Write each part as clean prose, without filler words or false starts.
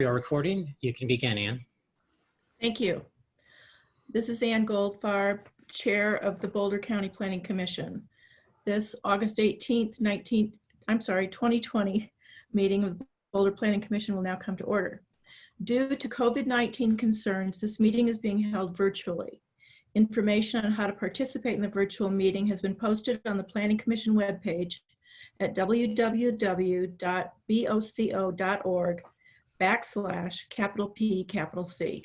We are recording. You can begin, Ann. Thank you. This is Ann Goldfarb, Chair of the Boulder County Planning Commission. This August 18th, 2020 meeting of the Boulder Planning Commission will now come to order. Due to COVID-19 concerns, this meeting is being held virtually. Information on how to participate in the virtual meeting has been posted on the Planning Commission webpage at www.boco.org/P C.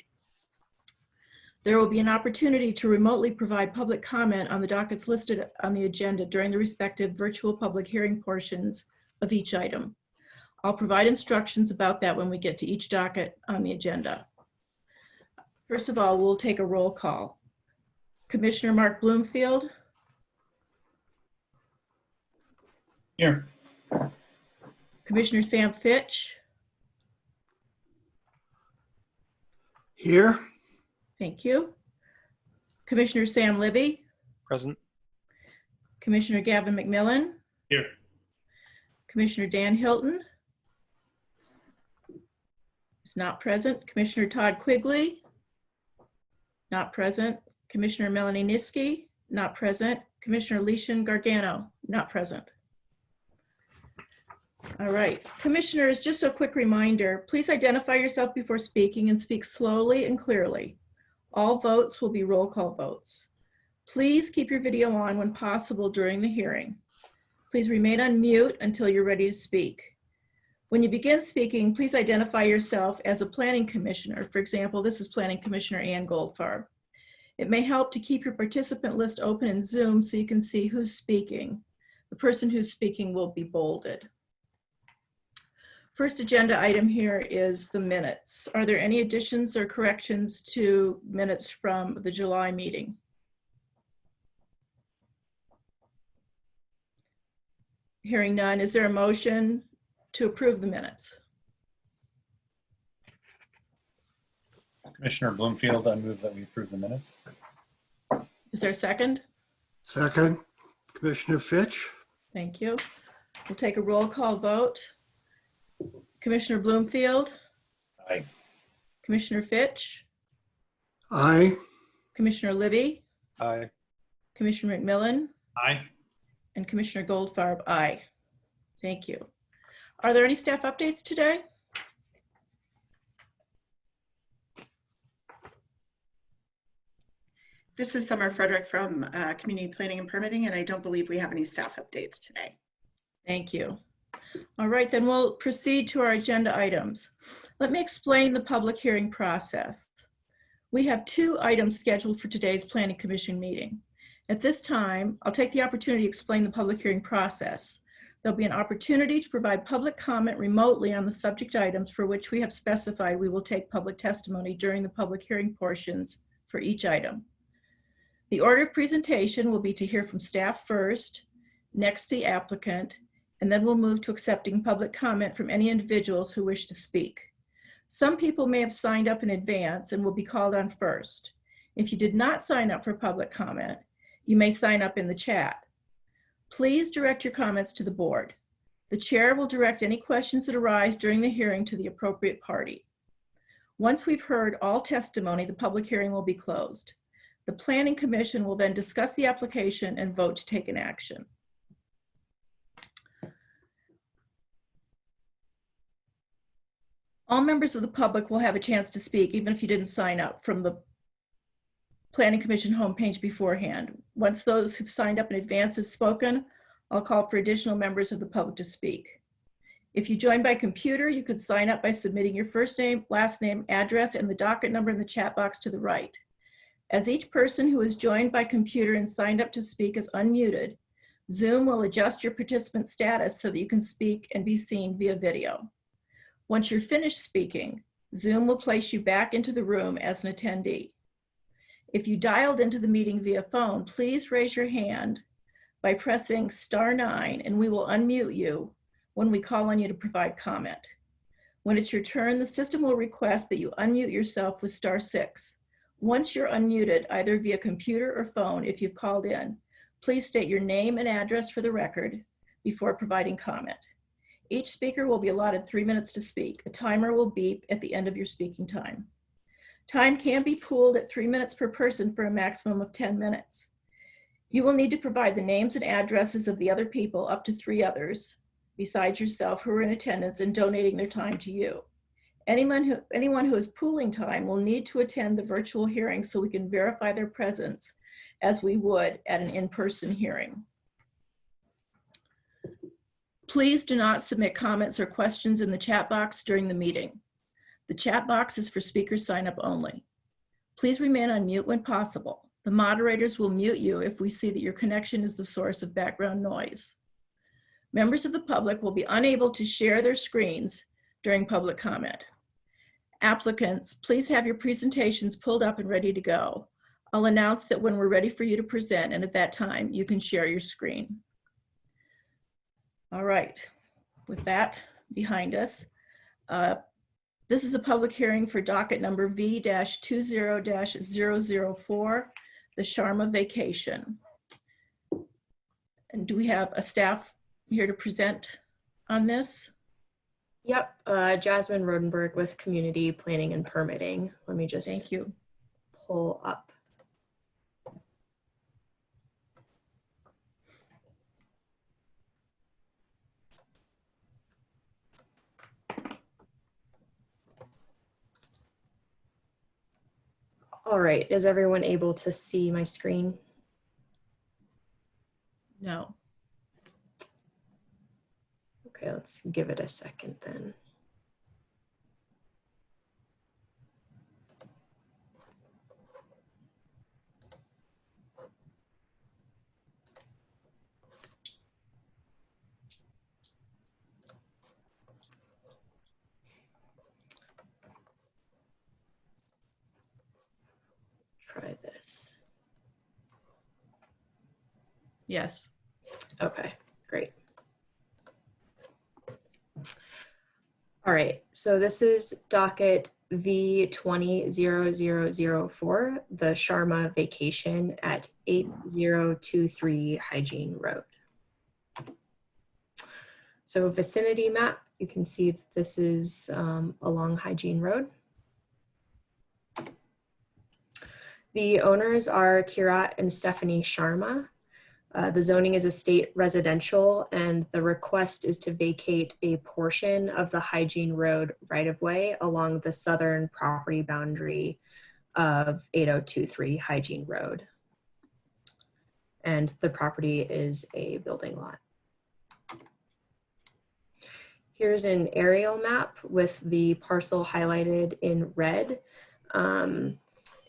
There will be an opportunity to remotely provide public comment on the dockets listed on the agenda during the respective virtual public hearing portions of each item. I'll provide instructions about that when we get to each docket on the agenda. First of all, we'll take a roll call. Commissioner Mark Bloomfield. Here. Commissioner Sam Fitch. Here. Thank you. Commissioner Sam Libby. Present. Commissioner Gavin McMillan. Here. Commissioner Dan Hilton is not present. Commissioner Todd Quigley, not present. Commissioner Melanie Niski, not present. Commissioner Leishan Gargano, not present. All right, commissioners, just a quick reminder, please identify yourself before speaking and speak slowly and clearly. All votes will be roll call votes. Please keep your video on when possible during the hearing. Please remain on mute until you're ready to speak. When you begin speaking, please identify yourself as a planning commissioner. For example, this is Planning Commissioner Ann Goldfarb. It may help to keep your participant list open in Zoom so you can see who's speaking. The person who's speaking will be bolded. First agenda item here is the minutes. Are there any additions or corrections to minutes from the July meeting? Hearing none, is there a motion to approve the minutes? Commissioner Bloomfield, I move that we approve the minutes. Is there a second? Second. Commissioner Fitch. Thank you. We'll take a roll call vote. Commissioner Bloomfield. Aye. Commissioner Fitch. Aye. Commissioner Libby. Aye. Commissioner McMillan. Aye. And Commissioner Goldfarb, aye. Thank you. Are there any staff updates today? This is Summer Frederick from Community Planning and Permitting, and I don't believe we have any staff updates today. Thank you. All right, then we'll proceed to our agenda items. Let me explain the public hearing process. We have 2 items scheduled for today's Planning Commission meeting. At this time, I'll take the opportunity to explain the public hearing process. There'll be an opportunity to provide public comment remotely on the subject items for which we have specified we will take public testimony during the public hearing portions for each item. The order of presentation will be to hear from staff first, next the applicant, and then we'll move to accepting public comment from any individuals who wish to speak. Some people may have signed up in advance and will be called on first. If you did not sign up for public comment, you may sign up in the chat. Please direct your comments to the board. The chair will direct any questions that arise during the hearing to the appropriate party. Once we've heard all testimony, the public hearing will be closed. The Planning Commission will then discuss the application and vote to take an action. All members of the public will have a chance to speak, even if you didn't sign up from the Planning Commission homepage beforehand. Once those who've signed up in advance have spoken, I'll call for additional members of the public to speak. If you joined by computer, you could sign up by submitting your first name, last name, address, and the docket number in the chat box to the right. As each person who is joined by computer and signed up to speak is unmuted, Zoom will adjust your participant status so that you can speak and be seen via video. Once you're finished speaking, Zoom will place you back into the room as an attendee. If you dialed into the meeting via phone, please raise your hand by pressing *9 and we will unmute you when we call on you to provide comment. When it's your turn, the system will request that you unmute yourself with *6. Once you're unmuted, either via computer or phone, if you've called in, please state your name and address for the record before providing comment. Each speaker will be allotted 3 minutes to speak. A timer will beep at the end of your speaking time. Time can be pooled at 3 minutes per person for a maximum of 10 minutes. You will need to provide the names and addresses of the other people, up to 3 others, besides yourself, who are in attendance and donating their time to you. Anyone who is pooling time will need to attend the virtual hearing so we can verify their presence as we would at an in-person hearing. Please do not submit comments or questions in the chat box during the meeting. The chat box is for speaker sign up only. Please remain on mute when possible. The moderators will mute you if we see that your connection is the source of background noise. Members of the public will be unable to share their screens during public comment. Applicants, please have your presentations pulled up and ready to go. I'll announce that when we're ready for you to present, and at that time, you can share your screen. All right, with that behind us, this is a public hearing for docket number V-20-004, the Sharma vacation. And do we have a staff here to present on this? Yep, Jasmine Rodenberg with Community Planning and Permitting. Let me just Thank you. pull up. All right, is everyone able to see my screen? No. Okay, let's give it a second then. Try this. Yes. Okay, great. All right, so this is docket V-20-0004, the Sharma vacation at 8023 Hygiene Road. So vicinity map, you can see that this is along Hygiene Road. The owners are Kirat and Stephanie Sharma. The zoning is estate residential, and the request is to vacate a portion of the Hygiene Road right-of-way along the southern property boundary of 8023 Hygiene Road. And the property is a building lot. Here's an aerial map with the parcel highlighted in red.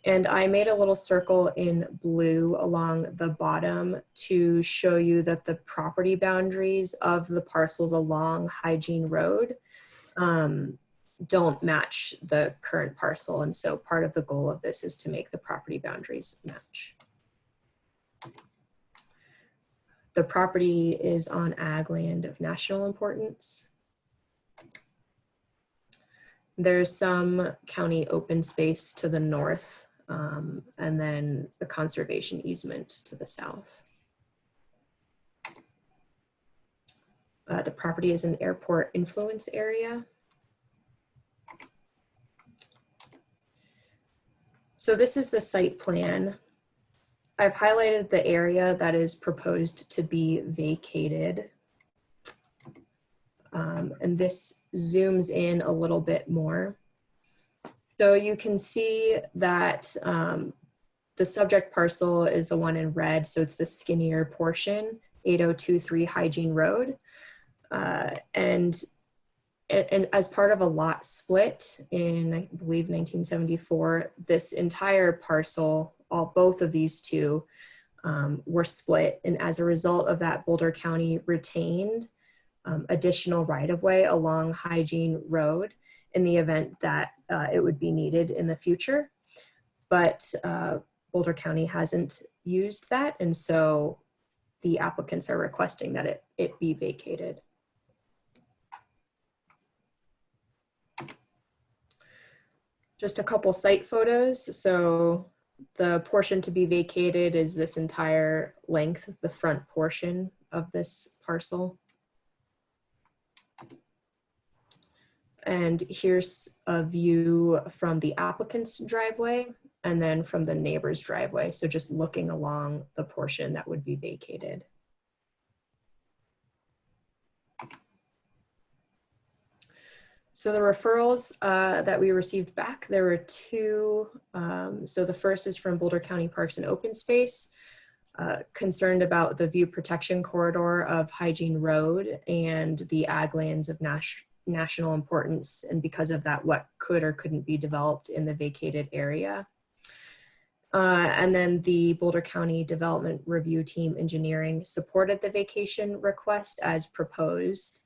And I made a little circle in blue along the bottom to show you that the property boundaries of the parcels along Hygiene Road don't match the current parcel. And so part of the goal of this is to make the property boundaries match. The property is on ag land of national importance. There's some county open space to the north, and then a conservation easement to the south. The property is an airport influence area. So this is the site plan. I've highlighted the area that is proposed to be vacated. And this zooms in a little bit more. So you can see that the subject parcel is the one in red, so it's the skinnier portion, 8023 Hygiene Road. And as part of a lot split in, I believe, 1974, this entire parcel, both of these two were split. And as a result of that, Boulder County retained additional right-of-way along Hygiene Road in the event that it would be needed in the future. But Boulder County hasn't used that, and so the applicants are requesting that it be vacated. Just a couple site photos. So the portion to be vacated is this entire length, the front portion of this parcel. And here's a view from the applicant's driveway and then from the neighbor's driveway. So just looking along the portion that would be vacated. So the referrals that we received back, there were two. So the first is from Boulder County Parks and Open Space, concerned about the view protection corridor of Hygiene Road and the ag lands of national importance, and because of that, what could or couldn't be developed in the vacated area. And then the Boulder County Development Review Team Engineering supported the vacation request as proposed,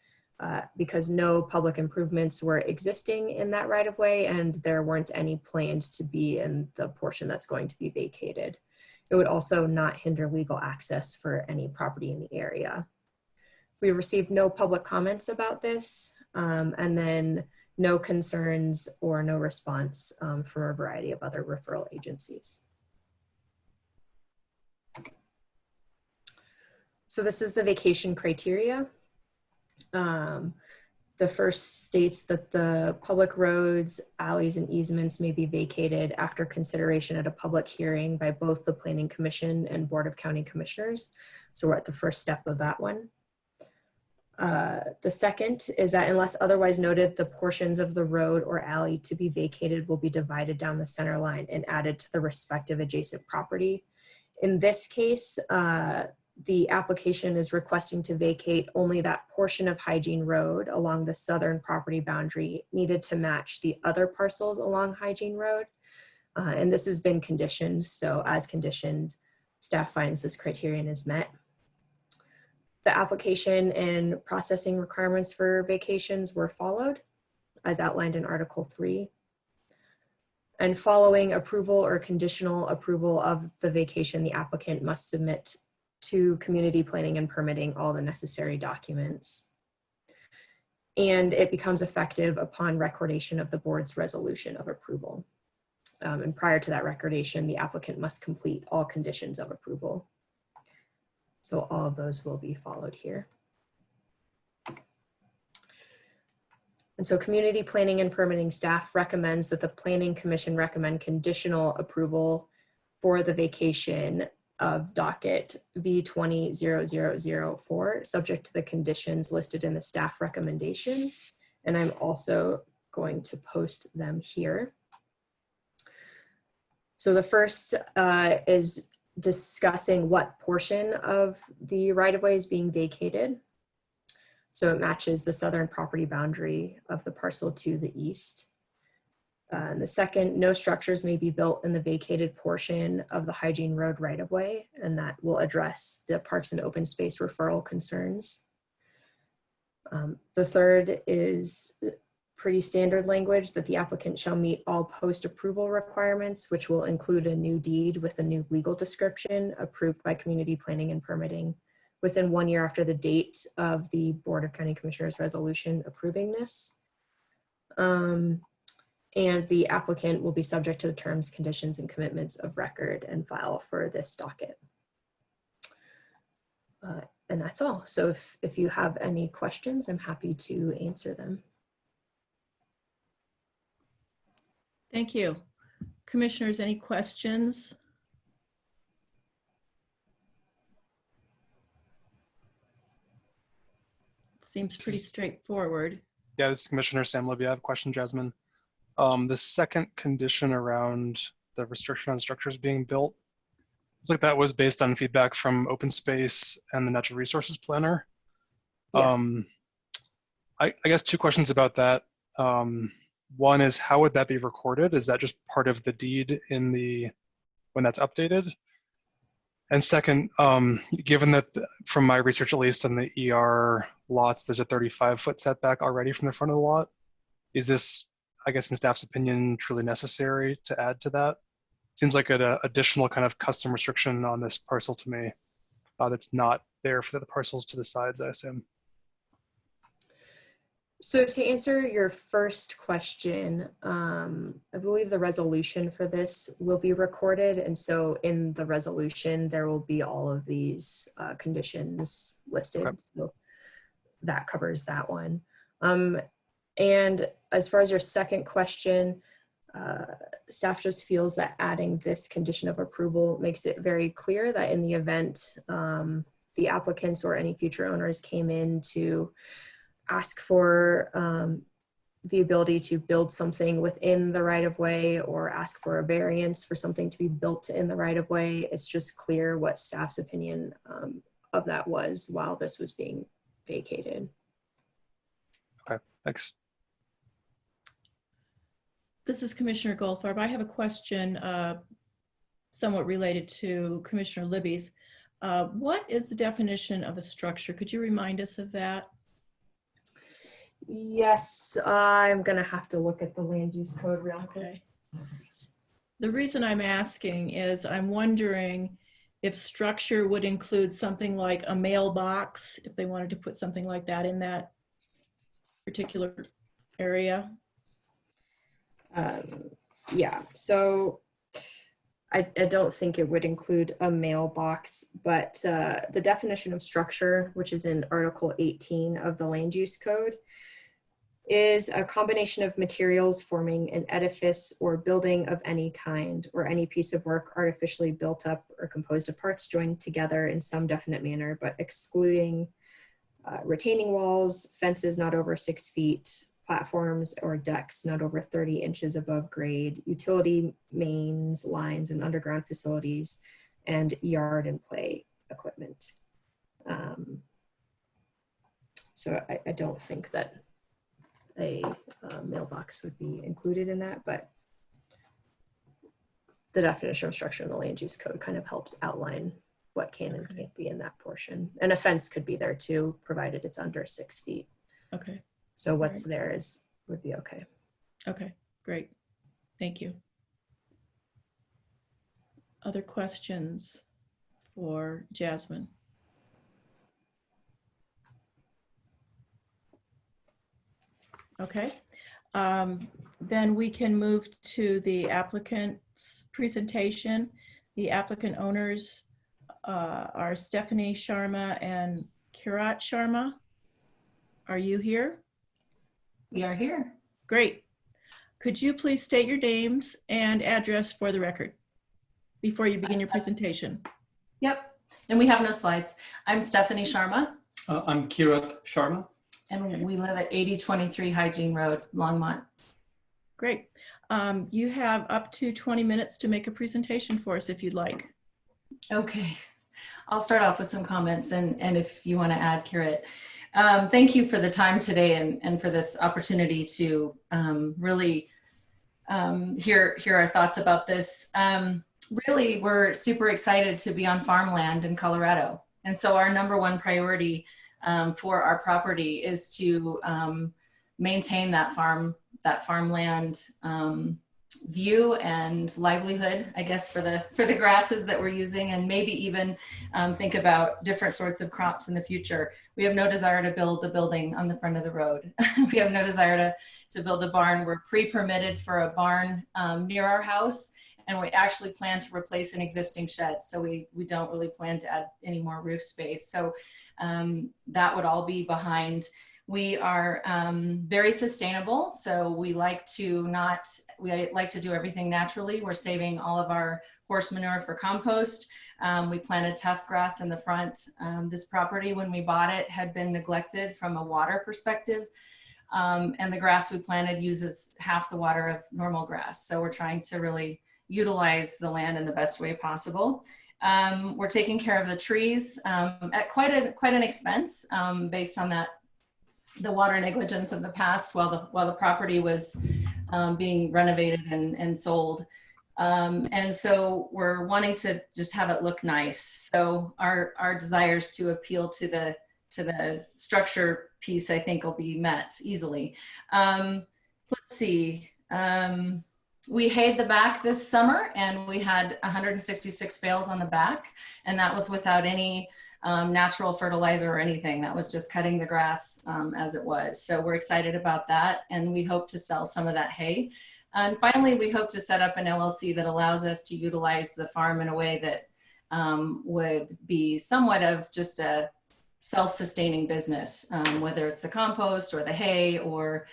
because no public improvements were existing in that right of way and there weren't any planned to be in the portion that's going to be vacated. It would also not hinder legal access for any property in the area. We received no public comments about this, and then no concerns or no response from a variety of other referral agencies. So this is the vacation criteria. The first states that the public roads, alleys, and easements may be vacated after consideration at a public hearing by both the Planning Commission and Board of County Commissioners. So we're at the first step of that one. The second is that unless otherwise noted, the portions of the road or alley to be vacated will be divided down the center line and added to the respective adjacent property. In this case, the application is requesting to vacate only that portion of Hygiene Road along the southern property boundary needed to match the other parcels along Hygiene Road. And this has been conditioned. So as conditioned, staff finds this criterion is met. The application and processing requirements for vacations were followed as outlined in Article 3. And following approval or conditional approval of the vacation, the applicant must submit to community planning and permitting all the necessary documents. And it becomes effective upon recordation of the board's resolution of approval. And prior to that recordation, the applicant must complete all conditions of approval. So all of those will be followed here. And so community planning and permitting staff recommends that the Planning Commission recommend conditional approval for the vacation of docket V200004, subject to the conditions listed in the staff recommendation. And I'm also going to post them here. So the first is discussing what portion of the right-of-way is being vacated. So it matches the southern property boundary of the parcel to the east. And the second, no structures may be built in the vacated portion of the Hygiene Road right-of-way, and that will address the Parks and Open Space referral concerns. The third is pretty standard language that the applicant shall meet all post-approval requirements, which will include a new deed with a new legal description approved by Community Planning and Permitting within 1 year after the date of the Board of County Commissioners resolution approving this. And the applicant will be subject to the terms, conditions, and commitments of record and file for this docket. And that's all. So if you have any questions, I'm happy to answer them. Thank you. Commissioners, any questions? Seems pretty straightforward. Yeah, this is Commissioner Sam Libby. I have a question, Jasmine. The second condition around the restriction on structures being built, looks like that was based on feedback from Open Space and the Natural Resources Planner. Yes. I guess two questions about that. One is, how would that be recorded? Is that just part of the deed in the, when that's updated? And second, given that from my research, at least on the ER lots, there's a 35-foot setback already from the front of the lot. Is this, I guess in staff's opinion, truly necessary to add to that? Seems like an additional kind of custom restriction on this parcel to me that's not there for the parcels to the sides, I assume. So to answer your first question, I believe the resolution for this will be recorded. And so in the resolution, there will be all of these conditions listed. Okay. So that covers that one. And as far as your second question, staff just feels that adding this condition of approval makes it very clear that in the event the applicants or any future owners came in to ask for the ability to build something within the right-of-way or ask for a variance for something to be built in the right-of-way, it's just clear what staff's opinion of that was while this was being vacated. Okay, thanks. This is Commissioner Goldfarb. I have a question somewhat related to Commissioner Libby's. What is the definition of a structure? Could you remind us of that? Yes, I'm gonna have to look at the land use code real quick. Okay. The reason I'm asking is I'm wondering if structure would include something like a mailbox, if they wanted to put something like that in that particular area. Yeah, so I don't think it would include a mailbox, but the definition of structure, which is in Article 18 of the Land Use Code, is a combination of materials forming an edifice or building of any kind, or any piece of work artificially built up or composed of parts joined together in some definite manner, but excluding retaining walls, fences not over 6 feet, platforms or decks not over 30 inches above grade, utility mains, lines, and underground facilities, and yard and play equipment. So I don't think that a mailbox would be included in that, but the definition of structure in the land use code kind of helps outline what can and can't be in that portion. And a fence could be there too, provided it's under 6 feet. Okay. So what's there would be okay. Okay, great. Thank you. Other questions for Jasmine? Okay, then we can move to the applicant's presentation. The applicant owners are Stephanie Sharma and Kirat Sharma. Are you here? We are here. Great. Could you please state your names and address for the record before you begin your presentation? Yep, and we have no slides. I'm Stephanie Sharma. I'm Kirat Sharma. And we live at 8023 Hygiene Road, Longmont. Great. You have up to 20 minutes to make a presentation for us if you'd like. Okay, I'll start off with some comments and if you want to add, Kirat. Thank you for the time today and for this opportunity to really hear our thoughts about this. Really, we're super excited to be on farmland in Colorado. And so our #1 priority for our property is to maintain that farmland view and livelihood, I guess, for the grasses that we're using, and maybe even think about different sorts of crops in the future. We have no desire to build a building on the front of the road. We have no desire to build a barn. We're pre-permitted for a barn near our house, and we actually plan to replace an existing shed. So we don't really plan to add any more roof space. So that would all be behind. We are very sustainable, so we like to do everything naturally. We're saving all of our horse manure for compost. We planted tough grass in the front. This property, when we bought it, had been neglected from a water perspective, and the grass we planted uses half the water of normal grass. So we're trying to really utilize the land in the best way possible. We're taking care of the trees at quite an expense based on the water negligence of the past while the property was being renovated and sold. And so we're wanting to just have it look nice. So our desires to appeal to the structure piece, I think, will be met easily. Let's see. We hayed the back this summer, and we had 166 bales on the back, and that was without any natural fertilizer or anything. That was just cutting the grass as it was. So we're excited about that, and we hope to sell some of that hay. And finally, we hope to set up an LLC that allows us to utilize the farm in a way that would be somewhat of just a self-sustaining business, whether it's the compost or the hay or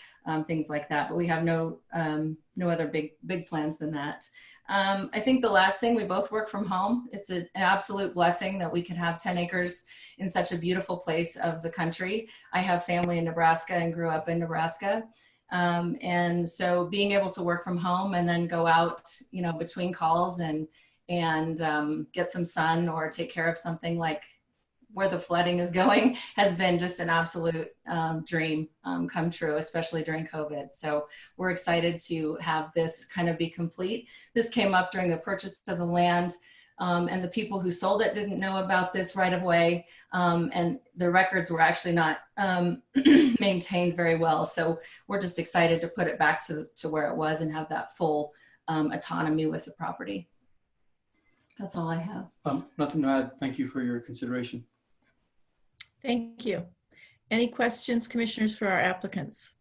things like that. But we have no other big plans than that. I think the last thing, we both work from home. It's an absolute blessing that we can have 10 acres in such a beautiful place of the country. I have family in Nebraska and grew up in Nebraska. And so being able to work from home and then go out, you know, between calls and get some sun or take care of something like where the flooding is going has been just an absolute dream come true, especially during COVID. So we're excited to have this kind of be complete. This came up during the purchase of the land, and the people who sold it didn't know about this right of way, and the records were actually not maintained very well. So we're just excited to put it back to where it was and have that full autonomy with the property. That's all I have. Nothing to add. Thank you for your consideration. Thank you. Any questions, commissioners, for our applicants?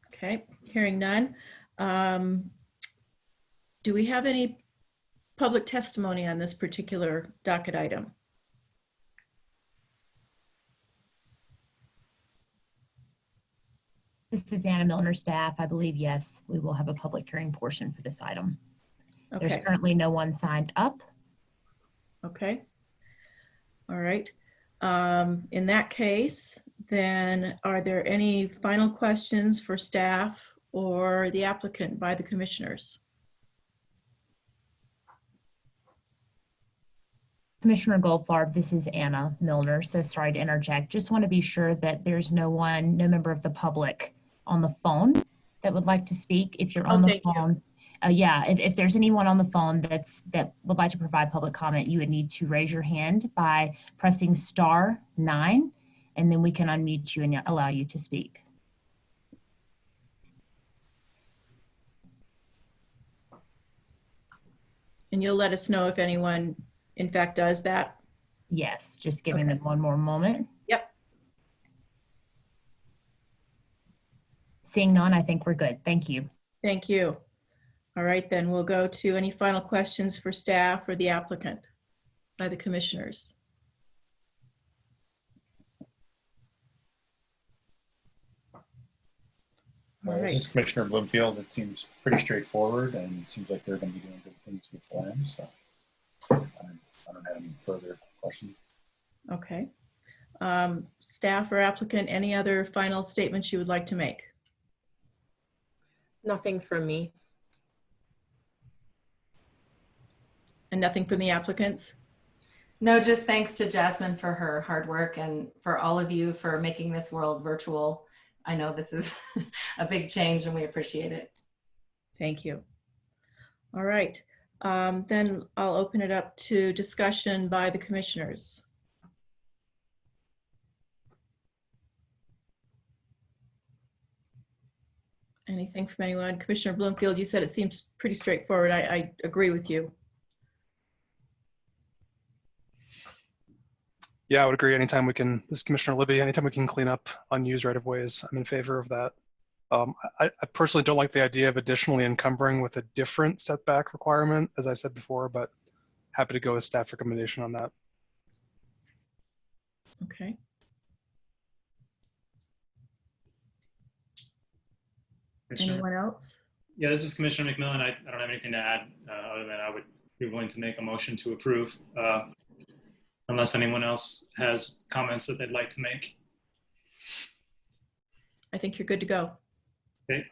Okay, hearing none. Do we have any public testimony on this particular docket item? This is Anna Milner, staff. I believe, yes, we will have a public hearing portion for this item. There's Okay, currently no one signed up. okay. All right. In that case, then are there any final questions for staff or the applicant by the commissioners? Commissioner Goldfarb, this is Anna Milner. So sorry to interject. Just want to be sure that there's no member of the public on the phone that would like to speak. If you're on the phone, yeah, if there's anyone on the phone that would like to provide public comment, you would need to raise your hand by pressing *9, and then we can unmute you and allow you to speak. And you'll let us know if anyone in fact does that? Yes, just giving them one more moment. Yep. Seeing none, I think we're good. Thank you. Thank you. All right, then we'll go to any final questions for staff or the applicant by the commissioners. This is Commissioner Bloomfield. It seems pretty straightforward, and it seems like they're going to be doing good things with the land. So I don't have any further questions. Okay. Staff or applicant, any other final statements you would like to make? Nothing from me. And nothing from the applicants? No, just thanks to Jasmine for her hard work and for all of you for making this world virtual. I know this is a big change and we appreciate it. Thank you. All right. Then I'll open it up to discussion by the commissioners. Anything from anyone? Commissioner Bloomfield, you said it seems pretty straightforward. I agree with you. Yeah, I would agree. Anytime we can, this is Commissioner Libby, anytime we can clean up unused right-of-ways, I'm in favor of that. I personally don't like the idea of additionally encumbering with a different setback requirement, as I said before, but happy to go with staff recommendation on that. Okay. Anyone else? Yeah, this is Commissioner McMillan. I don't have anything to add other than I would be willing to make a motion to approve unless anyone else has comments that they'd like to make. I think you're good to go. Okay.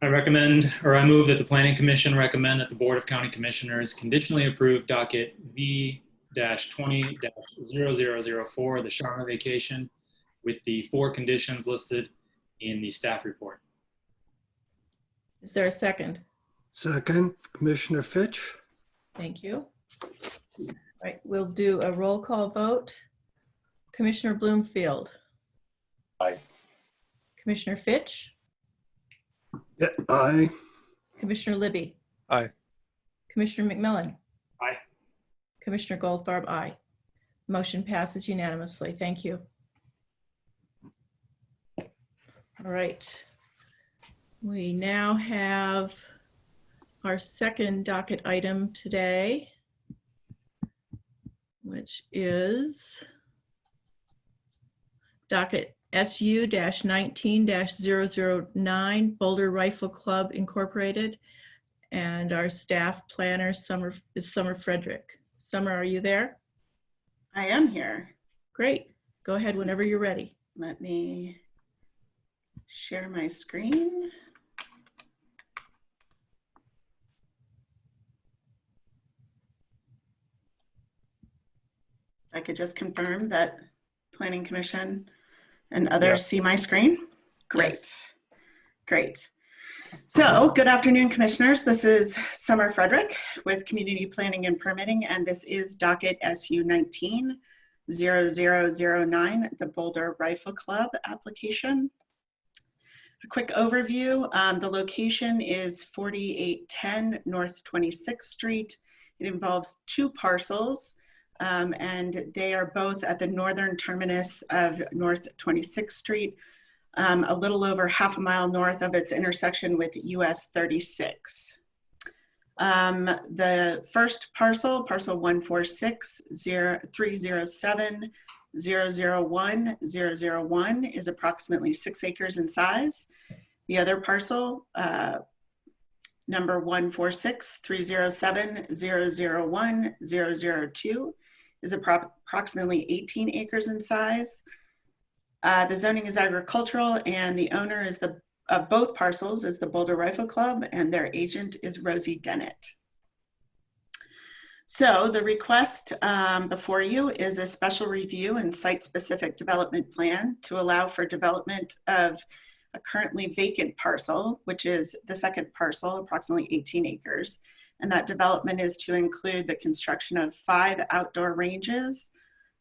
I move that the Planning Commission recommend that the Board of County Commissioners conditionally approve docket V-20-0004, the Sharma vacation, with the 4 conditions listed in the staff report. Is there a second? Second, Commissioner Fitch. Thank you. All right, we'll do a roll call vote. Commissioner Bloomfield. Aye. Commissioner Fitch. Yeah, aye. Commissioner Libby. Aye. Commissioner McMillan. Aye. Commissioner Goldfarb, aye. Motion passes unanimously. Thank you. All right. We now have our second docket item today, which is docket SU-19-009, Boulder Rifle Club Incorporated. And our staff planner is Summer Frederick. Summer, are you there? I am here. Great. Go ahead whenever you're ready. Let me share my screen. I could just confirm that Planning Commission and others see my screen. Great. Yes. Great. So, good afternoon, Commissioners. This is Summer Frederick with Community Planning and Permitting, and this is docket SU-19-0009, the Boulder Rifle Club application. A quick overview, the location is 4810 North 26th Street. It involves two parcels, and they are both at the northern terminus of North 26th Street, a little over half a mile north of its intersection with US 36. The first parcel, parcel 146-307-001-001, is approximately 6 acres in size. The other parcel, number 146-307-001-002, is approximately 18 acres in size. The zoning is agricultural, and the owner is of both parcels is the Boulder Rifle Club, and their agent is Rosie Dennett. So the request before you is a special review and site-specific development plan to allow for development of a currently vacant parcel, which is the second parcel, approximately 18 acres. And that development is to include the construction of 5 outdoor ranges,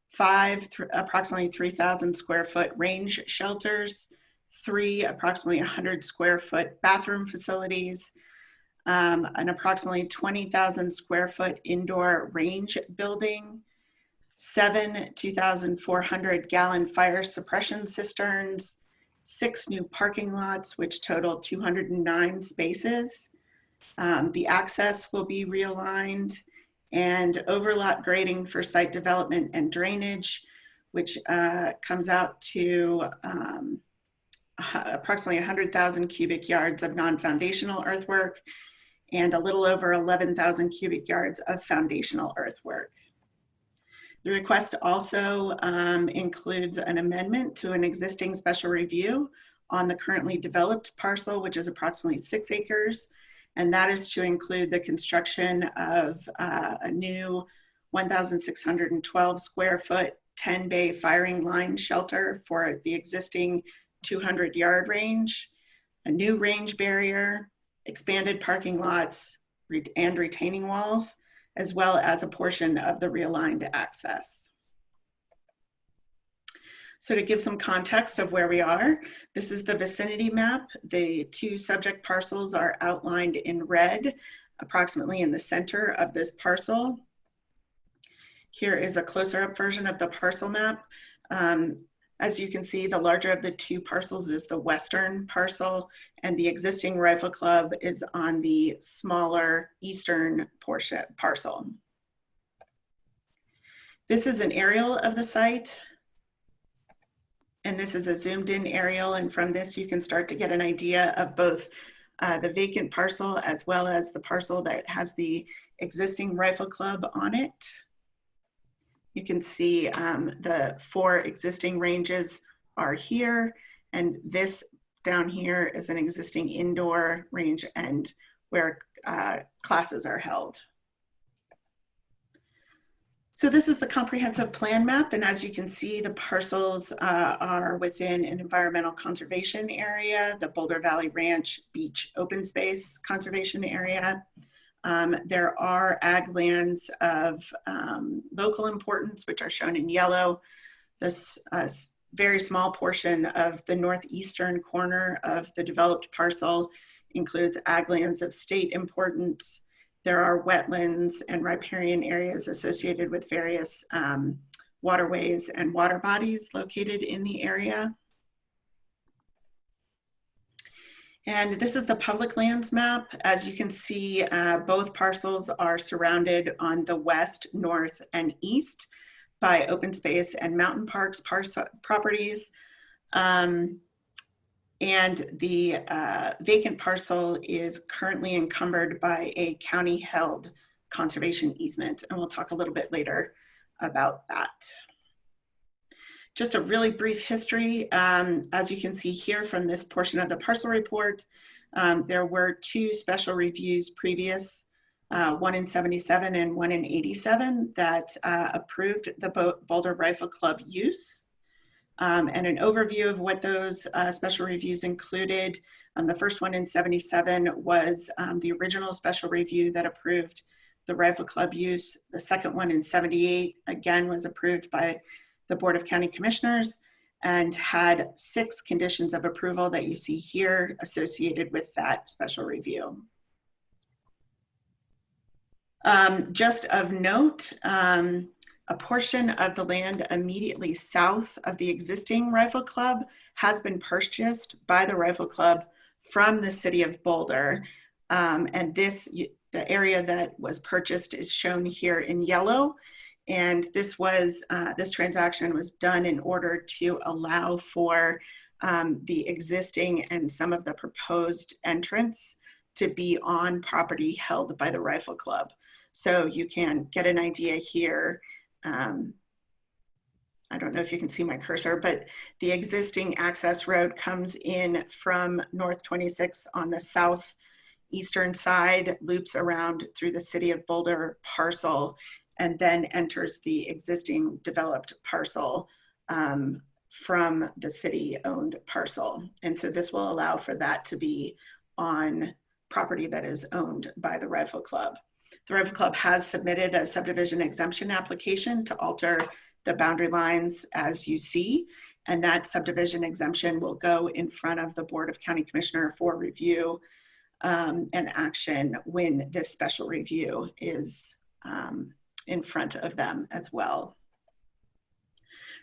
5 approximately 3,000 square foot range shelters, 3 approximately 100 square foot bathroom facilities, an approximately 20,000 square foot indoor range building, 7 2,400 gallon fire suppression cisterns, 6 new parking lots, which total 209 spaces. The access will be realigned, and overlap grading for site development and drainage, which comes out to approximately 100,000 cubic yards of non-foundational earthwork and a little over 11,000 cubic yards of foundational earthwork. The request also includes an amendment to an existing special review on the currently developed parcel, which is approximately 6 acres. And that is to include the construction of a new 1,612 square foot 10 bay firing line shelter for the existing 200 yard range, a new range barrier, expanded parking lots and retaining walls, as well as a portion of the realigned access. So to give some context of where we are, this is the vicinity map. The 2 subject parcels are outlined in red, approximately in the center of this parcel. Here is a closer up version of the parcel map. As you can see, the larger of the 2 parcels is the western parcel, and the existing rifle club is on the smaller eastern parcel. This is an aerial of the site. And this is a zoomed in aerial, and from this you can start to get an idea of both the vacant parcel as well as the parcel that has the existing rifle club on it. You can see the 4 existing ranges are here, and this down here is an existing indoor range and where classes are held. So this is the comprehensive plan map, and as you can see, the parcels are within an environmental conservation area, the Boulder Valley Ranch Beach Open Space Conservation Area. There are ag lands of local importance, which are shown in yellow. This very small portion of the northeastern corner of the developed parcel includes ag lands of state importance. There are wetlands and riparian areas associated with various waterways and water bodies located in the area. And this is the public lands map. As you can see, both parcels are surrounded on the west, north, and east by open space and mountain parks properties. And the vacant parcel is currently encumbered by a county-held conservation easement, and we'll talk a little bit later about that. Just a really brief history. As you can see here from this portion of the parcel report, there were 2 special reviews previous, one in 77 and one in 87 that approved the Boulder Rifle Club use. And an overview of what those special reviews included. The first one in 77 was the original special review that approved the Rifle Club use. The second one in 78, again, was approved by the Board of County Commissioners and had 6 conditions of approval that you see here associated with that special review. Just of note, a portion of the land immediately south of the existing Rifle Club has been purchased by the Rifle Club from the city of Boulder. And the area that was purchased is shown here in yellow. And this transaction was done in order to allow for the existing and some of the proposed entrance to be on property held by the Rifle Club. So you can get an idea here. I don't know if you can see my cursor, but the existing access road comes in from North 26 on the southeastern side, loops around through the city of Boulder parcel, and then enters the existing developed parcel from the city-owned parcel. And so this will allow for that to be on property that is owned by the Rifle Club. The Rifle Club has submitted a subdivision exemption application to alter the boundary lines as you see, and that subdivision exemption will go in front of the Board of County Commissioner for review and action when this special review is in front of them as well.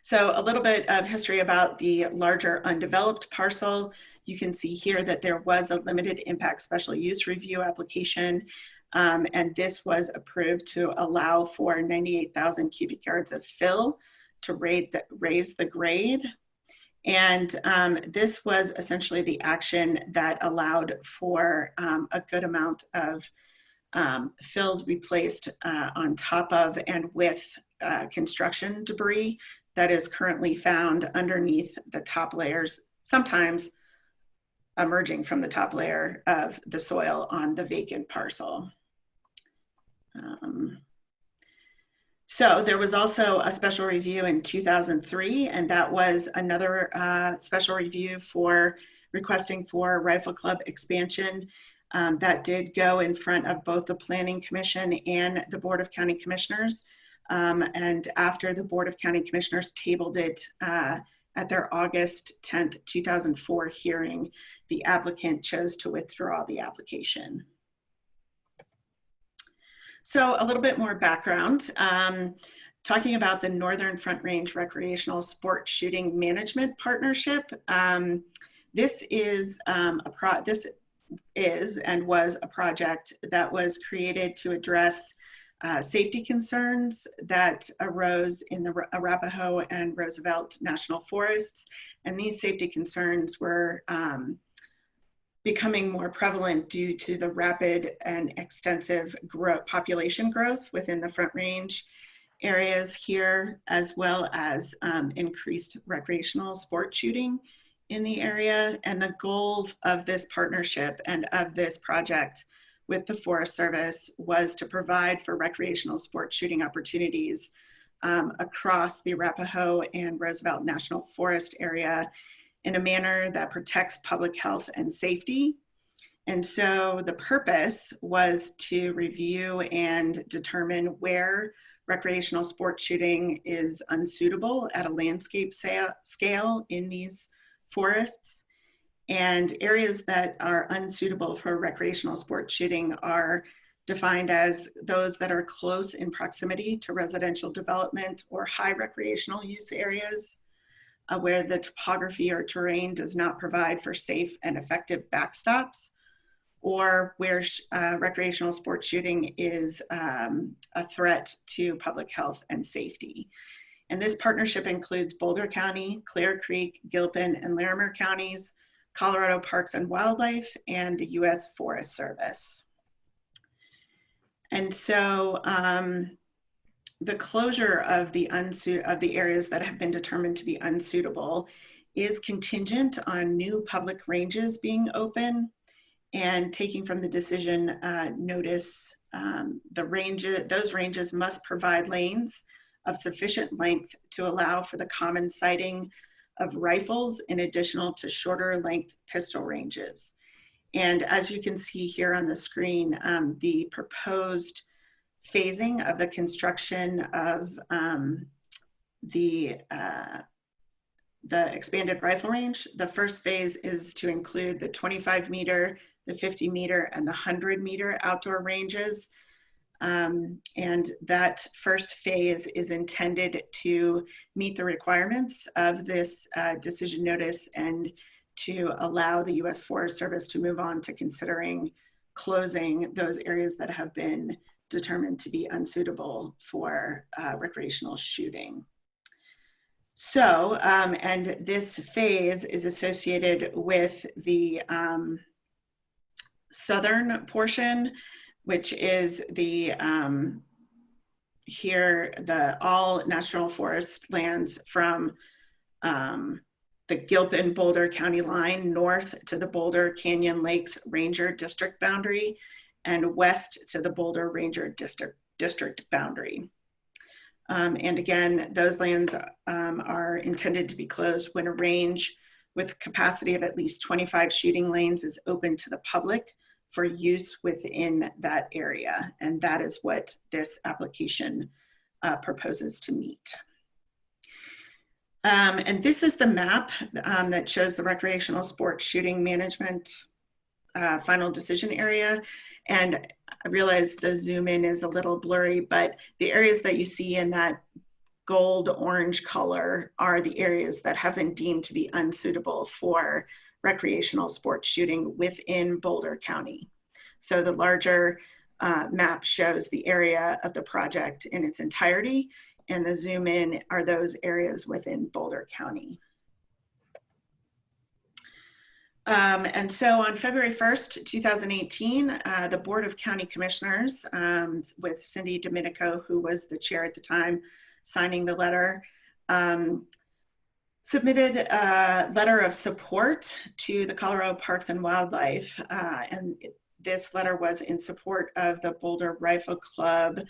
So a little bit of history about the larger undeveloped parcel. You can see here that there was a limited impact special use review application, and this was approved to allow for 98,000 cubic yards of fill to raise the grade. And this was essentially the action that allowed for a good amount of fill to be placed on top of and with construction debris that is currently found underneath the top layers, sometimes emerging from the top layer of the soil on the vacant parcel. So there was also a special review in 2003, and that was another special review for requesting for Rifle Club expansion. That did go in front of both the Planning Commission and the Board of County Commissioners. And after the Board of County Commissioners tabled it at their August 10th, 2004 hearing, the applicant chose to withdraw the application. So a little bit more background, talking about the Northern Front Range Recreational Sport Shooting Management Partnership. This is and was a project that was created to address safety concerns that arose in the Arapahoe and Roosevelt National Forests. And these safety concerns were becoming more prevalent due to the rapid and extensive population growth within the Front Range areas here, as well as increased recreational sport shooting in the area. And the goal of this partnership and of this project with the Forest Service was to provide for recreational sport shooting opportunities across the Arapahoe and Roosevelt National Forest area in a manner that protects public health and safety. And so the purpose was to review and determine where recreational sport shooting is unsuitable at a landscape scale in these forests. And areas that are unsuitable for recreational sport shooting are defined as those that are close in proximity to residential development or high recreational use areas. where the topography or terrain does not provide for safe and effective backstops, or where recreational sports shooting is a threat to public health and safety. And this partnership includes Boulder County, Clear Creek, Gilpin, and Larimer counties, Colorado Parks and Wildlife, and the U.S. Forest Service. And so the closure of the areas that have been determined to be unsuitable is contingent on new public ranges being open and taking from the decision notice. Those ranges must provide lanes of sufficient length to allow for the common sighting of rifles in addition to shorter length pistol ranges. And as you can see here on the screen, the proposed phasing of the construction of the expanded rifle range. The first phase is to include the 25-meter, the 50-meter, and the 100-meter outdoor ranges. And that first phase is intended to meet the requirements of this decision notice and to allow the U.S. Forest Service to move on to considering closing those areas that have been determined to be unsuitable for recreational shooting. So, and this phase is associated with the southern portion, which is the all national forest lands from the Gilpin Boulder County line north to the Boulder Canyon Lakes Ranger District boundary and west to the Boulder Ranger District boundary. And again, those lands are intended to be closed when a range with capacity of at least 25 shooting lanes is open to the public for use within that area. And that is what this application proposes to meet. And this is the map that shows the recreational sports shooting management final decision area. And I realize the zoom in is a little blurry, but the areas that you see in that gold orange color are the areas that have been deemed to be unsuitable for recreational sports shooting within Boulder County. So the larger map shows the area of the project in its entirety, and the zoom in are those areas within Boulder County. And so on February 1st, 2018, the Board of County Commissioners, with Cindy Domenico, who was the chair at the time, signing the letter, submitted a letter of support to the Colorado Parks and Wildlife. And this letter was in support of the Boulder Rifle Club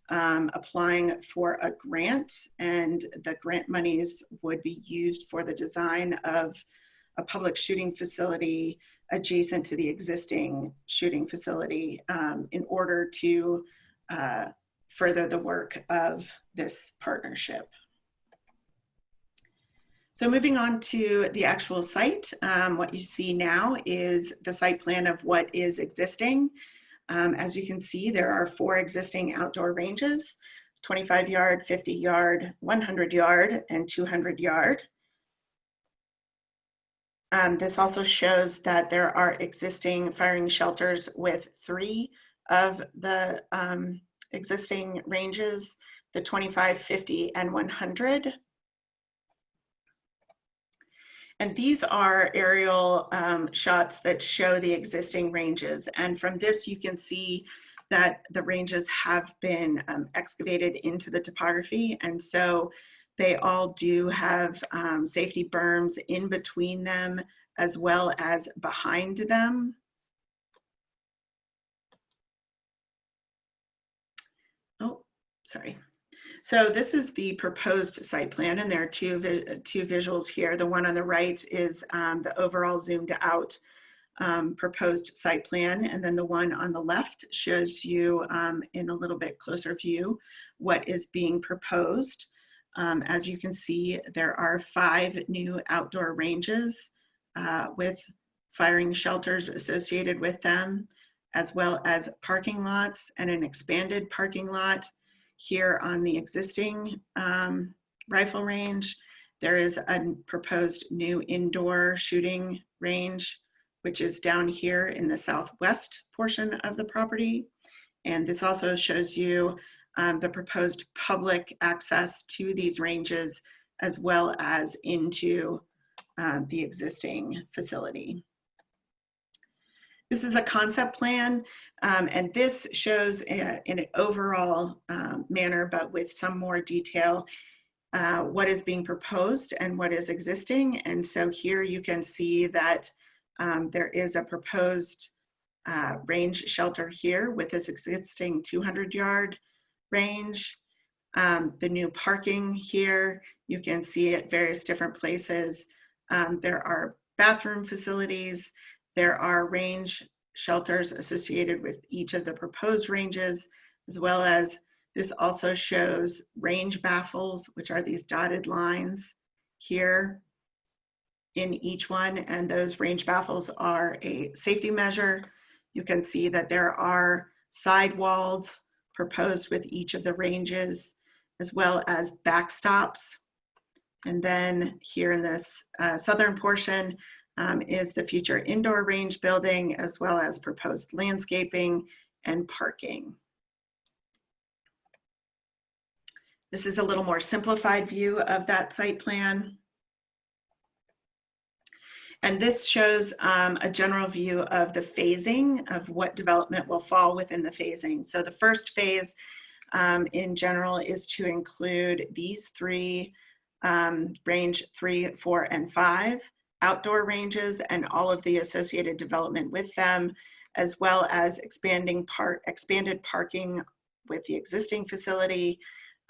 applying for a grant, and the grant monies would be used for the design of a public shooting facility adjacent to the existing shooting facility in order to further the work of this partnership. So moving on to the actual site, what you see now is the site plan of what is existing. As you can see, there are 4 existing outdoor ranges, 25 yard, 50 yard, 100 yard, and 200 yard. This also shows that there are existing firing shelters with 3 of the existing ranges, the 25, 50, and 100. And these are aerial shots that show the existing ranges. And from this, you can see that the ranges have been excavated into the topography. And so they all do have safety berms in between them as well as behind them. Oh, sorry. So this is the proposed site plan, and there are two visuals here. The one on the right is the overall zoomed out proposed site plan, and then the one on the left shows you in a little bit closer view what is being proposed. As you can see, there are 5 new outdoor ranges with firing shelters associated with them, as well as parking lots and an expanded parking lot here on the existing rifle range, There is a proposed new indoor shooting range, which is down here in the southwest portion of the property. And this also shows you the proposed public access to these ranges, as well as into the existing facility. This is a concept plan, and this shows in an overall manner, but with some more detail, what is being proposed and what is existing. And so here you can see that there is a proposed range shelter here with this existing 200-yard range. The new parking here, you can see at various different places. There are bathroom facilities. There are range shelters associated with each of the proposed ranges, as well as this also shows range baffles, which are these dotted lines here in each one. And those range baffles are a safety measure. You can see that there are side walls proposed with each of the ranges, as well as backstops. And then here in this southern portion is the future indoor range building, as well as proposed landscaping and parking. This is a little more simplified view of that site plan. And this shows a general view of the phasing of what development will fall within the phasing. So the first phase in general is to include these three, range 3, 4, and 5 outdoor ranges and all of the associated development with them, as well as expanded parking with the existing facility,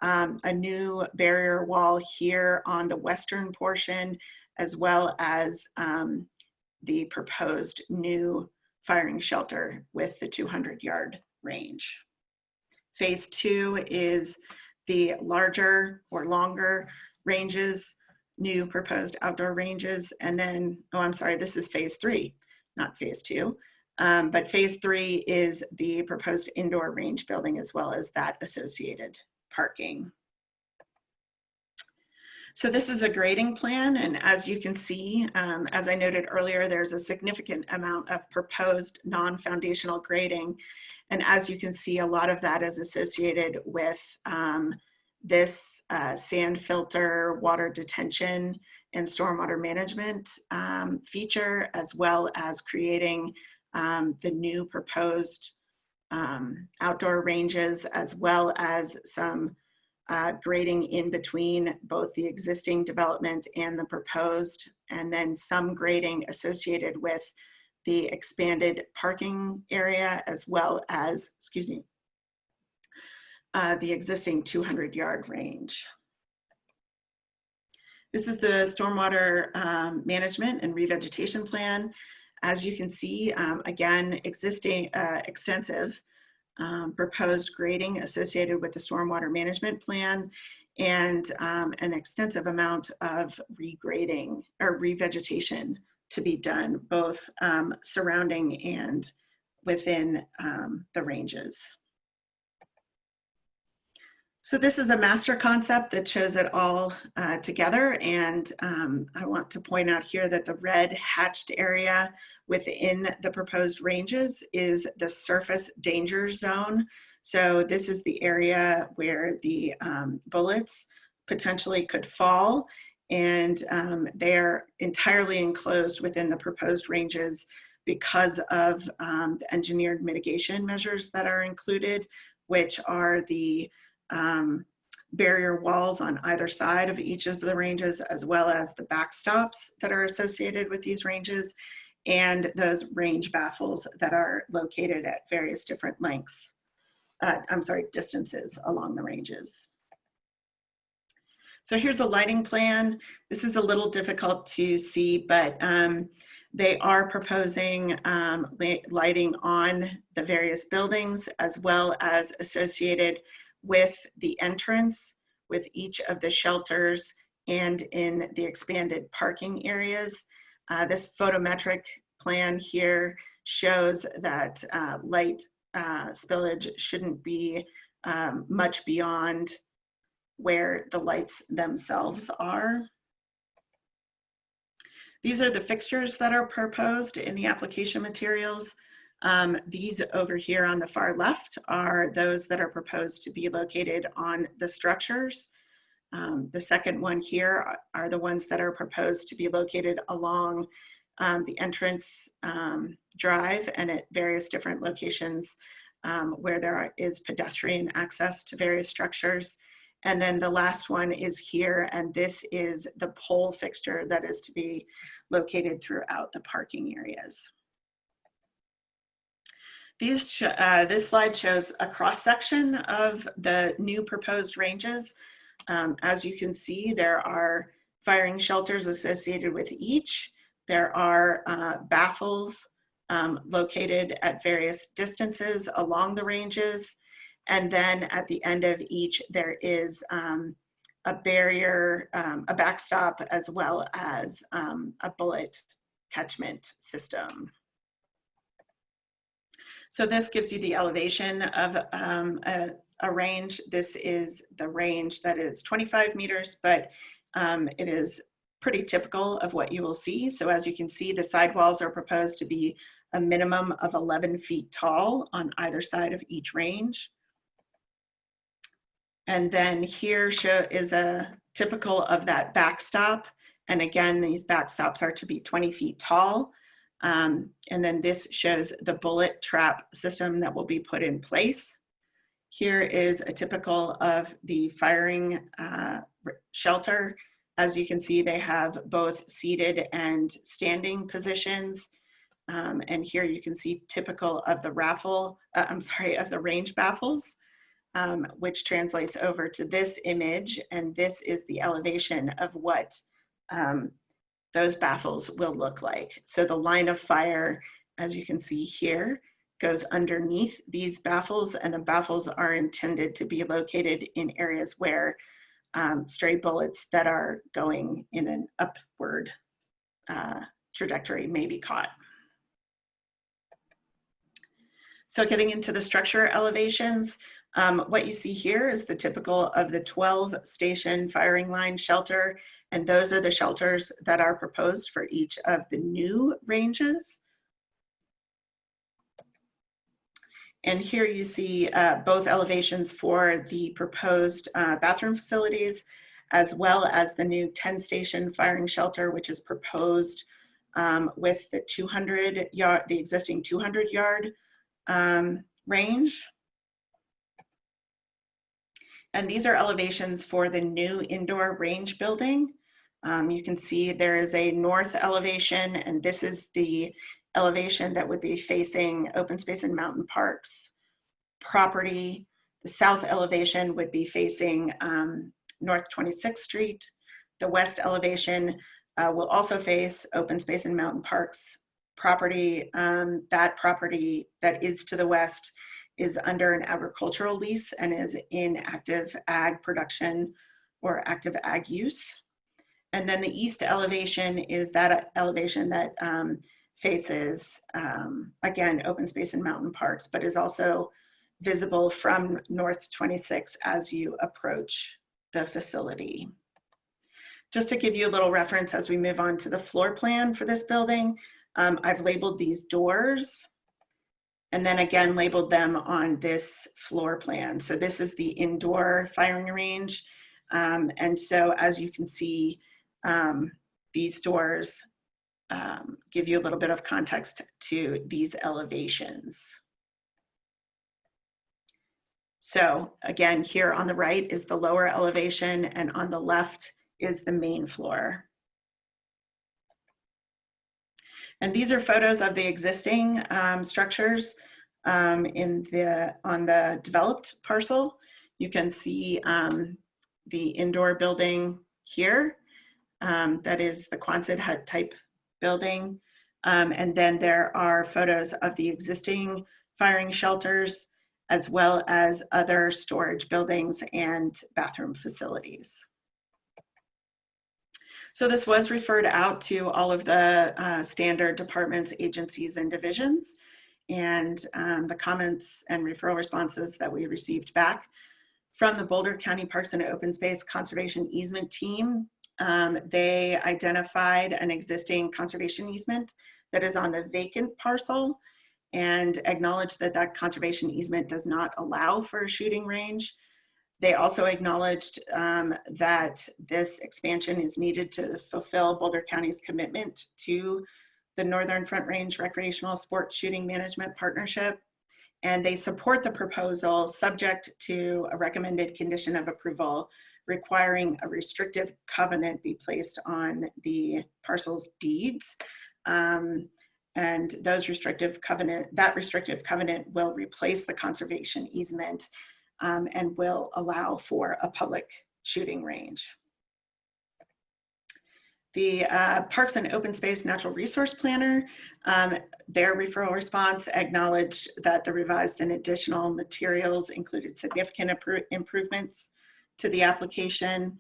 a new barrier wall here on the western portion, as well as the proposed new firing shelter with the 200-yard range. Phase 2 is the larger or longer ranges, new proposed outdoor ranges, and then, oh, I'm sorry, this is phase 3, not phase 2. But phase 3 is the proposed indoor range building, as well as that associated parking. So this is a grading plan, and as you can see, as I noted earlier, there's a significant amount of proposed non-foundational grading, and as you can see, a lot of that is associated with this sand filter, water detention, and stormwater management feature, as well as creating the new proposed outdoor ranges, as well as some grading in between both the existing development and the proposed, and then some grading associated with the expanded parking area, as well as, excuse me, the existing 200-yard range. This is the stormwater management and revegetation plan. As you can see, again, existing extensive proposed grading associated with the stormwater management plan, and an extensive amount of regrading or revegetation to be done, both surrounding and within the ranges. So this is a master concept that shows it all together, and I want to point out here that the red hatched area within the proposed ranges is the surface danger zone. So this is the area where the bullets potentially could fall, and they're entirely enclosed within the proposed ranges because of the engineered mitigation measures that are included, which are the barrier walls on either side of each of the ranges, as well as the backstops that are associated with these ranges, and those range baffles that are located at various different lengths, distances along the ranges. So here's a lighting plan. This is a little difficult to see, but they are proposing lighting on the various buildings, as well as associated with the entrance, with each of the shelters, and in the expanded parking areas. This photometric plan here shows that light spillage shouldn't be much beyond where the lights themselves are. These are the fixtures that are proposed in the application materials. These over here on the far left are those that are proposed to be located on the structures. The second one here are the ones that are proposed to be located along the entrance drive and at various different locations where there is pedestrian access to various structures. And then the last one is here, and this is the pole fixture that is to be located throughout the parking areas. This slide shows a cross-section of the new proposed ranges. As you can see, there are firing shelters associated with each. There are baffles located at various distances along the ranges. And then at the end of each, there is a barrier, a backstop, as well as a bullet catchment system. So this gives you the elevation of a range. This is the range that is 25 meters, but it is pretty typical of what you will see. So as you can see, the sidewalls are proposed to be a minimum of 11 feet tall on either side of each range. And then here is a typical of that backstop. And again, these backstops are to be 20 feet tall. And then this shows the bullet trap system that will be put in place. Here is a typical of the firing shelter. As you can see, they have both seated and standing positions. And here you can see typical of the of the range baffles, which translates over to this image. And this is the elevation of what those baffles will look like. So the line of fire, as you can see here, goes underneath these baffles, and the baffles are intended to be located in areas where stray bullets that are going in an upward trajectory may be caught. So getting into the structure elevations, what you see here is the typical of the 12 station firing line shelter, and those are the shelters that are proposed for each of the new ranges. And here you see both elevations for the proposed bathroom facilities, as well as the new 10 station firing shelter, which is proposed with the existing 200 yard range. And these are elevations for the new indoor range building. You can see there is a north elevation, and this is the elevation that would be facing open space and mountain parks property. The south elevation would be facing North 26th Street. The west elevation will also face open space and mountain parks property. That property that is to the west is under an agricultural lease and is in active ag production or active ag use. And then the east elevation is that elevation that faces, again, open space and mountain parks, but is also visible from North 26 as you approach the facility. Just to give you a little reference as we move on to the floor plan for this building, I've labeled these doors and then again labeled them on this floor plan. So this is the indoor firing range. And so as you can see, these doors give you a little bit of context to these elevations. So again, here on the right is the lower elevation, and on the left is the main floor. And these are photos of the existing structures on the developed parcel. You can see the indoor building here. That is the Quonset hut type building. And then there are photos of the existing firing shelters, as well as other storage buildings and bathroom facilities. So this was referred out to all of the standard departments, agencies, and divisions. And the comments and referral responses that we received back from the Boulder County Parks and Open Space Conservation Easement team They identified an existing conservation easement that is on the vacant parcel and acknowledged that that conservation easement does not allow for a shooting range. They also acknowledged that this expansion is needed to fulfill Boulder County's commitment to the Northern Front Range Recreational Sports Shooting Management Partnership. And they support the proposal subject to a recommended condition of approval requiring a restrictive covenant be placed on the parcel's deeds. And that restrictive covenant will replace the conservation easement and will allow for a public shooting range. The Parks and Open Space Natural Resource Planner, their referral response acknowledged that the revised and additional materials included significant improvements to the application.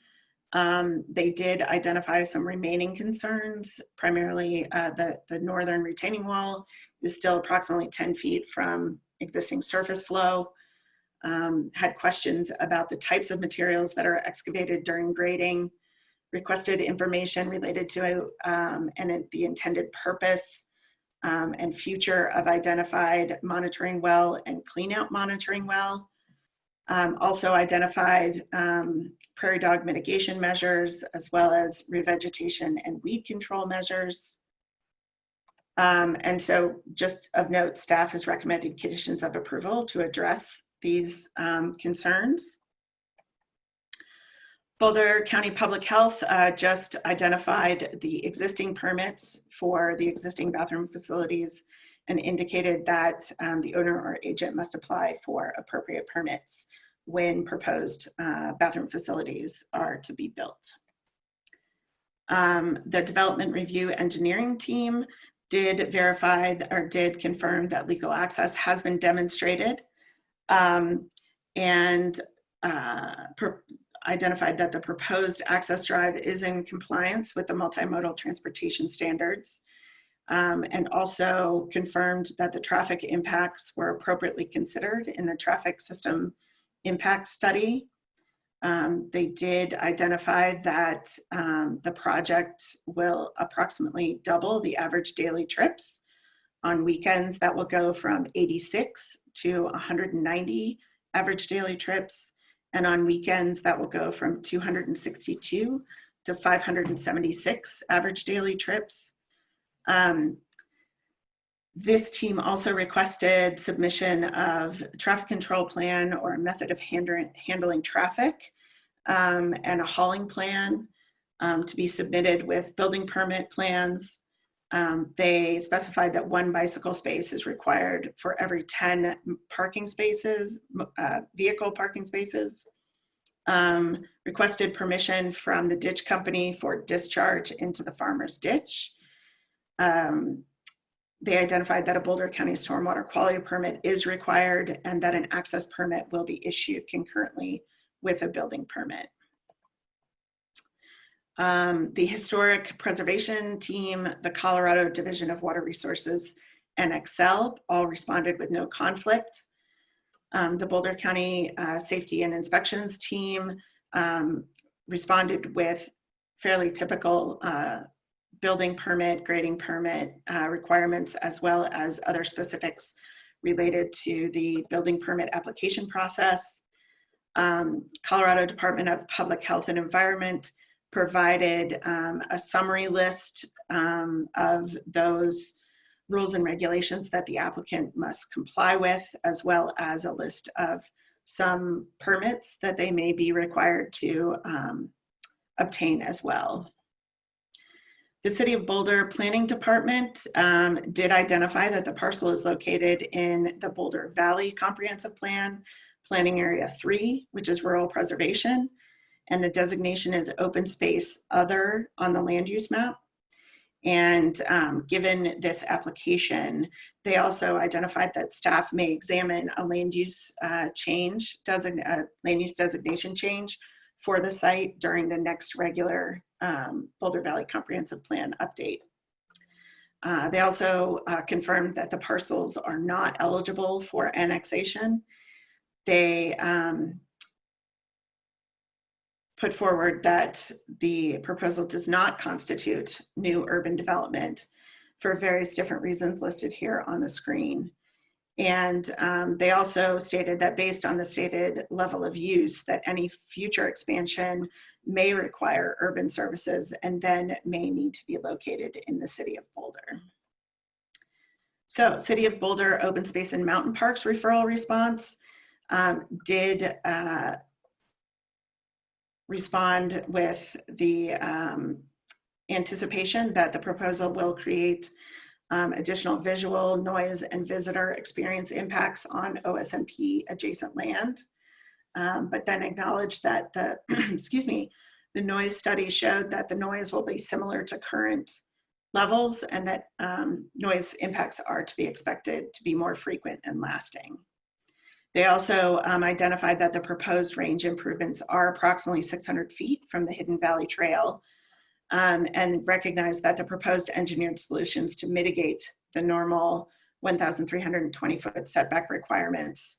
They did identify some remaining concerns, primarily the northern retaining wall is still approximately 10 feet from existing surface flow. Had questions about the types of materials that are excavated during grading, requested information related to the intended purpose and future of identified monitoring well and cleanout monitoring well. Also identified prairie dog mitigation measures as well as revegetation and weed control measures. And so just of note, staff has recommended conditions of approval to address these concerns. Boulder County Public Health just identified the existing permits for the existing bathroom facilities and indicated that the owner or agent must apply for appropriate permits when proposed bathroom facilities are to be built. The Development Review Engineering team did verify or did confirm that legal access has been demonstrated and identified that the proposed access drive is in compliance with the multimodal transportation standards, and also confirmed that the traffic impacts were appropriately considered in the traffic system impact study. They did identify that the project will approximately double the average daily trips. On weekends, that will go from 86 to 190 average daily trips. And on weekends, that will go from 262 to 576 average daily trips. This team also requested submission of traffic control plan or a method of handling traffic and a hauling plan to be submitted with building permit plans. They specified that 1 bicycle space is required for every 10 parking spaces, vehicle parking spaces. Requested permission from the ditch company for discharge into the farmer's ditch. They identified that a Boulder County stormwater quality permit is required and that an access permit will be issued concurrently with a building permit. The Historic Preservation Team, the Colorado Division of Water Resources, and Excel all responded with no conflict. The Boulder County Safety and Inspections Team responded with fairly typical building permit, grading permit requirements, as well as other specifics related to the building permit application process. Colorado Department of Public Health and Environment provided a summary list of those rules and regulations that the applicant must comply with, as well as a list of some permits that they may be required to obtain as well. The City of Boulder Planning Department did identify that the parcel is located in the Boulder Valley Comprehensive Plan, Planning Area 3, which is rural preservation, and the designation is open space other on the land use map. And given this application, they also identified that staff may examine a land use land use designation change for the site during the next regular Boulder Valley Comprehensive Plan update. They also confirmed that the parcels are not eligible for annexation. They put forward that the proposal does not constitute new urban development for various different reasons listed here on the screen. And they also stated that based on the stated level of use, that any future expansion may require urban services and then may need to be located in the city of Boulder. So City of Boulder Open Space and Mountain Parks referral response did respond with the anticipation that the proposal will create additional visual, noise, and visitor experience impacts on OSMP adjacent land, but then acknowledged that the, excuse me, the noise study showed that the noise will be similar to current levels and that noise impacts are to be expected to be more frequent and lasting. They also identified that the proposed range improvements are approximately 600 feet from the Hidden Valley Trail, and recognize that the proposed engineered solutions to mitigate the normal 1,320 foot setback requirements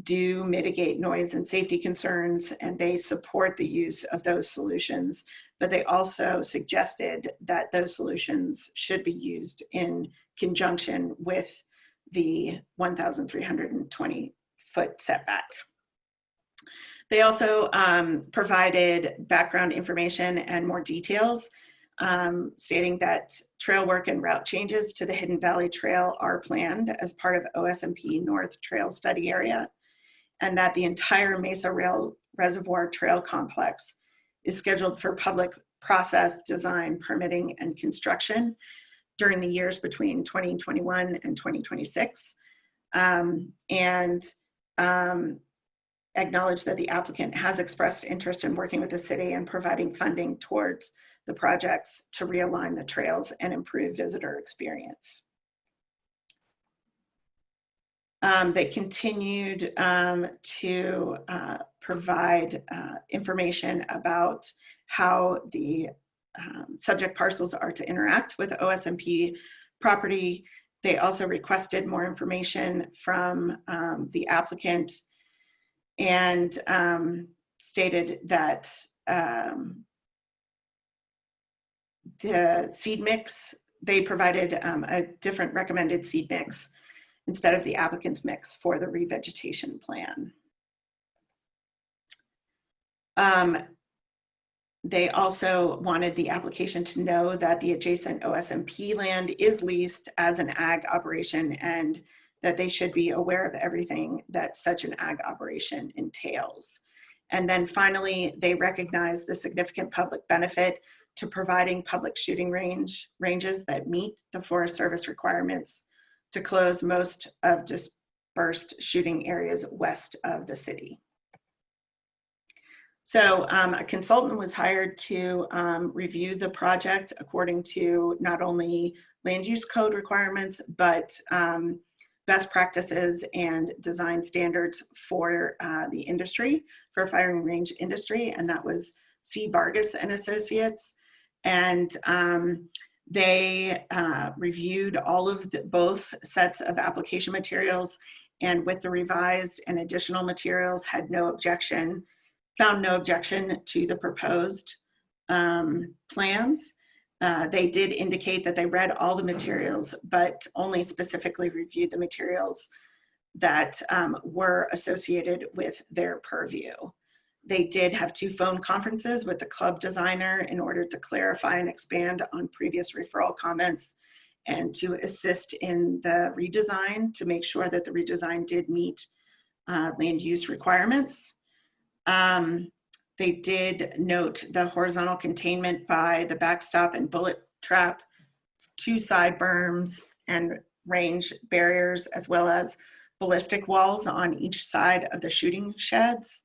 do mitigate noise and safety concerns, and they support the use of those solutions. But they also suggested that those solutions should be used in conjunction with the 1,320 foot setback. They also provided background information and more details, stating that trail work and route changes to the Hidden Valley Trail are planned as part of OSMP North Trail Study Area, and that the entire Mesa Rail Reservoir Trail Complex is scheduled for public process, design, permitting, and construction during the years between 2021 and 2026. Acknowledge that the applicant has expressed interest in working with the city and providing funding towards the projects to realign the trails and improve visitor experience. They continued to provide information about how the subject parcels are to interact with OSMP property. They also requested more information from the applicant and stated that the seed mix, they provided a different recommended seed mix instead of the applicant's mix for the revegetation plan. They also wanted the application to know that the adjacent OSMP land is leased as an ag operation and that they should be aware of everything that such an ag operation entails. And then finally, they recognize the significant public benefit to providing public shooting ranges that meet the Forest Service requirements to close most of dispersed shooting areas west of the city. So a consultant was hired to review the project according to not only land use code requirements, but best practices and design standards for the industry, for firing range industry, and that was C. Vargas and Associates. And they reviewed all of both sets of application materials, and with the revised and additional materials had no objection, found no objection to the proposed plans. They did indicate that they read all the materials, but only specifically reviewed the materials that were associated with their purview. They did have 2 phone conferences with the club designer in order to clarify and expand on previous referral comments and to assist in the redesign to make sure that the redesign did meet land use requirements. They did note the horizontal containment by the backstop and bullet trap, 2 side berms and range barriers, as well as ballistic walls on each side of the shooting sheds.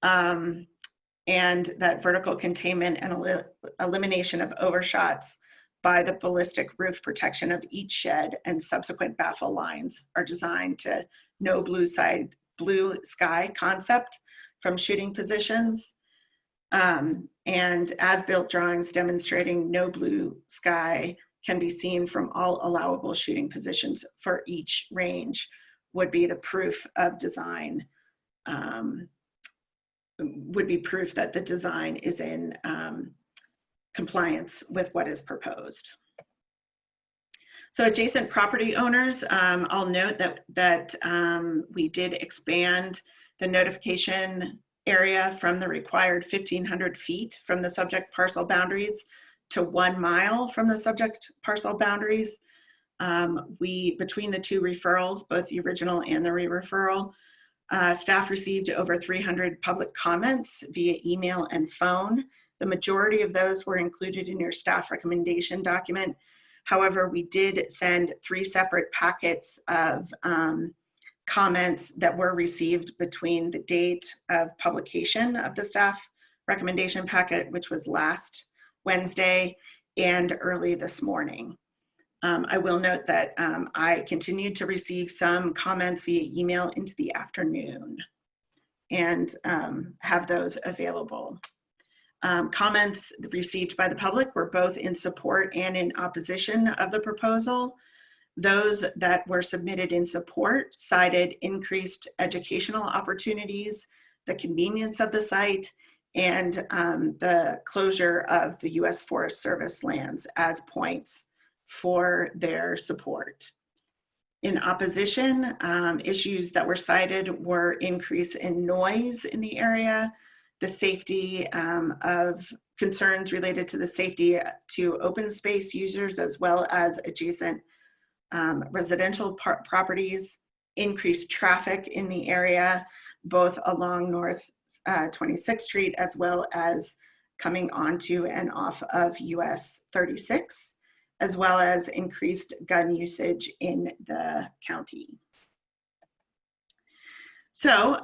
And that vertical containment and elimination of overshots by the ballistic roof protection of each shed and subsequent baffle lines are designed to no blue sky concept from shooting positions, and as-built drawings demonstrating no blue sky can be seen from all allowable shooting positions for each range would be the proof of design would be proof that the design is in compliance with what is proposed. So adjacent property owners, I'll note that we did expand the notification area from the required 1,500 feet from the subject parcel boundaries to 1 mile from the subject parcel boundaries. Between the two referrals, both the original and the re-referral, staff received over 300 public comments via email and phone. The majority of those were included in your staff recommendation document. However, we did send 3 separate packets of comments that were received between the date of publication of the staff recommendation packet, which was last Wednesday, and early this morning. I will note that I continued to receive some comments via email into the afternoon and have those available. Comments received by the public were both in support and in opposition of the proposal. Those that were submitted in support cited increased educational opportunities, the convenience of the site, and the closure of the U.S. Forest Service lands as points for their support. In opposition, issues that were cited were increase in noise in the area, the safety of concerns related to the safety to open space users as well as adjacent residential properties, increased traffic in the area, both along North 26th Street as well as coming onto and off of US 36, as well as increased gun usage in the county. So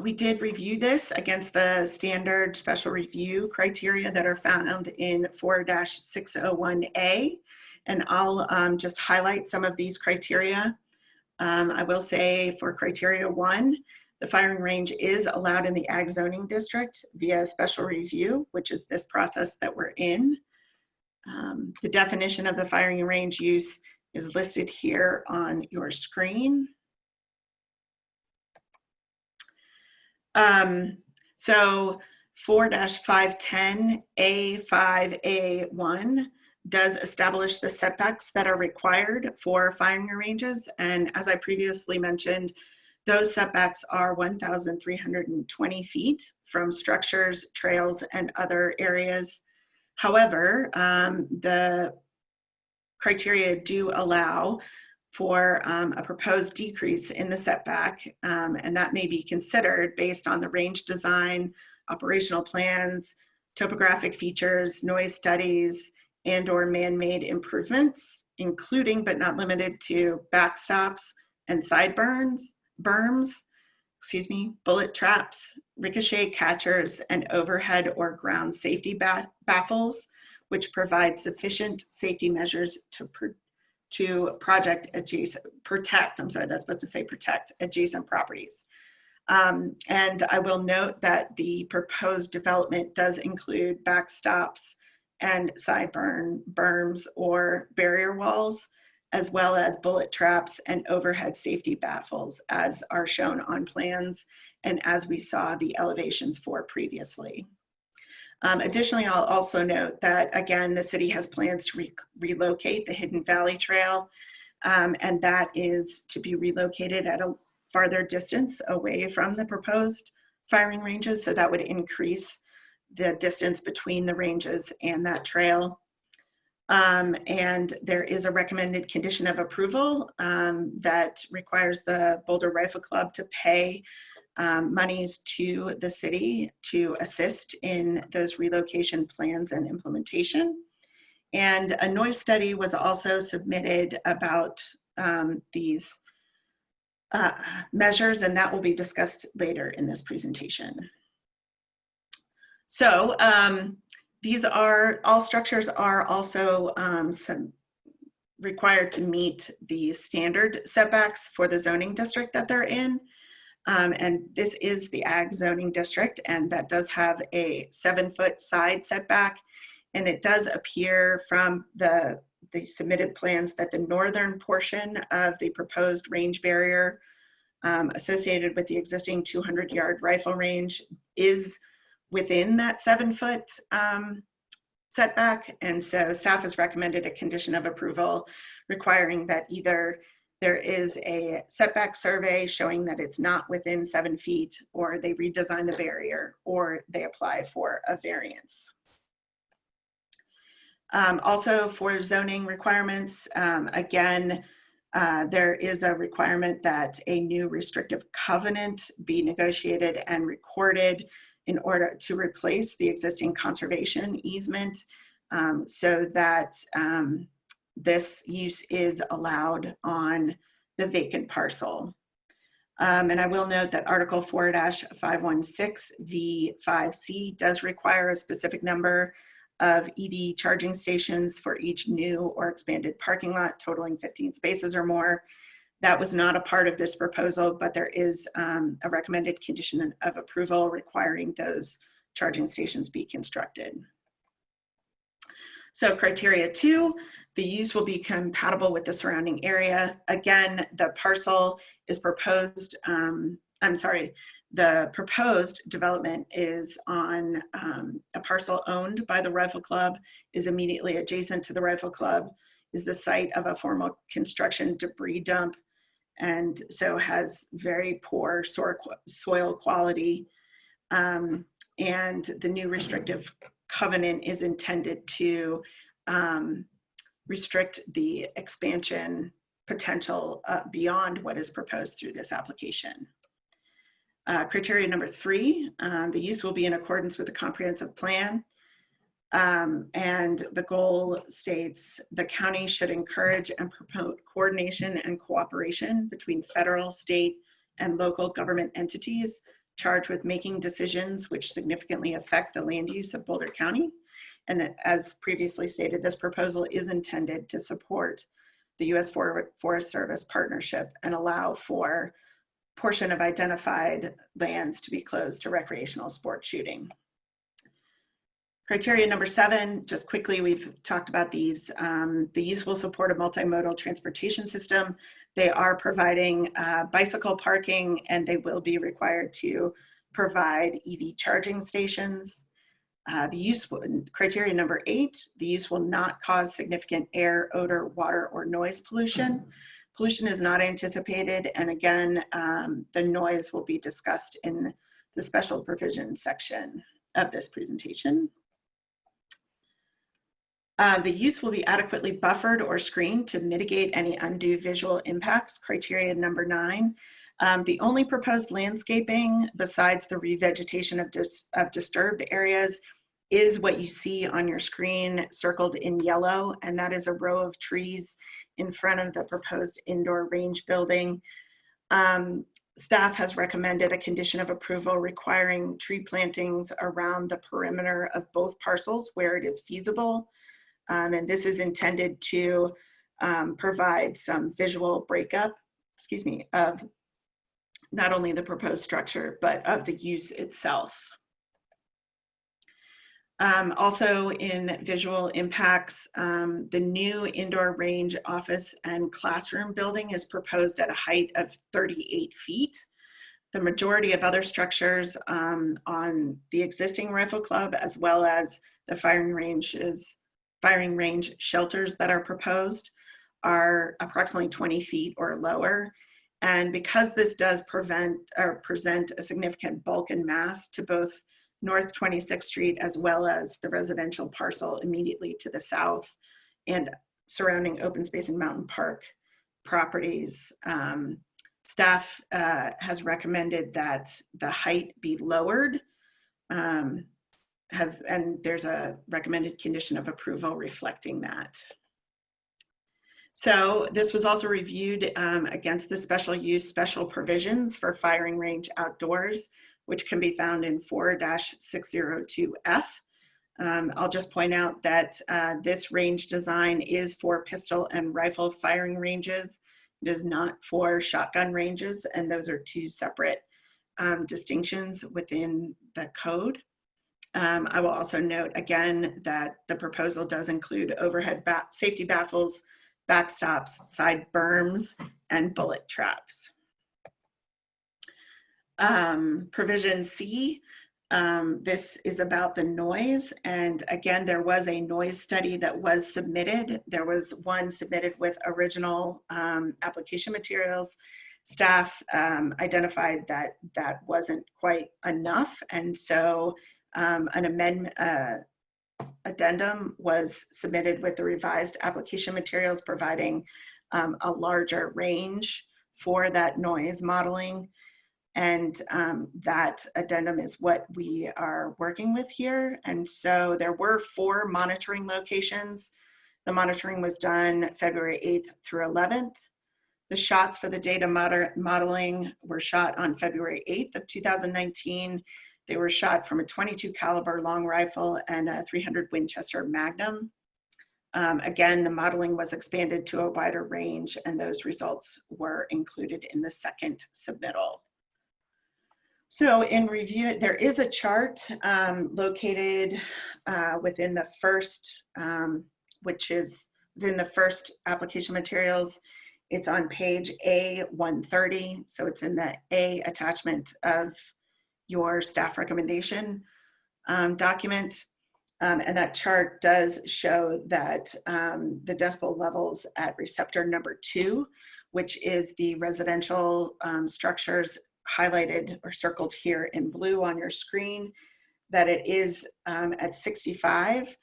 we did review this against the standard special review criteria that are found in 4-601A, and I'll just highlight some of these criteria. I will say for criteria 1, the firing range is allowed in the ag zoning district via special review, which is this process that we're in. The definition of the firing range use is listed here on your screen. So 4-510A5A1 does establish the setbacks that are required for firing ranges. And as I previously mentioned, those setbacks are 1,320 feet from structures, trails, and other areas. However, the criteria do allow for a proposed decrease in the setback, and that may be considered based on the range design, operational plans, topographic features, noise studies, and/or man-made improvements, including but not limited to backstops and berms, bullet traps, ricochet catchers, and overhead or ground safety baffles, which provide sufficient safety measures to protect adjacent properties. And I will note that the proposed development does include backstops and berms or barrier walls, as well as bullet traps and overhead safety baffles, as are shown on plans and as we saw the elevations for previously. Additionally, I'll also note that, again, the city has plans to relocate the Hidden Valley Trail, and that is to be relocated at a farther distance away from the proposed firing ranges, so that would increase the distance between the ranges and that trail. And there is a recommended condition of approval that requires the Boulder Rifle Club to pay monies to the city to assist in those relocation plans and implementation. And a noise study was also submitted about these measures, and that will be discussed later in this presentation. So all structures are also required to meet the standard setbacks for the zoning district that they're in. And this is the ag zoning district, and that does have a 7-foot side setback. And it does appear from the submitted plans that the northern portion of the proposed range barrier associated with the existing 200-yard rifle range is within that 7-foot setback. And so staff has recommended a condition of approval requiring that either there is a setback survey showing that it's not within 7 feet, or they redesign the barrier, or they apply for a variance. Also for zoning requirements, again, there is a requirement that a new restrictive covenant be negotiated and recorded in order to replace the existing conservation easement, so that this use is allowed on the vacant parcel. And I will note that Article 4-516 V5C does require a specific number of EV charging stations for each new or expanded parking lot totaling 15 spaces or more. That was not a part of this proposal, but there is a recommended condition of approval requiring those charging stations be constructed. So criteria 2, the use will be compatible with the surrounding area. Again, the parcel is proposed, the proposed development is on a parcel owned by the Rifle Club, is immediately adjacent to the Rifle Club, is the site of a former construction debris dump, and so has very poor soil quality. And the new restrictive covenant is intended to restrict the expansion potential beyond what is proposed through this application. Criteria number 3, the use will be in accordance with the comprehensive plan. And the goal states the county should encourage and promote coordination and cooperation between federal, state, and local government entities charged with making decisions which significantly affect the land use of Boulder County. And that, as previously stated, this proposal is intended to support the U.S. Forest Service partnership and allow for portion of identified lands to be closed to recreational sport shooting. Criteria number 7, just quickly, we've talked about these. The use will support a multimodal transportation system. They are providing bicycle parking, and they will be required to provide EV charging stations. The use, criteria number 8, the use will not cause significant air, odor, water, or noise pollution. Pollution is not anticipated, and again, the noise will be discussed in the special provision section of this presentation. The use will be adequately buffered or screened to mitigate any undue visual impacts. Criteria number 9. The only proposed landscaping besides the revegetation of disturbed areas is what you see on your screen circled in yellow, and that is a row of trees in front of the proposed indoor range building. Staff has recommended a condition of approval requiring tree plantings around the perimeter of both parcels where it is feasible. And this is intended to provide some visual breakup, of not only the proposed structure, but of the use itself. Also in visual impacts, the new indoor range office and classroom building is proposed at a height of 38 feet. The majority of other structures on the existing Rifle Club, as well as the firing range shelters that are proposed, are approximately 20 feet or lower. And because this does present a significant bulk and mass to both North 26th Street as well as the residential parcel immediately to the south and surrounding open space and mountain park properties, staff has recommended that the height be lowered, and there's a recommended condition of approval reflecting that. So this was also reviewed against the special use special provisions for firing range outdoors, which can be found in 4-602F. I'll just point out that this range design is for pistol and rifle firing ranges. It is not for shotgun ranges, and those are two separate distinctions within the code. I will also note again that the proposal does include overhead safety baffles, backstops, side berms, and bullet traps. Provision C, This is about the noise. And again, there was a noise study that was submitted. There was one submitted with original application materials. Staff identified that that wasn't quite enough. And so an amendment, addendum was submitted with the revised application materials, providing a larger range for that noise modeling. And that addendum is what we are working with here. And so there were 4 monitoring locations. The monitoring was done February 8th through 11th. The shots for the data modeling were shot on February 8th of 2019. They were shot from a .22 caliber long rifle and a .300 Winchester Magnum. Again, the modeling was expanded to a wider range, and those results were included in the second submittal. So in review, there is a chart located within the first, which is within the first application materials. It's on page A130, so it's in the A attachment of your staff recommendation document. And that chart does show that the decibel levels at receptor number 2, which is the residential structures highlighted or circled here in blue on your screen, that it is at 65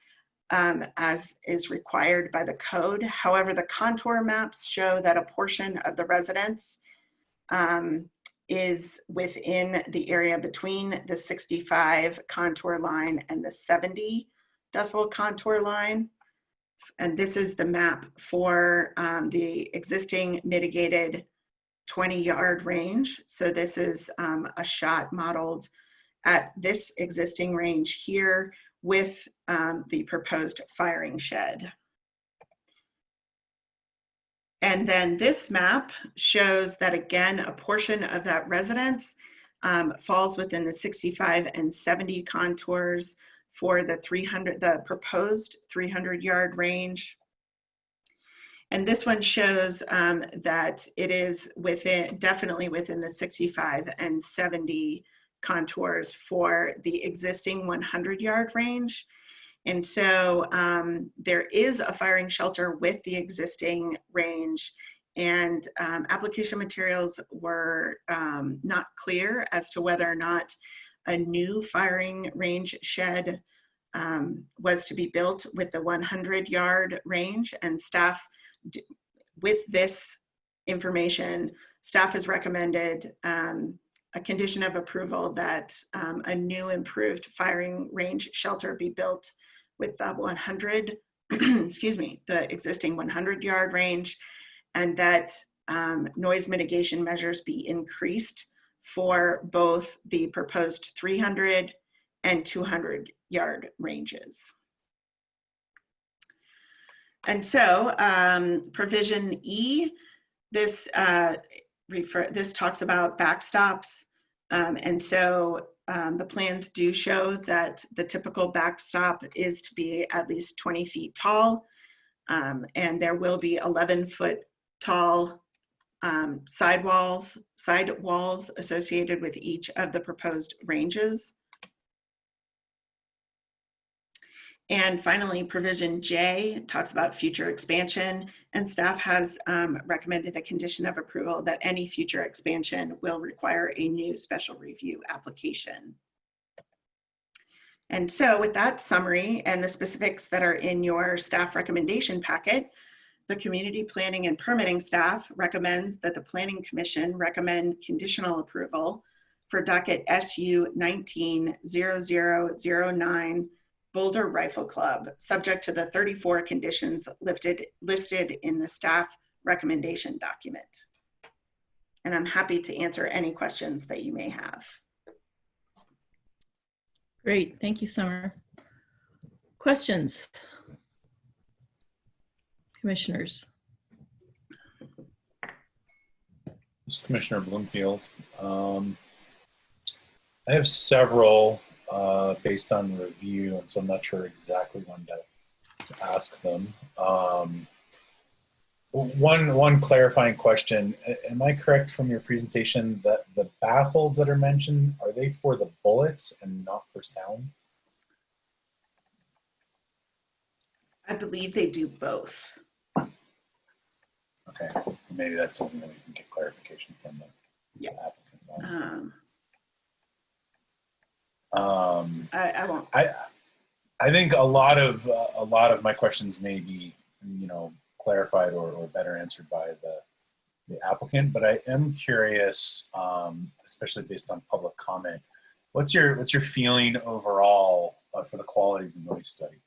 as is required by the code. However, the contour maps show that a portion of the residence is within the area between the 65 contour line and the 70 decibel contour line. And this is the map for the existing mitigated 20-yard range. So this is a shot modeled at this existing range here with the proposed firing shed. And then this map shows that, again, a portion of that residence falls within the 65 and 70 contours for the proposed 300-yard range. And this one shows that it is definitely within the 65 and 70 contours for the existing 100-yard range. And so there is a firing shelter with the existing range, and application materials were not clear as to whether or not a new firing range shed was to be built with the 100-yard range. And staff, with this information, staff has recommended a condition of approval that a new improved firing range shelter be built with the 100, excuse me, the existing 100-yard range, and that noise mitigation measures be increased for both the proposed 300 and 200-yard ranges. And so provision E, this talks about backstops. And so the plans do show that the typical backstop is to be at least 20 feet tall. And there will be 11-foot tall side walls associated with each of the proposed ranges. And finally, provision J talks about future expansion, and staff has recommended a condition of approval that any future expansion will require a new special review application. And so with that summary and the specifics that are in your staff recommendation packet, the Community Planning and Permitting staff recommends that the Planning Commission recommend conditional approval for docket SU 19-0009 Boulder Rifle Club, subject to the 34 conditions listed in the staff recommendation document. And I'm happy to answer any questions that you may have. Great, thank you, Summer. Questions? Commissioners? This is Commissioner Bloomfield. I have several based on review, and so I'm not sure exactly when to ask them. One clarifying question. Am I correct from your presentation that the baffles that are mentioned, are they for the bullets and not for sound? I believe they do both. Okay, maybe that's something that we can get clarification from the applicant. I won't. I think a lot of my questions may be, you know, clarified or better answered by the applicant, but I am curious, especially based on public comment, what's your feeling overall for the quality of the noise study?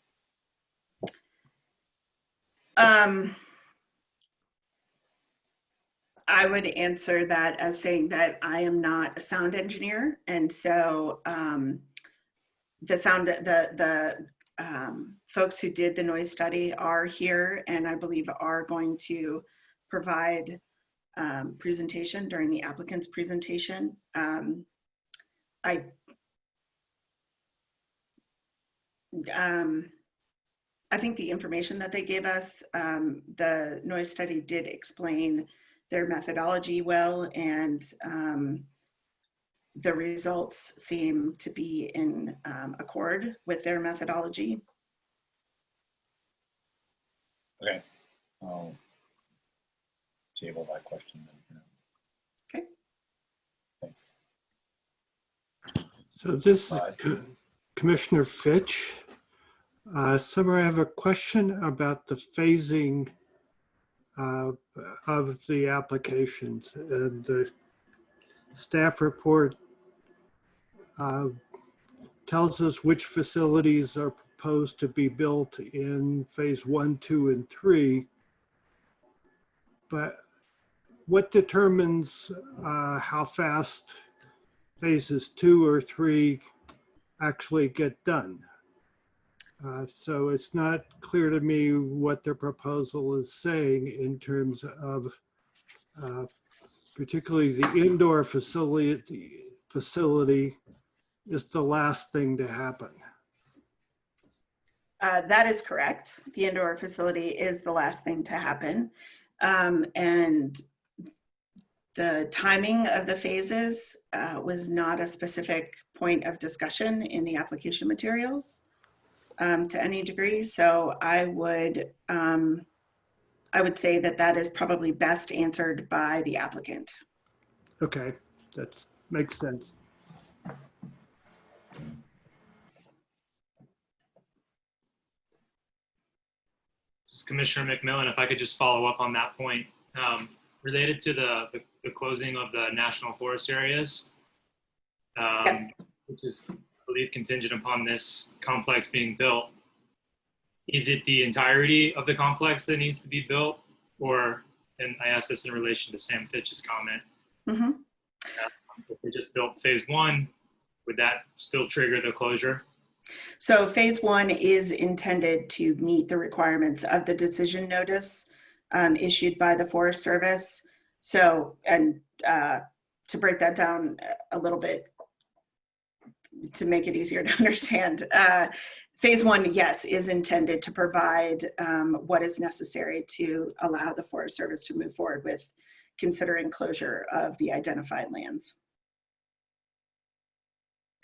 I would answer that as saying that I am not a sound engineer, and so the folks who did the noise study are here, and I believe are going to provide presentation during the applicant's presentation. I think the information that they gave us, the noise study did explain their methodology well, and the results seem to be in accord with their methodology. Okay, I'll table that question then. Okay. Thanks. So this is Commissioner Fitch. Summer, I have a question about the phasing of the applications. And the staff report tells us which facilities are proposed to be built in phase 1, 2, and 3. But what determines how fast phases 2 or 3 actually get done? So it's not clear to me what their proposal is saying in terms of particularly the indoor facility is the last thing to happen. That is correct. The indoor facility is the last thing to happen. And the timing of the phases was not a specific point of discussion in the application materials to any degree. So I would say that that is probably best answered by the applicant. Okay, that makes sense. This is Commissioner McMillan. If I could just follow up on that point. Related to the closing of the national forest areas, which is, I believe, contingent upon this complex being built. Is it the entirety of the complex that needs to be built? Or, and I asked this in relation to Sam Fitch's comment, if we just built phase 1, would that still trigger the closure? So phase 1 is intended to meet the requirements of the decision notice issued by the Forest Service. So, and to break that down a little bit, to make it easier to understand, phase 1, yes, is intended to provide what is necessary to allow the Forest Service to move forward with considering closure of the identified lands.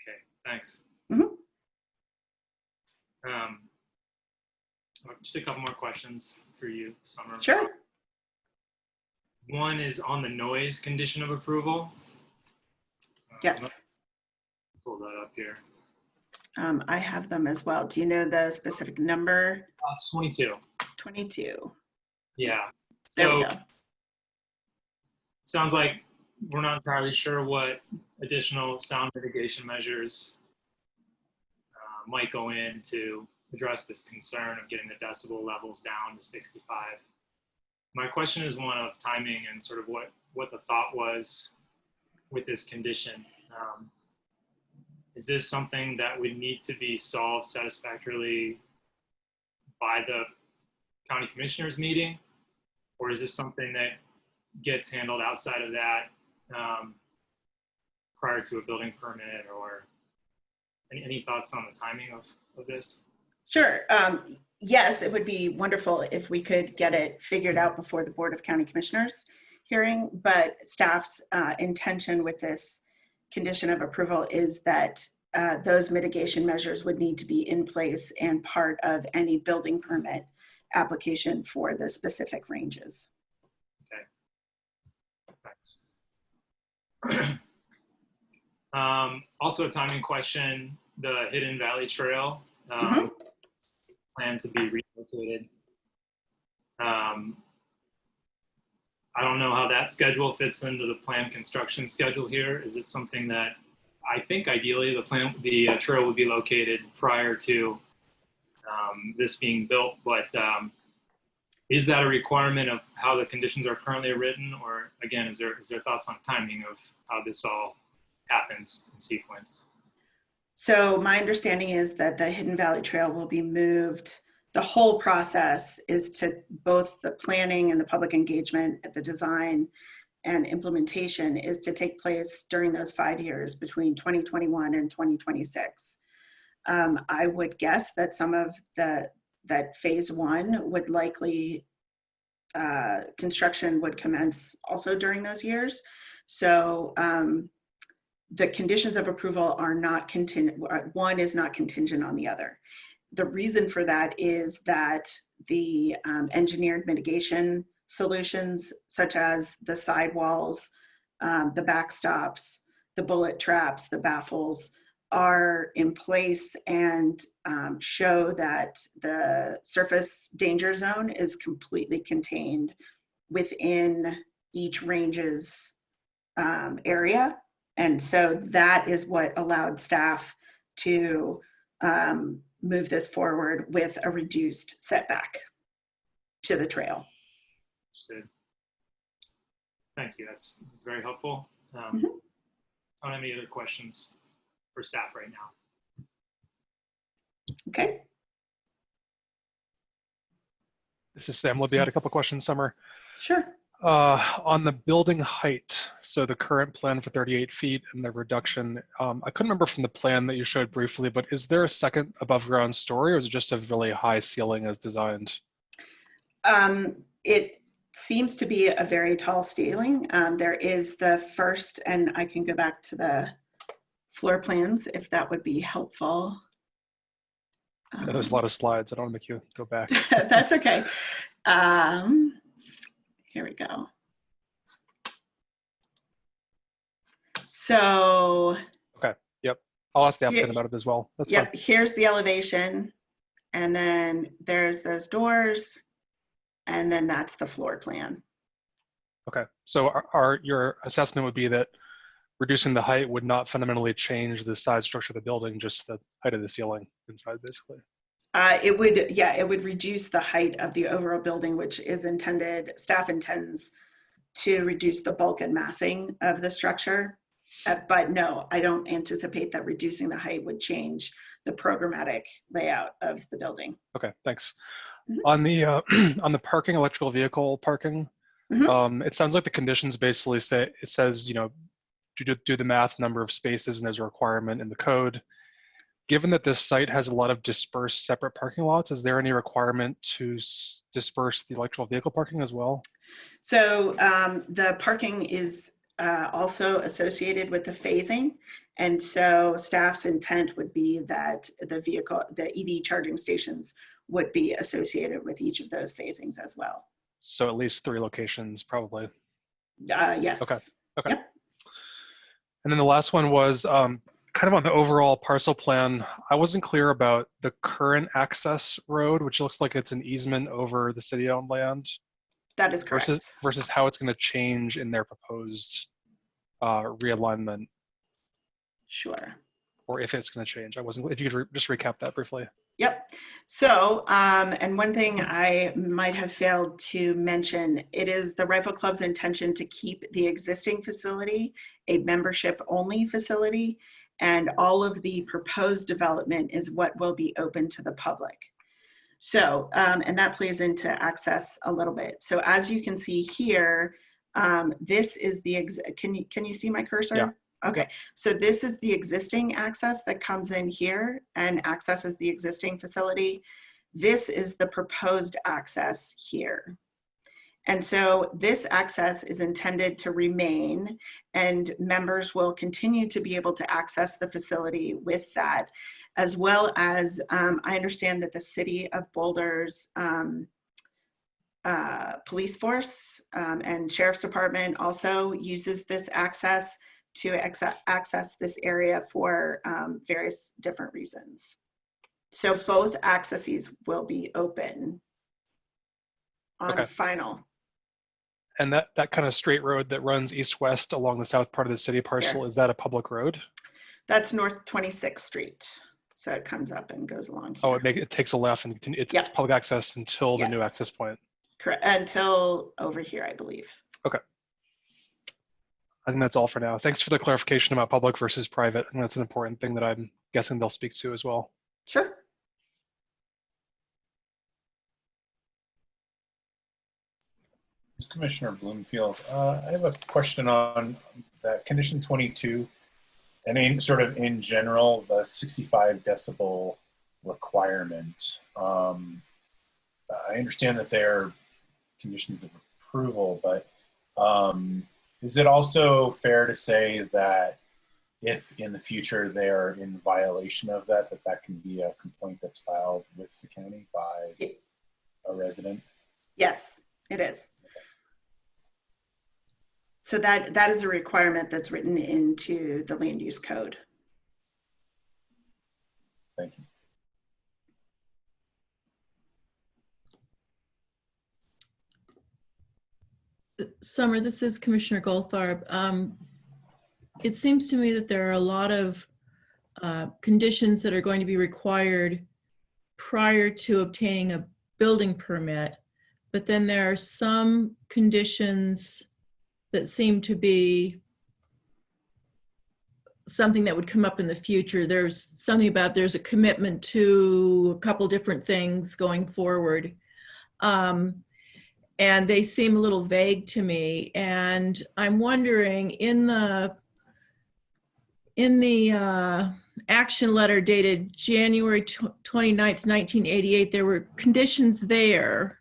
Okay, thanks. Just a couple more questions for you, Summer. Sure. One is on the noise condition of approval. Yes. Pull that up here. I have them as well. Do you know the specific number? It's 22. 22. Yeah. There we So go. it sounds like we're not entirely sure what additional sound mitigation measures might go in to address this concern of getting the decibel levels down to 65. My question is one of timing and sort of what the thought was with this condition. Is this something that would need to be solved satisfactorily by the county commissioners meeting? Or is this something that gets handled outside of that prior to a building permit? Or any thoughts on the timing of this? Sure. Yes, it would be wonderful if we could get it figured out before the Board of County Commissioners hearing, but staff's intention with this condition of approval is that those mitigation measures would need to be in place and part of any building permit application for the specific ranges. Okay. Thanks. Also a timing question, the Hidden Valley Trail, planned to be relocated. I don't know how that schedule fits into the planned construction schedule here. Is it something that I think ideally the trail would be located prior to this being built, but is that a requirement of how the conditions are currently written, or again, is there thoughts on timing of how this all happens in sequence? So my understanding is that the Hidden Valley Trail will be moved. The whole process is to both the planning and the public engagement at the design and implementation is to take place during those 5 years between 2021 and 2026. I would guess that some of that phase 1 would likely, construction would commence also during those years. So the conditions of approval are not contingent, one is not contingent on the other. The reason for that is that the engineered mitigation solutions, such as the sidewalls, the backstops, the bullet traps, the baffles, are in place and show that the surface danger zone is completely contained within each range's area. And so that is what allowed staff to move this forward with a reduced setback to the trail. Understood. Thank you. That's very helpful. I don't have any other questions for staff right now. Okay. This is Sam Libby. I had a couple questions, Summer. Sure. On the building height, so the current plan for 38 feet and the reduction, I couldn't remember from the plan that you showed briefly, but is there a second above ground story, or is it just a really high ceiling as designed? It seems to be a very tall ceiling. There is the first, and I can go back to the floor plans if that would be helpful. There's a lot of slides. I don't want to make you go back. That's okay. Here we go. So. Okay, yep. I'll ask the applicant about it as well. That's fine. Here's the elevation, and then there's those doors, and then that's the floor plan. Okay, so your assessment would be that reducing the height would not fundamentally change the size structure of the building, just the height of the ceiling inside, basically. It would reduce the height of the overall building, which is intended, staff intends to reduce the bulk and massing of the structure. But no, I don't anticipate that reducing the height would change the programmatic layout of the building. Okay, thanks. On the parking, electrical vehicle parking, it sounds like the conditions basically say, it says, you know, do the math number of spaces, and there's a requirement in the code. Given that this site has a lot of dispersed separate parking lots, is there any requirement to disperse the electrical vehicle parking as well? So the parking is also associated with the phasing. And so staff's intent would be that the EV charging stations would be associated with each of those phasings as well. So at least 3 locations, probably. Yes. Okay. Yep. And then the last one was kind of on the overall parcel plan. I wasn't clear about the current access road, which looks like it's an easement over the city-owned land. That is correct. Versus how it's going to change in their proposed realignment. Sure. Or if it's going to change. If you could just recap that briefly. Yep. So, and one thing I might have failed to mention, it is the Rifle Club's intention to keep the existing facility a membership-only facility, and all of the proposed development is what will be open to the public. So, and that plays into access a little bit. So as you can see here, this is the, can you see my cursor? Yeah. Okay, so this is the existing access that comes in here and accesses the existing facility. This is the proposed access here. And so this access is intended to remain, and members will continue to be able to access the facility with that, as well as I understand that the City of Boulder's police force and Sheriff's Department also uses this access to access this area for various different reasons. So both accesses will be open on final. And that kind of straight road that runs east-west along the south part of the city parcel, Here. is that a public road? That's North 26th Street. So it comes up and goes along here. Oh, it takes a left and it's public access until the new access point. Correct, until over here, I believe. Okay. I think that's all for now. Thanks for the clarification about public versus private. I think that's an important thing that I'm guessing they'll speak to as well. Sure. Commissioner Bloomfield, I have a question on that condition 22, and in general, the 65 decibel requirement. I understand that they're conditions of approval, but is it also fair to say that if in the future they are in violation of that, that can be a complaint that's filed with the county by a resident? Yes, it is. So that is a requirement that's written into the land use code. Thank you. Summer, this is Commissioner Goldfarb. It seems to me that there are a lot of conditions that are going to be required prior to obtaining a building permit, but then there are some conditions that seem to be something that would come up in the future. There's something about there's a commitment to a couple different things going forward. And they seem a little vague to me. And I'm wondering, in the action letter dated January 29th, 1988, there were conditions there.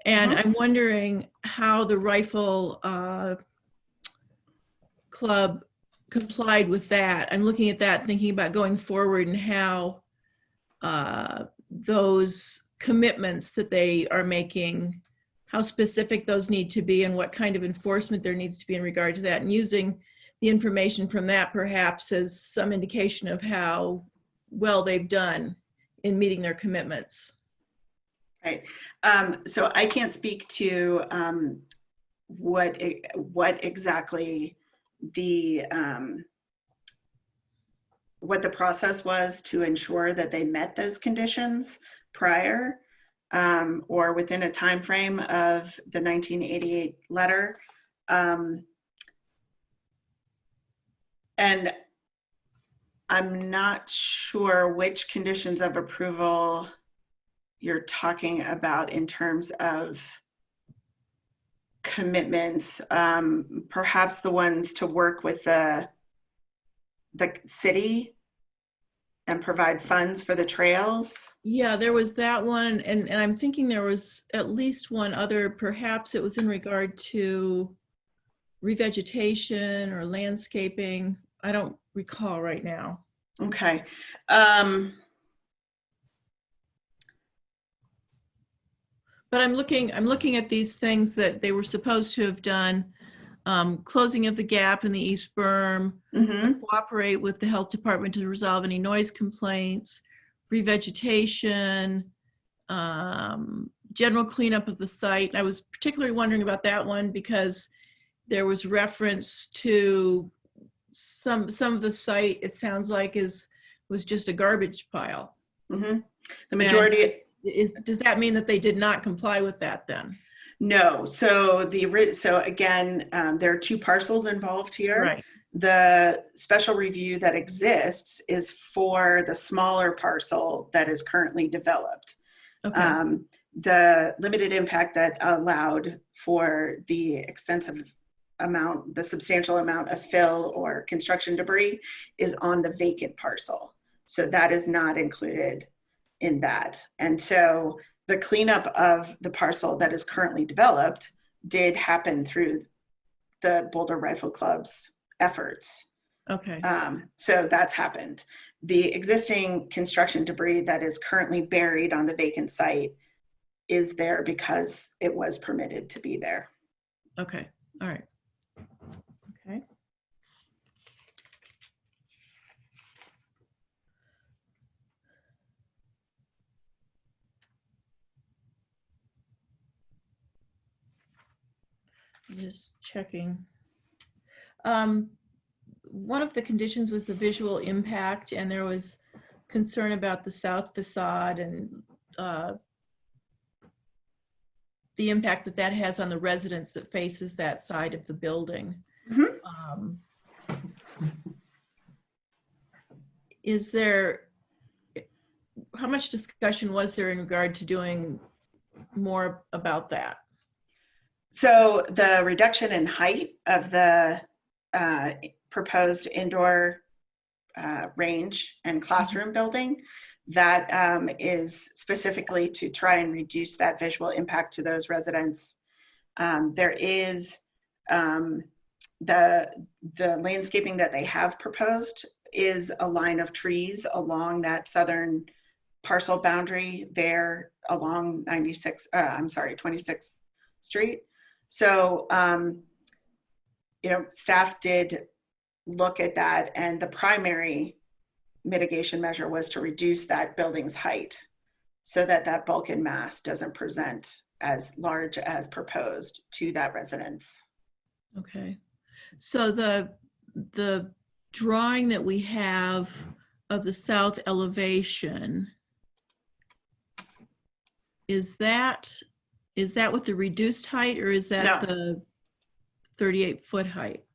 And I'm wondering how the Rifle Club complied with that. I'm looking at that, thinking about going forward and how those commitments that they are making, how specific those need to be and what kind of enforcement there needs to be in regard to that, and using the information from that perhaps as some indication of how well they've done in meeting their commitments. Right. So I can't speak to what exactly what the process was to ensure that they met those conditions prior or within a time frame of the 1988 letter. And I'm not sure which conditions of approval you're talking about in terms of commitments, perhaps the ones to work with the city and provide funds for the trails. Yeah, there was that one, and I'm thinking there was at least one other, perhaps it was in regard to revegetation or landscaping. I don't recall right now. Okay. But I'm looking at these things that they were supposed to have done. Closing of the gap in the east berm, cooperate with the health department to resolve any noise complaints, revegetation, general cleanup of the site. I was particularly wondering about that one because there was reference to some of the site, it sounds like was just a garbage pile. The majority does that mean that they did not comply with that then? No. So again, there are two parcels involved here. Right. The special review that exists is for the smaller parcel that is currently developed. The limited impact that allowed for the extensive amount, the substantial amount of fill or construction debris is on the vacant parcel. So that is not included in that. And so the cleanup of the parcel that is currently developed did happen through the Boulder Rifle Club's efforts. Okay. So that's happened. The existing construction debris that is currently buried on the vacant site is there because it was permitted to be there. Okay. All right. Okay. Just checking. One of the conditions was the visual impact, and there was concern about the south facade and the impact that that has on the residents that faces that side of the building. Mm-hmm. Is there, how much discussion was there in regard to doing more about that? So the reduction in height of the proposed indoor range and classroom building, that is specifically to try and reduce that visual impact to those residents. There is the landscaping that they have proposed is a line of trees along that southern parcel boundary there along 26th Street. So, you know, staff did look at that, and the primary mitigation measure was to reduce that building's height so that that bulk and mass doesn't present as large as proposed to that residence. Okay. So the drawing that we have of the south elevation, is that with the reduced height, or is that the 38-foot height?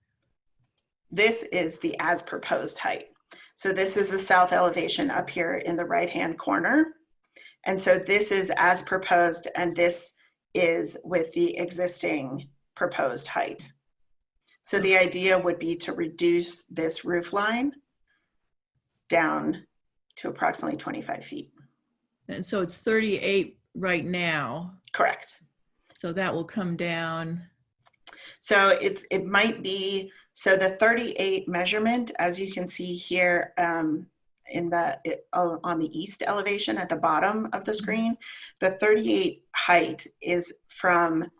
This is the as proposed height. So this is the south elevation up here in the right-hand corner. And so this is as proposed, and this is with the existing proposed height. So the idea would be to reduce this roof line down to approximately 25 feet. And so it's 38 right now. Correct. So that will come down. So it might be, so the 38 measurement, as you can see here on the east elevation at the bottom of the screen, the 38 height is from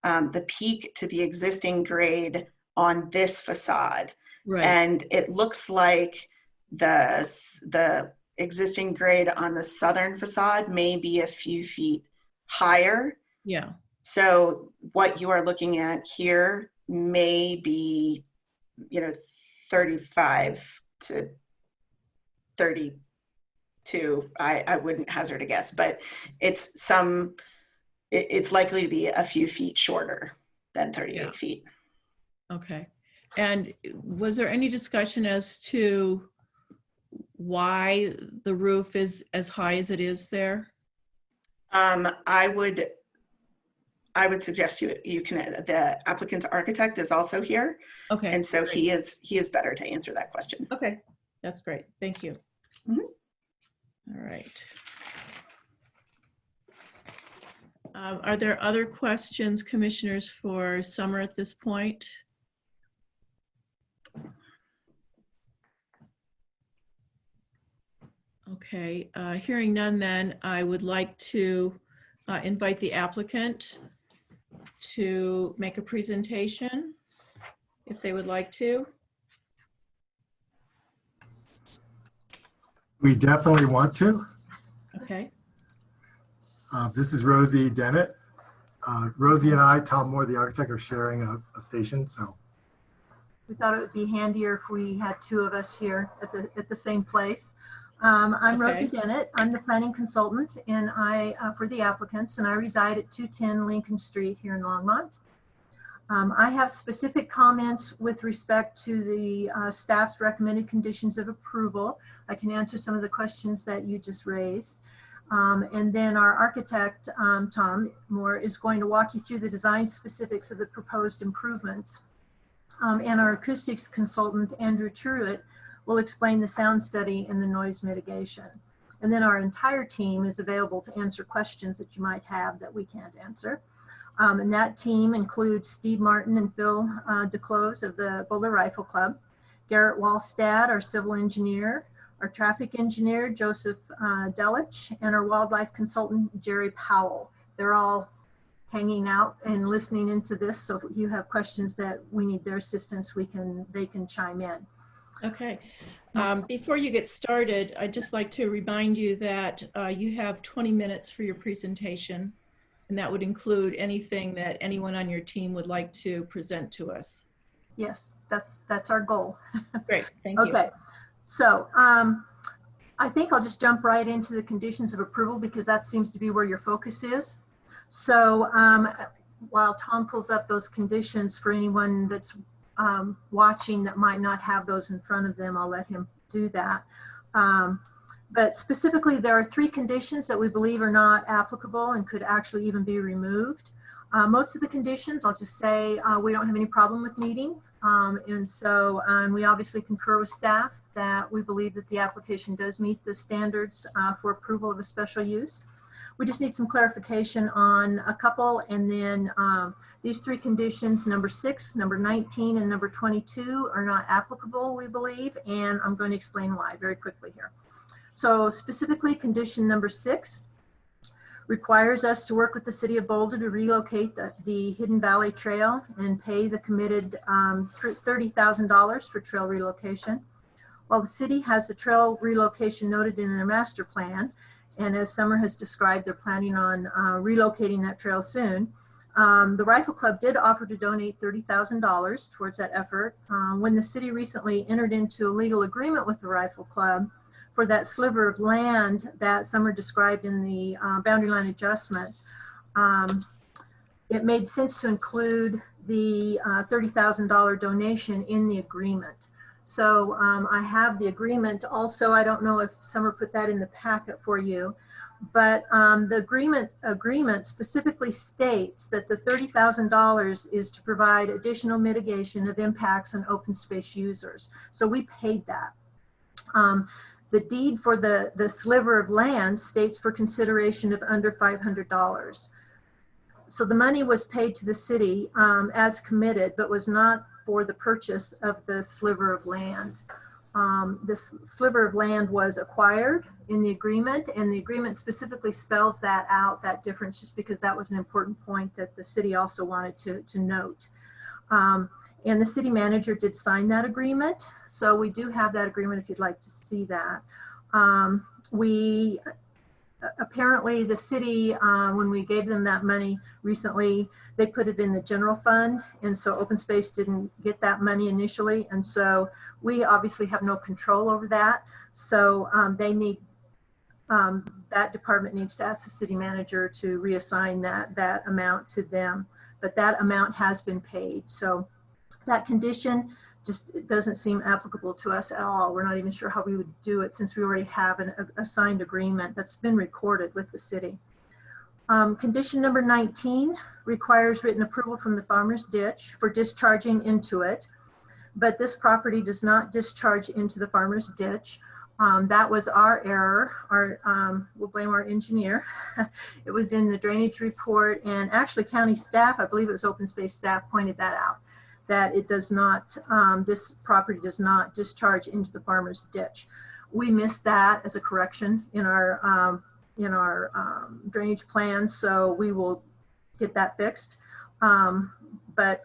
the peak to the existing grade on this facade. Right. And it looks like the existing grade on the southern facade may be a few feet higher. Yeah. So what you are looking at here may be, 35 to 32. I wouldn't hazard a guess, but it's likely to be a few feet shorter than 38 feet. Okay. And was there any discussion as to why the roof is as high as it is there? I would suggest you can, the applicant's architect is also here. Okay. And so he is better to answer that question. Okay, that's great. Thank you. Mm-hmm. All right. Are there other questions, commissioners, for Summer at this point? Okay, hearing none, then I would like to invite the applicant to make a presentation, if they would like to. We definitely want to. Okay. This is Rosie Dennett. Rosie and I, Tom Moore, the architect, are sharing a station, so. We thought it would be handier if we had two of us here at the same place. I'm Rosie Dennett. I'm the planning consultant, and for the applicants, and I reside at 210 Lincoln Street here in Longmont. I have specific comments with respect to the staff's recommended conditions of approval. I can answer some of the questions that you just raised. And then our architect, Tom Moore, is going to walk you through the design specifics of the proposed improvements. and our acoustics consultant, Andrew Truitt, will explain the sound study and the noise mitigation. And then our entire team is available to answer questions that you might have that we can't answer. And that team includes Steve Martin and Phil DeClose of the Boulder Rifle Club, Garrett Wallstad, our civil engineer, our traffic engineer, Joseph Delich, and our wildlife consultant, Jerry Powell. They're all hanging out and listening into this. So if you have questions that we need their assistance, they can chime in. Okay. Before you get started, I'd just like to remind you that you have 20 minutes for your presentation, and that would include anything that anyone on your team would like to present to us. Yes, that's our goal. Great, thank you. Okay, so I think I'll just jump right into the conditions of approval because that seems to be where your focus is. So while Tom pulls up those conditions for anyone that's watching that might not have those in front of them, I'll let him do that. But specifically, there are 3 conditions that we believe are not applicable and could actually even be removed. Most of the conditions, I'll just say, we don't have any problem with meeting. And we obviously concur with staff that we believe that the application does meet the standards for approval of a special use. We just need some clarification on a couple, and then these 3 conditions, number 6, number 19, and number 22 are not applicable, we believe, and I'm going to explain why very quickly here. So specifically, condition number 6 requires us to work with the City of Boulder to relocate the Hidden Valley Trail and pay the committed $30,000 for trail relocation. While the city has the trail relocation noted in their master plan, and as Summer has described, they're planning on relocating that trail soon. The Rifle Club did offer to donate $30,000 towards that effort. When the city recently entered into a legal agreement with the Rifle Club for that sliver of land that Summer described in the boundary line adjustment, it made sense to include the $30,000 donation in the agreement. So I have the agreement also. I don't know if Summer put that in the packet for you, but the agreement specifically states that the $30,000 is to provide additional mitigation of impacts on open space users. So we paid that. The deed for the sliver of land states for consideration of under $500. So the money was paid to the city as committed, but was not for the purchase of the sliver of land. This sliver of land was acquired in the agreement, and the agreement specifically spells that out, that difference, just because that was an important point that the city also wanted to note. And the city manager did sign that agreement. So we do have that agreement if you'd like to see that. Apparently the city, when we gave them that money recently, they put it in the general fund. And so open space didn't get that money initially. And so we obviously have no control over that. So that department needs to ask the city manager to reassign that amount to them. But that amount has been paid. So that condition just doesn't seem applicable to us at all. We're not even sure how we would do it since we already have a signed agreement that's been recorded with the city. Condition number 19 requires written approval from the farmer's ditch for discharging into it, but this property does not discharge into the farmer's ditch. That was our error. We'll blame our engineer. It was in the drainage report, and actually county staff, I believe it was open space staff, pointed that out, that it does not, this property does not discharge into the farmer's ditch. We missed that as a correction in our drainage plan, so we will get that fixed. But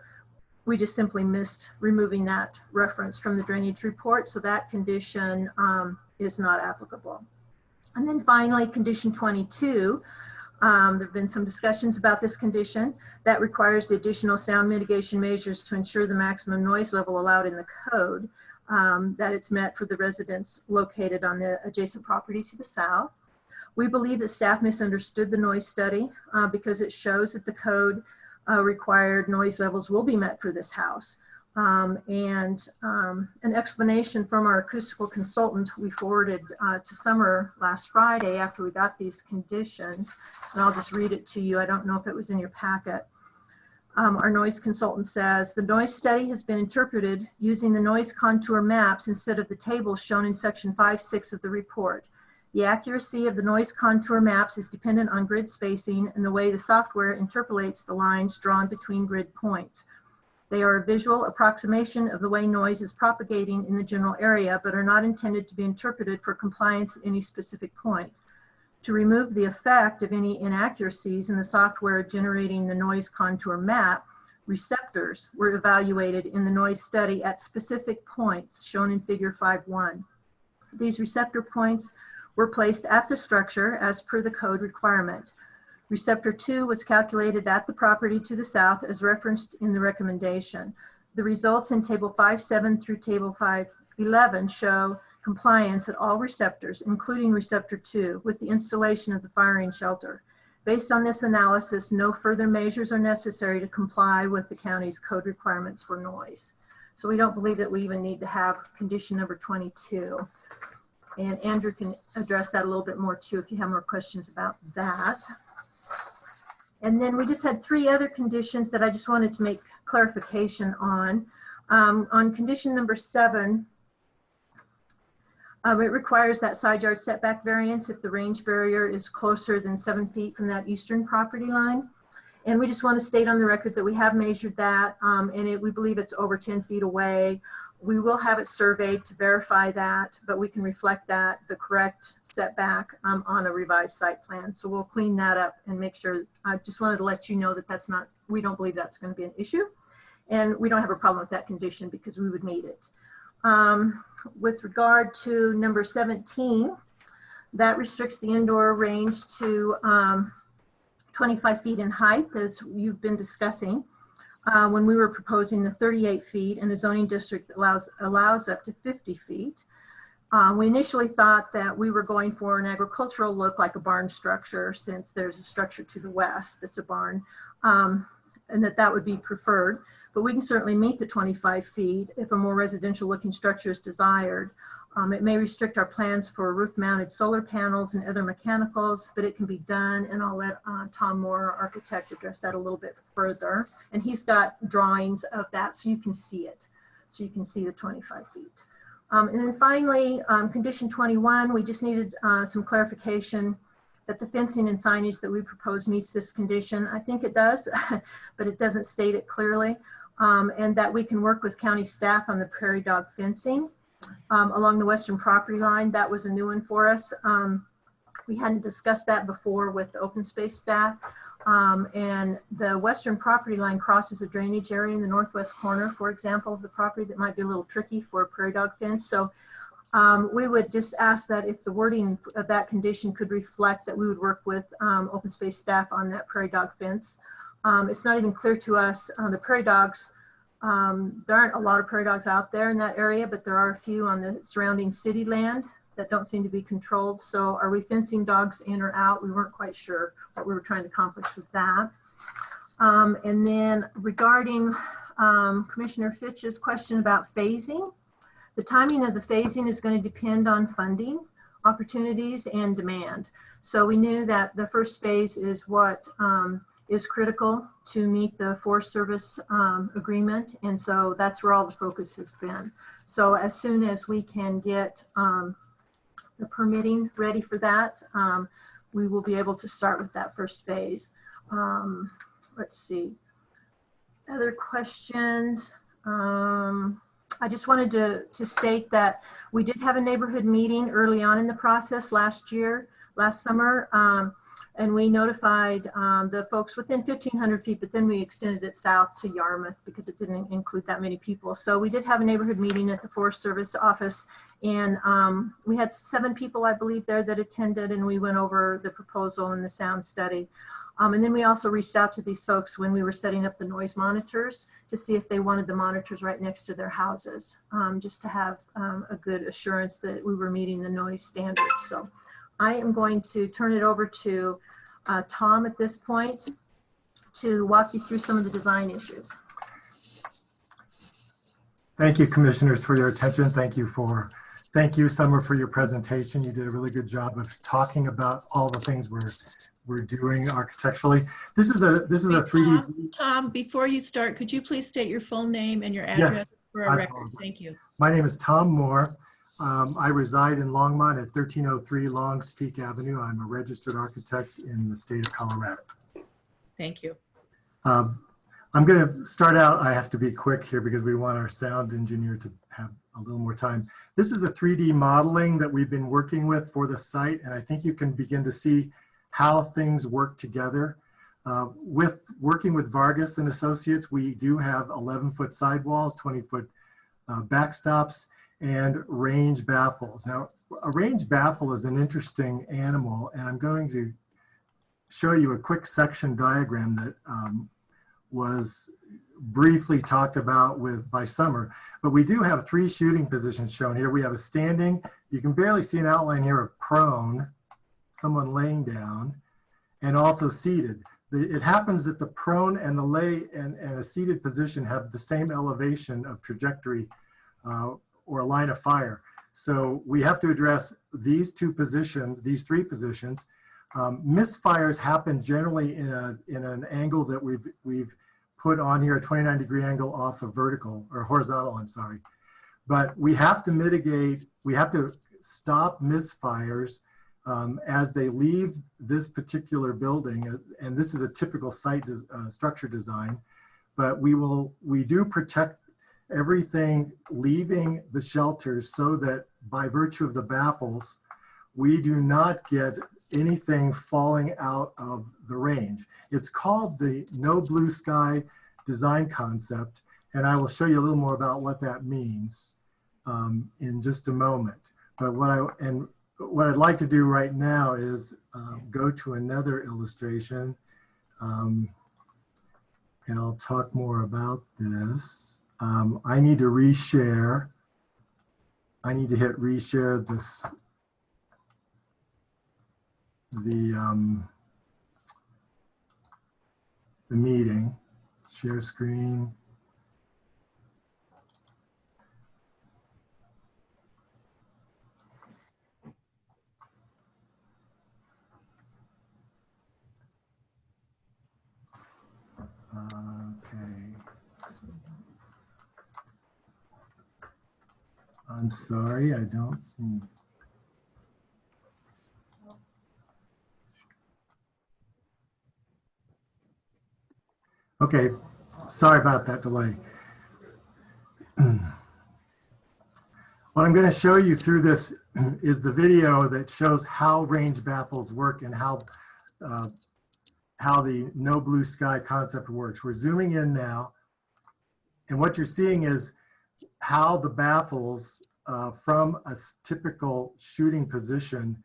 we just simply missed removing that reference from the drainage report, so that condition is not applicable. And then finally, condition 22. There have been some discussions about this condition that requires the additional sound mitigation measures to ensure the maximum noise level allowed in the code, that it's met for the residents located on the adjacent property to the south. We believe that staff misunderstood the noise study because it shows that the code required noise levels will be met for this house. An explanation from our acoustical consultant we forwarded to Summer last Friday after we got these conditions, and I'll just read it to you. I don't know if it was in your packet. Our noise consultant says, the noise study has been interpreted using the noise contour maps instead of the tables shown in section 5.6 of the report. The accuracy of the noise contour maps is dependent on grid spacing and the way the software interpolates the lines drawn between grid points. They are a visual approximation of the way noise is propagating in the general area, but are not intended to be interpreted for compliance at any specific point. To remove the effect of any inaccuracies in the software generating the noise contour map, receptors were evaluated in the noise study at specific points shown in figure 5.1. These receptor points were placed at the structure as per the code requirement. Receptor 2 was calculated at the property to the south as referenced in the recommendation. The results in table 5.7 through table 5.11 show compliance at all receptors, including receptor 2, with the installation of the firing shelter. Based on this analysis, no further measures are necessary to comply with the county's code requirements for noise. So we don't believe that we even need to have condition number 22. And Andrew can address that a little bit more too if you have more questions about that. And then we just had 3 other conditions that I just wanted to make clarification on. On condition number 7, it requires that side yard setback variance if the range barrier is closer than 7 feet from that eastern property line. And we just want to state on the record that we have measured that and we believe it's over 10 feet away. We will have it surveyed to verify that, but we can reflect that, the correct setback on a revised site plan. So we'll clean that up and make sure. I just wanted to let you know that that's not, we don't believe that's going to be an issue. And we don't have a problem with that condition because we would meet it. With regard to number 17, that restricts the indoor range to 25 feet in height, as you've been discussing. When we were proposing the 38 feet and a zoning district that allows up to 50 feet. We initially thought that we were going for an agricultural look like a barn structure, since there's a structure to the west that's a barn, and that would be preferred. But we can certainly meet the 25 feet if a more residential looking structure is desired. It may restrict our plans for roof mounted solar panels and other mechanicals, but it can be done, and I'll let Tom Moore, our architect, address that a little bit further. And he's got drawings of that so you can see it. So you can see the 25 feet. And then finally, condition 21, we just needed some clarification that the fencing and signage that we propose meets this condition. I think it does, but it doesn't state it clearly. And that we can work with county staff on the prairie dog fencing along the western property line. That was a new one for us. We hadn't discussed that before with the open space staff. And the western property line crosses a drainage area in the northwest corner, for example, of the property that might be a little tricky for a prairie dog fence. So we would just ask that if the wording of that condition could reflect that we would work with open space staff on that prairie dog fence. It's not even clear to us, the prairie dogs, there aren't a lot of prairie dogs out there in that area, but there are a few on the surrounding city land that don't seem to be controlled. So are we fencing dogs in or out? We weren't quite sure what we were trying to accomplish with that. And then regarding Commissioner Fitch's question about phasing, the timing of the phasing is going to depend on funding opportunities and demand. So we knew that the first phase is what is critical to meet the Forest Service agreement. And so that's where all the focus has been. So as soon as we can get the permitting ready for that, we will be able to start with that first phase. Let's see, other questions? I just wanted to state that we did have a neighborhood meeting early on in the process last summer. And we notified the folks within 1,500 feet, but then we extended it south to Yarmouth because it didn't include that many people. So we did have a neighborhood meeting at the Forest Service office, and we had 7 people, I believe, there that attended, and we went over the proposal and the sound study. And then we also reached out to these folks when we were setting up the noise monitors to see if they wanted the monitors right next to their houses, just to have a good assurance that we were meeting the noise standards. So I am going to turn it over to Tom at this point to walk you through some of the design issues. Thank you, commissioners, for your attention. Thank you for Thank you, Summer, for your presentation. You did a really good job of talking about all the things we're doing architecturally. This is a 3D. Tom, before you start, could you please state your full name and your address Yes, for our record? Thank you. My name is Tom Moore. I reside in Longmont at 1303 Longs Peak Avenue. I'm a registered architect in the state of Colorado. Thank you. I'm going to start out. I have to be quick here because we want our sound engineer to have a little more time. This is a 3D modeling that we've been working with for the site, and I think you can begin to see how things work together. With working with Vargas and Associates, we do have 11-foot sidewalls, 20-foot backstops, and range baffles. Now, a range baffle is an interesting animal, and I'm going to show you a quick section diagram that was briefly talked about by Summer, but we do have 3 shooting positions shown here. We have a standing, you can barely see an outline here of prone, someone laying down, and also seated. It happens that the prone and the lay and a seated position have the same elevation of trajectory or line of fire. So we have to address these 2 positions, these 3 positions. Misfires happen generally in an angle that we've put on here, a 29-degree angle off of vertical or horizontal, I'm sorry. But we have to mitigate, we have to stop misfires as they leave this particular building. And this is a typical site structure design, but we do protect everything leaving the shelters so that by virtue of the baffles, we do not get anything falling out of the range. It's called the no blue sky design concept, and I will show you a little more about what that means in just a moment. But what I'd like to do right now is go to another illustration, and I'll talk more about this. I need to reshare. I need to hit reshare the meeting, share screen. Okay. I'm sorry, I don't see. Okay, sorry about that delay. What I'm going to show you through this is the video that shows how range baffles work and how the no blue sky concept works. We're zooming in now, and what you're seeing is how the baffles from a typical shooting position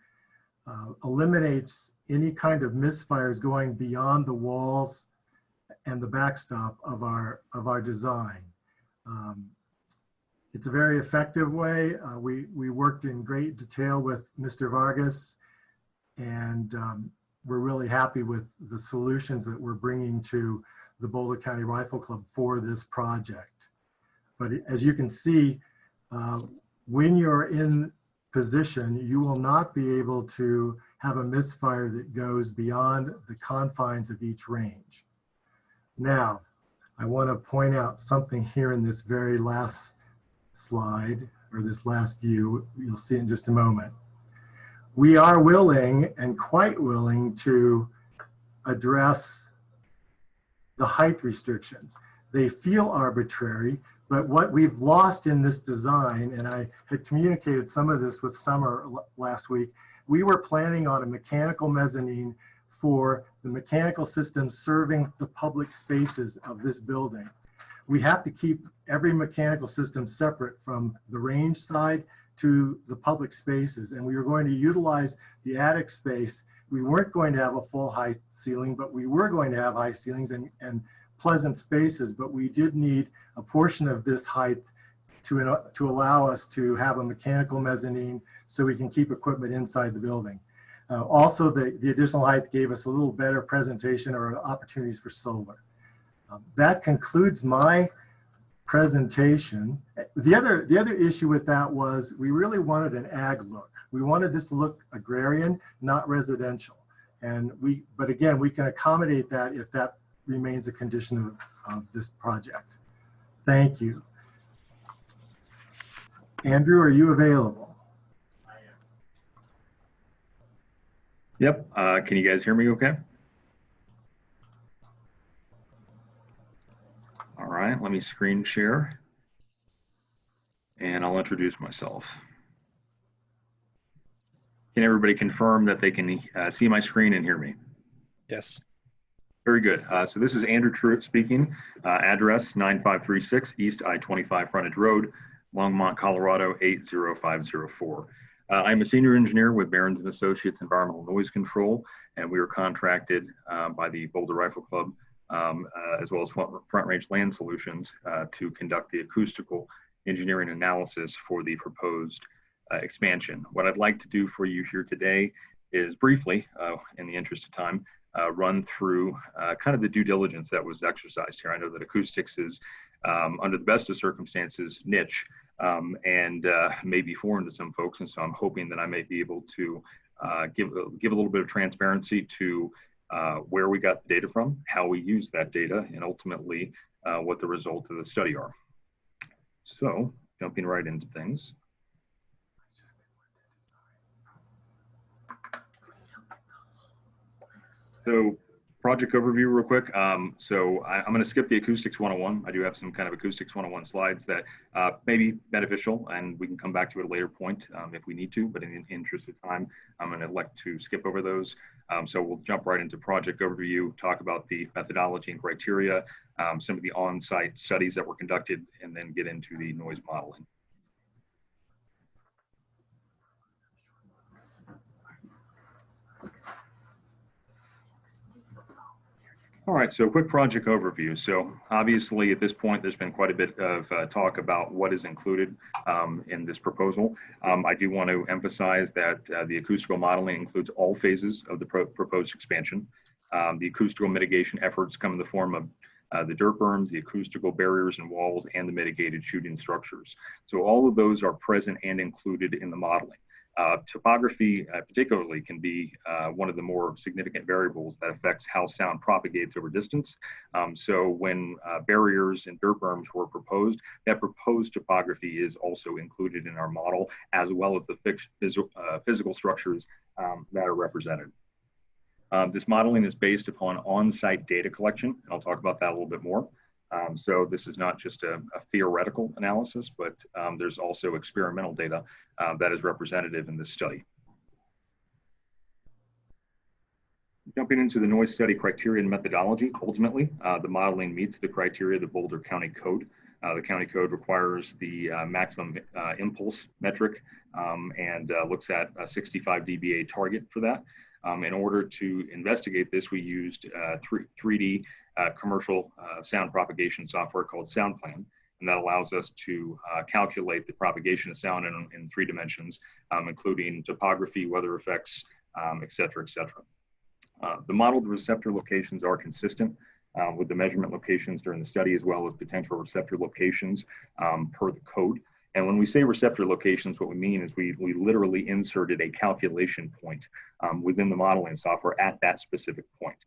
eliminates any kind of misfires going beyond the walls and the backstop of our design. It's a very effective way. We worked in great detail with Mr. Vargas, and we're really happy with the solutions that we're bringing to the Boulder County Rifle Club for this project. But as you can see, when you're in position, you will not be able to have a misfire that goes beyond the confines of each range. Now, I want to point out something here in this very last slide, or this last view. You'll see in just a moment. We are willing and quite willing to address the height restrictions. They feel arbitrary, but what we've lost in this design, and I had communicated some of this with Summer last week, we were planning on a mechanical mezzanine for the mechanical system serving the public spaces of this building. We have to keep every mechanical system separate from the range side to the public spaces, and we were going to utilize the attic space. We weren't going to have a full height ceiling, but we were going to have high ceilings and pleasant spaces, but we did need a portion of this height to allow us to have a mechanical mezzanine so we can keep equipment inside the building. Also, the additional height gave us a little better presentation or opportunities for solar. That concludes my presentation. the other issue with that was we really wanted an ag look. We wanted this to look agrarian, not residential. But again, we can accommodate that if that remains a condition of this project. Thank you. Andrew, are you available? Yep. Can you guys hear me okay? All right, let me screen share and I'll introduce myself. Can everybody confirm that they can see my screen and hear me? Yes. Very good. So this is Andrew Truitt speaking. Address 9536 East I-25 Frontage Road, Longmont, Colorado 80504. I'm a senior engineer with Barons and Associates Environmental Noise Control, and we were contracted by the Boulder Rifle Club as well as Front Range Land Solutions to conduct the acoustical engineering analysis for the proposed expansion. What I'd like to do for you here today is briefly, in the interest of time, run through kind of the due diligence that was exercised here. I know that acoustics is, under the best of circumstances, niche and may be foreign to some folks, and so I'm hoping that I may be able to give a little bit of transparency to where we got the data from, how we use that data, and ultimately what the results of the study are. So, jumping right into things. So, project overview real quick. I'm going to skip the Acoustics 101. I do have some kind of Acoustics 101 slides that may be beneficial, and we can come back to it at a later point if we need to, but in the interest of time, I'm going to elect to skip over those. So we'll jump right into project overview, talk about the methodology and criteria, some of the on-site studies that were conducted, and then get into the noise modeling. All right, so quick project overview. So obviously at this point, there's been quite a bit of talk about what is included in this proposal. I do want to emphasize that the acoustical modeling includes all phases of the proposed expansion. The acoustical mitigation efforts come in the form of the dirt berms, the acoustical barriers and walls, and the mitigated shooting structures. So all of those are present and included in the modeling. Topography particularly can be one of the more significant variables that affects how sound propagates over distance. So when barriers and dirt berms were proposed, that proposed topography is also included in our model, as well as the physical structures that are represented. This modeling is based upon on-site data collection, and I'll talk about that a little bit more. So this is not just a theoretical analysis, but there's also experimental data that is representative in this study. Jumping into the noise study criteria and methodology, ultimately, the modeling meets the criteria of the Boulder County Code. The county code requires the maximum impulse metric and looks at a 65 dBA target for that. In order to investigate this, we used 3D commercial sound propagation software called SoundPlan, and that allows us to calculate the propagation of sound in 3 dimensions, including topography, weather effects, et cetera, et cetera. The modeled receptor locations are consistent with the measurement locations during the study, as well as potential receptor locations per the code. And when we say receptor locations, what we mean is we literally inserted a calculation point within the modeling software at that specific point.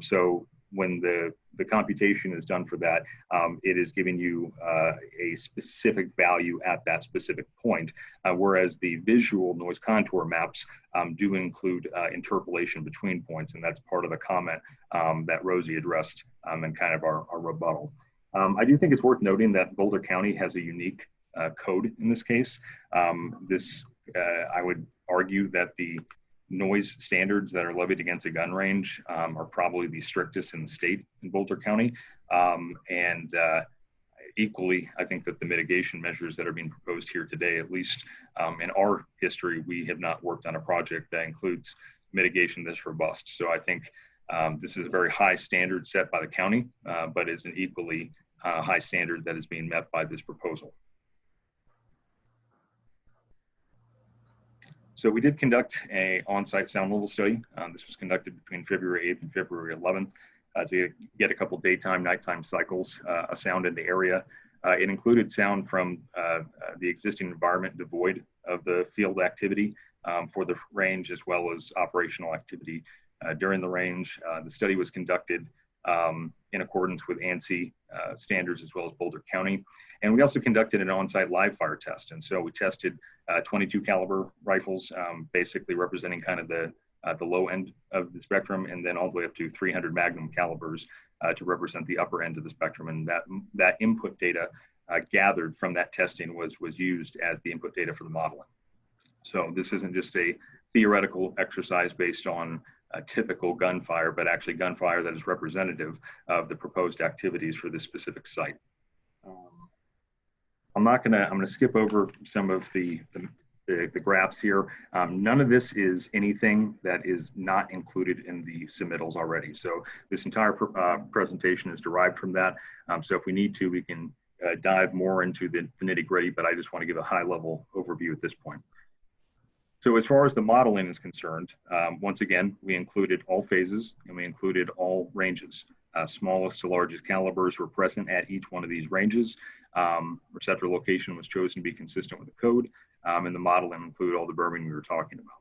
So when the computation is done for that, it is giving you a specific value at that specific point, whereas the visual noise contour maps do include interpolation between points, and that's part of the comment that Rosie addressed and kind of our rebuttal. I do think it's worth noting that Boulder County has a unique code in this case. I would argue that the noise standards that are levied against a gun range are probably the strictest in the state in Boulder County. Equally, I think that the mitigation measures that are being proposed here today, at least in our history, we have not worked on a project that includes mitigation this robust. So I think this is a very high standard set by the county, but is an equally high standard that is being met by this proposal. So we did conduct an on-site sound level study. This was conducted between February 8th and February 11th to get a couple daytime, nighttime cycles of sound in the area. It included sound from the existing environment devoid of the field activity for the range, as well as operational activity during the range. The study was conducted in accordance with ANSI standards, as well as Boulder County. And we also conducted an on-site live fire test. And so we tested 22 caliber rifles, basically representing kind of the low end of the spectrum, and then all the way up to 300 Magnum calibers to represent the upper end of the spectrum. And that input data gathered from that testing was used as the input data for the modeling. So this isn't just a theoretical exercise based on a typical gunfire, but actually gunfire that is representative of the proposed activities for this specific site. I'm gonna skip over some of the graphs here. None of this is anything that is not included in the submittals already. So this entire presentation is derived from that. So if we need to, we can dive more into the nitty-gritty, but I just want to give a high-level overview at this point. So as far as the modeling is concerned, once again, we included all phases and we included all ranges. Smallest to largest calibers were present at each one of these ranges. Receptor location was chosen to be consistent with the code, and the modeling included all the berming we were talking about.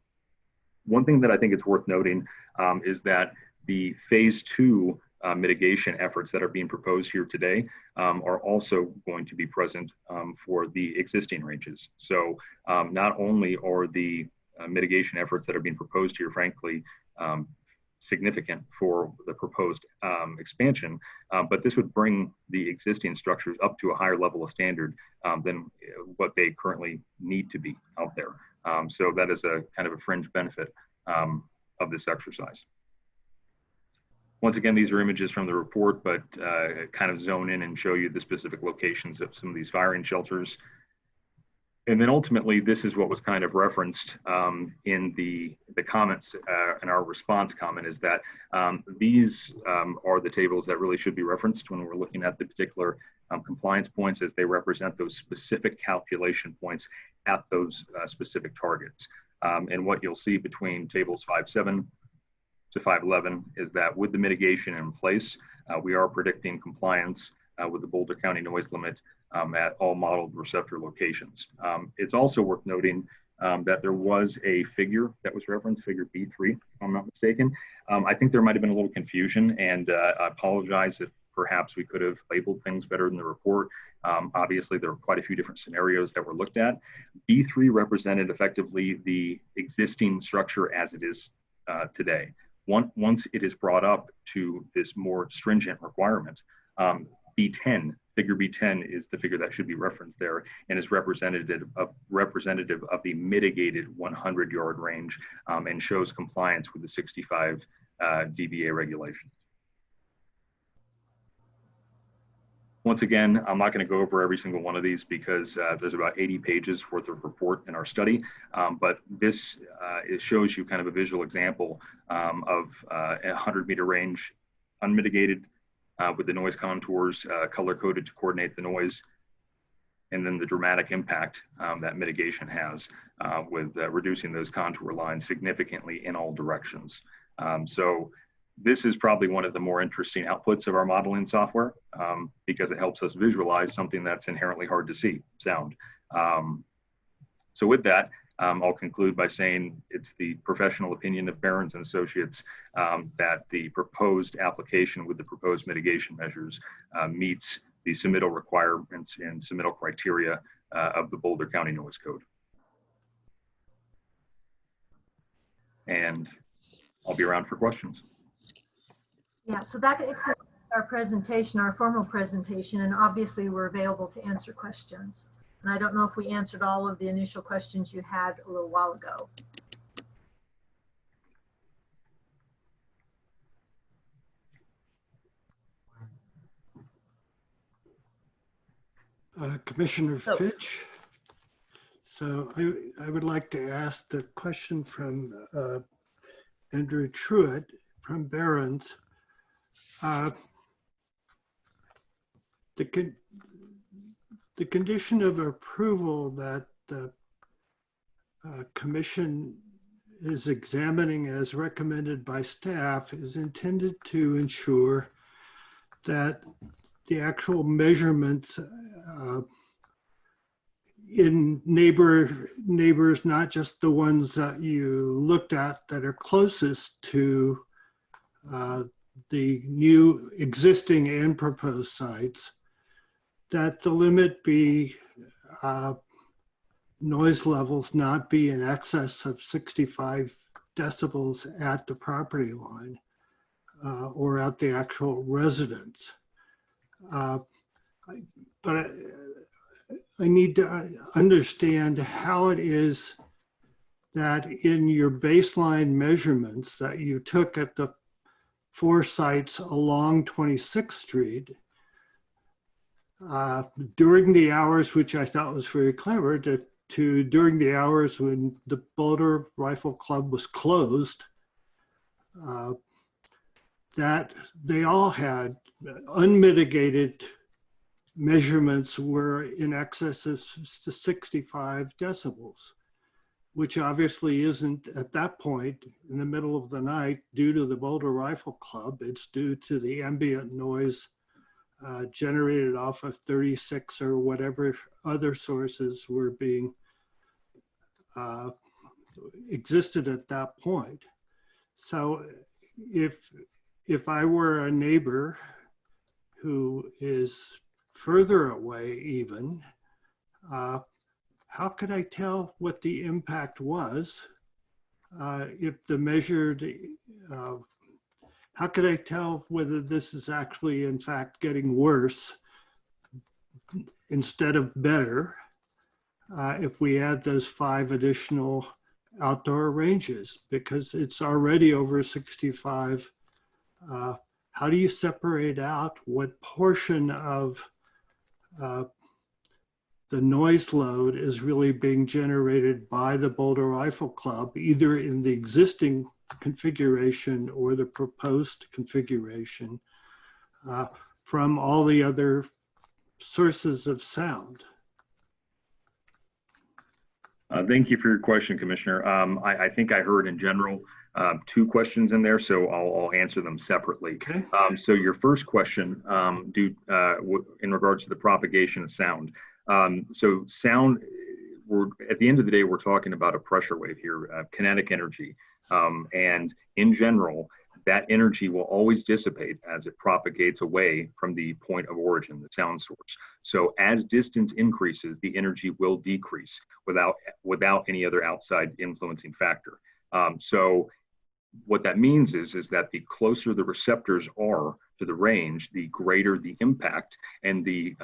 One thing that I think it's worth noting is that the phase 2 mitigation efforts that are being proposed here today are also going to be present for the existing ranges. So not only are the mitigation efforts that are being proposed here, frankly, significant for the proposed expansion, but this would bring the existing structures up to a higher level of standard than what they currently need to be out there. So that is a kind of a fringe benefit of this exercise. Once again, these are images from the report, but kind of zone in and show you the specific locations of some of these firing shelters. And then ultimately, this is what was kind of referenced in the comments in our response comment, is that these are the tables that really should be referenced when we're looking at the particular compliance points, as they represent those specific calculation points at those specific targets. And what you'll see between tables 5.7 to 5.11 is that with the mitigation in place, we are predicting compliance with the Boulder County noise limit at all modeled receptor locations. It's also worth noting that there was a figure that was referenced, figure B3, if I'm not mistaken. I think there might have been a little confusion, and I apologize if perhaps we could have labeled things better in the report. Obviously, there were quite a few different scenarios that were looked at. B3 represented effectively the existing structure as it is today. Once it is brought up to this more stringent requirement, B10, figure B10 is the figure that should be referenced there, and is representative of the mitigated 100-yard range, and shows compliance with the 65 dBA regulation. Once again, I'm not going to go over every single one of these because there's about 80 pages worth of report in our study, but this it shows you kind of a visual example of a 100-meter range, unmitigated, with the noise contours color-coded to coordinate the noise, and then the dramatic impact that mitigation has with reducing those contour lines significantly in all directions. So this is probably one of the more interesting outputs of our modeling software because it helps us visualize something that's inherently hard to see, sound. So with that, I'll conclude by saying it's the professional opinion of Barron's and Associates that the proposed application with the proposed mitigation measures meets the submittal requirements and submittal criteria of the Boulder County Noise Code. And I'll be around for questions. Yeah, so that concludes our presentation, our formal presentation, and obviously we're available to answer questions. And I don't know if we answered all of the initial questions you had a little while ago. Commissioner Fitch. So I would like to ask the question from Andrew Truitt from Barron's. The condition of approval that the commission is examining as recommended by staff is intended to ensure that the actual measurements in neighbors, not just the ones that you looked at that are closest to the new existing and proposed sites, that the limit be noise levels not be in excess of 65 decibels at the property line or at the actual residence. But I need to understand how it is that in your baseline measurements that you took at the 4 sites along 26th Street, during the hours, which I thought was very clever, to during the hours when the Boulder Rifle Club was closed, that they all had unmitigated measurements were in excess of 65 decibels, which obviously isn't at that point in the middle of the night due to the Boulder Rifle Club. It's due to the ambient noise generated off of 36 or whatever other sources were being existed at that point. So if I were a neighbor who is further away even, how could I tell what the impact was if the measured, how could I tell whether this is actually in fact getting worse instead of better if we add those 5 additional outdoor ranges, because it's already over 65. How do you separate out what portion of the noise load is really being generated by the Boulder Rifle Club, either in the existing configuration or the proposed configuration, from all the other sources of sound? Thank you for your question, Commissioner. I think I heard in general 2 questions in there, so I'll answer them separately. Okay. So your first question, in regards to the propagation of sound. So sound, at the end of the day, we're talking about a pressure wave here, kinetic energy. And in general, that energy will always dissipate as it propagates away from the point of origin, the sound source. So as distance increases, the energy will decrease without any other outside influencing factor. So what that means is that the closer the receptors are to the range, the greater the impact and the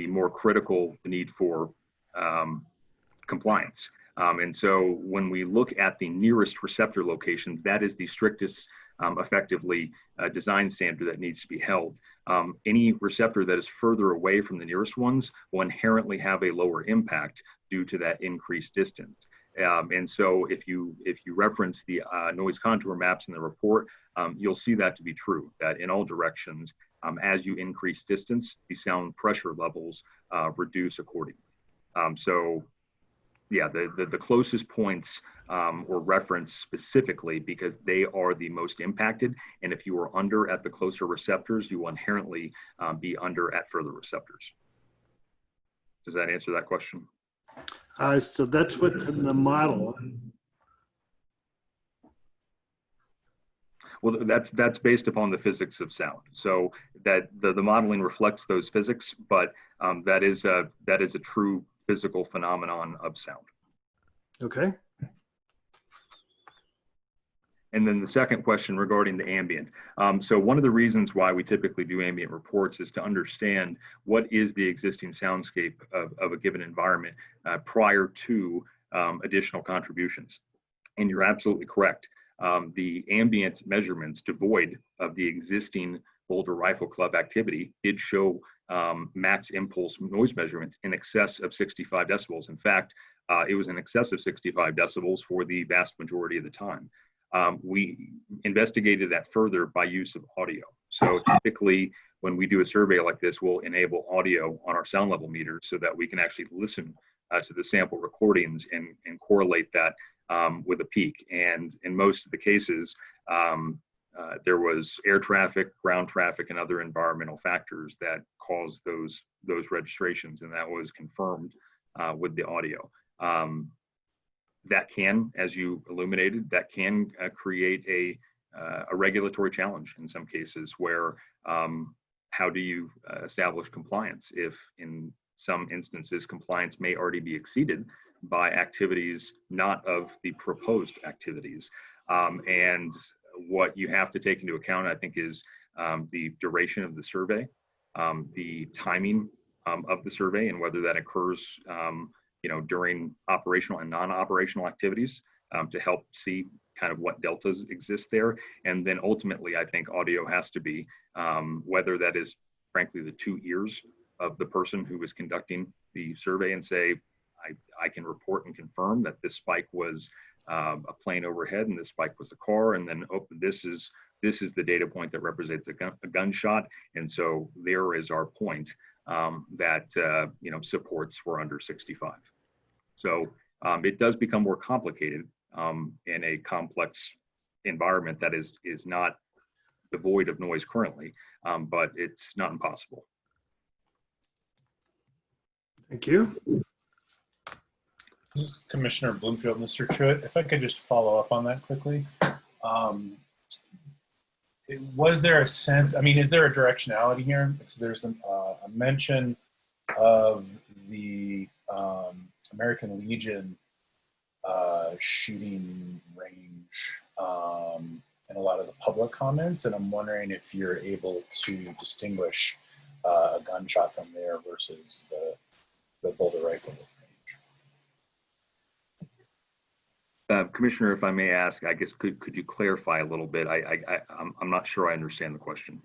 more critical the need for compliance. And so when we look at the nearest receptor locations, that is the strictest effectively design standard that needs to be held. Any receptor that is further away from the nearest ones will inherently have a lower impact due to that increased distance. And so if you reference the noise contour maps in the report, you'll see that to be true, that in all directions, as you increase distance, the sound pressure levels reduce accordingly. So yeah, the closest points were referenced specifically because they are the most impacted. And if you are under at the closer receptors, you will inherently be under at further receptors. Does that answer that question? So that's what's in the model. Well, that's based upon the physics of sound. So that the modeling reflects those physics, but that is a true physical phenomenon of sound. Okay. And then the second question regarding the ambient. So one of the reasons why we typically do ambient reports is to understand what is the existing soundscape of a given environment prior to additional contributions. And you're absolutely correct. The ambient measurements devoid of the existing Boulder Rifle Club activity did show max impulse noise measurements in excess of 65 decibels. In fact, it was in excess of 65 decibels for the vast majority of the time. We investigated that further by use of audio. So typically when we do a survey like this, we'll enable audio on our sound level meters so that we can actually listen to the sample recordings and correlate that with a peak. And in most of the cases, there was air traffic, ground traffic, and other environmental factors that caused those registrations, and that was confirmed with the audio. That can, as you illuminated, that can create a regulatory challenge in some cases where how do you establish compliance if in some instances compliance may already be exceeded by activities not of the proposed activities. And what you have to take into account, I think, is the duration of the survey, the timing of the survey, and whether that occurs during operational and non-operational activities to help see kind of what deltas exist there. And then ultimately, I think audio has to be, whether that is frankly the 2 ears of the person who is conducting the survey and say, I can report and confirm that this spike was a plane overhead and this spike was a car, and then this is the data point that represents a gunshot, and so there is our point that supports for under 65. So it does become more complicated in a complex environment that is not devoid of noise currently, but it's not impossible. Thank you. This is Commissioner Bloomfield. Mr. Truitt, if I could just follow up on that quickly. Was there a sense, I mean, is there a directionality here? Because there's a mention of the American Legion shooting range in a lot of the public comments, and I'm wondering if you're able to distinguish a gunshot from there versus the Boulder rifle range. Commissioner, if I may ask, I guess could you clarify a little bit? I'm not sure I understand the question.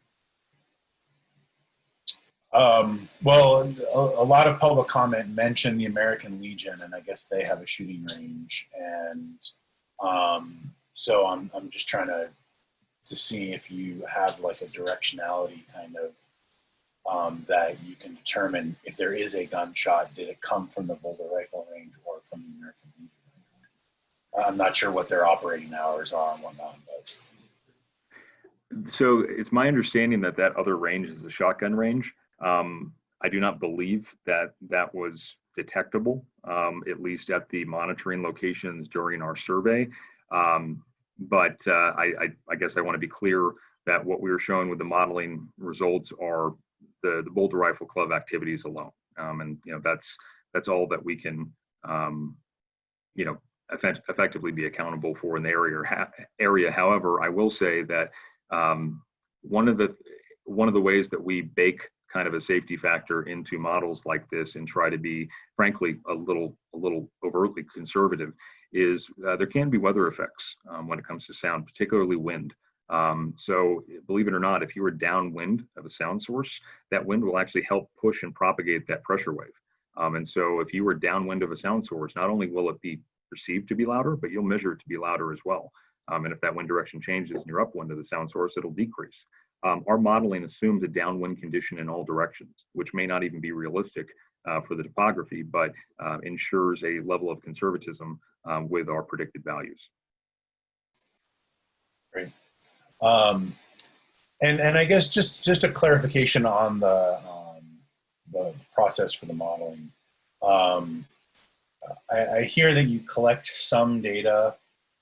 Well, a lot of public comment mentioned the American Legion, and I guess they have a shooting range, and so I'm just trying to see if you have like a directionality kind of that you can determine if there is a gunshot, did it come from the Boulder rifle range or from the American Legion? I'm not sure what their operating hours are and whatnot, but. So it's my understanding that that other range is the shotgun range. I do not believe that that was detectable, at least at the monitoring locations during our survey. But I guess I want to be clear that what we were showing with the modeling results are the Boulder Rifle Club activities alone. And that's all that we can effectively be accountable for in the area. However, I will say that one of the ways that we bake kind of a safety factor into models like this and try to be, frankly, a little overtly conservative is there can be weather effects when it comes to sound, particularly wind. So believe it or not, if you are downwind of a sound source, that wind will actually help push and propagate that pressure wave. And so if you are downwind of a sound source, not only will it be perceived to be louder, but you'll measure it to be louder as well. And if that wind direction changes and you're upwind of the sound source, it'll decrease. Our modeling assumes a downwind condition in all directions, which may not even be realistic for the topography, but ensures a level of conservatism with our predicted values. Great. And I guess just a clarification on the process for the modeling. I hear that you collect some data.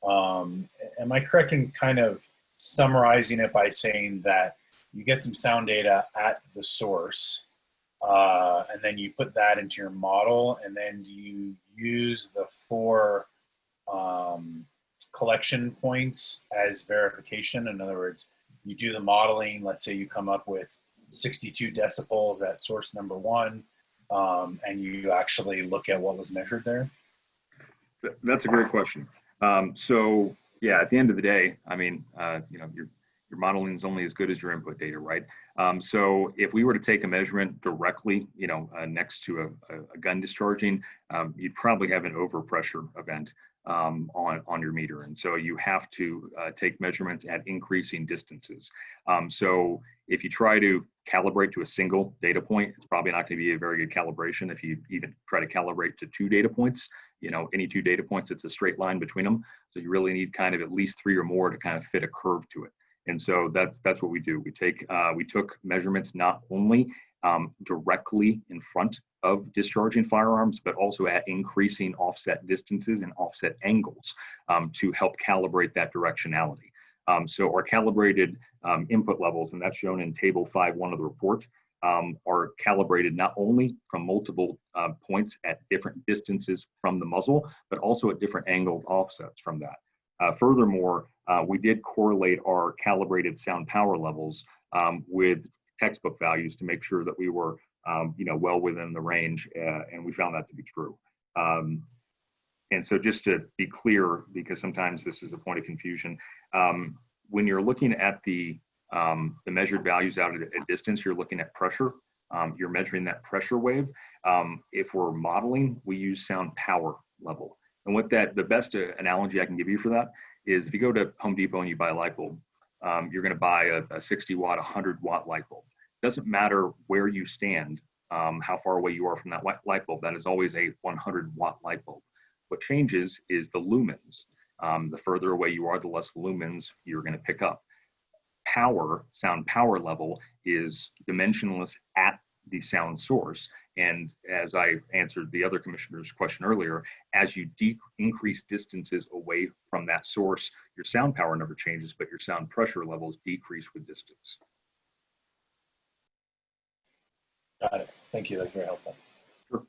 Am I correct in kind of summarizing it by saying that you get some sound data at the source, and then you put that into your model, and then do you use the 4 collection points as verification? In other words, you do the modeling, let's say you come up with 62 decibels at source number 1, and you actually look at what was measured there? That's a great question. So yeah, at the end of the day, I mean, your modeling is only as good as your input data, right? So if we were to take a measurement directly, next to a gun discharging, you'd probably have an overpressure event on your meter. And so you have to take measurements at increasing distances. So if you try to calibrate to a single data point, it's probably not going to be a very good calibration. If you even try to calibrate to 2 data points, any 2 data points, it's a straight line between them. So you really need kind of at least 3 or more to kind of fit a curve to it. And so that's what we do. We took measurements not only directly in front of discharging firearms, but also at increasing offset distances and offset angles to help calibrate that directionality. So our calibrated input levels, and that's shown in table 5.1 of the report, are calibrated not only from multiple points at different distances from the muzzle, but also at different angled offsets from that. Furthermore, we did correlate our calibrated sound power levels with textbook values to make sure that we were well within the range, and we found that to be true. And so just to be clear, because sometimes this is a point of confusion, when you're looking at the measured values out at a distance, you're looking at pressure. You're measuring that pressure wave. If we're modeling, we use sound power level. And what the best analogy I can give you for that is if you go to Home Depot and you buy a light bulb, you're going to buy a 60 watt, 100 watt light bulb. Doesn't matter where you stand, how far away you are from that light bulb, that is always a 100 watt light bulb. What changes is the lumens. The further away you are, the less lumens you're going to pick up. Sound power level is dimensionless at the sound source. And as I answered the other commissioner's question earlier, as you increase distances away from that source, your sound power never changes, but your sound pressure levels decrease with distance. Got it. Thank you. That's very helpful. Sure.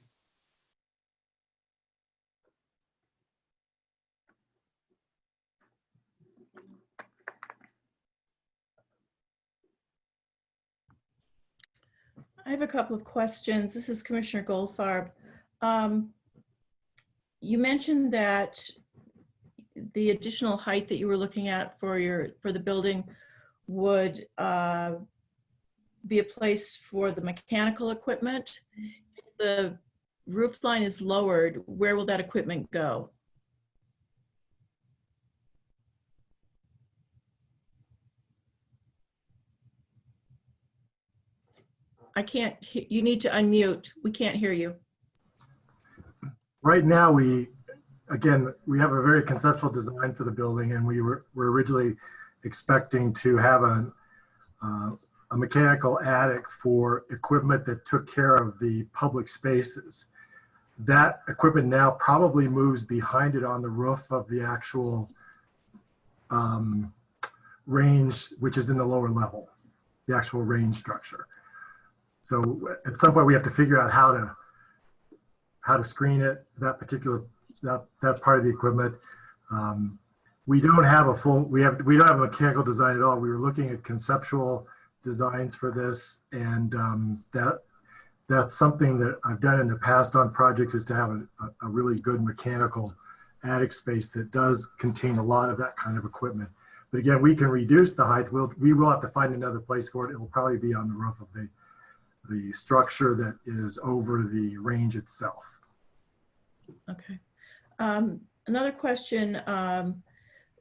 I have a couple of questions. This is Commissioner Goldfarb. You mentioned that the additional height that you were looking at for the building would be a place for the mechanical equipment. If the roof line is lowered, where will that equipment go? I can't, you need to unmute. We can't hear you. Right now, we have a very conceptual design for the building, and we were originally expecting to have a mechanical attic for equipment that took care of the public spaces. That equipment now probably moves behind it on the roof of the actual range, which is in the lower level, the actual range structure. So at some point we have to figure out how to screen it, that part of the equipment. We don't have we don't have a mechanical design at all. We were looking at conceptual designs for this, and that's something that I've done in the past on projects, is to have a really good mechanical attic space that does contain a lot of that kind of equipment. But again, we can reduce the height. We will have to find another place for it. It will probably be on the roof of the structure that is over the range itself. Okay. Another question,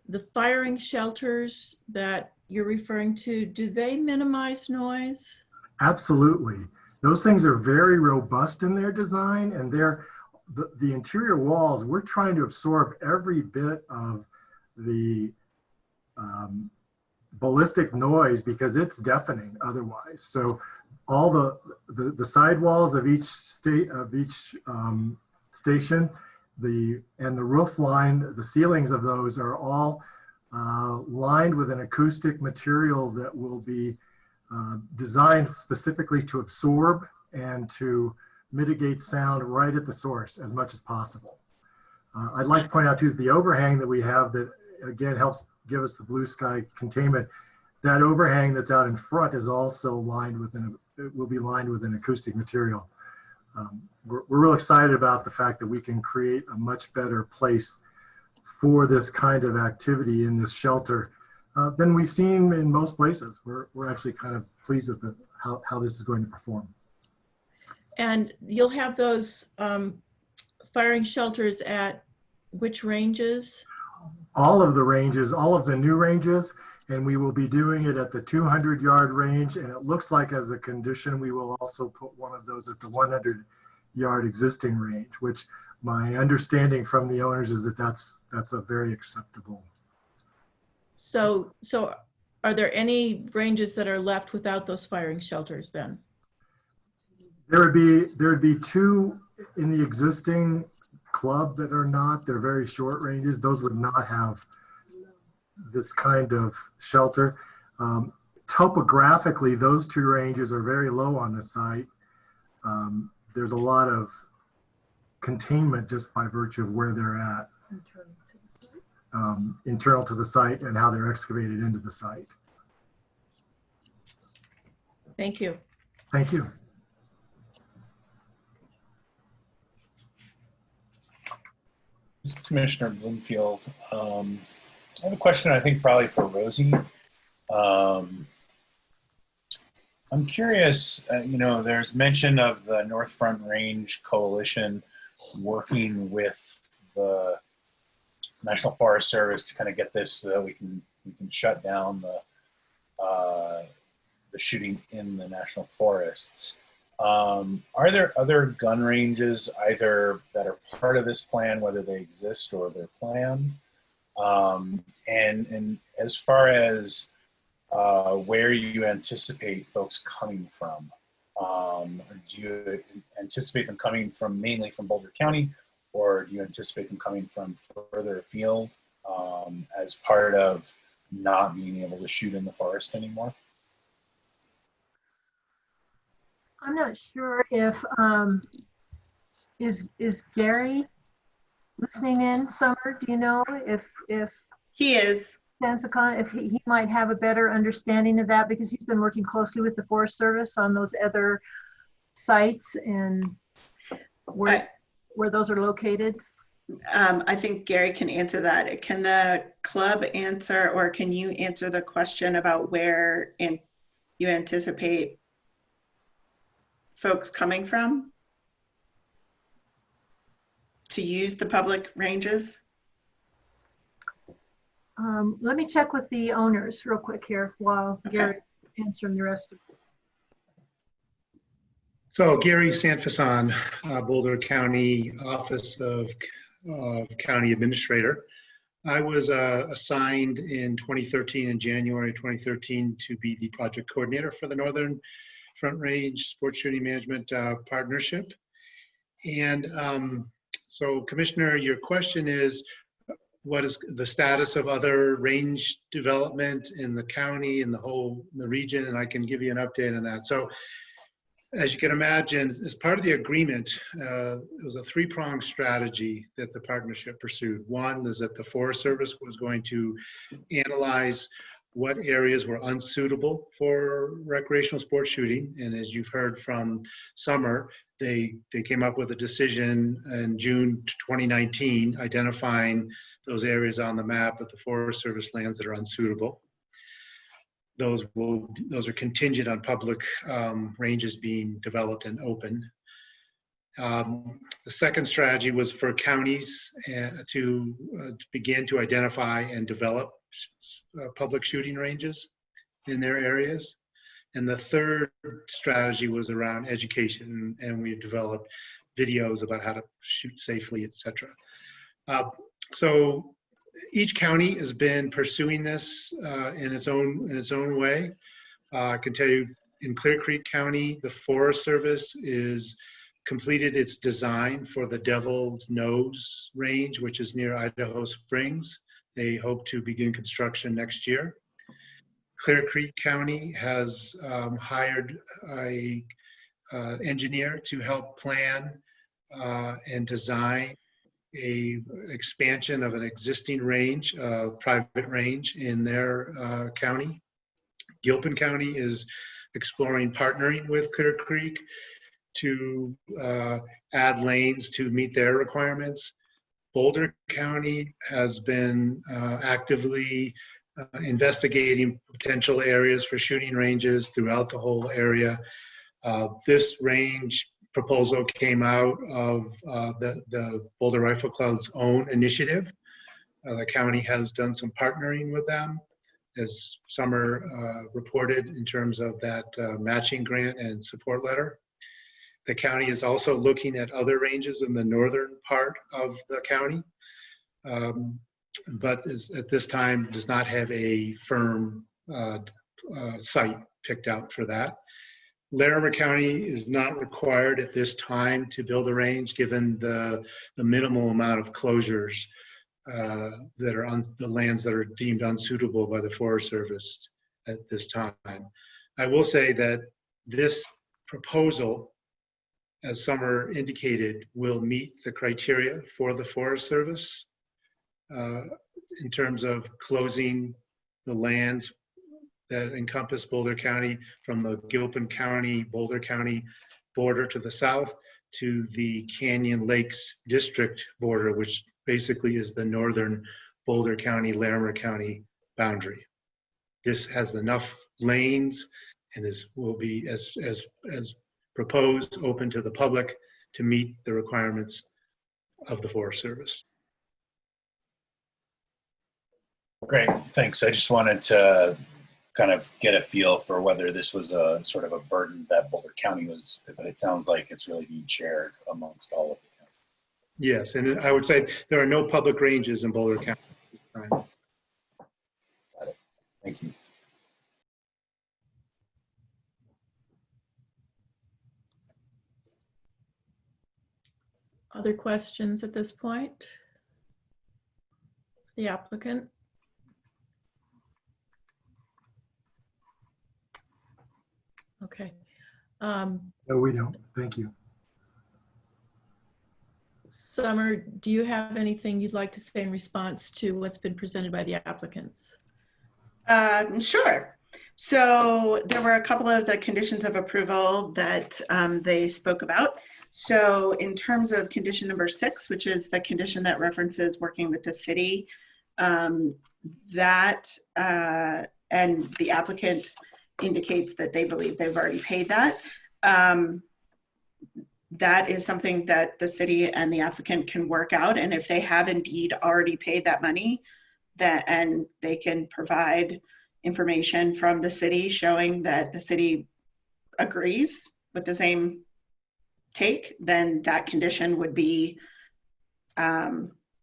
the firing shelters that you're referring to, do they minimize noise? Absolutely. Those things are very robust in their design, and the interior walls, we're trying to absorb every bit of the ballistic noise because it's deafening otherwise. So all the side walls of each station, and the roof line, the ceilings of those are all lined with an acoustic material that will be designed specifically to absorb and to mitigate sound right at the source as much as possible. I'd like to point out too, the overhang that we have that again helps give us the blue sky containment. That overhang that's out in front is also lined with will be lined with an acoustic material. We're real excited about the fact that we can create a much better place for this kind of activity in this shelter than we've seen in most places. We're actually kind of pleased with how this is going to perform. And you'll have those firing shelters at which ranges? All of the ranges, all of the new ranges, and we will be doing it at the 200-yard range, and it looks like as a condition we will also put one of those at the 100-yard existing range, which my understanding from the owners is that that's a very acceptable. So are there any ranges that are left without those firing shelters then? There would be two in the existing club that are not. They're very short ranges. Those would not have this kind of shelter. Topographically, those two ranges are very low on the site. There's a lot of containment just by virtue of where they're at, internal to the site and how they're excavated into the site. Thank you. Thank you. Commissioner Bloomfield, I have a question I think probably for Rosie. I'm curious, you know, there's mention of the North Front Range Coalition working with the National Forest Service to kind of get this so that we can shut down the shooting in the national forests. Are there other gun ranges either that are part of this plan, whether they exist or they're planned? And as far as where you anticipate folks coming from, do you anticipate them coming from mainly from Boulder County, or do you anticipate them coming from further afield as part of not being able to shoot in the forest anymore? I'm not sure if, is Gary listening in, Summer? Do you know if he is? If he might have a better understanding of that, because he's been working closely with the Forest Service on those other sites and where those are located. I think Gary can answer that. Can the club answer, or can you answer the question about where you anticipate folks coming from to use the public ranges? Let me check with the owners real quick here while Gary answering the rest of it. So Gary Sanfason, Boulder County Office of County Administrator. I was assigned in 2013, in January 2013, to be the project coordinator for the Northern Front Range Sports Shooting Management Partnership. And so Commissioner, your question is, what is the status of other range development in the county, in the region, and I can give you an update on that. So as you can imagine, as part of the agreement, it was a three-pronged strategy that the partnership pursued. One is that the Forest Service was going to analyze what areas were unsuitable for recreational sports shooting. And as you've heard from Summer, they came up with a decision in June 2019, identifying those areas on the map of the Forest Service lands that are unsuitable. Those are contingent on public ranges being developed and open. The second strategy was for counties to begin to identify and develop public shooting ranges in their areas. And the third strategy was around education, and we developed videos about how to shoot safely, etc. So each county has been pursuing this in its own way. I can tell you, in Clear Creek County, the Forest Service is completed its design for the Devil's Nose Range, which is near Idaho Springs. They hope to begin construction next year. Clear Creek County has hired a engineer to help plan and design a expansion of an existing range, private range in their county. Gilpin County is exploring partnering with Clear Creek to add lanes to meet their requirements. Boulder County has been actively investigating potential areas for shooting ranges throughout the whole area. This range proposal came out of the Boulder Rifle Club's own initiative. The county has done some partnering with them, as Summer reported, in terms of that matching grant and support letter. The county is also looking at other ranges in the northern part of the county, but at this time does not have a firm site picked out for that. Larimer County is not required at this time to build a range, given the minimal amount of closures that are on the lands that are deemed unsuitable by the Forest Service at this time. I will say that this proposal, as Summer indicated, will meet the criteria for the Forest Service in terms of closing the lands that encompass Boulder County from the Gilpin County, Boulder County border to the south to the Canyon Lakes District border, which basically is the northern Boulder County, Larimer County boundary. This has enough lanes and will be, as proposed, open to the public to meet the requirements of the Forest Service. Great, thanks. I just wanted to kind of get a feel for whether this was a sort of a burden that Boulder County was, but it sounds like it's really being shared amongst all of the counties. Yes, and I would say there are no public ranges in Boulder County at this time. Got it. Thank you. Other questions at this point? The applicant? Okay. No, we don't. Thank you. Summer, do you have anything you'd like to say in response to what's been presented by the applicants? Sure. So there were a couple of the conditions of approval that they spoke about. So in terms of condition number 6, which is the condition that references working with the city, and the applicant indicates that they believe they've already paid that. That is something that the city and the applicant can work out. And if they have indeed already paid that money, and they can provide information from the city showing that the city agrees with the same take, then that condition would be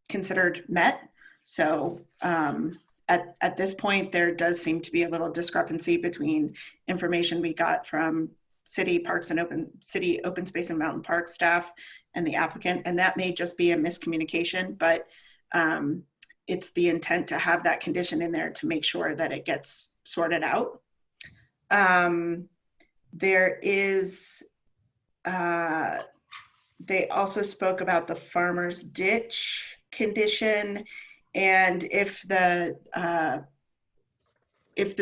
considered met. So at this point, there does seem to be a little discrepancy between information we got from city parks and open space and mountain park staff and the applicant, and that may just be a miscommunication, but it's the intent to have that condition in there to make sure that it gets sorted out. There is, they also spoke about the farmer's ditch condition, and if the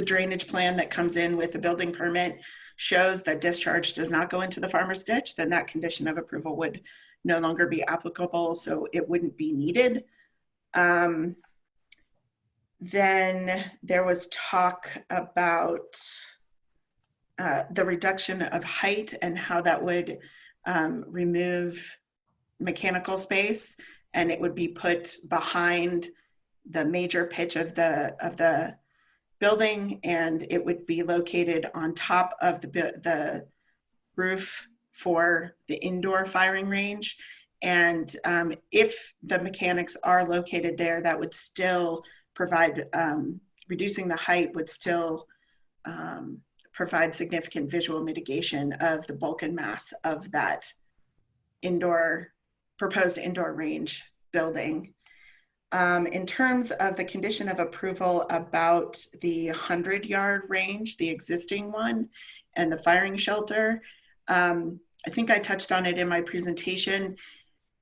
drainage plan that comes in with the building permit shows that discharge does not go into the farmer's ditch, then that condition of approval would no longer be applicable, so it wouldn't be needed. Then there was talk about the reduction of height and how that would remove mechanical space, and it would be put behind the major pitch of the building, and it would be located on top of the roof for the indoor firing range. And if the mechanics are located there, that would still provide, reducing the height would still provide significant visual mitigation of the bulk and mass of that proposed indoor range building. In terms of the condition of approval about the 100-yard range, the existing one, and the firing shelter, I think I touched on it in my presentation.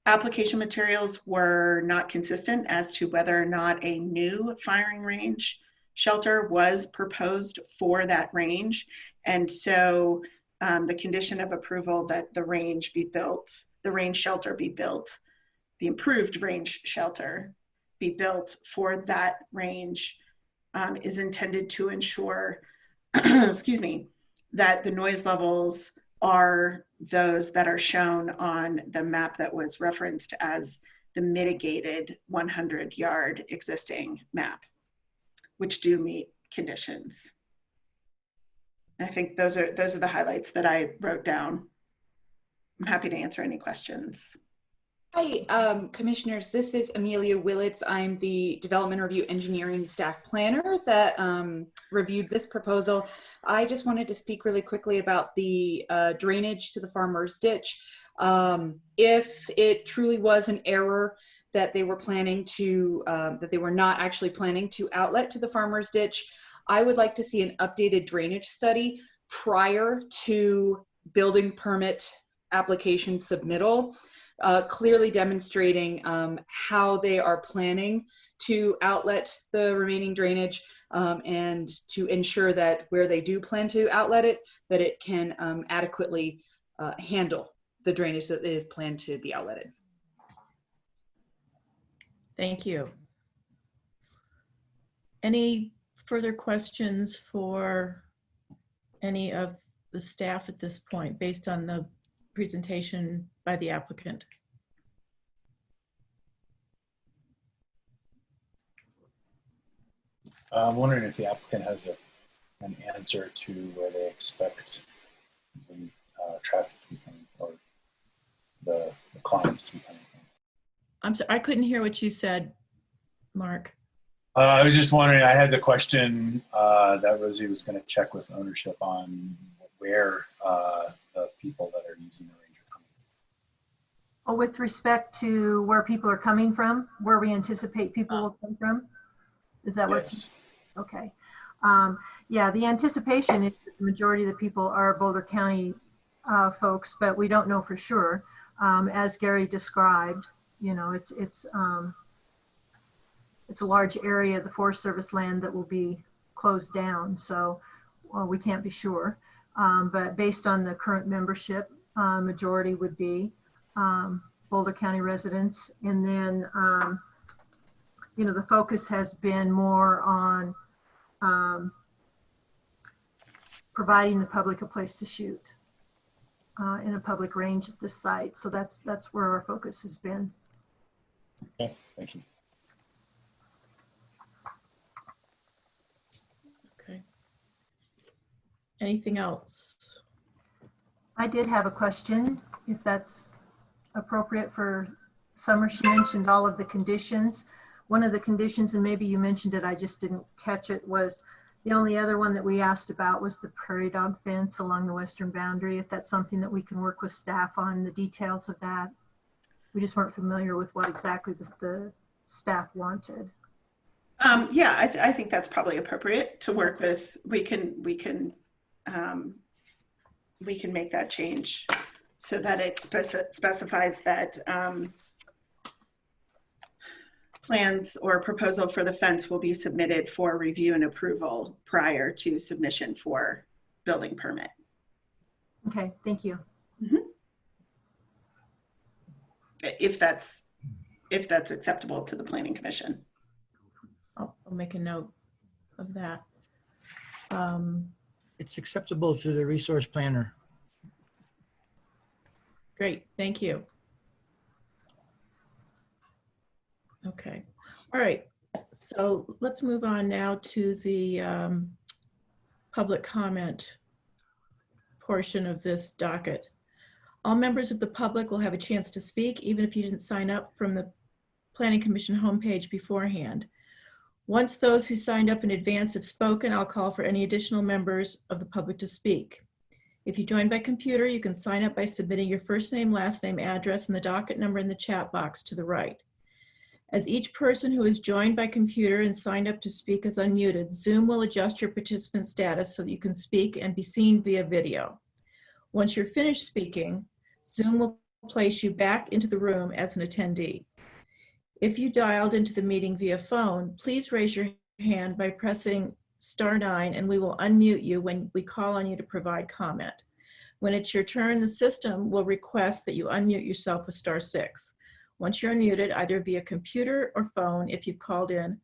Application materials were not consistent as to whether or not a new firing range shelter was proposed for that range. And so the condition of approval that the range be built, the range shelter be built, the improved range shelter be built for that range is intended to ensure, excuse me, that the noise levels are those that are shown on the map that was referenced as the mitigated 100-yard existing map, which do meet conditions. I think those are the highlights that I wrote down. I'm happy to answer any questions. Hi, commissioners. This is Amelia Willits. I'm the Development Review Engineering Staff Planner that reviewed this proposal. I just wanted to speak really quickly about the drainage to the farmer's ditch. If it truly was an error that they were planning to, that they were not actually planning to outlet to the farmer's ditch, I would like to see an updated drainage study prior to building permit application submittal. Clearly demonstrating how they are planning to outlet the remaining drainage and to ensure that where they do plan to outlet it, that it can adequately handle the drainage that is planned to be outletted. Thank you. Any further questions for any of the staff at this point based on the presentation by the applicant? I'm wondering if the applicant has an answer to where they expect the traffic to be coming, or the clients to be coming from. I'm sorry, I couldn't hear what you said, Mark. I was just wondering, I had the question that Rosie was going to check with ownership on where the people that are using the range are coming from. Well, with respect to where people are coming from, where we anticipate people will come from? Is that what? Yes. Okay. Yeah, the anticipation is that the majority of the people are Boulder County folks, but we don't know for sure. As Gary described, you know, it's a large area of the Forest Service land that will be closed down, so we can't be sure. But based on the current membership, majority would be Boulder County residents. And then, you know, the focus has been more on providing the public a place to shoot in a public range at this site. So that's where our focus has been. Okay, thank you. Okay. Anything else? I did have a question, if that's appropriate for Summer. She mentioned all of the conditions. One of the conditions, and maybe you mentioned it, I just didn't catch it, was the only other one that we asked about was the prairie dog fence along the western boundary. If that's something that we can work with staff on, the details of that. We just weren't familiar with what exactly the staff wanted. Yeah, I think that's probably appropriate to work with. We can make that change so that it specifies that plans or proposal for the fence will be submitted for review and approval prior to submission for building permit. Okay, thank you. Mm-hmm. If that's acceptable to the Planning Commission. I'll make a note of that. It's acceptable to the resource planner. Great, thank you. Okay, all right. So let's move on now to the public comment portion of this docket. All members of the public will have a chance to speak, even if you didn't sign up from the Planning Commission homepage beforehand. Once those who signed up in advance have spoken, I'll call for any additional members of the public to speak. If you joined by computer, you can sign up by submitting your first name, last name, address, and the docket number in the chat box to the right. As each person who is joined by computer and signed up to speak is unmuted, Zoom will adjust your participant status so that you can speak and be seen via video. Once you're finished speaking, Zoom will place you back into the room as an attendee. If you dialed into the meeting via phone, please raise your hand by pressing *9 and we will unmute you when we call on you to provide comment. When it's your turn, the system will request that you unmute yourself with *6. Once you're unmuted, either via computer or phone, if you've called in,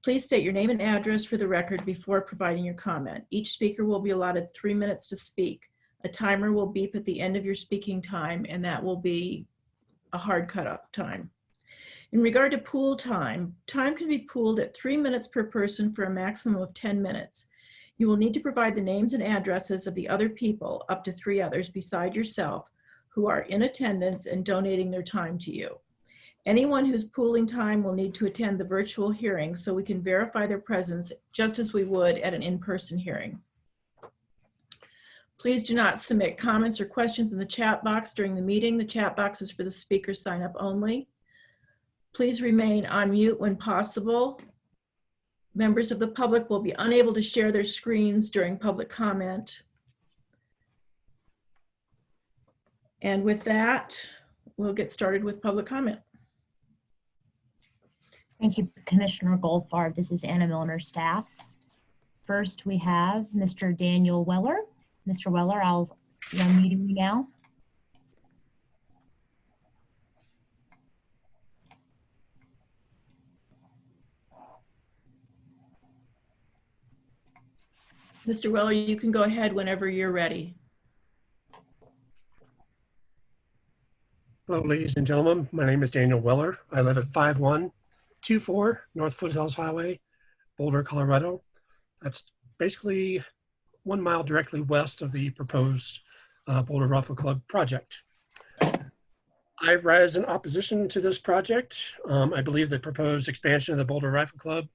please state your name and address for the record before providing your comment. Each speaker will be allotted 3 minutes to speak. A timer will beep at the end of your speaking time, and that will be a hard cutoff time. In regard to pool time, time can be pooled at 3 minutes per person for a maximum of 10 minutes. You will need to provide the names and addresses of the other people, up to 3 others beside yourself, who are in attendance and donating their time to you. Anyone who's pooling time will need to attend the virtual hearing so we can verify their presence just as we would at an in-person hearing. Please do not submit comments or questions in the chat box during the meeting. The chat box is for the speaker sign up only. Please remain on mute when possible. Members of the public will be unable to share their screens during public comment. And with that, we'll get started with public comment. Thank you, Commissioner Goldfarb. This is Anna Milner, staff. First, we have Mr. Daniel Weller. Mr. Weller, I'll be unmuting you now. Mr. Weller, you can go ahead whenever you're ready. Hello, ladies and gentlemen. My name is Daniel Weller. I live at 5124 North Foothills Highway, Boulder, Colorado. That's basically 1 mile directly west of the proposed Boulder Rifle Club project. I rise in opposition to this project. I believe the proposed expansion of the Boulder Rifle Club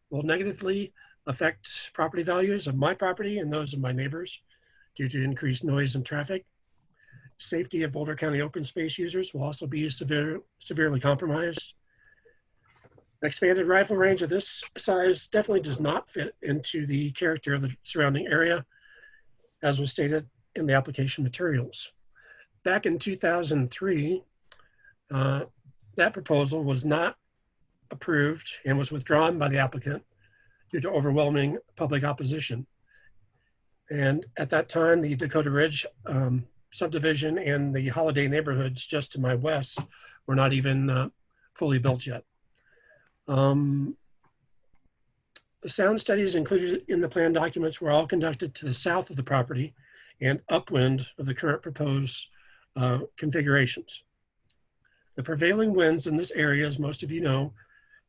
will negatively affect property values of my property and those of my neighbors due to increased noise and traffic. Safety of Boulder County open space users will also be severely compromised. An expanded rifle range of this size definitely does not fit into the character of the surrounding area, as was stated in the application materials. Back in 2003, that proposal was not approved and was withdrawn by the applicant due to overwhelming public opposition. And at that time, the Dakota Ridge subdivision and the Holiday neighborhoods just to my west were not even fully built yet. The sound studies included in the plan documents were all conducted to the south of the property and upwind of the current proposed configurations. The prevailing winds in this area, as most of you know,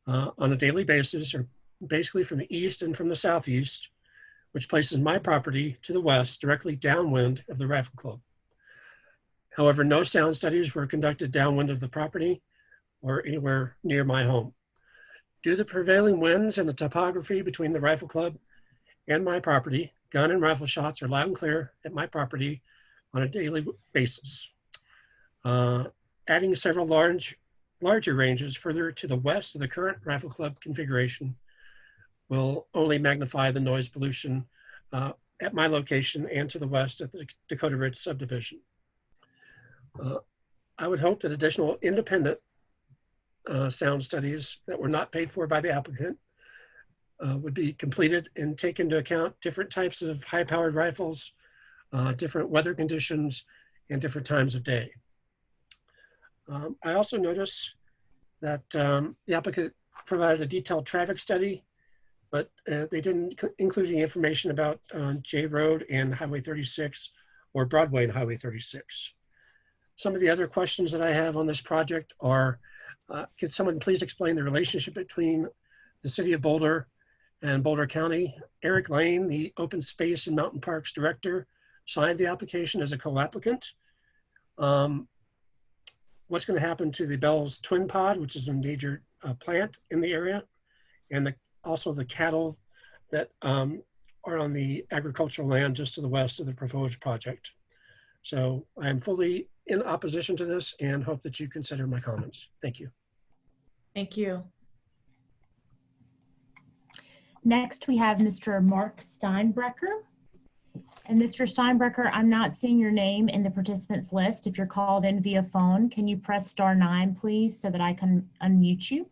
on a daily basis are basically from the east and from the southeast, which places my property to the west, directly downwind of the Rifle Club. However, no sound studies were conducted downwind of the property or anywhere near my home. Due to the prevailing winds and the topography between the Rifle Club and my property, gun and rifle shots are loud and clear at my property on a daily basis. Adding several larger ranges further to the west of the current Rifle Club configuration will only magnify the noise pollution at my location and to the west at the Dakota Ridge subdivision. I would hope that additional independent sound studies that were not paid for by the applicant would be completed and take into account different types of high-powered rifles, different weather conditions, and different times of day. I also noticed that the applicant provided a detailed traffic study, but they didn't include any information about J Road and Highway 36 or Broadway and Highway 36. Some of the other questions that I have on this project are, could someone please explain the relationship between the City of Boulder and Boulder County? Eric Lane, the Open Space and Mountain Parks Director, signed the application as a co-applicant. What's going to happen to the Bell's Twin Pod, which is an endangered plant in the area, and also the cattle that are on the agricultural land just to the west of the proposed project. So I am fully in opposition to this and hope that you consider my comments. Thank you. Thank you. Next, we have Mr. Mark Steinbrecher. And Mr. Steinbrecher, I'm not seeing your name in the participants list. If you're called in via phone, can you press *9, please, so that I can unmute you?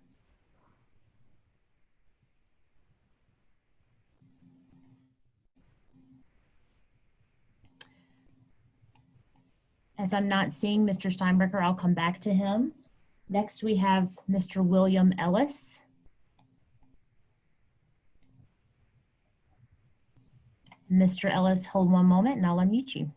As I'm not seeing Mr. Steinbrecher, I'll come back to him. Next, we have Mr. William Ellis. Mr. Ellis, hold one moment and I'll unmute you.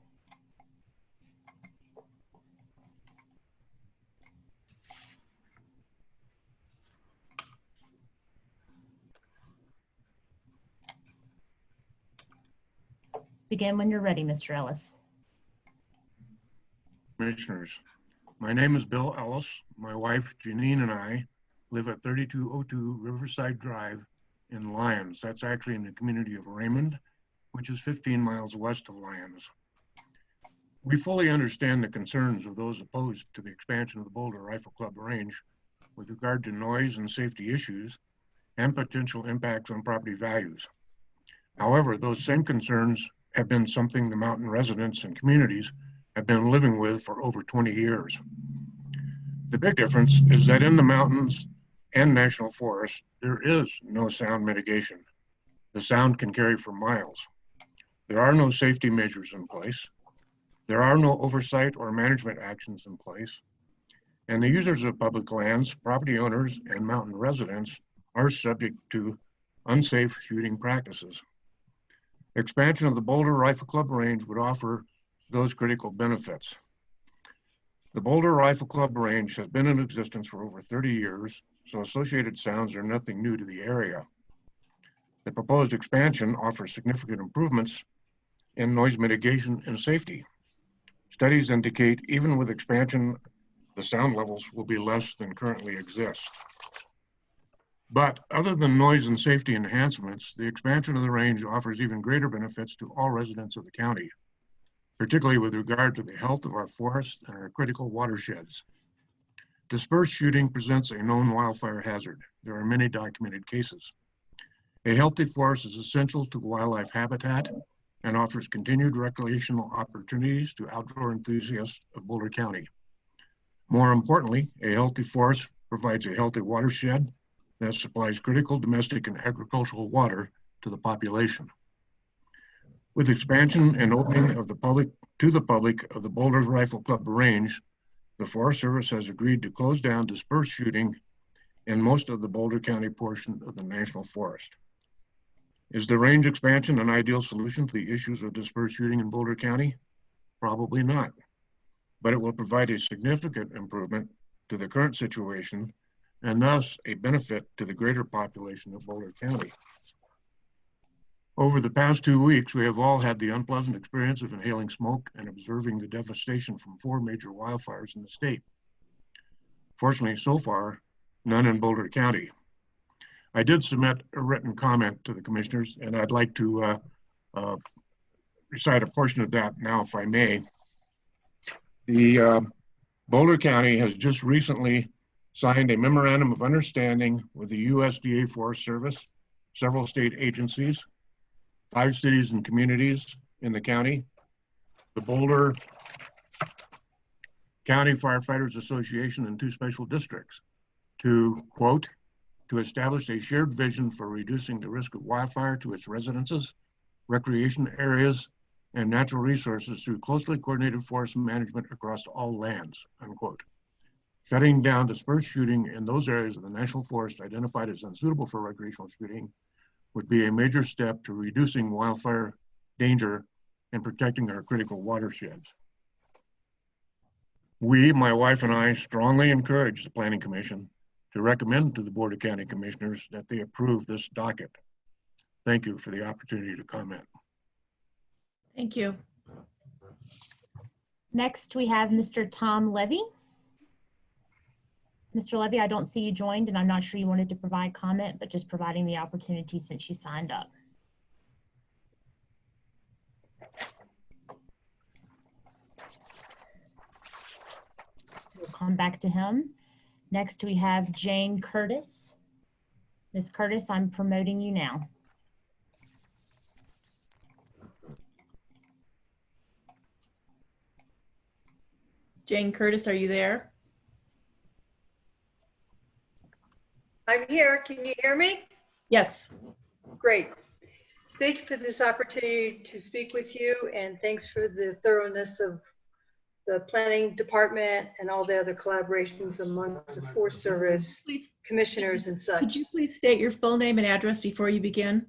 Begin when you're ready, Mr. Ellis. Commissioners, My name is Bill Ellis. My wife, Janine, and I live at 3202 Riverside Drive in Lyons. That's actually in the community of Raymond, which is 15 miles west of Lyons. We fully understand the concerns of those opposed to the expansion of the Boulder Rifle Club range with regard to noise and safety issues and potential impacts on property values. However, those same concerns have been something the mountain residents and communities have been living with for over 20 years. The big difference is that in the mountains and national forests, there is no sound mitigation. The sound can carry for miles. There are no safety measures in place. There are no oversight or management actions in place. And the users of public lands, property owners, and mountain residents are subject to unsafe shooting practices. Expansion of the Boulder Rifle Club range would offer those critical benefits. The Boulder Rifle Club range has been in existence for over 30 years, so associated sounds are nothing new to the area. The proposed expansion offers significant improvements in noise mitigation and safety. Studies indicate even with expansion, the sound levels will be less than currently exist. But other than noise and safety enhancements, the expansion of the range offers even greater benefits to all residents of the county, particularly with regard to the health of our forests and our critical watersheds. Dispersed shooting presents a known wildfire hazard. There are many documented cases. A healthy forest is essential to wildlife habitat and offers continued recreational opportunities to outdoor enthusiasts of Boulder County. More importantly, a healthy forest provides a healthy watershed that supplies critical domestic and agricultural water to the population. With expansion and opening of the public of the Boulder Rifle Club range, the Forest Service has agreed to close down dispersed shooting in most of the Boulder County portion of the National Forest. Is the range expansion an ideal solution to the issues of dispersed shooting in Boulder County? Probably not, but it will provide a significant improvement to the current situation and thus a benefit to the greater population of Boulder County. Over the past 2 weeks, we have all had the unpleasant experience of inhaling smoke and observing the devastation from 4 major wildfires in the state. Fortunately, so far, none in Boulder County. I did submit a written comment to the commissioners, and I'd like to recite a portion of that now, if I may. The Boulder County has just recently signed a memorandum of understanding with the USDA Forest Service, several state agencies, 5 cities and communities in the county, the Boulder County Firefighters Association, and 2 special districts to, quote, to establish a shared vision for reducing the risk of wildfire to its residences, recreation areas, and natural resources through closely coordinated forest management across all lands, unquote. Shutting down dispersed shooting in those areas of the National Forest identified as unsuitable for recreational shooting would be a major step to reducing wildfire danger and protecting our critical watersheds. We, my wife and I, strongly encourage the Planning Commission to recommend to the Board of County Commissioners that they approve this docket. Thank you for the opportunity to comment. Thank you. Next, we have Mr. Tom Levy. Mr. Levy, I don't see you joined, and I'm not sure you wanted to provide comment, but just providing the opportunity since you signed up. We'll come back to him. Next, we have Jane Curtis. Ms. Curtis, I'm promoting you now. Jane Curtis, are you there? I'm here. Can you hear me? Yes. Great. Thank you for this opportunity to speak with you, and thanks for the thoroughness of the planning department and all the other collaborations amongst the Forest Service commissioners and such. Could you please state your full name and address before you begin?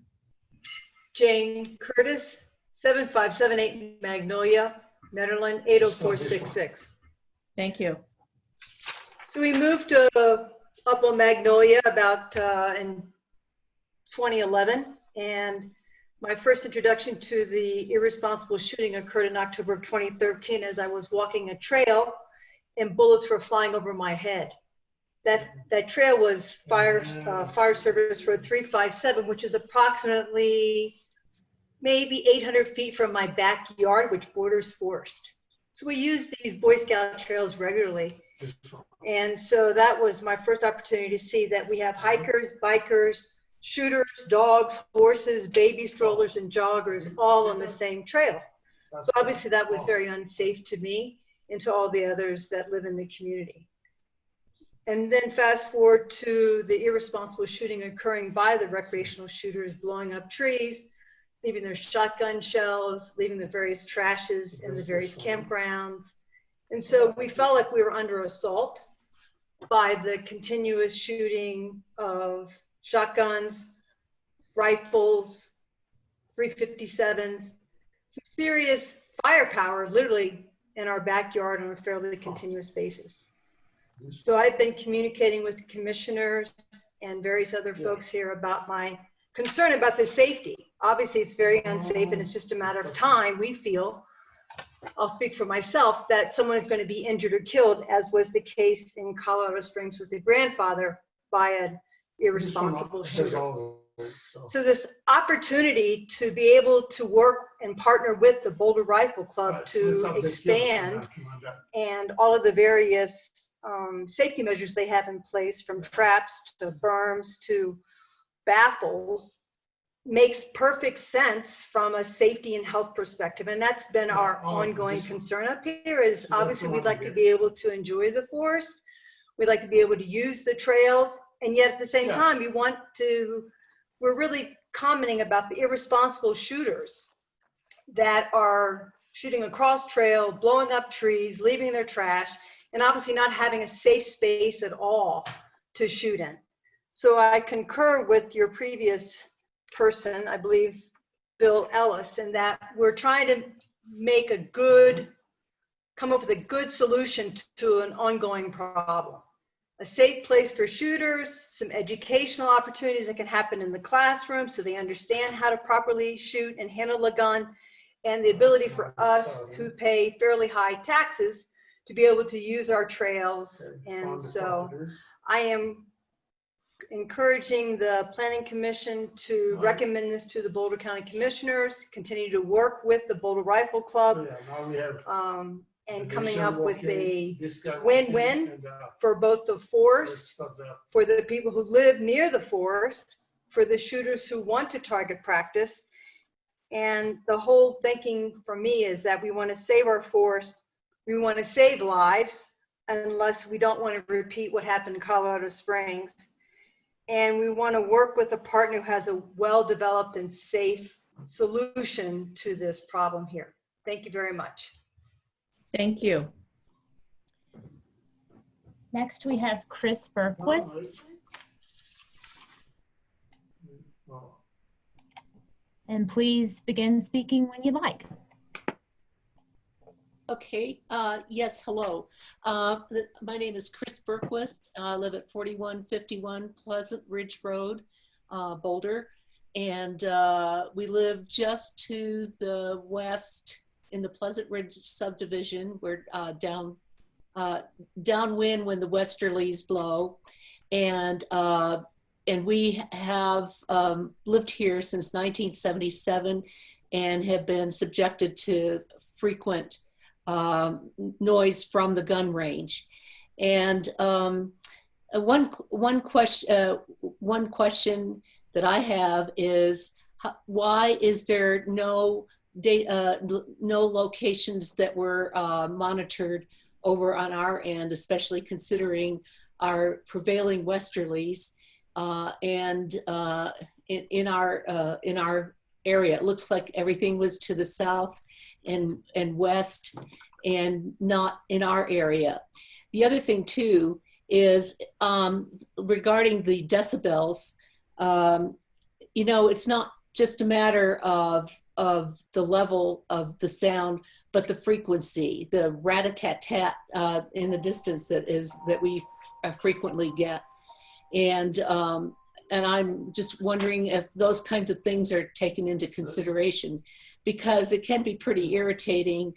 Jane Curtis, 7578 Magnolia, Netherland, 80466. Thank you. So we moved up on Magnolia about in 2011, and my first introduction to the irresponsible shooting occurred in October of 2013 as I was walking a trail and bullets were flying over my head. That trail was fire service road 357, which is approximately maybe 800 feet from my backyard, which borders forest. So we use these Boy Scout trails regularly. And so that was my first opportunity to see that we have hikers, bikers, shooters, dogs, horses, baby strollers, and joggers all on the same trail. So obviously that was very unsafe to me and to all the others that live in the community. And then fast forward to the irresponsible shooting occurring by the recreational shooters, blowing up trees, leaving their shotgun shells, leaving the various trashes in the various campgrounds. And so we felt like we were under assault by the continuous shooting of shotguns, rifles, 357s, some serious firepower literally in our backyard on a fairly continuous basis. So I've been communicating with commissioners and various other folks here about my concern about the safety. Obviously, it's very unsafe, and it's just a matter of time, we feel, I'll speak for myself, that someone is going to be injured or killed, as was the case in Colorado Springs with the grandfather by an irresponsible shooter. So this opportunity to be able to work and partner with the Boulder Rifle Club to expand and all of the various safety measures they have in place, from traps to berms to baffles, makes perfect sense from a safety and health perspective. And that's been our ongoing concern up here, is obviously we'd like to be able to enjoy the forest. We'd like to be able to use the trails. And yet at the same time, we're really commenting about the irresponsible shooters that are shooting across trail, blowing up trees, leaving their trash, and obviously not having a safe space at all to shoot in. So I concur with your previous person, I believe Bill Ellis, in that we're trying to come up with a good solution to an ongoing problem. A safe place for shooters, some educational opportunities that can happen in the classroom so they understand how to properly shoot and handle a gun, and the ability for us who pay fairly high taxes to be able to use our trails. And so I am encouraging the Planning Commission to recommend this to the Boulder County Commissioners, continue to work with the Boulder Rifle Club, and coming up with a win-win for both the forest, for the people who live near the forest, for the shooters who want to target practice. And the whole thinking for me is that we want to save our forest, we want to save lives, unless we don't want to repeat what happened in Colorado Springs. And we want to work with a partner who has a well-developed and safe solution to this problem here. Thank you very much. Thank you. Next, we have Chris Bergquist. And please begin speaking when you'd like. Okay, yes, hello. My name is Chris Bergquist. I live at 4151 Pleasant Ridge Road, Boulder. And we live just to the west in the Pleasant Ridge subdivision. We're downwind when the westerlies blow. And we have lived here since 1977 and have been subjected to frequent noise from the gun range. And one question that I have is, why is there no locations that were monitored over on our end, especially considering our prevailing westerlies and in our area? It looks like everything was to the south and west and not in our area. The other thing too is regarding the decibels, you know, it's not just a matter of the level of the sound, but the frequency, the rat-a-tat-tat in the distance that we frequently get. And And I'm just wondering if those kinds of things are taken into consideration, because it can be pretty irritating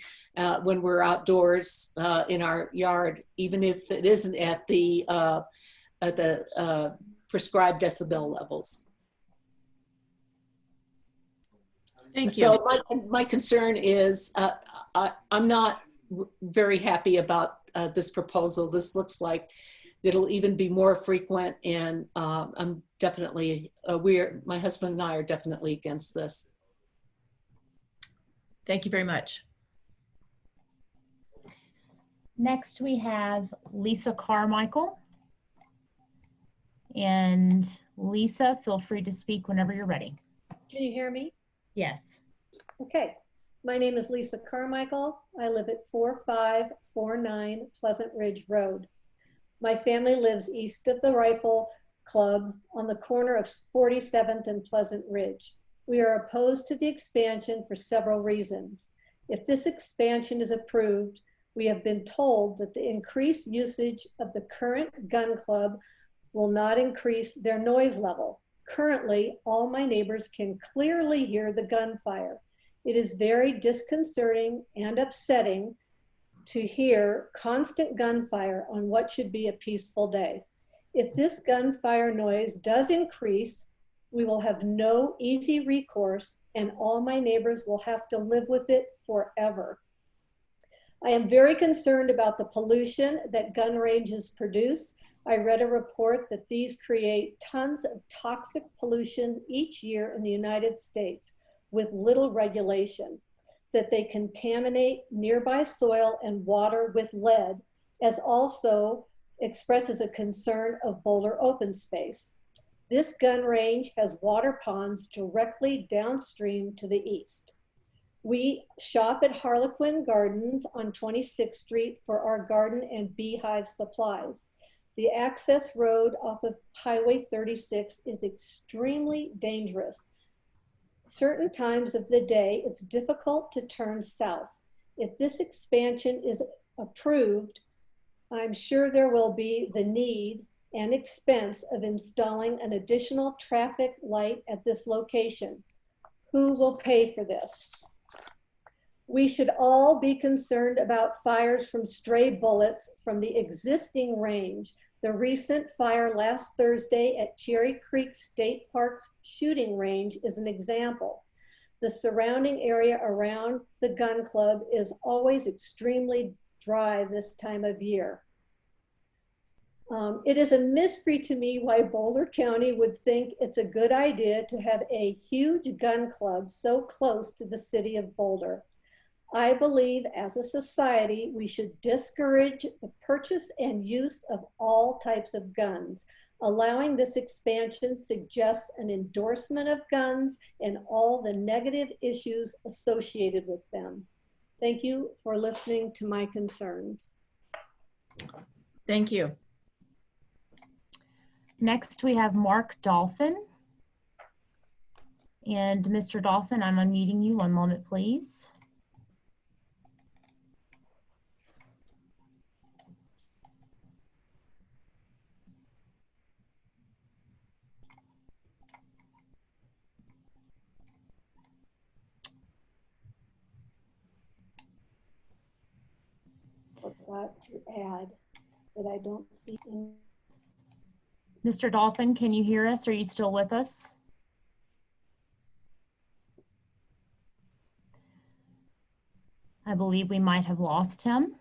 when we're outdoors in our yard, even if it isn't at the prescribed decibel levels. Thank you. So my concern is I'm not very happy about this proposal. This looks like it'll even be more frequent, and I'm definitely, my husband and I are definitely against this. Thank you very much. Next, we have Lisa Carmichael. And Lisa, feel free to speak whenever you're ready. Can you hear me? Yes. Okay. My name is Lisa Carmichael. I live at 4549 Pleasant Ridge Road. My family lives east of the Rifle Club on the corner of 47th and Pleasant Ridge. We are opposed to the expansion for several reasons. If this expansion is approved, we have been told that the increased usage of the current gun club will not increase their noise level. Currently, all my neighbors can clearly hear the gunfire. It is very disconcerting and upsetting to hear constant gunfire on what should be a peaceful day. If this gunfire noise does increase, we will have no easy recourse, and all my neighbors will have to live with it forever. I am very concerned about the pollution that gun ranges produce. I read a report that these create tons of toxic pollution each year in the United States with little regulation, that they contaminate nearby soil and water with lead, as also expresses a concern of Boulder open space. This gun range has water ponds directly downstream to the east. We shop at Harlequin Gardens on 26th Street for our garden and beehive supplies. The access road off of Highway 36 is extremely dangerous. Certain times of the day, it's difficult to turn south. If this expansion is approved, I'm sure there will be the need and expense of installing an additional traffic light at this location. Who will pay for this? We should all be concerned about fires from stray bullets from the existing range. The recent fire last Thursday at Cherry Creek State Park's shooting range is an example. The surrounding area around the gun club is always extremely dry this time of year. It is a mystery to me why Boulder County would think it's a good idea to have a huge gun club so close to the city of Boulder. I believe as a society, we should discourage the purchase and use of all types of guns. Allowing this expansion suggests an endorsement of guns and all the negative issues associated with them. Thank you for listening to my concerns. Thank you. Next, we have Mark Dolphin. And Mr. Dolphin, I'm unmuting you. One moment, please. Forgot to add that I don't see any. Mr. Dolphin, can you hear us? Are you still with us? I believe we might have lost him.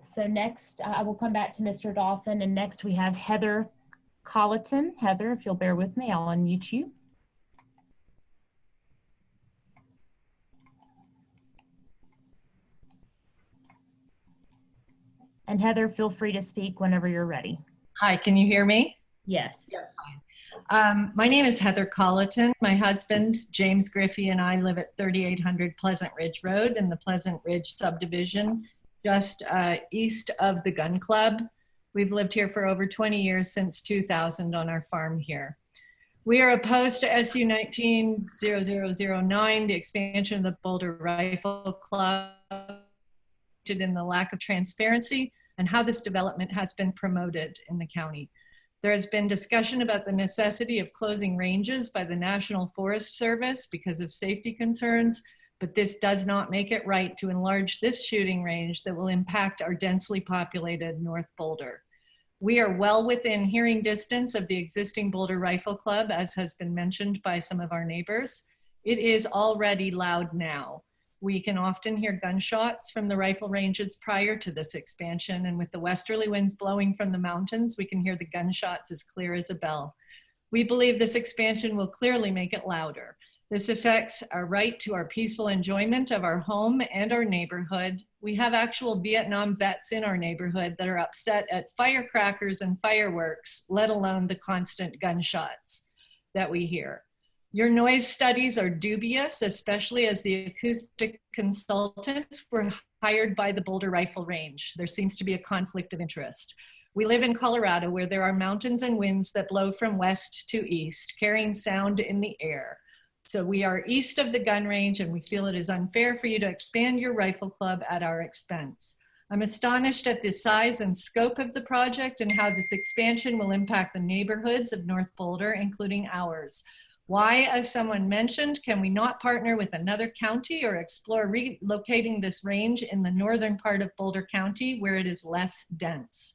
So next, I will come back to Mr. Dolphin, and next we have Heather Colleton. Heather, if you'll bear with me, I'll unmute you. And Heather, feel free to speak whenever you're ready. Hi, can you hear me? Yes. Yes. My name is Heather Colleton. My husband, James Griffey, and I live at 3800 Pleasant Ridge Road in the Pleasant Ridge subdivision, just east of the gun club. We've lived here for over 20 years, since 2000 on our farm here. We are opposed to SU 19-0009, the expansion of the Boulder Rifle Club, in the lack of transparency and how this development has been promoted in the county. There has been discussion about the necessity of closing ranges by the National Forest Service because of safety concerns, but this does not make it right to enlarge this shooting range that will impact our densely populated North Boulder. We are well within hearing distance of the existing Boulder Rifle Club, as has been mentioned by some of our neighbors. It is already loud now. We can often hear gunshots from the rifle ranges prior to this expansion, and with the westerly winds blowing from the mountains, we can hear the gunshots as clear as a bell. We believe this expansion will clearly make it louder. This affects our right to our peaceful enjoyment of our home and our neighborhood. We have actual Vietnam vets in our neighborhood that are upset at firecrackers and fireworks, let alone the constant gunshots that we hear. Your noise studies are dubious, especially as the acoustic consultants were hired by the Boulder Rifle Range. There seems to be a conflict of interest. We live in Colorado, where there are mountains and winds that blow from west to east, carrying sound in the air. So we are east of the gun range, and we feel it is unfair for you to expand your rifle club at our expense. I'm astonished at the size and scope of the project and how this expansion will impact the neighborhoods of North Boulder, including ours. Why, as someone mentioned, can we not partner with another county or explore relocating this range in the northern part of Boulder County where it is less dense?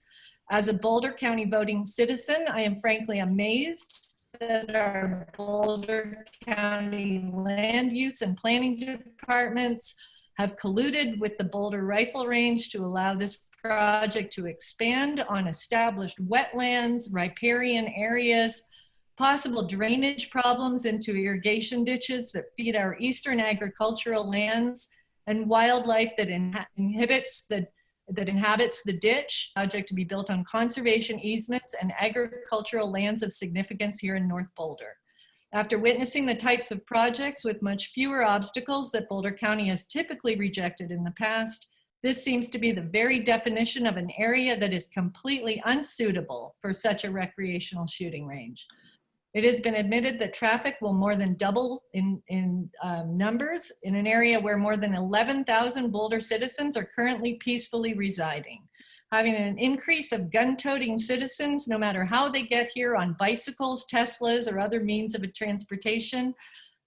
As a Boulder County voting citizen, I am frankly amazed that our Boulder County land use and planning departments have colluded with the Boulder Rifle Range to allow this project to expand on established wetlands, riparian areas, possible drainage problems into irrigation ditches that feed our eastern agricultural lands, and wildlife that inhabits the ditch. Project to be built on conservation easements and agricultural lands of significance here in North Boulder. After witnessing the types of projects with much fewer obstacles that Boulder County has typically rejected in the past, this seems to be the very definition of an area that is completely unsuitable for such a recreational shooting range. It has been admitted that traffic will more than double in numbers in an area where more than 11,000 Boulder citizens are currently peacefully residing. Having an increase of gun-toting citizens, no matter how they get here on bicycles, Teslas, or other means of transportation,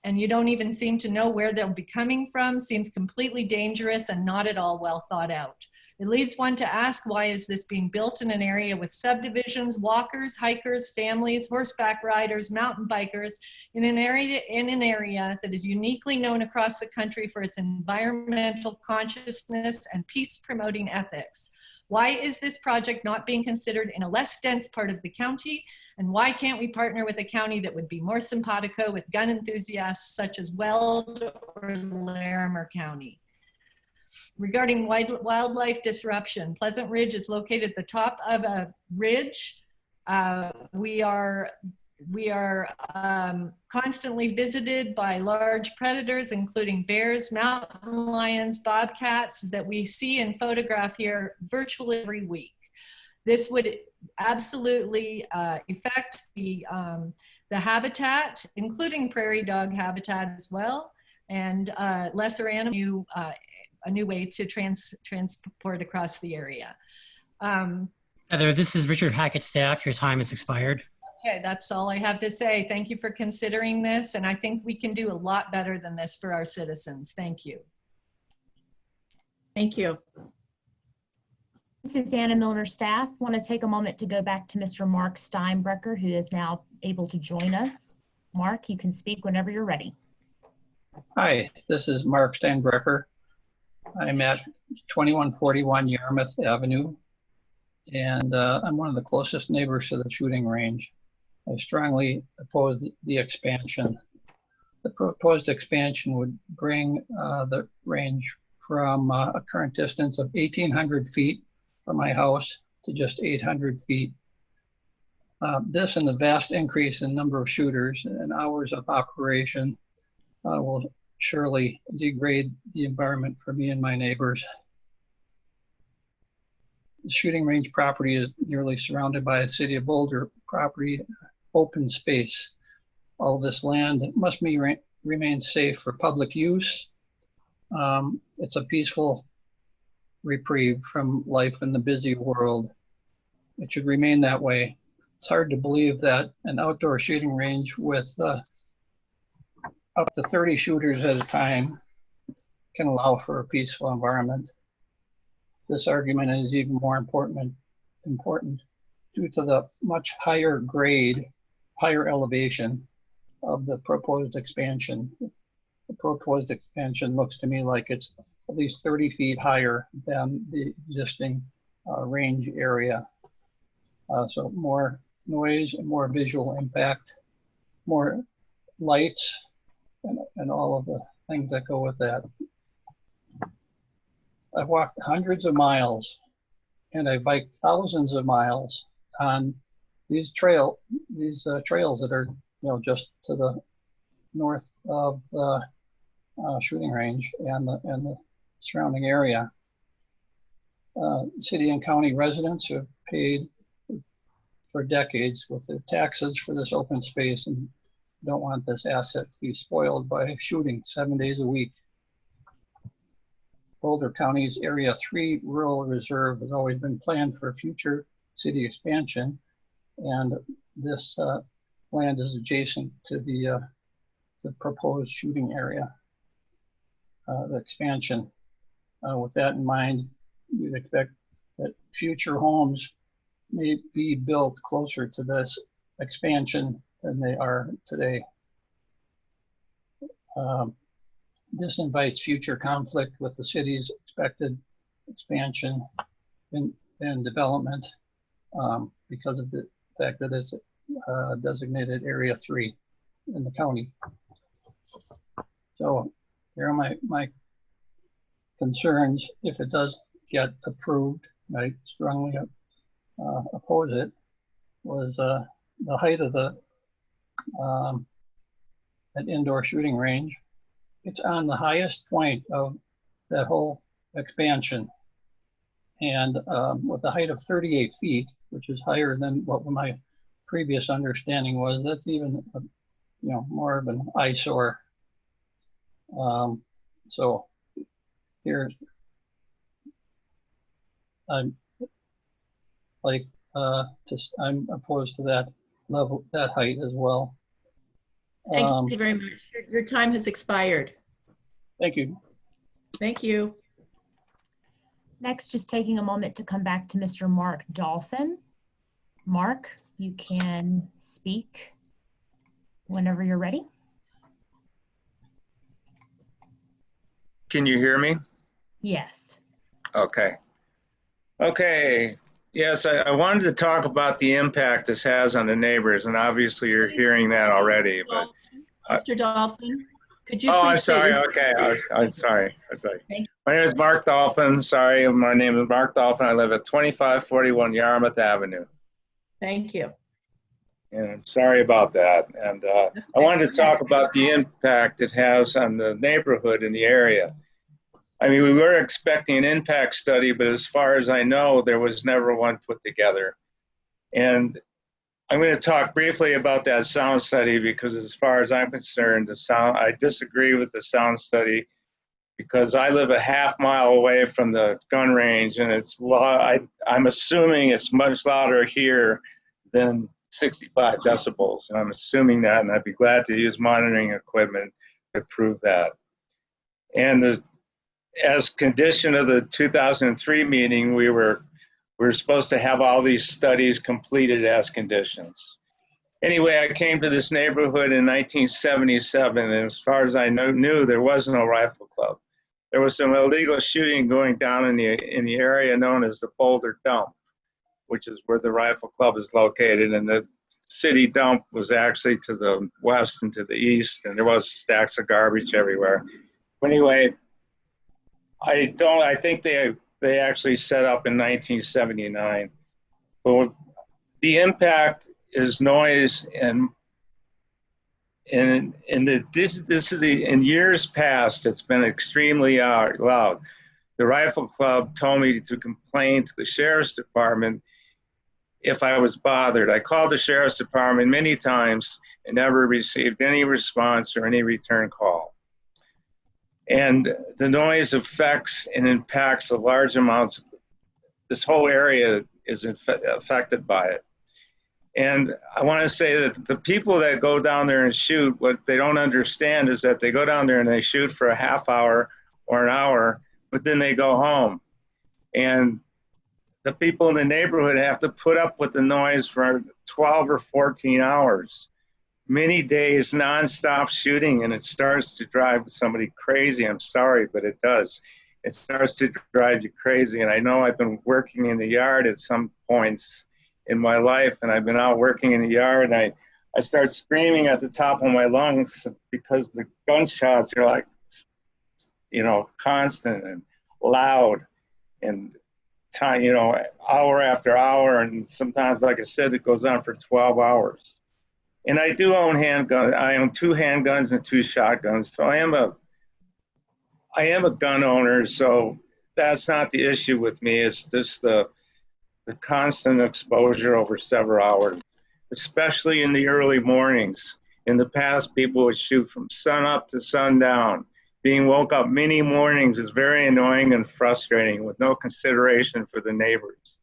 and you don't even seem to know where they'll be coming from, seems completely dangerous and not at all well thought out. It leads one to ask, why is this being built in an area with subdivisions, walkers, hikers, families, horseback riders, mountain bikers, in an area that is uniquely known across the country for its environmental consciousness and peace-promoting ethics? Why is this project not being considered in a less dense part of the county? And why can't we partner with a county that would be more simpatico with gun enthusiasts such as Weld or Larimer County? Regarding wildlife disruption, Pleasant Ridge is located at the top of a ridge. We are constantly visited by large predators, including bears, mountain lions, bobcats, that we see and photograph here virtually every week. This would absolutely affect the habitat, including prairie dog habitat as well, and lesser animals. A new way to transport across the area. Heather, this is Richard Hackett, staff. Your time has expired. Okay, that's all I have to say. Thank you for considering this, and I think we can do a lot better than this for our citizens. Thank you. Thank you. This is Anna Milner, staff. I want to take a moment to go back to Mr. Mark Steinbrecher, who is now able to join us. Mark, you can speak whenever you're ready. Hi, this is Mark Steinbrecher. I'm at 2141 Yarmouth Avenue, and I'm one of the closest neighbors to the shooting range. I strongly oppose the expansion. The proposed expansion would bring the range from a current distance of 1,800 feet from my house to just 800 feet. This and the vast increase in number of shooters and hours of operation will surely degrade the environment for me and my neighbors. The shooting range property is nearly surrounded by a City of Boulder property, open space. All this land must remain safe for public use. It's a peaceful reprieve from life in the busy world. It should remain that way. It's hard to believe that an outdoor shooting range with up to 30 shooters at a time can allow for a peaceful environment. This argument is even more important due to the much higher grade, higher elevation of the proposed expansion. The proposed expansion looks to me like it's at least 30 feet higher than the existing range area. So more noise and more visual impact, more lights, and all of the things that go with that. I've walked hundreds of miles and I biked thousands of miles on these trails that are, just to the north of the shooting range and the surrounding area. City and county residents have paid for decades with their taxes for this open space and don't want this asset to be spoiled by shooting 7 days a week. Boulder County's Area 3 Rural Reserve has always been planned for future city expansion, and this land is adjacent to the proposed shooting area, the expansion. With that in mind, you'd expect that future homes may be built closer to this expansion than they are today. This invites future conflict with the city's expected expansion and development because of the fact that it's designated Area 3 in the county. So here are my concerns if it does get approved. I strongly oppose it. Was the height of the an indoor shooting range. It's on the highest point of that whole expansion, and with a height of 38 feet, which is higher than what my previous understanding was. That's even more of an eyesore. So here I'm I'm opposed to that level, that height as well. Thank you very much. Your time has expired. Thank you. Thank you. Next, just taking a moment to come back to Mr. Mark Dolphin. Mark, you can speak whenever you're ready. Can you hear me? Yes. Okay. Okay. Yes, I wanted to talk about the impact this has on the neighbors, and obviously you're hearing that already. But Mr. Dolphin, could you oh, please I'm sorry. Okay, I'm sorry. My name is Mark Dolphin. Sorry, my name is Mark Dolphin. I live at 2541 Yarmouth Avenue. Thank you. And I'm sorry about that. And I wanted to talk about the impact it has on the neighborhood in the area. I mean, we were expecting an impact study, but as far as I know, there was never one put together. And I'm going to talk briefly about that sound study because as far as I'm concerned, I disagree with the sound study because I live a half-mile away from the gun range, and I'm assuming it's much louder here than 65 decibels. And I'm assuming that, and I'd be glad to use monitoring equipment to prove that. And as condition of the 2003 meeting, we were supposed to have all these studies completed as conditions. Anyway, I came to this neighborhood in 1977, and as far as I knew, there was no rifle club. There was some illegal shooting going down in the area known as the Boulder dump, which is where the rifle club is located, and the city dump was actually to the west and to the east, and there was stacks of garbage everywhere. But anyway, I think they actually set up in 1979. But the impact is noise, and in years past, it's been extremely loud. The Rifle Club told me to complain to the Sheriff's Department if I was bothered. I called the Sheriff's Department many times and never received any response or any return call. And the noise affects and impacts a large amounts. This whole area is affected by it. And I want to say that the people that go down there and shoot, what they don't understand is that they go down there and they shoot for a half hour or an hour, but then they go home. And the people in the neighborhood have to put up with the noise for 12 or 14 hours. Many days nonstop shooting, and it starts to drive somebody crazy. I'm sorry, but it does. It starts to drive you crazy. And I know I've been working in the yard at some points in my life, and I've been out working in the yard, and I start screaming at the top of my lungs because the gunshots are like, you know, constant and loud, and time, you know, hour after hour, and sometimes, like I said, it goes on for 12 hours. And I do own handguns. I own 2 handguns and 2 shotguns. So I am a gun owner. So that's not the issue with me. It's just the constant exposure over several hours, especially in the early mornings. In the past, people would shoot from sun up to sundown. Being woke up many mornings is very annoying and frustrating with no consideration for the neighbors.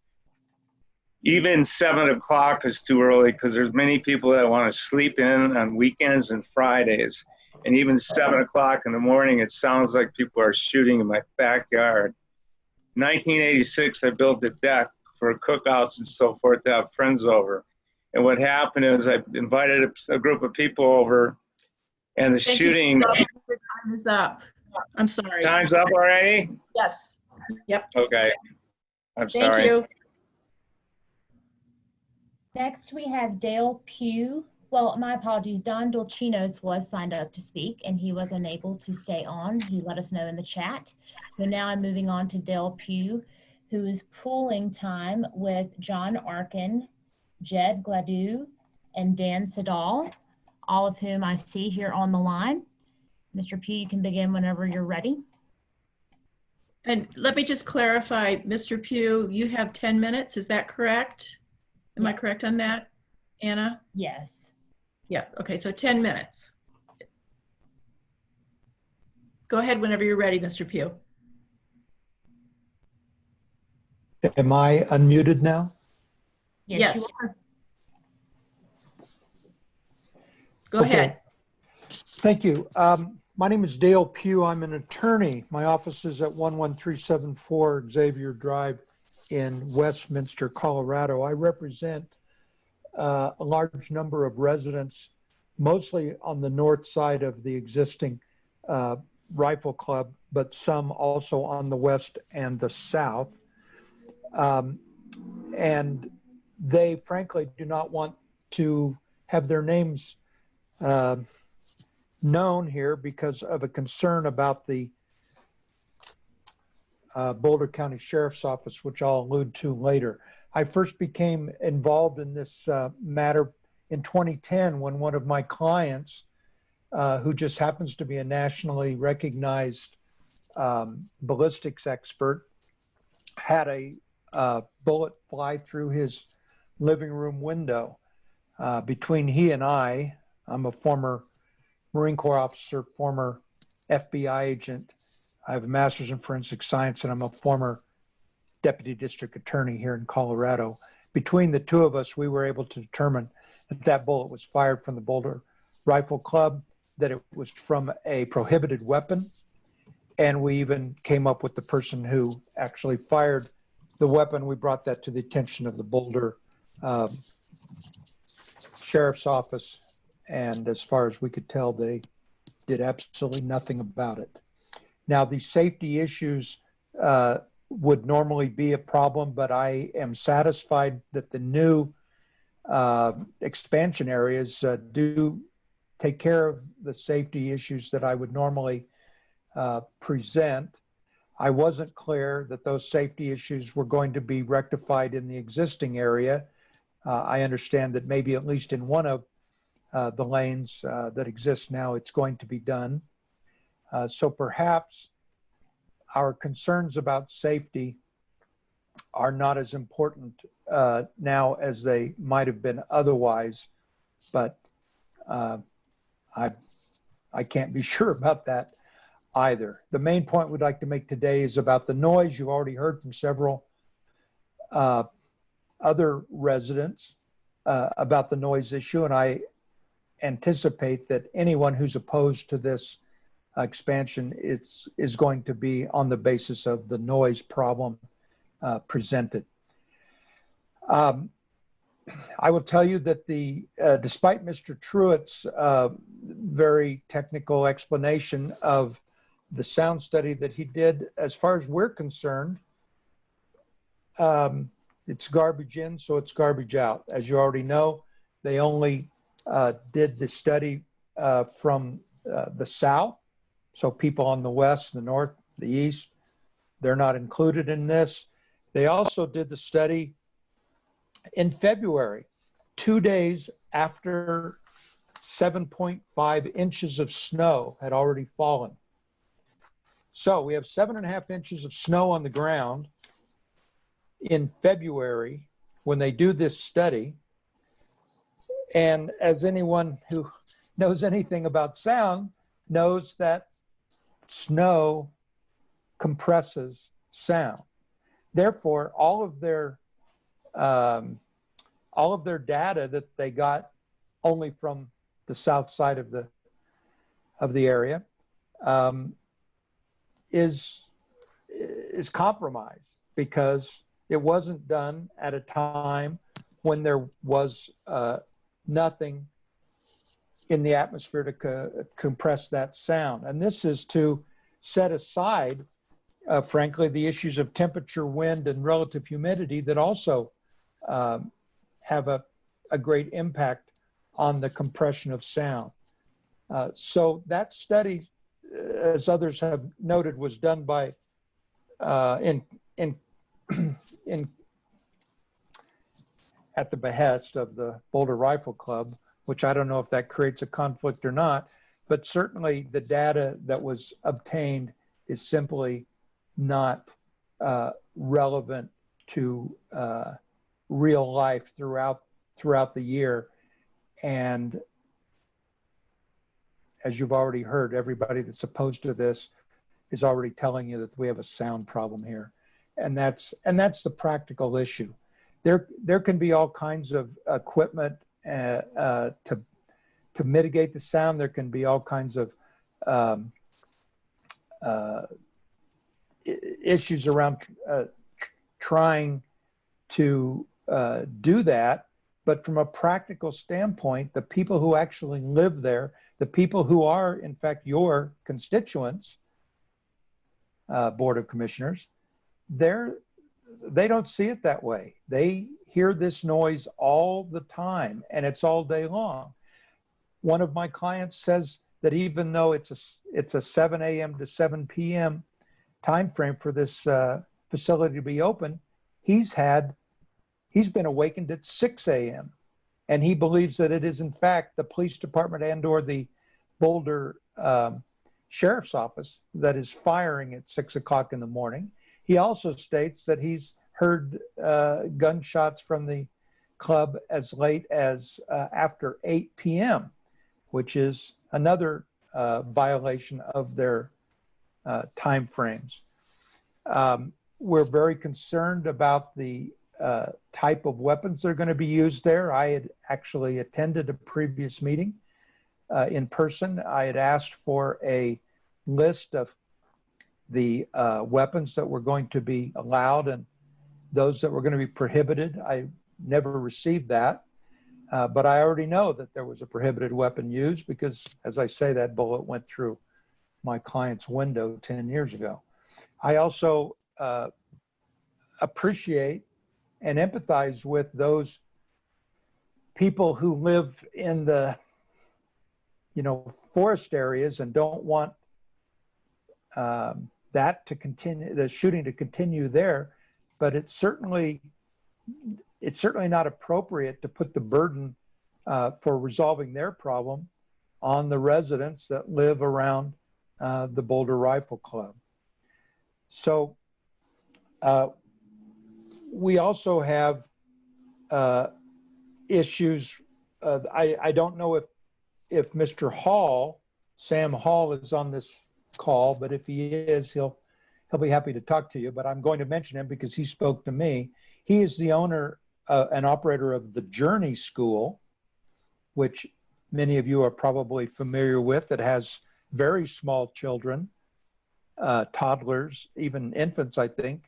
Even 7 o'clock is too early because there's many people that want to sleep in on weekends and Fridays. And even 7 o'clock in the morning, it sounds like people are shooting in my backyard. In 1986, I built a deck for cookouts and so forth to have friends over. And what happened is I invited a group of people over, and the shooting. Your time is up. I'm sorry. Time's up already? Yes. Yep. Okay. I'm sorry. Thank you. Next, we have Dale Pugh. Well, my apologies. Don Dolcinos was signed up to speak, and he was unable to stay on. He let us know in the chat. So now I'm moving on to Dale Pugh, who is pooling time with John Arkin, Jed Gladue, and Dan Siddall, all of whom I see here on the line. Mr. Pugh, you can begin whenever you're ready. And let me just clarify, Mr. Pugh, you have 10 minutes, is that correct? Am I correct on that, Anna? Yes. Yeah, okay, so 10 minutes. Go ahead whenever you're ready, Mr. Pugh. Am I unmuted now? Yes. You are. Go ahead. Thank you. My name is Dale Pugh. I'm an attorney. My office is at 11374 Xavier Drive in Westminster, Colorado. I represent a large number of residents, mostly on the north side of the existing rifle club, but some also on the west and the south. And they frankly do not want to have their names known here because of a concern about the Boulder County Sheriff's Office, which I'll allude to later. I first became involved in this matter in 2010 when one of my clients, who just happens to be a nationally recognized ballistics expert, had a bullet fly through his living room window. Between he and I'm a former Marine Corps officer, former FBI agent. I have a master's in forensic science, and I'm a former deputy district attorney here in Colorado. Between the two of us, we were able to determine that that bullet was fired from the Boulder Rifle Club, that it was from a prohibited weapon, and we even came up with the person who actually fired the weapon. We brought that to the attention of the Boulder Sheriff's Office, and as far as we could tell, they did absolutely nothing about it. Now, the safety issues would normally be a problem, but I am satisfied that the new expansion areas do take care of the safety issues that I would normally present. I wasn't clear that those safety issues were going to be rectified in the existing area. I understand that maybe at least in one of the lanes that exist now, it's going to be done. So perhaps our concerns about safety are not as important now as they might have been otherwise, but I can't be sure about that. either. The main point we'd like to make today is about the noise. You've already heard from several other residents about the noise issue, and I anticipate that anyone who's opposed to this expansion is going to be on the basis of the noise problem presented. I will tell you that despite Mr. Truitt's very technical explanation of the sound study that he did, as far as we're concerned, it's garbage in, so it's garbage out. As you already know, they only did the study from the south, so people on the west, the north, the east, they're not included in this. They also did the study in February, 2 days after 7.5 inches of snow had already fallen. So we have 7.5 inches of snow on the ground in February when they do this study. And as anyone who knows anything about sound knows, that snow compresses sound. Therefore, all of their data that they got only from the south side of the area is compromised, because it wasn't done at a time when there was nothing in the atmosphere to compress that sound. And this is to set aside, frankly, the issues of temperature, wind, and relative humidity that also have a great impact on the compression of sound. So that study, as others have noted, was done by at the behest of the Boulder Rifle Club, which I don't know if that creates a conflict or not, but certainly the data that was obtained is simply not relevant to real life throughout the year. And as you've already heard, everybody that's opposed to this is already telling you that we have a sound problem here. And that's the practical issue. There can be all kinds of equipment to mitigate the sound. There can be all kinds of issues around trying to do that. But from a practical standpoint, the people who actually live there, the people who are, in fact, your constituents, Board of Commissioners, they don't see it that way. They hear this noise all the time, and it's all day long. One of my clients says that even though it's a 7 a.m. to 7 p.m. time frame for this facility to be open, he's been awakened at 6 a.m. And he believes that it is, in fact, the police department and/or the Boulder Sheriff's Office that is firing at 6 o'clock in the morning. He also states that he's heard gunshots from the club as late as after 8 p.m., which is another violation of their time frames. We're very concerned about the type of weapons that are going to be used there. I had actually attended a previous meeting in person. I had asked for a list of the weapons that were going to be allowed and those that were going to be prohibited. I never received that, but I already know that there was a prohibited weapon used because, as I say, that bullet went through my client's window 10 years ago. I also appreciate and empathize with those people who live in the, forest areas and don't want that to continue, the shooting to continue there. But it's certainly not appropriate to put the burden for resolving their problem on the residents that live around the Boulder Rifle Club. So we also have issues. I don't know if Mr. Hall, Sam Hall, is on this call, but if he is, he'll be happy to talk to you. But I'm going to mention him because he spoke to me. He is the owner and operator of the Journey School, which many of you are probably familiar with. It has very small children, toddlers, even infants, I think,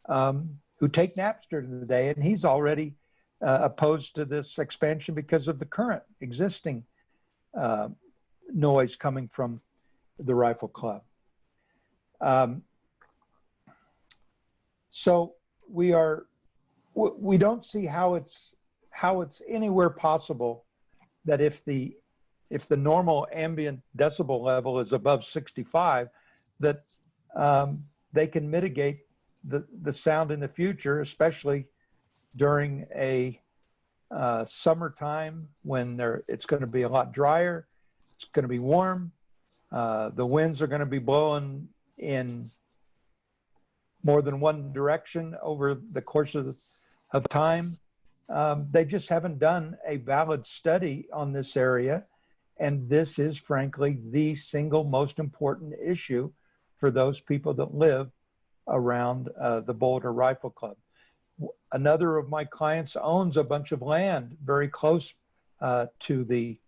who take naps during the day. And he's already opposed to this expansion because of the current existing noise coming from the Rifle Club. So we don't see how it's anywhere possible that if the normal ambient decibel level is above 65, that they can mitigate the sound in the future, especially during a summertime when it's going to be a lot drier, it's going to be warm, the winds are going to be blowing in more than one direction over the course of time. They just haven't done a valid study on this area. And this is frankly the single most important issue for those people that live around the Boulder Rifle Club. Another of my clients owns a bunch of land very close to the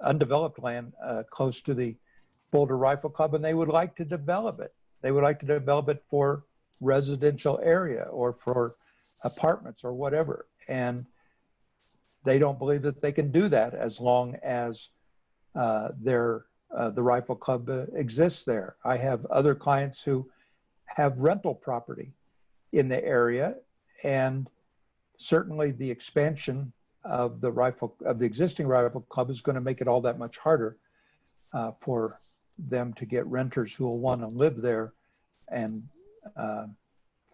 undeveloped land, close to the Boulder Rifle Club, and they would like to develop it. They would like to develop it for residential area or for apartments or whatever. And they don't believe that they can do that as long as the Rifle Club exists there. I have other clients who have rental property in the area, and certainly the expansion of the existing Rifle Club is going to make it all that much harder for them to get renters who will want to live there and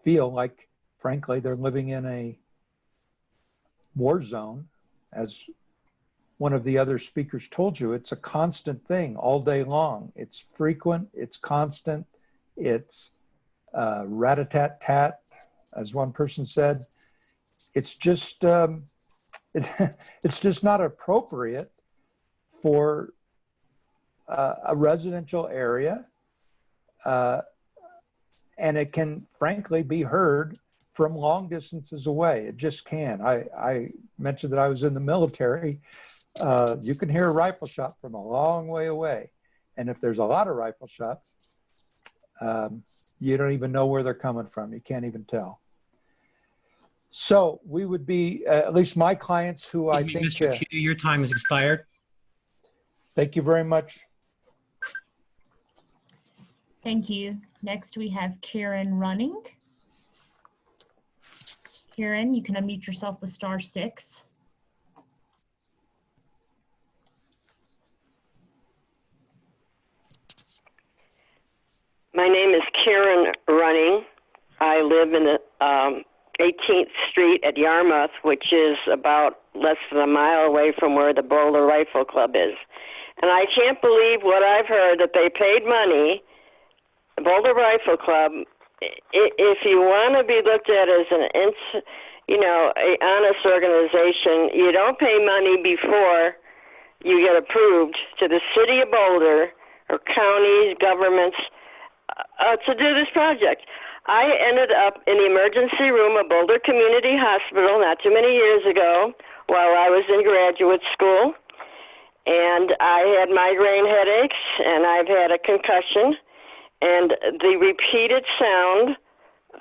feel like, frankly, they're living in a war zone. As one of the other speakers told you, it's a constant thing all day long. It's frequent, it's constant, it's rat-a-tat-tat, as one person said. It's just it's just not appropriate for a residential area, and it can frankly be heard from long distances away. It just can. I mentioned that I was in the military. You can hear a rifle shot from a long way away. And if there's a lot of rifle shots, you don't even know where they're coming from. You can't even tell. So we would be, at least my clients who I think— Mr. Q, your time has expired. Thank you very much. Thank you. Next we have Karen Running. Karen, you can unmute yourself with *6. My name is Karen Running. I live in the 18th Street at Yarmouth, which is about less than a mile away from where the Boulder Rifle Club is. And I can't believe what I've heard, that they paid money, the Boulder Rifle Club. If you want to be looked at as an honest organization, you don't pay money before you get approved to the city of Boulder or counties, governments to do this project. I ended up in the emergency room of Boulder Community Hospital not too many years ago while I was in graduate school, and I had migraine headaches, and I've had a concussion, and the repeated sound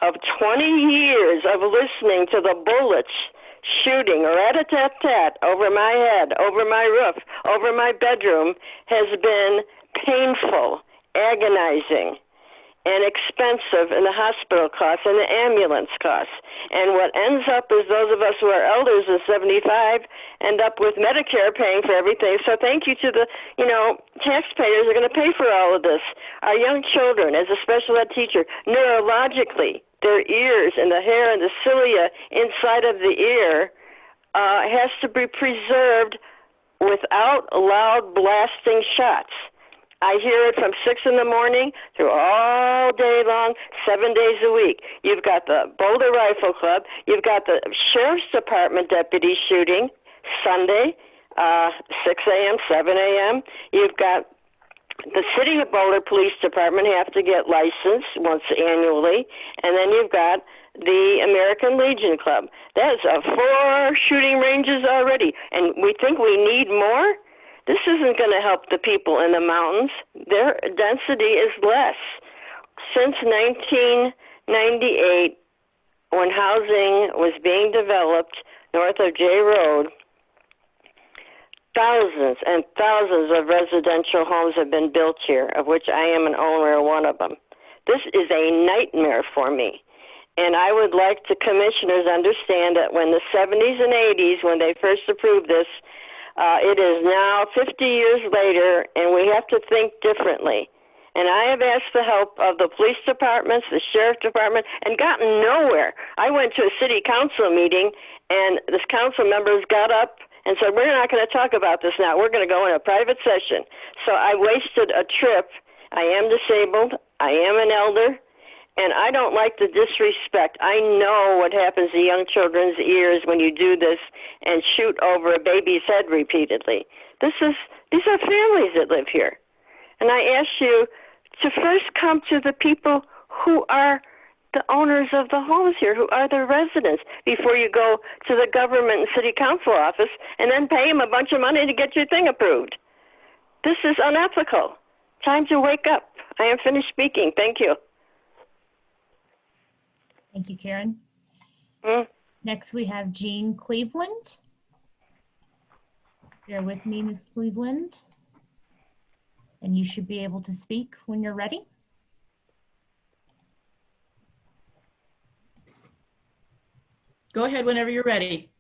of 20 years of listening to the bullets shooting rat-a-tat-tat over my head, over my roof, over my bedroom has been painful, agonizing, and expensive in the hospital costs and the ambulance costs. And what ends up is those of us who are elders of 75 end up with Medicare paying for everything. So thank you to the, taxpayers are going to pay for all of this. Our young children, as a special ed teacher, neurologically, their ears and the hair and the cilia inside of the ear has to be preserved without loud blasting shots. I hear it from 6 in the morning through all day long, 7 days a week. You've got the Boulder Rifle Club. You've got the Sheriff's Department deputy shooting Sunday, 6 a.m., 7 a.m. You've got the City of Boulder Police Department have to get licensed once annually, and then you've got the American Legion Club. That's 4 shooting ranges already, and we think we need more? This isn't going to help the people in the mountains. Their density is less. Since 1998, when housing was being developed north of J Road, thousands and thousands of residential homes have been built here, of which I am an owner of one of them. This is a nightmare for me. And I would like the commissioners understand that when the 70s and 80s, when they first approved this, it is now 50 years later, and we have to think differently. And I have asked the help of the police departments, the sheriff department, and gotten nowhere. I went to a city council meeting, and this council members got up and said, we're not going to talk about this now. We're going to go in a private session. So I wasted a trip. I am disabled. I am an elder. And I don't like the disrespect. I know what happens to young children's ears when you do this and shoot over a baby's head repeatedly. These are families that live here. And I ask you to first come to the people who are the owners of the homes here, who are the residents, before you go to the government and city council office and then pay them a bunch of money to get your thing approved. This is unethical. Time to wake up. I am finished speaking. Thank you. Thank you, Karen. Next, we have Jean Cleveland. Bear with me, Ms. Cleveland. And you should be able to speak when you're ready. Go ahead whenever you're ready.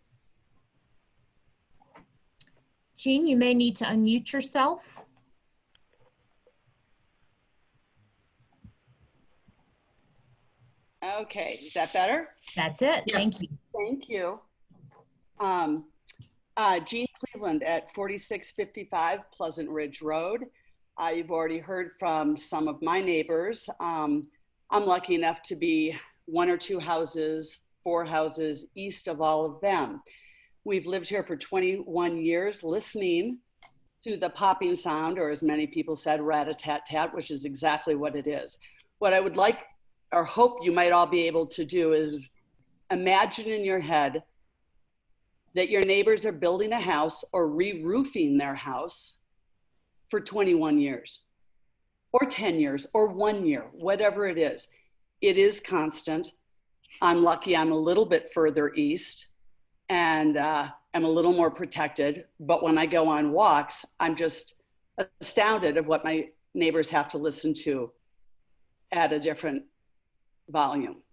Jean, you may need to unmute yourself. Okay, is that better? That's it. Yes. Thank you. Thank you. Jean Cleveland at 4655 Pleasant Ridge Road. You've already heard from some of my neighbors. I'm lucky enough to be 1 or 2 houses, 4 houses east of all of them. We've lived here for 21 years listening to the popping sound, or as many people said, rat-a-tat-tat, which is exactly what it is. What I would like or hope you might all be able to do is imagine in your head that your neighbors are building a house or re-roofing their house for 21 years or 10 years or 1 year, whatever it is. It is constant. I'm lucky I'm a little bit further east and I'm a little more protected, but when I go on walks, I'm just astounded of what my neighbors have to listen to at a different volume.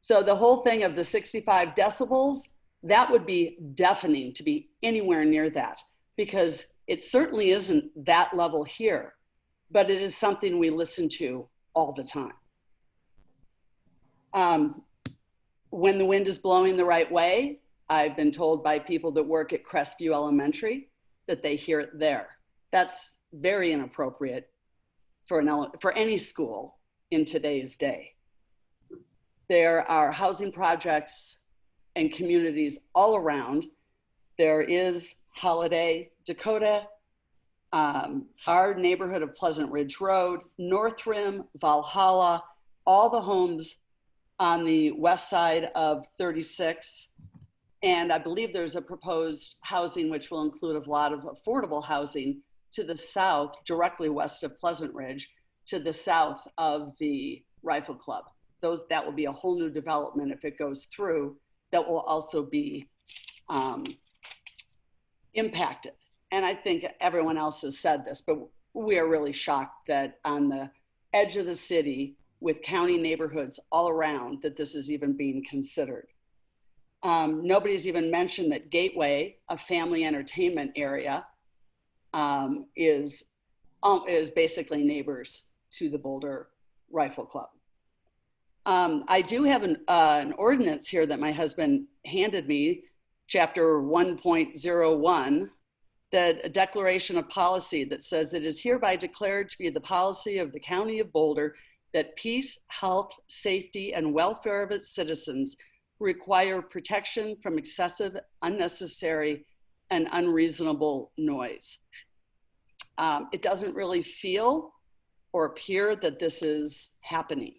So the whole thing of the 65 decibels, that would be deafening to be anywhere near that, because it certainly isn't that level here, but it is something we listen to all the time. When the wind is blowing the right way, I've been told by people that work at Crestview Elementary that they hear it there. That's very inappropriate for any school in today's day. There are housing projects and communities all around. There is Holiday, Dakota, our neighborhood of Pleasant Ridge Road, North Rim, Valhalla, all the homes on the west side of 36. And I believe there's a proposed housing which will include a lot of affordable housing to the south, directly west of Pleasant Ridge, to the south of the Rifle Club. That will be a whole new development if it goes through, that will also be impacted. And I think everyone else has said this, but we are really shocked that on the edge of the city with county neighborhoods all around, that this is even being considered. Nobody's even mentioned that Gateway, a family entertainment area, is basically neighbors to the Boulder Rifle Club. I do have an ordinance here that my husband handed me, chapter 1.01, a declaration of policy that says it is hereby declared to be the policy of the County of Boulder that peace, health, safety, and welfare of its citizens require protection from excessive, unnecessary, and unreasonable noise. It doesn't really feel or appear that this is happening.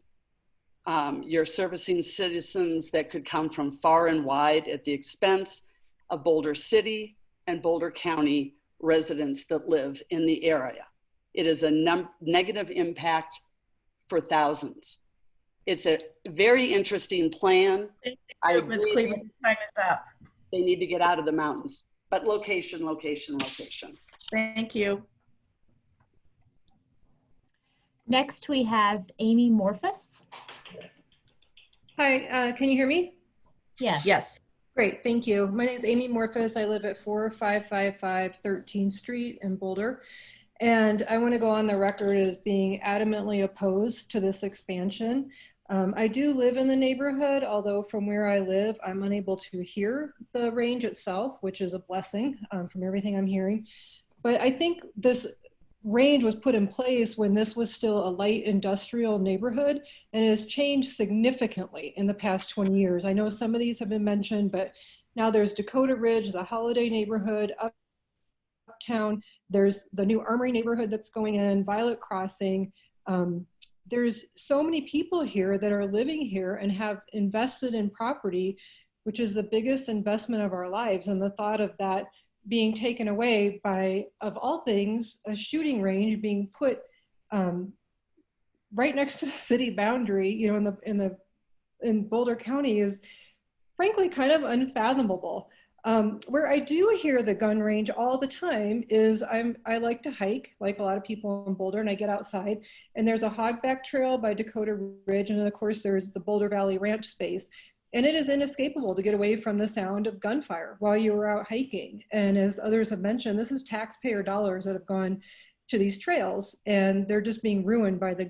You're servicing citizens that could come from far and wide at the expense of Boulder City and Boulder County residents that live in the area. It is a negative impact for thousands. It's a very interesting plan. I Ms. Cleveland, time is up. They need to get out of the mountains, but location, location, location. Thank you. Next, we have Amy Morphus. Hi, can you hear me? Yes. Yes. Great, thank you. My name is Amy Morphus. I live at 4555 13th Street in Boulder. And I want to go on the record as being adamantly opposed to this expansion. I do live in the neighborhood, although from where I live, I'm unable to hear the range itself, which is a blessing from everything I'm hearing. But I think this range was put in place when this was still a light industrial neighborhood, and it has changed significantly in the past 20 years. I know some of these have been mentioned, but now there's Dakota Ridge, the Holiday neighborhood, Uptown, there's the new Armory neighborhood that's going in, Violet Crossing. There's so many people here that are living here and have invested in property, which is the biggest investment of our lives. And the thought of that being taken away by, of all things, a shooting range being put right next to the city boundary, you know, in Boulder County is frankly kind of unfathomable. Where I do hear the gun range all the time is I like to hike, like a lot of people in Boulder, and I get outside, and there's a hogback trail by Dakota Ridge, and then of course there's the Boulder Valley Ranch space. And it is inescapable to get away from the sound of gunfire while you were out hiking. And as others have mentioned, this is taxpayer dollars that have gone to these trails, and they're just being ruined by the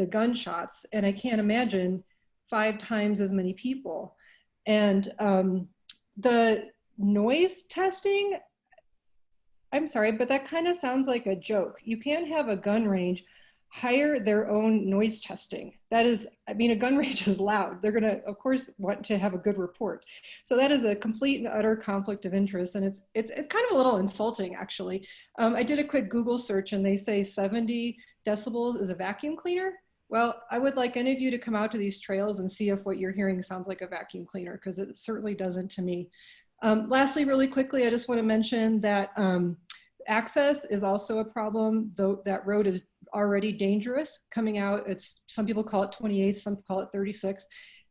gunshots. And I can't imagine 5 times as many people. And the noise testing, I'm sorry, but that kind of sounds like a joke. You can't have a gun range hire their own noise testing. That is, I mean, a gun range is loud. They're gonna, of course, want to have a good report. So that is a complete and utter conflict of interest, and it's kind of a little insulting, actually. I did a quick Google search, and they say 70 decibels is a vacuum cleaner. Well, I would like any of you to come out to these trails and see if what you're hearing sounds like a vacuum cleaner, because it certainly doesn't to me. Lastly, really quickly, I just want to mention that access is also a problem, though that road is already dangerous coming out. Some people call it 28, some call it 36,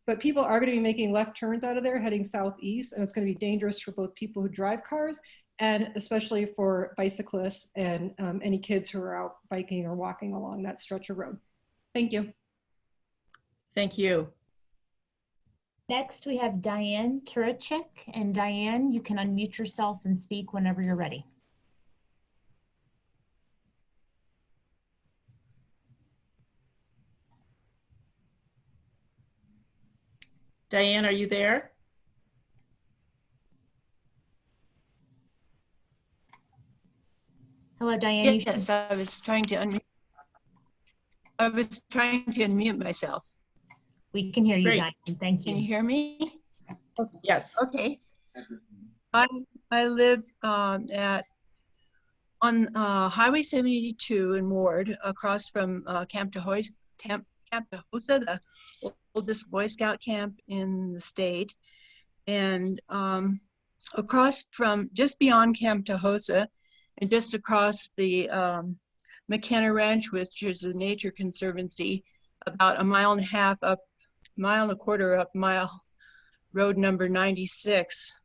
but people are going to be making left turns out of there heading southeast, and it's going to be dangerous for both people who drive cars and especially for bicyclists and any kids who are out biking or walking along that stretch of road. Thank you. Thank you. Next, we have Diane Turacek. And Diane, you can unmute yourself and speak whenever you're ready. Diane, are you there? Hello, Diane. Yes, I was trying to unmute. I was trying to unmute myself. We can hear you, Great. Diane. Thank you. Can you hear me? Okay. Yes. Okay. I live on Highway 72 in Ward, across from Camp Tahosa, the oldest Boy Scout camp in the state, and across from just beyond Camp Tahosa, and just across the McKenna Ranch, which is a nature conservancy, about a mile and a half up, mile and a quarter up road number 96.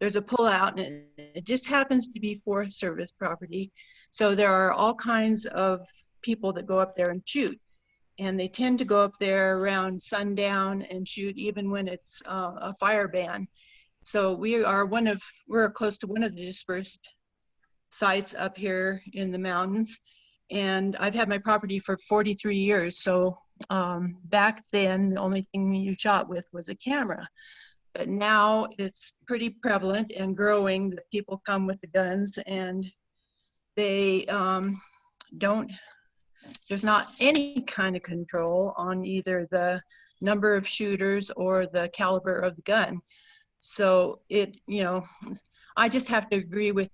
There's a pullout, and it just happens to be Forest Service property. So there are all kinds of people that go up there and shoot. And they tend to go up there around sundown and shoot even when it's a fire ban. So we're close to one of the dispersed sites up here in the mountains. And I've had my property for 43 years. So back then, the only thing you shot with was a camera. But now it's pretty prevalent and growing that people come with the guns, and they there's not any kind of control on either the number of shooters or the caliber of the gun. So I just have to agree with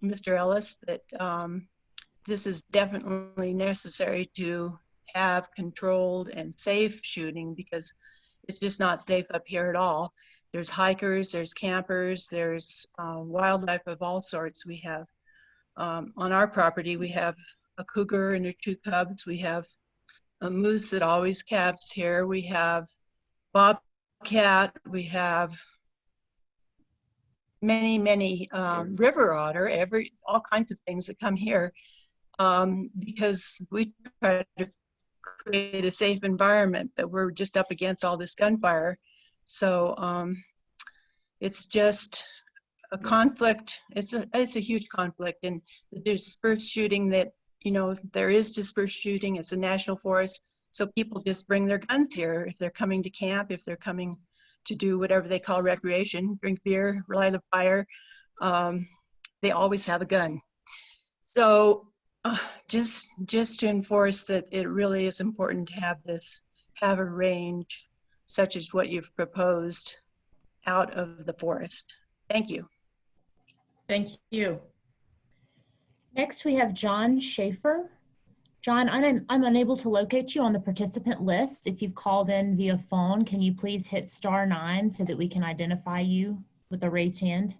Mr. Ellis that this is definitely necessary to have controlled and safe shooting, because it's just not safe up here at all. There's hikers, there's campers, there's wildlife of all sorts. We have, on our property, we have a cougar and her 2 cubs. We have a moose that always calves here. We have bobcat. We have many river otter, all kinds of things that come here because we try to create a safe environment, but we're just up against all this gunfire. So it's just a conflict. It's a huge conflict, and the dispersed shooting that, you know, there is dispersed shooting. It's a national forest, so people just bring their guns here if they're coming to camp, if they're coming to do whatever they call recreation, drink beer, light a fire. They always have a gun. So just to enforce that it really is important to have a range such as what you've proposed out of the forest. Thank you. Thank you. Next, we have John Schaefer. John, I'm unable to locate you on the participant list. If you've called in via phone, can you please hit *9 so that we can identify you with a raised hand?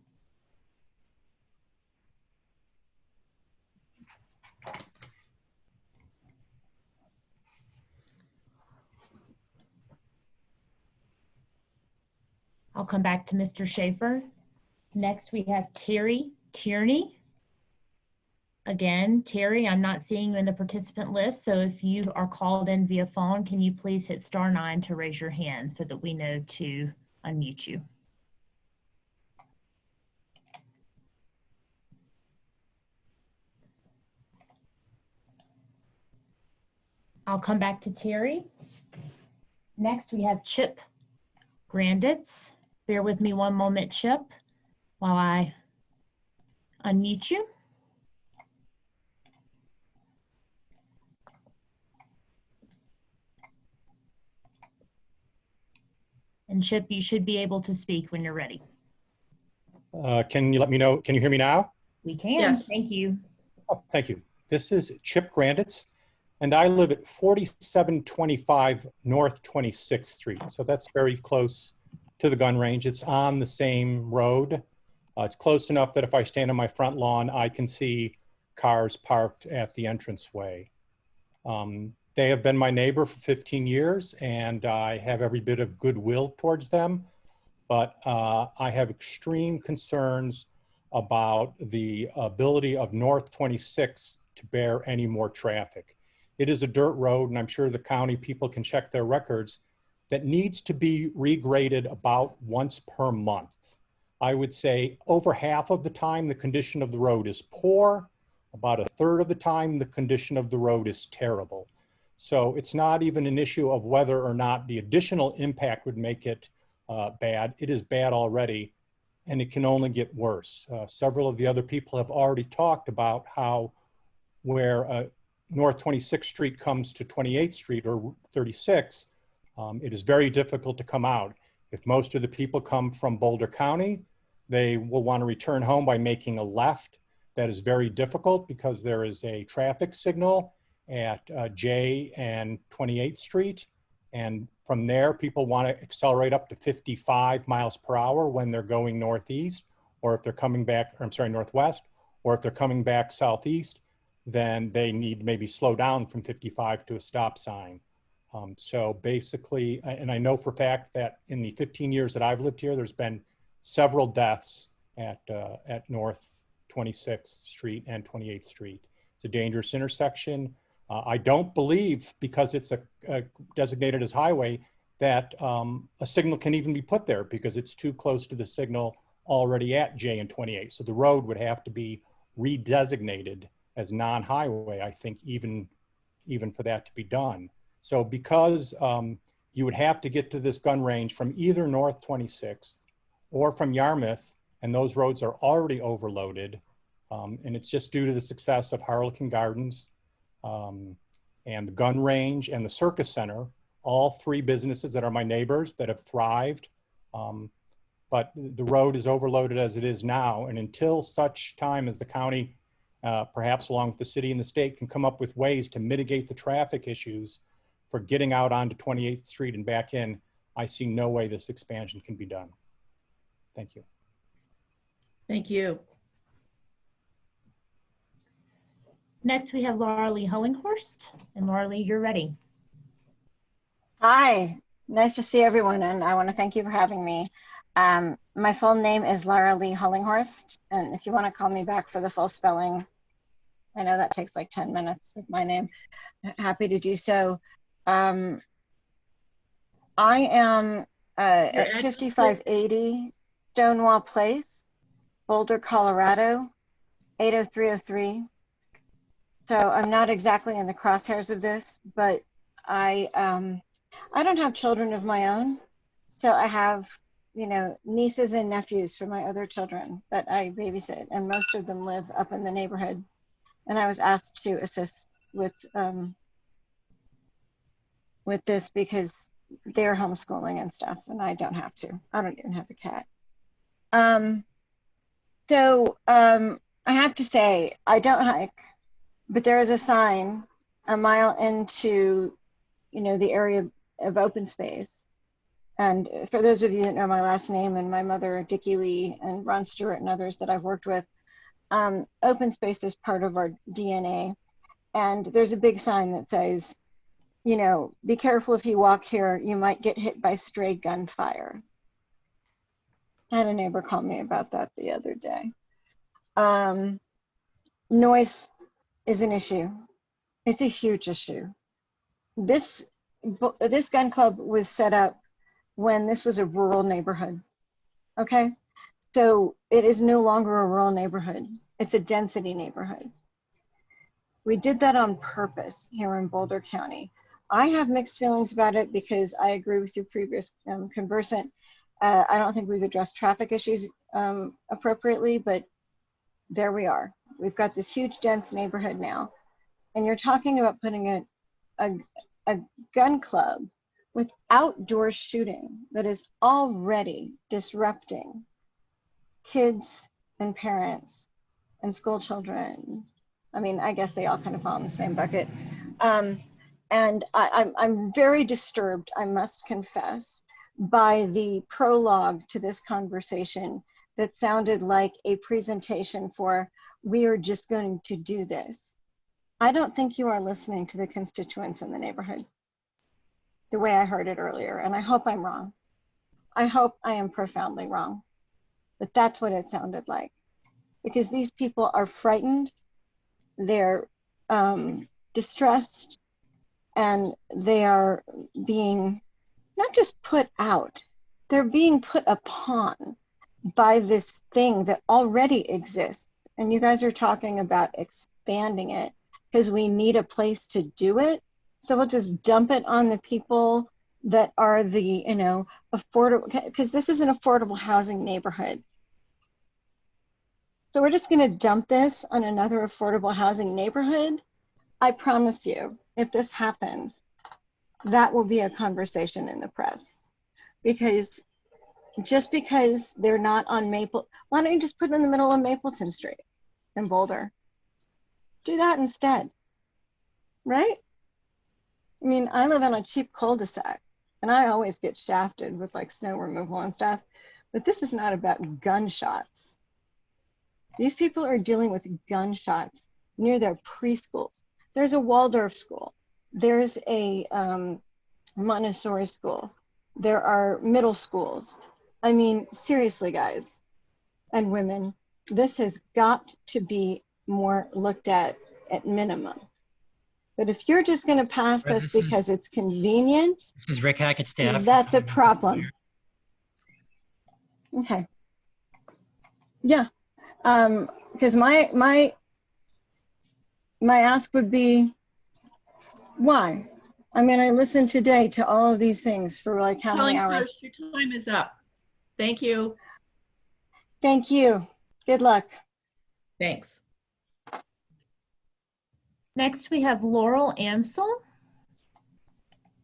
I'll come back to Mr. Schaefer. Next, we have Terry Tierney. Again, Terry, I'm not seeing you in the participant list, so if you are called in via phone, can you please hit *9 to raise your hand so that we know to unmute you? I'll come back to Terry. Next, we have Chip Granditz. Bear with me one moment, Chip, while I unmute you. And Chip, you should be able to speak when you're ready. Can you let me know? Can you hear me now? We can. Yes. Thank you. Oh, thank you. This is Chip Granditz, and I live at 4725 North 26th Street. So that's very close to the gun range. It's on the same road. It's close enough that if I stand on my front lawn, I can see cars parked at the entranceway. They have been my neighbor for 15 years, and I have every bit of goodwill towards them. But I have extreme concerns about the ability of North 26 to bear any more traffic. It is a dirt road, and I'm sure the county people can check their records, that needs to be regraded about once per month. I would say over half of the time the condition of the road is poor. About a third of the time the condition of the road is terrible. So it's not even an issue of whether or not the additional impact would make it bad. It is bad already, and it can only get worse. Several of the other people have already talked about how where North 26th Street comes to 28th Street or 36, it is very difficult to come out. If most of the people come from Boulder County, they will want to return home by making a left. That is very difficult because there is a traffic signal at J and 28th Street. And from there, people want to accelerate up to 55 miles per hour when they're going northeast, or if they're coming back, or I'm sorry, northwest, or if they're coming back southeast, then they need maybe slow down from 55 to a stop sign. So basically, and I know for a fact that in the 15 years that I've lived here, there's been several deaths at North 26th Street and 28th Street. It's a dangerous intersection. I don't believe, because it's a designated as highway, that a signal can even be put there because it's too close to the signal already at J and 28. So the road would have to be redesignated as non-highway, I think, even for that to be done. So because you would have to get to this gun range from either North 26th or from Yarmouth, and those roads are already overloaded, and it's just due to the success of Harlequin Gardens, and the gun range and the circus center, all three businesses that are my neighbors that have thrived. but the road is overloaded as it is now. And until such time as the county, perhaps along with the city and the state, can come up with ways to mitigate the traffic issues for getting out onto 28th Street and back in, I see no way this expansion can be done. Thank you. Thank you. Next, we have Laura Lee Hollinghorst. And Laura Lee, you're ready. Hi, nice to see everyone, and I want to thank you for having me. My full name is Laura Lee Hollinghorst, and if you want to call me back for the full spelling, I know that takes like 10 minutes with my name. Happy to do so. I am at 5580 Stonewall Place, Boulder, Colorado, 80303. So I'm not exactly in the crosshairs of this, but I don't have children of my own. So I have, you know, nieces and nephews for my other children that I babysit, and most of them live up in the neighborhood. And I was asked to assist with this because they're homeschooling and stuff, and I don't have to. I don't even have a cat. I have to say, I don't hike, but there is a sign a mile into, you know, the area of open space. And for those of you that know my last name and my mother, Dickie Lee, and Ron Stewart and others that I've worked with, open space is part of our DNA. And there's a big sign that says, you know, be careful if you walk here, you might get hit by stray gunfire. I had a neighbor call me about that the other day. Noise is an issue. It's a huge issue. This gun club was set up when this was a rural neighborhood, okay? So it is no longer a rural neighborhood. It's a density neighborhood. We did that on purpose here in Boulder County. I have mixed feelings about it because I agree with your previous conversant. I don't think we've addressed traffic issues appropriately, but there we are. We've got this huge dense neighborhood now. And you're talking about putting a gun club with outdoor shooting that is already disrupting kids and parents and school children. I mean, I guess they all kind of fall in the same bucket. And I'm very disturbed, I must confess, by the prologue to this conversation that sounded like a presentation for, we are just going to do this. I don't think you are listening to the constituents in the neighborhood the way I heard it earlier, and I hope I'm wrong. I hope I am profoundly wrong, but that's what it sounded like. Because these people are frightened, they're distressed, and they are being not just put out, they're being put upon by this thing that already exists. And you guys are talking about expanding it because we need a place to do it. So we'll just dump it on the people that are the, you know, affordable, because this is an affordable housing neighborhood. So we're just going to dump this on another affordable housing neighborhood. I promise you, if this happens, that will be a conversation in the press. Because just because they're not on Maple, why don't you just put it in the middle of Mapleton Street in Boulder? Do that instead, right? I mean, I live on a cheap cul-de-sac and I always get shafted with like snow removal and stuff, but this is not about gunshots. These people are dealing with gunshots near their preschools. There's a Waldorf school. There's a Montessori school. There are middle schools. I mean, seriously, guys and women, this has got to be more looked at minimum. But if you're just going to pass this because it's convenient, this is Rick Hackett, staff. That's a problem. Okay. Yeah. Because my ask would be, why? I mean, I listened today to all of these things for like how many hours? Your time is up. Thank you. Thank you. Good luck. Thanks. Next, we have Laurel Amsel.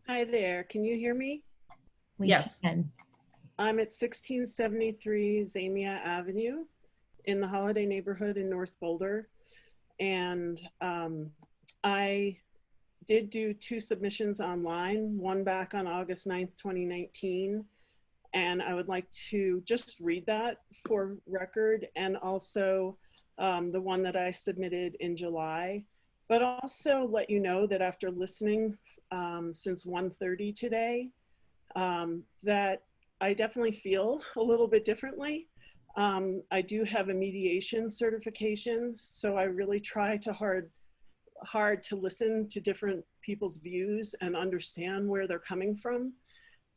Hi there. Can you hear me? We can. I'm at 1673 Zamia Avenue in the Holiday neighborhood in North Boulder. And I did do 2 submissions online, one back on August 9th, 2019. And I would like to just read that for record, and also the one that I submitted in July, but also let you know that after listening since 1:30 today, that I definitely feel a little bit differently. I do have a mediation certification, so I really try to hard to listen to different people's views and understand where they're coming from,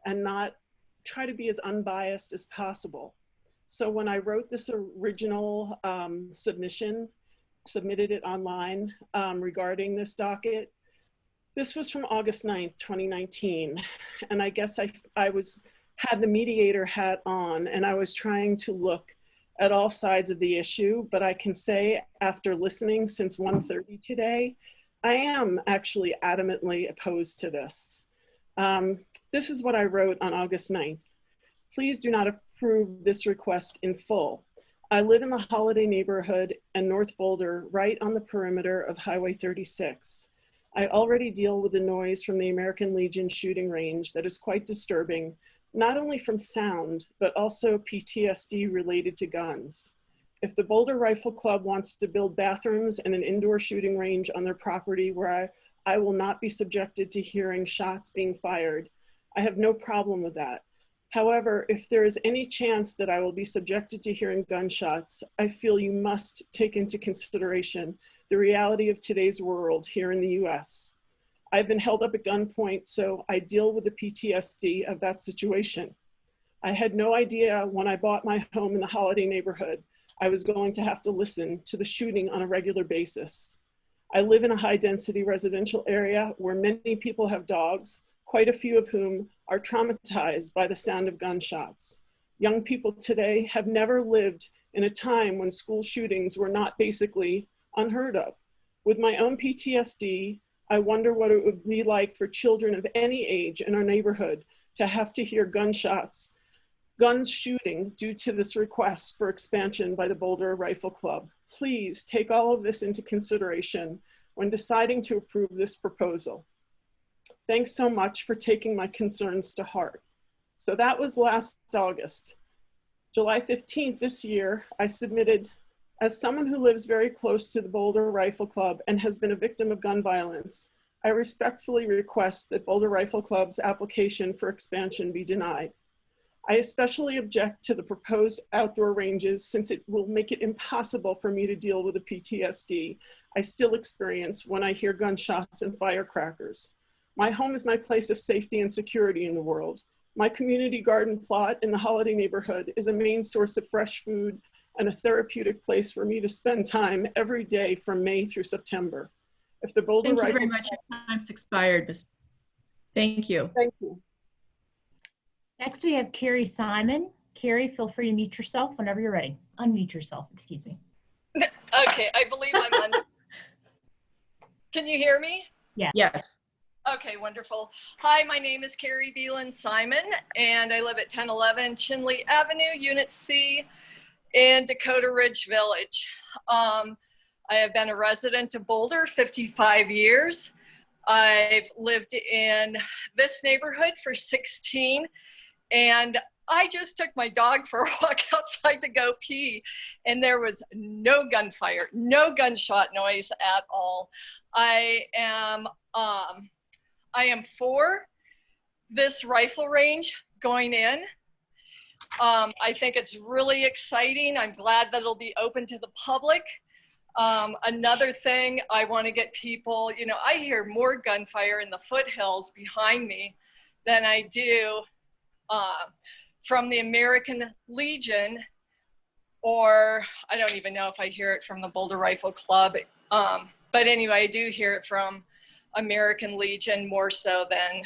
and not try to be as unbiased as possible. So when I wrote this original submission, submitted it online regarding this docket, this was from August 9th, 2019. And I guess I had the mediator hat on, and I was trying to look at all sides of the issue, but I can say after listening since 1:30 today, I am actually adamantly opposed to this. This is what I wrote on August 9th. Please do not approve this request in full. I live in the Holiday neighborhood and North Boulder, right on the perimeter of Highway 36. I already deal with the noise from the American Legion shooting range that is quite disturbing, not only from sound, but also PTSD related to guns. If the Boulder Rifle Club wants to build bathrooms and an indoor shooting range on their property where I will not be subjected to hearing shots being fired, I have no problem with that. However, if there is any chance that I will be subjected to hearing gunshots, I feel you must take into consideration the reality of today's world here in the US. I've been held up at gunpoint, so I deal with the PTSD of that situation. I had no idea when I bought my home in the Holiday neighborhood, I was going to have to listen to the shooting on a regular basis. I live in a high density residential area where many people have dogs, quite a few of whom are traumatized by the sound of gunshots. Young people today have never lived in a time when school shootings were not basically unheard of. With my own PTSD, I wonder what it would be like for children of any age in our neighborhood to have to hear guns shooting due to this request for expansion by the Boulder Rifle Club. Please take all of this into consideration when deciding to approve this proposal. Thanks so much for taking my concerns to heart. So that was last August. July 15th this year, I submitted, as someone who lives very close to the Boulder Rifle Club and has been a victim of gun violence, I respectfully request that Boulder Rifle Club's application for expansion be denied. I especially object to the proposed outdoor ranges since it will make it impossible for me to deal with the PTSD I still experience when I hear gunshots and firecrackers. My home is my place of safety and security in the world. My community garden plot in the Holiday neighborhood is a main source of fresh food and a therapeutic place for me to spend time every day from May through September. If the Boulder Thank you very much. Your time's expired. Thank you. Thank you. Next, we have Carrie Simon. Carrie, feel free to mute yourself whenever you're ready. Unmute yourself, excuse me. Okay, I believe I'm on. Can you hear me? Yeah. Yes. Okay, wonderful. Hi, my name is Carrie Beelan Simon, and I live at 1011 Chinley Avenue, Unit C in Dakota Ridge Village. I have been a resident of Boulder 55 years. I've lived in this neighborhood for 16, and I just took my dog for a walk outside to go pee, and there was no gunfire, no gunshot noise at all. I am for this rifle range going in. I think it's really exciting. I'm glad that it'll be open to the public. Another thing I want to get people, you know, I hear more gunfire in the foothills behind me than I do from the American Legion, or I don't even know if I hear it from the Boulder Rifle Club. But anyway, I do hear it from American Legion more so than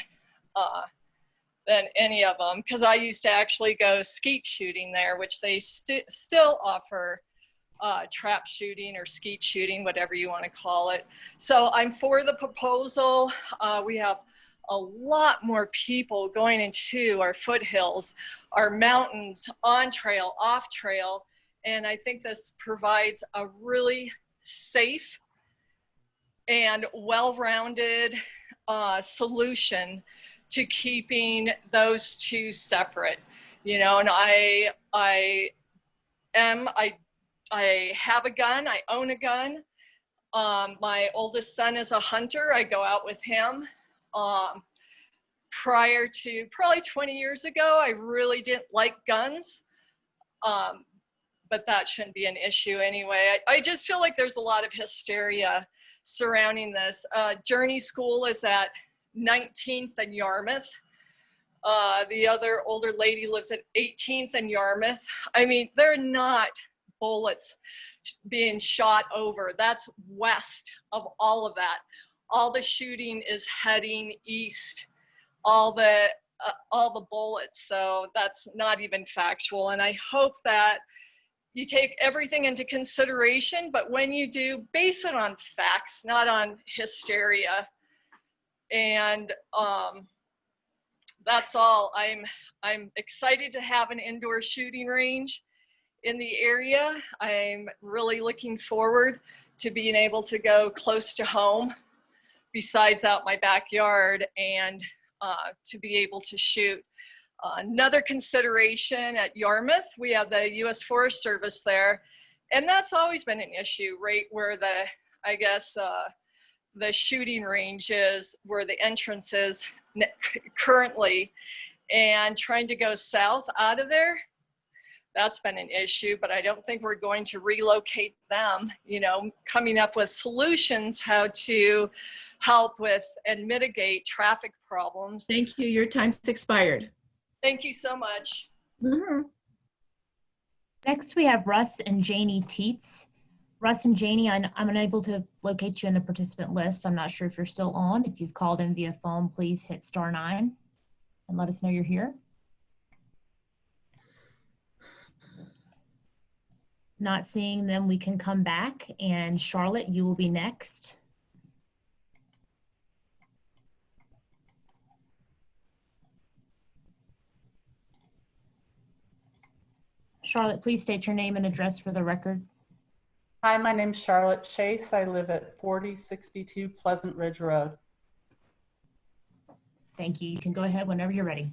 any of them, because I used to actually go skeet shooting there, which they still offer trap shooting or skeet shooting, whatever you want to call it. So I'm for the proposal. We have a lot more people going into our foothills, our mountains, on trail, off trail. And I think this provides a really safe and well-rounded solution to keeping those two separate. You know, and I have a gun, I own a gun. My oldest son is a hunter, I go out with him. Prior to probably 20 years ago, I really didn't like guns, but that shouldn't be an issue anyway. I just feel like there's a lot of hysteria surrounding this. Journey School is at 19th and Yarmouth. The other older lady lives at 18th and Yarmouth. I mean, they're not bullets being shot over. That's west of all of that. All the shooting is heading east. All the bullets. So that's not even factual. And I hope that you take everything into consideration, but when you do, base it on facts, not on hysteria. And that's all. I'm excited to have an indoor shooting range in the area. I'm really looking forward to being able to go close to home, besides out my backyard, and to be able to shoot. Another consideration at Yarmouth, we have the U.S. Forest Service there, and that's always been an issue, right where the, I guess, the shooting range is, where the entrance is currently, and trying to go south out of there, that's been an issue, but I don't think we're going to relocate them, you know, coming up with solutions how to help with and mitigate traffic problems. Thank you. Your time's expired. Thank you so much. Mm-hmm. Next, we have Russ and Janie Teets. Russ and Janie, I'm unable to locate you in the participant list. I'm not sure if you're still on. If you've called in via phone, please hit *9 and let us know you're here. Not seeing them, we can come back. And Charlotte, you will be next. Charlotte, please state your name and address for the record. Hi, my name's Charlotte Chase. I live at 4062 Pleasant Ridge Road. Thank you. You can go ahead whenever you're ready.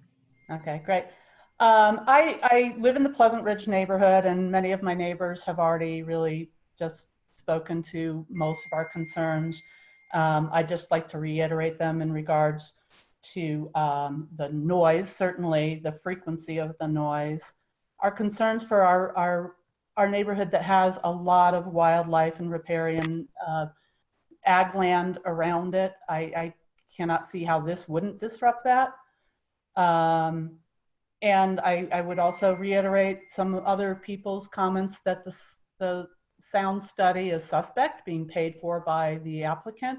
Okay, great. I live in the Pleasant Ridge neighborhood, and many of my neighbors have already really just spoken to most of our concerns. I'd just like to reiterate them in regards to the noise, certainly the frequency of the noise. Our concerns for our neighborhood that has a lot of wildlife and riparian ag land around it. I cannot see how this wouldn't disrupt that. And I would also reiterate some other people's comments that the sound study is suspect, being paid for by the applicant.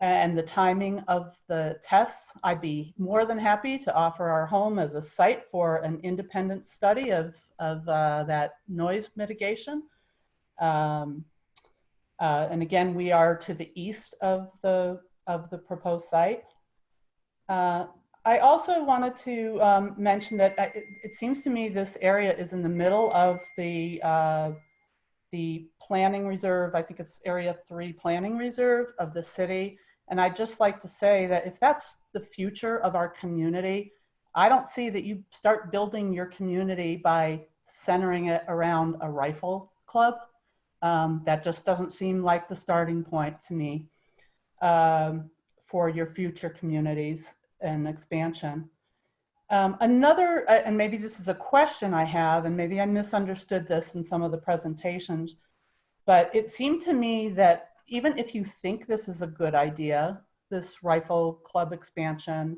And the timing of the tests, I'd be more than happy to offer our home as a site for an independent study of that noise mitigation. And again, we are to the east of the proposed site. I also wanted to mention that it seems to me this area is in the middle of the planning reserve. I think it's Area 3 planning reserve of the city. And I'd just like to say that if that's the future of our community, I don't see that you start building your community by centering it around a rifle club. That just doesn't seem like the starting point to me for your future communities and expansion. Another, and maybe this is a question I have, and maybe I misunderstood this in some of the presentations, but it seemed to me that even if you think this is a good idea, this rifle club expansion,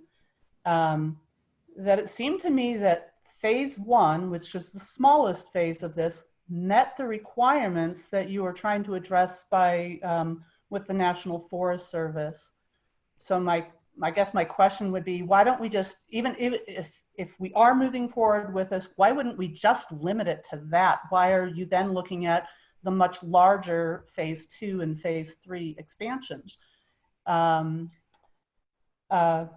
that it seemed to me that phase 1, which was the smallest phase of this, met the requirements that you were trying to address by with the National Forest Service. So I guess my question would be, why don't we just, even if we are moving forward with this, why wouldn't we just limit it to that? Why are you then looking at the much larger phase 2 and phase 3 expansions? and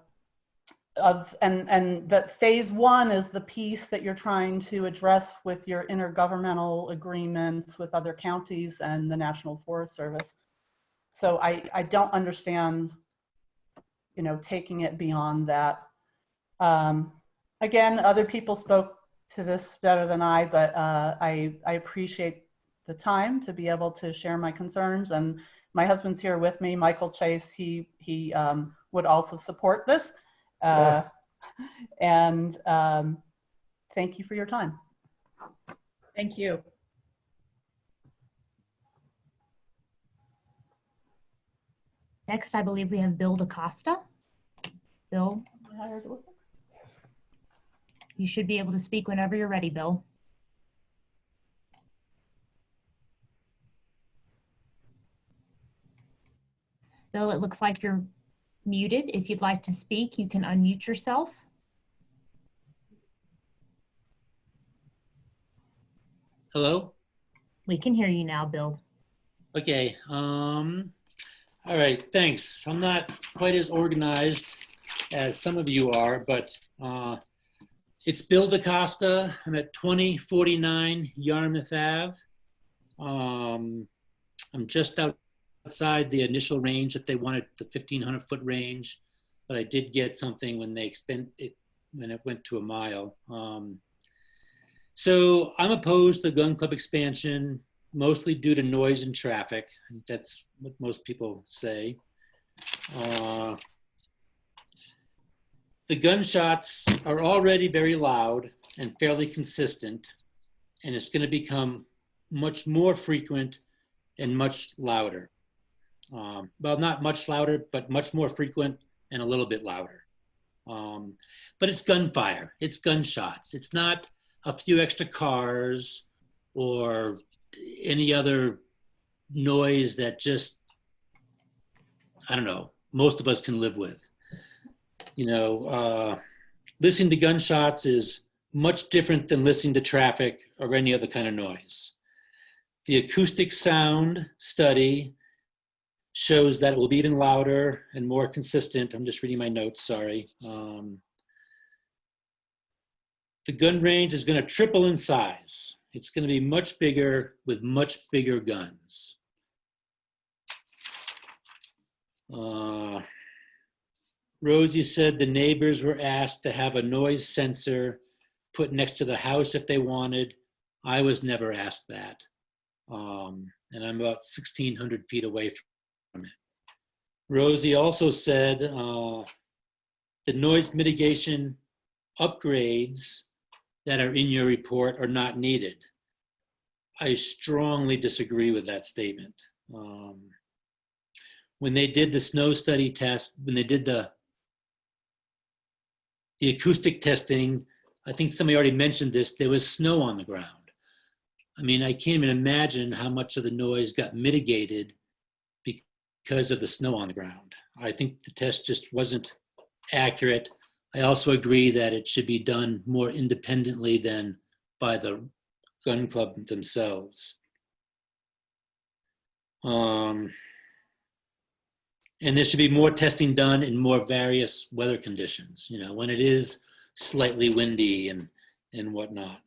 that phase one is the piece that you're trying to address with your intergovernmental agreements with other counties and the National Forest Service. So I don't understand, you know, taking it beyond that. Again, other people spoke to this better than I, but I appreciate the time to be able to share my concerns. And my husband's here with me, Michael Chase. He would also support this. Yes. And thank you for your time. Thank you. Next, I believe we have Bill DaCosta. Bill, you should be able to speak whenever you're ready, Bill. Bill, it looks like you're muted. If you'd like to speak, you can unmute yourself. Hello? We can hear you now, Bill. Okay. All right, thanks. I'm not quite as organized as some of you are, but it's Bill DaCosta. I'm at 2049 Yarmouth Ave. I'm just outside the initial range that they wanted, the 1,500-foot range, but I did get something when they when it went to a mile. So I'm opposed to the gun club expansion, mostly due to noise and traffic. That's what most people say. The gunshots are already very loud and fairly consistent, and it's going to become much more frequent and much louder. Well, not much louder, but much more frequent and a little bit louder. But it's gunfire, it's gunshots. It's not a few extra cars or any other noise that just, I don't know, most of us can live with. You know, listening to gunshots is much different than listening to traffic or any other kind of noise. The acoustic sound study shows that it will be even louder and more consistent. I'm just reading my notes, sorry. The gun range is going to triple in size. It's going to be much bigger with much bigger guns. Rosie said the neighbors were asked to have a noise sensor put next to the house if they wanted. I was never asked that. And I'm about 1,600 feet away from it. Rosie also said the noise mitigation upgrades that are in your report are not needed. I strongly disagree with that statement. When they did the snow study test, when they did the acoustic testing, I think somebody already mentioned this, there was snow on the ground. I mean, I can't even imagine how much of the noise got mitigated because of the snow on the ground. I think the test just wasn't accurate. I also agree that it should be done more independently than by the gun club themselves. And there should be more testing done in more various weather conditions, you know, when it is slightly windy and whatnot.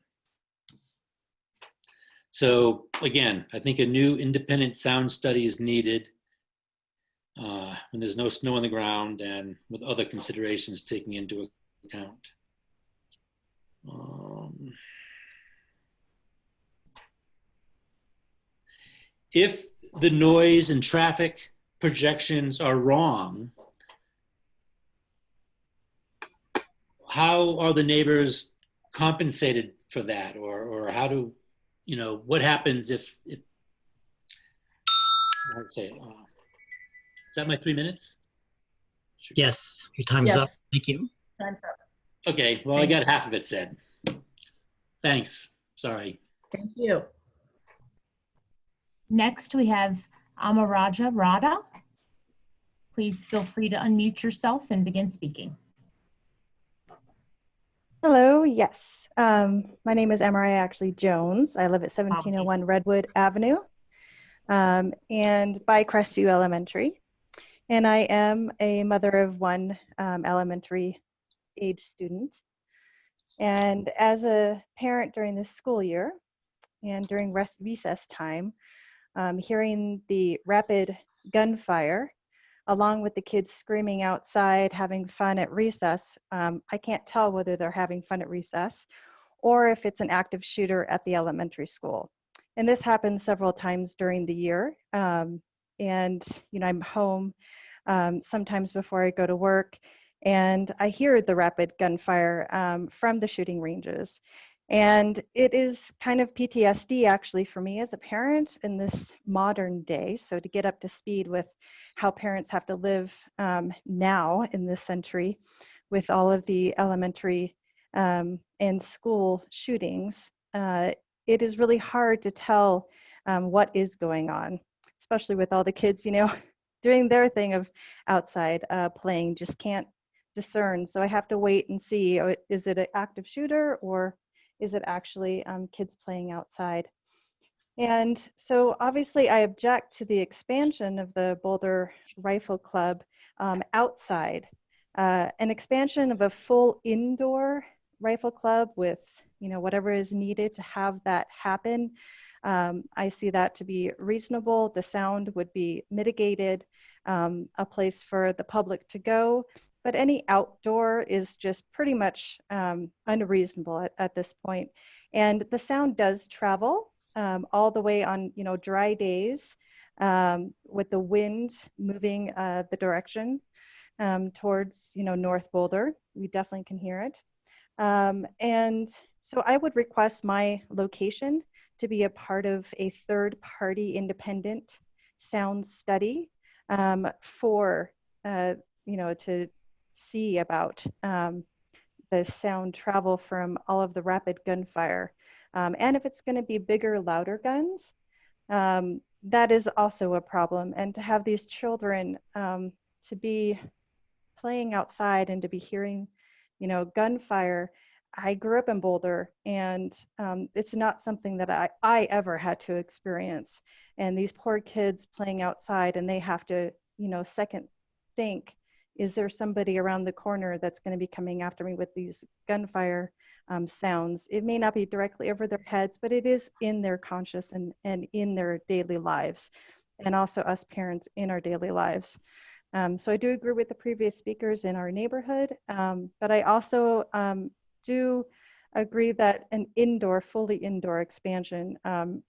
So again, I think a new independent sound study is needed when there's no snow on the ground and with other considerations taken into account. If the noise and traffic projections are wrong, how are the neighbors compensated for that? Or how do, you know, what happens if I'd say, is that my 3 minutes? Yes, your time's up. Thank you. Time's up. Okay, well, I got half of it said. Thanks, sorry. Thank you. Next, we have Amaraja Radha. Please feel free to unmute yourself and begin speaking. Hello, yes. My name is Emery actually Jones. I live at 1701 Redwood Avenue and by Crestview Elementary. and I am a mother of one elementary age student. And as a parent during the school year and during recess time, hearing the rapid gunfire along with the kids screaming outside, having fun at recess, I can't tell whether they're having fun at recess or if it's an active shooter at the elementary school. And this happens several times during the year. And, you know, I'm home sometimes before I go to work, and I hear the rapid gunfire from the shooting ranges. And it is kind of PTSD actually for me as a parent in this modern day. So to get up to speed with how parents have to live now in this century with all of the elementary and school shootings, it is really hard to tell what is going on, especially with all the kids, you know, doing their thing of outside playing, just can't discern. So I have to wait and see, is it an active shooter or is it actually kids playing outside? And so obviously I object to the expansion of the Boulder Rifle Club outside. An expansion of a full indoor rifle club with, you know, whatever is needed to have that happen. I see that to be reasonable. The sound would be mitigated, a place for the public to go. But any outdoor is just pretty much unreasonable at this point. And the sound does travel all the way on, you know, dry days with the wind moving the direction towards, you know, North Boulder. We definitely can hear it. And so I would request my location to be a part of a third-party independent sound study for, you know, to see about the sound travel from all of the rapid gunfire. And if it's going to be bigger, louder guns, that is also a problem. And to have these children to be playing outside and to be hearing, you know, gunfire. I grew up in Boulder, and it's not something that I ever had to experience. And these poor kids playing outside, and they have to, you know, second think, is there somebody around the corner that's going to be coming after me with these gunfire sounds? It may not be directly over their heads, but it is in their conscious and in their daily lives, and also us parents in our daily lives. So I do agree with the previous speakers in our neighborhood, but I also do agree that an indoor, fully indoor expansion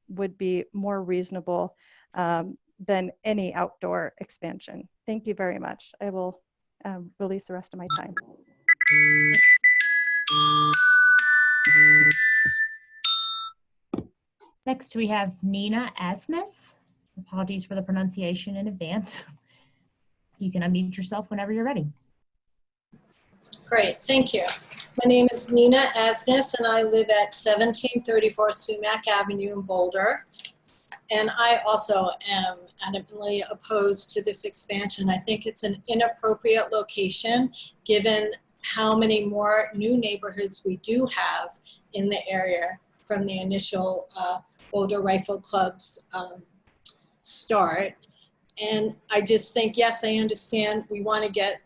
would be more reasonable than any outdoor expansion. Thank you very much. I will release the rest of my time. Next, we have Nina Asmus. Apologies for the pronunciation in advance. You can unmute yourself whenever you're ready. Great, thank you. My name is Nina Asnes, and I live at 1734 Sumac Avenue in Boulder. And I also am adamantly opposed to this expansion. I think it's an inappropriate location given how many more new neighborhoods we do have in the area from the initial Boulder Rifle Club's start. And I just think, yes, I understand we want to get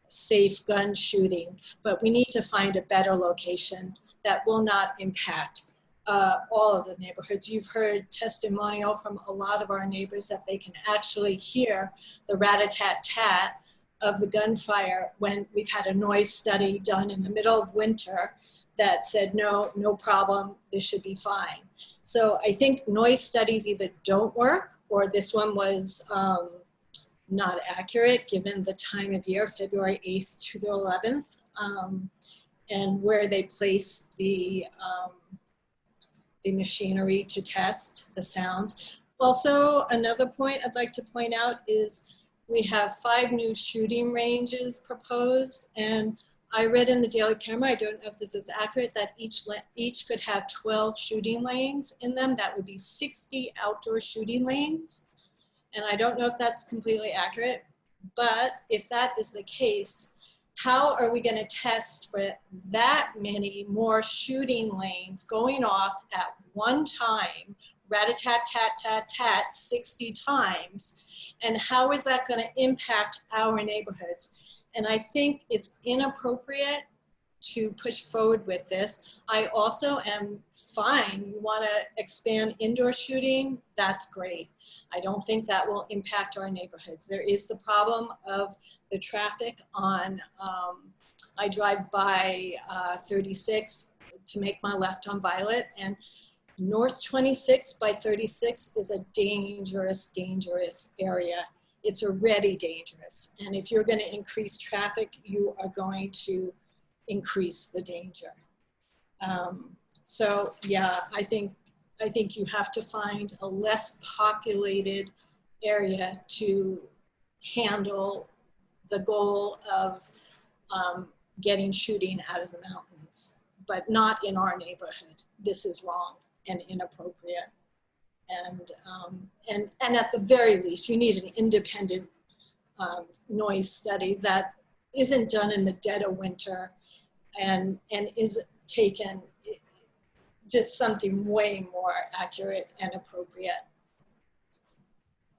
safe gun shooting, but we need to find a better location that will not impact all of the neighborhoods. You've heard testimonial from a lot of our neighbors that they can actually hear the rat-a-tat-tat of the gunfire when we've had a noise study done in the middle of winter that said, no problem, this should be fine. So I think noise studies either don't work or this one was not accurate given the time of year, February 8th to the 11th, and where they placed the machinery to test the sounds. Also, another point I'd like to point out is we have 5 new shooting ranges proposed, and I read in the Daily Camera, I don't know if this is accurate, that each could have 12 shooting lanes in them. That would be 60 outdoor shooting lanes. And I don't know if that's completely accurate, but if that is the case, how are we going to test for that many more shooting lanes going off at one time rat-a-tat-tat-tat-tat 60 times. And how is that going to impact our neighborhoods? And I think it's inappropriate to push forward with this. I also am fine. You want to expand indoor shooting? That's great. I don't think that will impact our neighborhoods. There is the problem of the traffic on, I drive by 36 to make my left on Violet, and North 26 by 36 is a dangerous, dangerous area. It's already dangerous. And if you're going to increase traffic, you are going to increase the danger. So yeah, I think you have to find a less populated area to handle the goal of getting shooting out of the mountains, but not in our neighborhood. This is wrong and inappropriate. And at the very least, you need an independent noise study that isn't done in the dead of winter and is taken just something way more accurate and appropriate.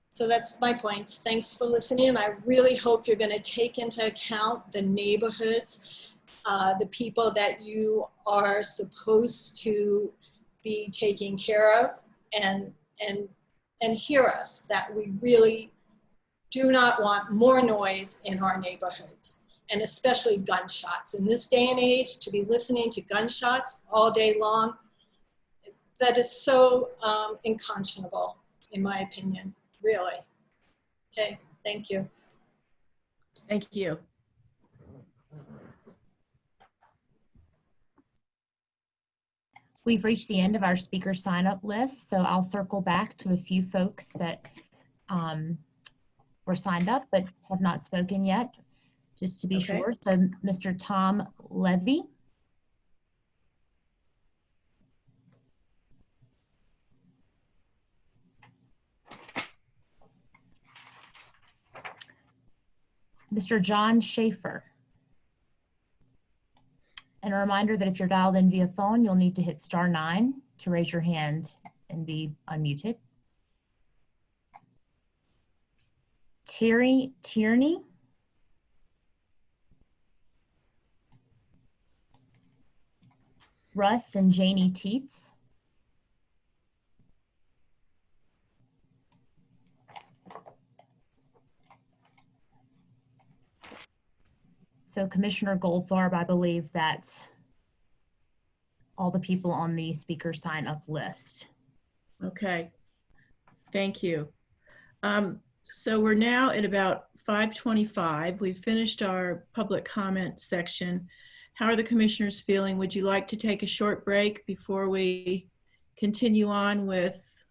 So that's my points. Thanks for listening. And I really hope you're going to take into account the neighborhoods, the people that you are supposed to be taking care of, and hear us that we really do not want more noise in our neighborhoods, and especially gunshots. In this day and age, to be listening to gunshots all day long, that is so unconscionable, in my opinion, really. Okay, thank you. Thank you. We've reached the end of our speaker sign-up list, so I'll circle back to a few folks that were signed up but have not spoken yet, just to be sure. So Mr. Tom Levy. Mr. John Schaefer. And a reminder that if you're dialed in via phone, you'll need to hit *9 to raise your hand and be unmuted. Terry Tierney. Russ and Janie Teets. So Commissioner Goldfarb, I believe that's all the people on the speaker sign up list. Okay, thank you. So we're now at about 5:25. We've finished our public comment section. How are the commissioners feeling? Would you like to take a short break before we continue on with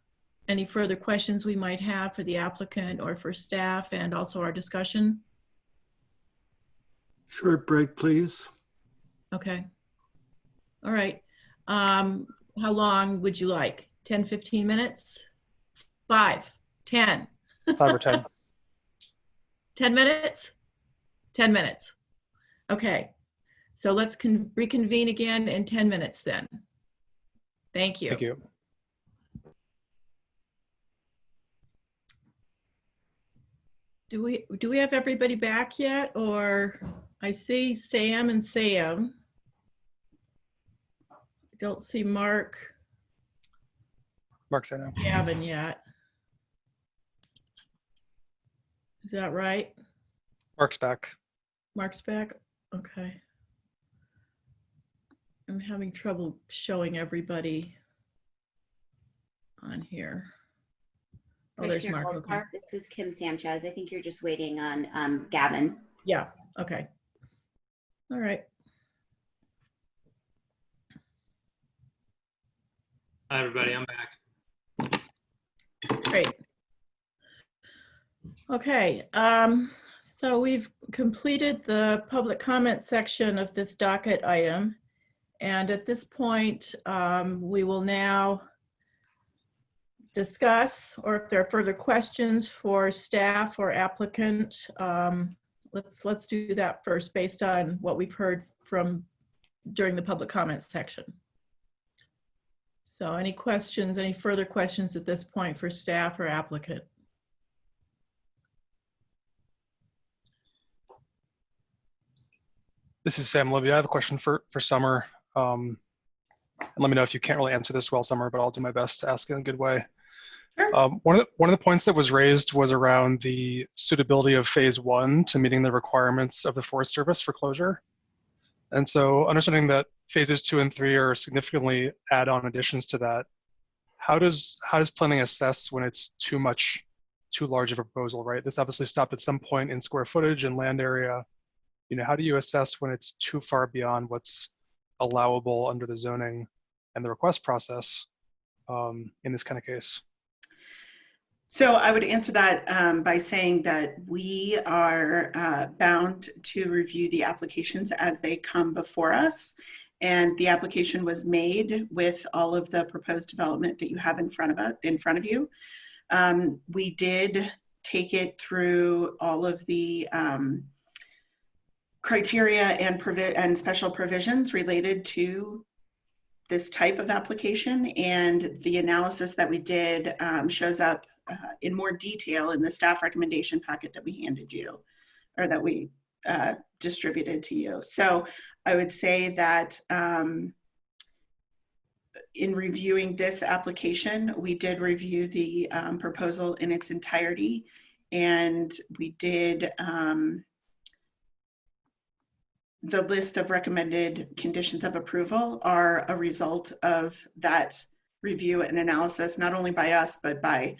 any further questions we might have for the applicant or for staff and also our discussion? Short break, please. Okay. All right. How long would you like? 10, 15 minutes? 5, 10? 5 or 10. 10 minutes? 10 minutes. Okay. So let's reconvene again in 10 minutes then. Thank you. Thank you. Do we have everybody back yet? Or I see Sam and Sam. I don't see Mark. Mark's in now. Gavin yet. Is that right? Mark's back. Mark's back? Okay. I'm having trouble showing everybody on here. Oh, there's Commissioner Mark. Okay. This is Kim Sanchez. I think you're just waiting on Gavin. Yeah, okay. All right. Hi, everybody. I'm back. Great. Okay. So we've completed the public comment section of this docket item. And at this point, we will now discuss, or if there are further questions for staff or applicant, let's do that first based on what we've heard from during the public comment section. So any questions, any further questions at this point for staff or applicant? This is Sam Libby. I have a question for Summer. And let me know if you can't really answer this well, Summer, but I'll do my best to ask it in a good way. Sure. One of the points that was raised was around the suitability of phase 1 to meeting the requirements of the Forest Service for closure. And so understanding that phases 2 and 3 are significantly add-on additions to that, how does planning assess when it's too large of a proposal, right? This obviously stopped at some point in square footage and land area. You know, how do you assess when it's too far beyond what's allowable under the zoning and the request process in this kind of case? So I would answer that by saying that we are bound to review the applications as they come before us. And the application was made with all of the proposed development that you have in front of you. We did take it through all of the criteria and special provisions related to this type of application, and the analysis that we did shows up in more detail in the staff recommendation packet that we handed you, or that we distributed to you. So I would say that in reviewing this application, we did review the proposal in its entirety, and we did the list of recommended conditions of approval are a result of that review and analysis, not only by us, but by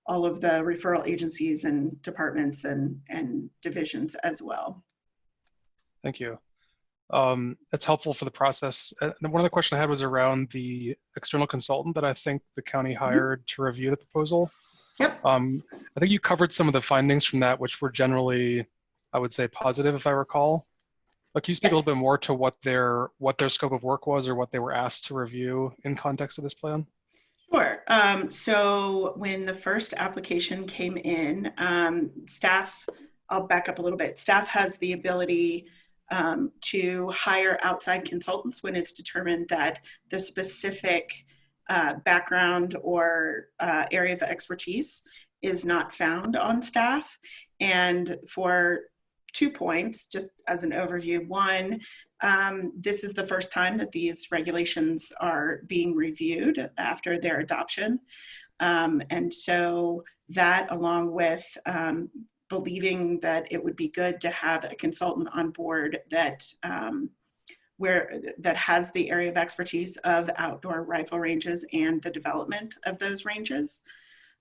all of the referral agencies and departments and divisions as well. Thank you. That's helpful for the process. And one of the questions I had was around the external consultant that I think the county hired to review the proposal. Yep. I think you covered some of the findings from that, which were generally, I would say, positive, if I recall. But can you speak a little bit more to what their scope of work was, or what they were asked to review in context of this plan? Sure. So when the first application came in, staff, I'll back up a little bit. Staff has the ability to hire outside consultants when it's determined that the specific background or area of expertise is not found on staff. And for 2 points, just as an overview. One, this is the first time that these regulations are being reviewed after their adoption. And so that, along with believing that it would be good to have a consultant on board that that has the area of expertise of outdoor rifle ranges and the development of those ranges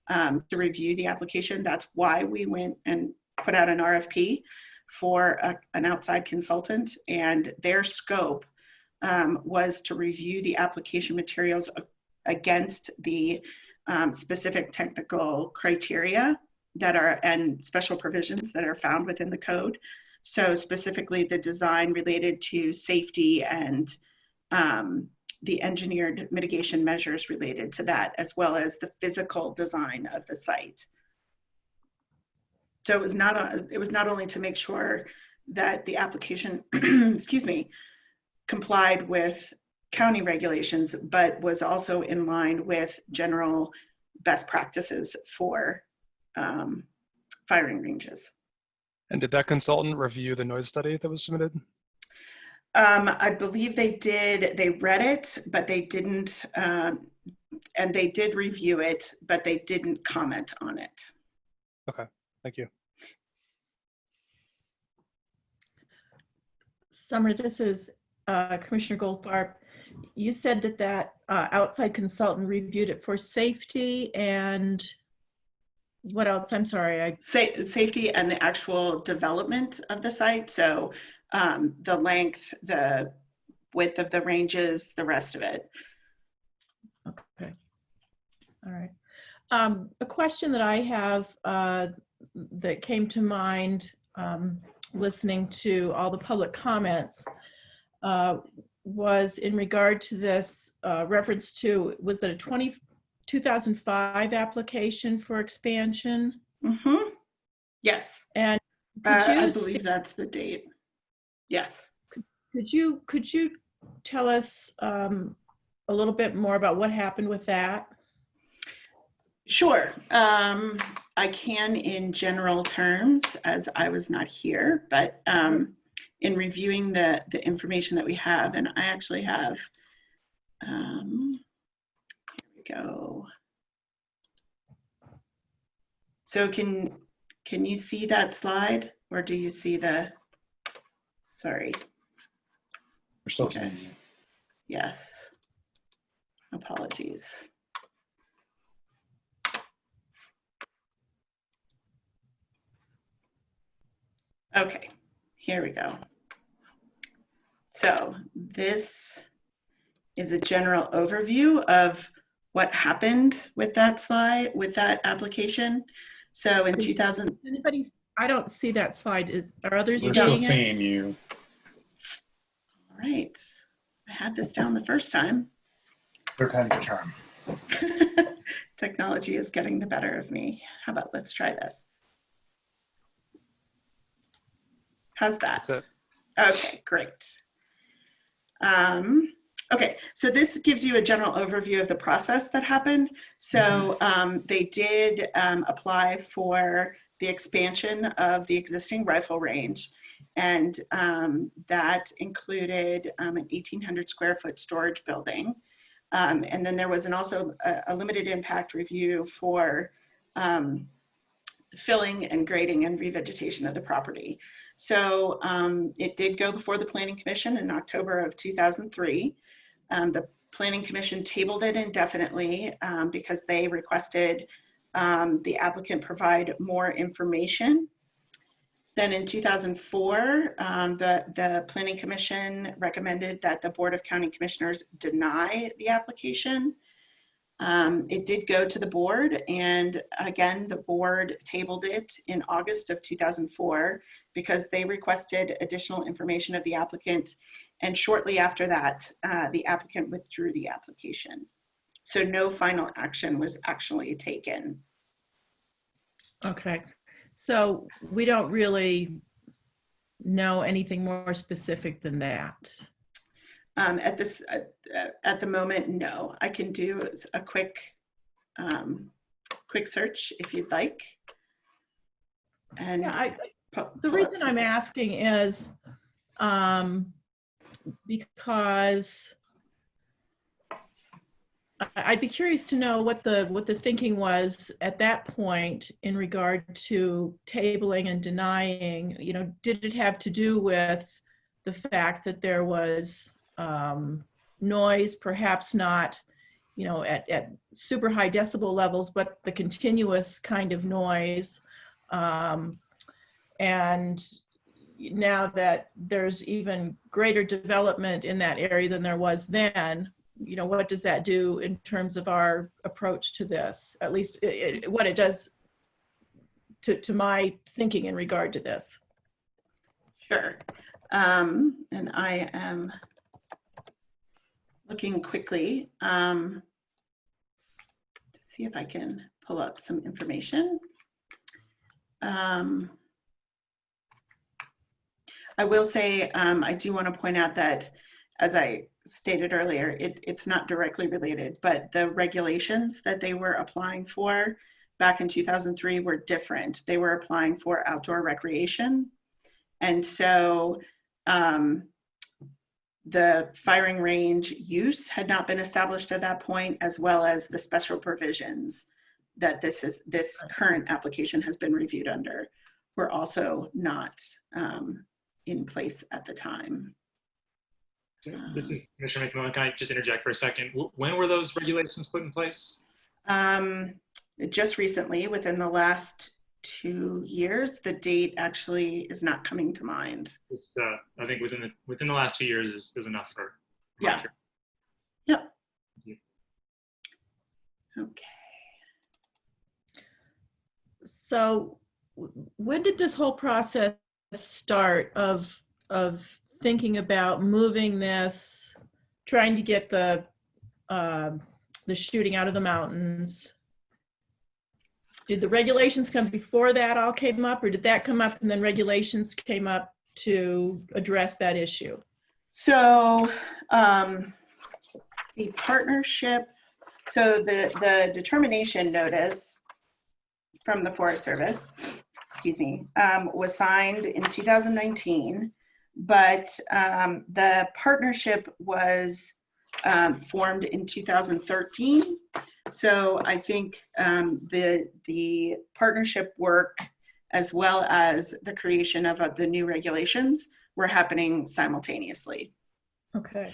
to review the application. That's why we went and put out an RFP for an outside consultant, and their scope was to review the application materials against the specific technical criteria that are and special provisions that are found within the code. So specifically the design related to safety and the engineered mitigation measures related to that, as well as the physical design of the site. So it was not only to make sure that the application, excuse me, complied with county regulations, but was also in line with general best practices for firing ranges. And did that consultant review the noise study that was submitted? I believe they did. They read it, but they didn't, and they did review it, but they didn't comment on it. Okay, thank you. Summer, this is Commissioner Goldfarb. You said that outside consultant reviewed it for safety and what else? I'm sorry. Safety and the actual development of the site. So the length, the width of the ranges, the rest of it. Okay. All right. A question that I have that came to mind listening to all the public comments was in regard to this reference to, was that a 2005 application for expansion? Mm-hmm. Yes. And I believe that's the date. Yes. Could you tell us a a little bit more about what happened with that? Sure. I can in general terms, as I was not here, but in reviewing the information that we have, and I actually have, here we go. So can you see that slide, or do you see the, sorry. We're still seeing you. Yes. Apologies. Okay, here we go. So this is a general overview of what happened with that slide, with that application. So in 2000, anybody, I don't see that slide. Are others We're seeing still it? seeing you. All right, I had this down the first time. Third time's the charm. Technology is getting the better of me. How about let's try this? How's that? That's it. Okay, great. Okay, so this gives you a general overview of the process that happened. So they did apply for the expansion of the existing rifle range, and that included an 1,800 square foot storage building. And then there was also a limited impact review for filling and grading and revegetation of the property. So it did go before the Planning Commission in October of 2003. The Planning Commission tabled it indefinitely because they requested the applicant provide more information. Then in 2004, the Planning Commission recommended that the Board of County Commissioners deny the application. It did go to the board, and again, the board tabled it in August of 2004 because they requested additional information of the applicant, and shortly after that, the applicant withdrew the application. So no final action was actually taken. Okay, so we don't really know anything more specific than that. At the moment, no. I can do a quick search if you'd like. And yeah, the reason I'm asking is because I'd be curious to know what the thinking was at that point in regard to tabling and denying. You know, did it have to do with the fact that there was noise, perhaps not, you know, at super high decibel levels, but the continuous kind of noise. And now that there's even greater development in that area than there was then, you know, what does that do in terms of our approach to this? At least what it does to my thinking in regard to this. Sure. And I am looking quickly to see if I can pull up some information. I will say, I do want to point out that, as I stated earlier, it's not directly related, but the regulations that they were applying for back in 2003 were different. They were applying for outdoor recreation. And so the firing range use had not been established at that point, as well as the special provisions that this current application has been reviewed under were also not in place at the time. This is Mr. McMillan. Can I just interject for a second? When were those regulations put in place? Just recently, within the last 2 years. The date actually is not coming to mind. Just, I think within the last 2 years is enough for. Yeah. Yep. Okay. So when did this whole process start of thinking about moving this, trying to get the shooting out of the mountains? Did the regulations come before that all came up, or did that come up and then regulations came up to address that issue? So The partnership, so the determination notice from the Forest Service, excuse me, was signed in 2019, but the partnership was formed in 2013. So I think the partnership work as well as the creation of the new regulations were happening simultaneously. Okay.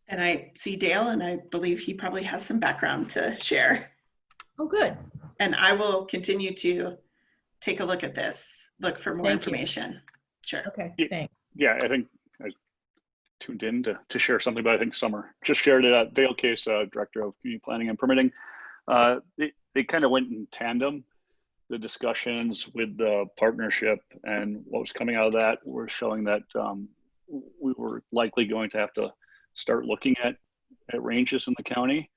And I see Dale, and I believe he probably has some background to share. Oh, good. And I will continue to take a look at this, look for more Thank you. information. Sure. Okay, thanks. Yeah, I think I tuned in to share something, but I think Summer just shared it. Dale Case, Director of Community Planning and Permitting. They kind of went in tandem. The discussions with the partnership and what was coming out of that were showing that we were likely going to have to start looking at ranges in the county.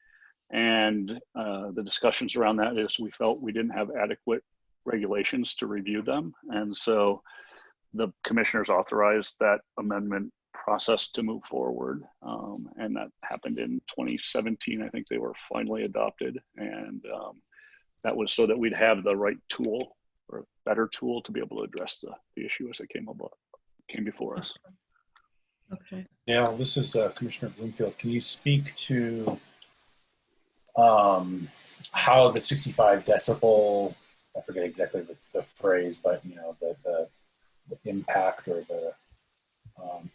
And the discussions around that is we felt we didn't have adequate regulations to review them. And so the commissioners authorized that amendment process to move forward. And that happened in 2017. I think they were finally adopted. And that was so that we'd have the right tool or a better tool to be able to address the issue as it came before us. Okay. Now, this is Commissioner Bloomfield. Can you speak to how the 65 decibel, I forget exactly the phrase, but you know, the impact or the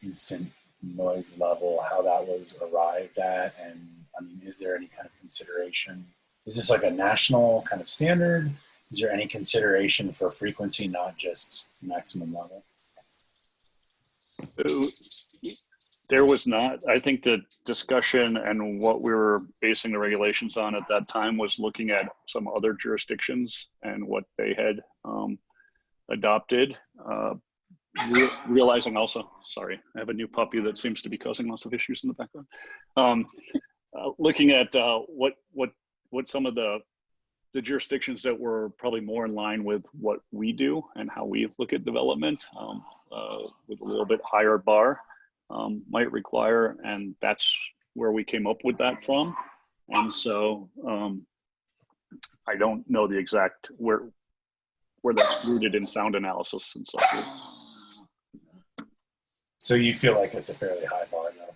instant noise level, how that was arrived at? And I mean, is there any kind of consideration? Is this like a national kind of standard? Is there any consideration for frequency, not just maximum level? There was not. I think the discussion and what we were basing the regulations on at that time was looking at some other jurisdictions and what they had adopted. Realizing also, sorry, I have a new puppy that seems to be causing lots of issues in the background. Looking at what some of the jurisdictions that were probably more in line with what we do and how we look at development with a little bit higher bar might require, and that's where we came up with that from. And so I don't know the exact where that's rooted in sound analysis and so forth. So you feel like it's a fairly high bar, though?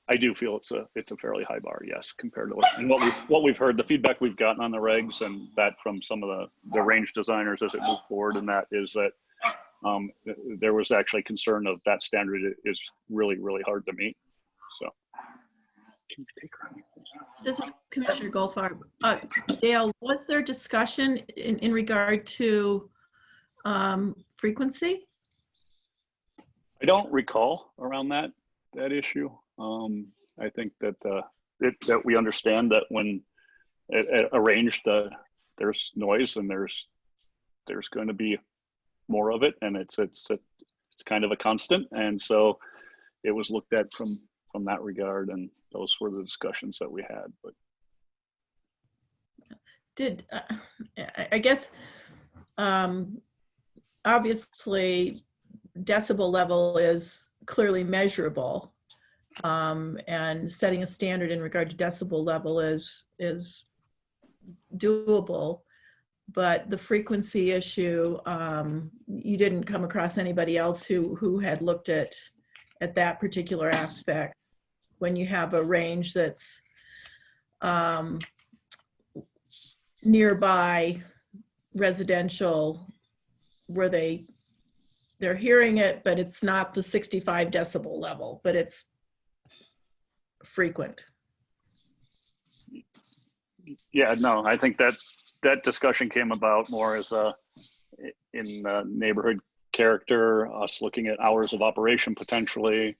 I do feel it's a fairly high bar, yes, compared to what we've heard, the feedback we've gotten on the regs, and that from some of the range designers as it moved forward, and that is that there was actually concern of that standard is really, really hard to meet. So, can you take her? This is Commissioner Goldfarb. Dale, was there discussion in regard to frequency? I don't recall around that issue. I think that that we understand that when at a range there's noise and there's going to be more of it, and it's kind of a constant, and so it was looked at from that regard, and those were the discussions that we had. But did I guess obviously decibel level is clearly measurable, and setting a standard in regard to decibel level is doable, but the frequency issue, you didn't come across anybody else who had looked at that particular aspect when you have a range that's nearby residential where they're hearing it, but it's not the 65 decibel level, but it's frequent. Yeah, no, I think that discussion came about more as in neighborhood character, us looking at hours of operation potentially,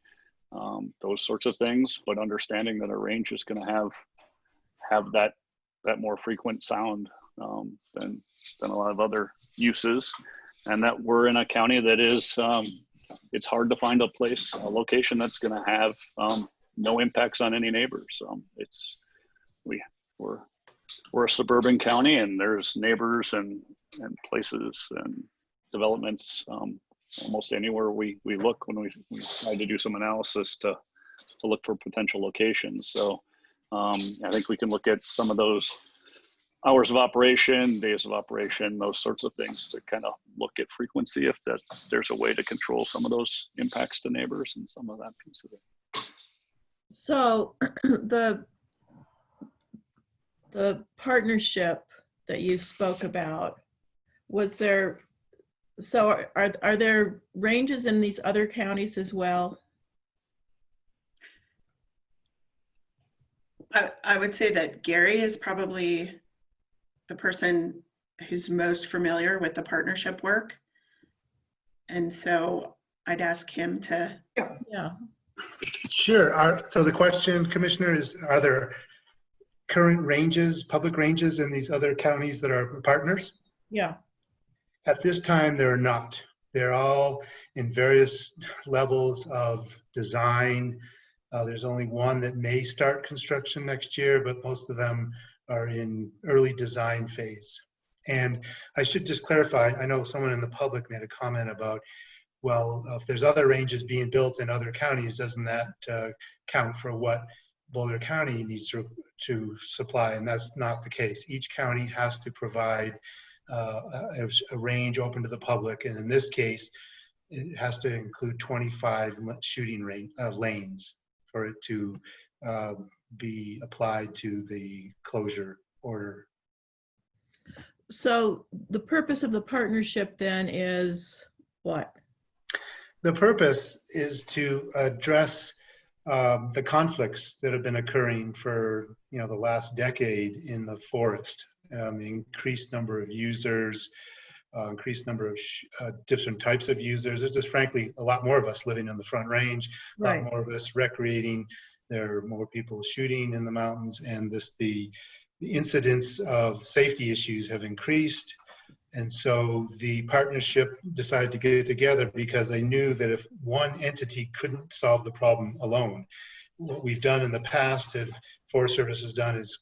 those sorts of things, but understanding that a range is going to have that more frequent sound than a lot of other uses, and that we're in a county that is it's hard to find a location that's going to have no impacts on any neighbors. We're a suburban county, and there's neighbors and places and developments almost anywhere we look when we try to do some analysis to to look for potential locations. So I think we can look at some of those hours of operation, days of operation, those sorts of things to kind of look at frequency if there's a way to control some of those impacts to neighbors and some of that piece of it. So the partnership that you spoke about, was there, so are there ranges in these other counties as well? I would say that Gary is probably the person who's most familiar with the partnership work. And so I'd ask him to. Yeah. Sure. So the question, Commissioner, is are there current ranges, public ranges in these other counties that are partners? Yeah. At this time, they're not. They're all in various levels of design. There's only one that may start construction next year, but most of them are in early design phase. And I should just clarify, I know someone in the public made a comment about, well, if there's other ranges being built in other counties, doesn't that count for what Boulder County needs to supply? And that's not the case. Each county has to provide a range open to the public. And in this case, it has to include 25 shooting lanes for it to be applied to the closure order. So the purpose of the partnership then is what? The purpose is to address the conflicts that have been occurring for the last decade in the forest. The increased number of users, increased number of different types of users. There's just frankly a lot more of us living in the Front Range, a lot more of us recreating. There are more people shooting in the mountains, and the incidents of safety issues have increased. And so the partnership decided to get together because they knew that if one entity couldn't solve the problem alone, what we've done in the past, Forest Service has done, is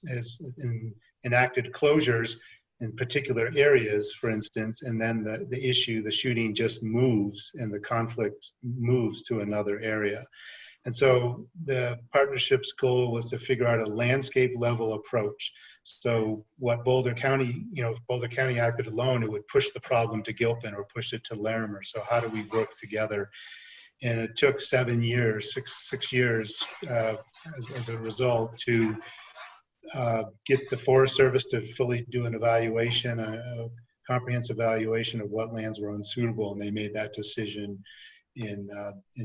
enacted closures in particular areas, for instance, and then the shooting just moves and the conflict moves to another area. And so the partnership's goal was to figure out a landscape level approach. So what Boulder County, if Boulder County acted alone, it would push the problem to Gilpin or push it to Larimer. So how do we work together? And it took 7 years, six years as a result to get the Forest Service to fully do an evaluation, a comprehensive evaluation of what lands were unsuitable. And they made that decision in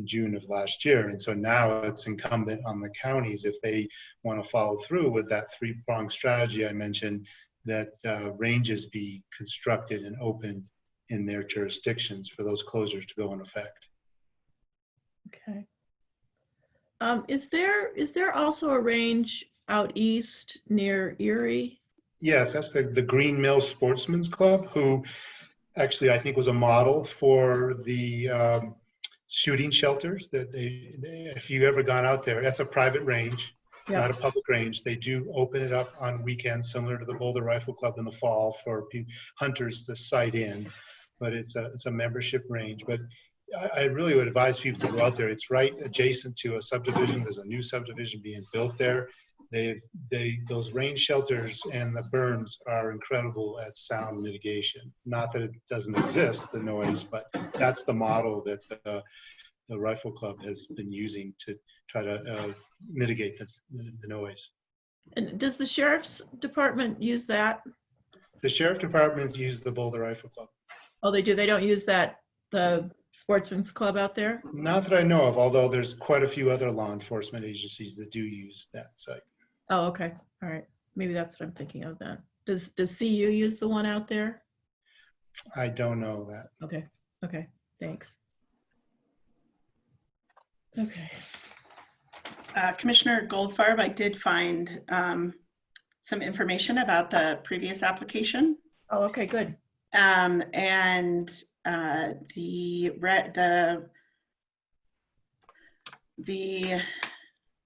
June of last year. And so now it's incumbent on the counties, if they want to follow through with that three-pronged strategy I mentioned, that ranges be constructed and opened in their jurisdictions for those closures to go in effect. Okay. Is there also a range out east near Erie? Yes, that's the Green Mill Sportsman's Club, who actually I think was a model for the shooting shelters that if you've ever gone out there, that's a private range. It's not a public range. They do open it up on weekends, similar to the Boulder Rifle Club in the fall, for hunters to sight in. But it's a membership range. But I really would advise people to go out there. It's right adjacent to a subdivision. There's a new subdivision being built there. Those range shelters and the berms are incredible at sound mitigation. Not that it doesn't exist, the noise, but that's the model that the Rifle Club has been using to try to mitigate the noise. And does the Sheriff's Department use that? The Sheriff Departments use the Boulder Rifle Club. Oh, they do? They don't use the Sportsman's Club out there? Not that I know of, although there's quite a few other law enforcement agencies that do use that site. Oh, okay. All right. Maybe that's what I'm thinking of then. Does CU use the one out there? I don't know that. Okay. Okay. Thanks. Okay. Commissioner Goldfarb, I did find some information about the previous application. Oh, okay, good. And the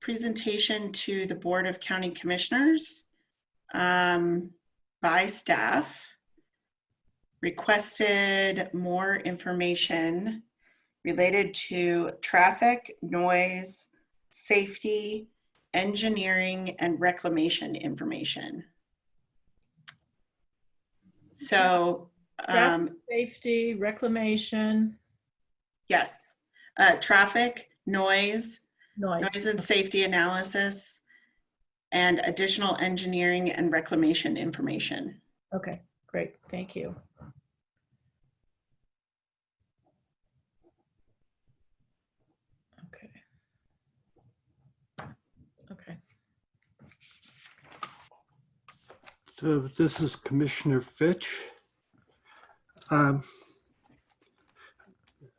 presentation to the Board of County Commissioners by staff requested more information related to traffic, noise, safety, engineering, and reclamation information. So, Traffic safety, reclamation. yes, traffic, noise and safety analysis, and additional engineering and reclamation information. Okay, great, thank you. Okay. So this is Commissioner Fitch.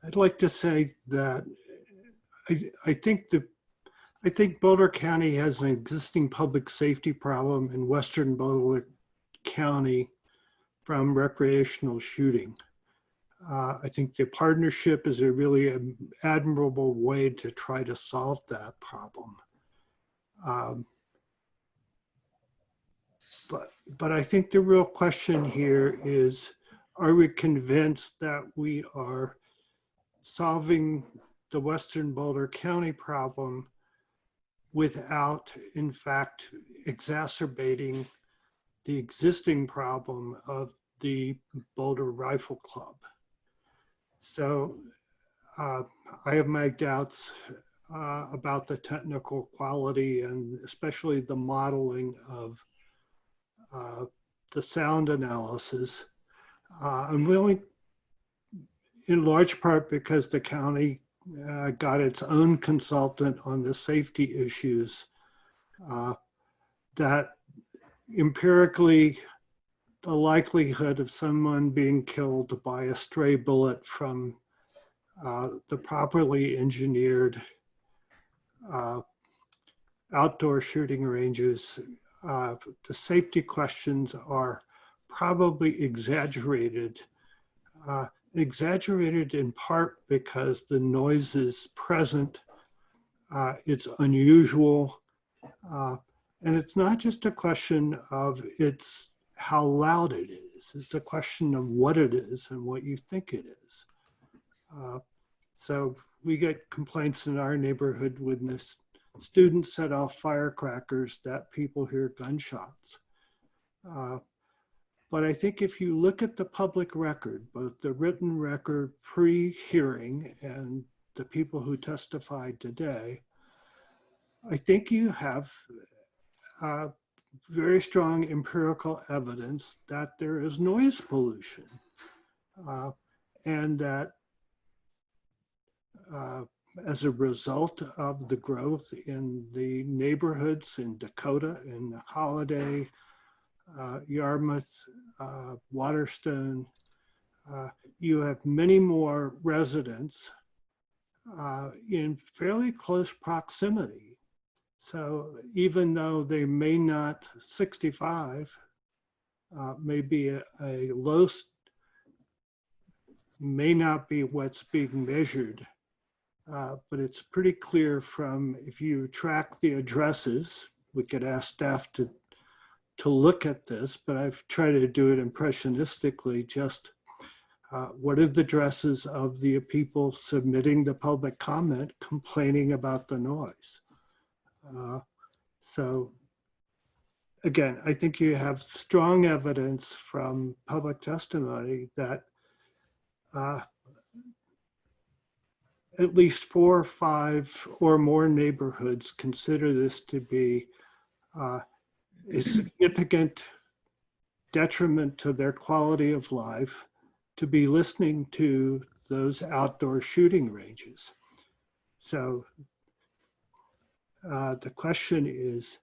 I'd like to say that I think Boulder County has an existing public safety problem in western Boulder County from recreational shooting. I think the partnership is a really admirable way to try to solve that problem. But I think the real question here is, are we convinced that we are solving the western Boulder County problem without, in fact, exacerbating the existing problem of the Boulder Rifle Club? So I have my doubts about the technical quality and especially the modeling of the sound analysis. I'm willing, in large part because the county got its own consultant on the safety issues, that empirically the likelihood of someone being killed by a stray bullet from the properly engineered outdoor shooting ranges, the safety questions are probably exaggerated. Exaggerated in part because the noise is present, it's unusual, and it's not just a question of how loud it is, it's a question of what it is and what you think it is. So we get complaints in our neighborhood when the students set off firecrackers that people hear gunshots. But I think if you look at the public record, both the written record pre-hearing and the people who testified today, I think you have very strong empirical evidence that there is noise pollution, and that as a result of the growth in the neighborhoods in Dakota, in Holiday, Yarmouth, Waterstone, you have many more residents in fairly close proximity. So even though they may not, 65 may be a low, may not be what's being measured, but it's pretty clear from, if you track the addresses, we could ask staff to look at this, but I've tried to do it impressionistically, just what are the addresses of the people submitting the public comment complaining about the noise? So again, I think you have strong evidence from public testimony that at least 4 or 5 or more neighborhoods consider this to be a significant detriment to their quality of life to be listening to those outdoor shooting ranges. So the question is,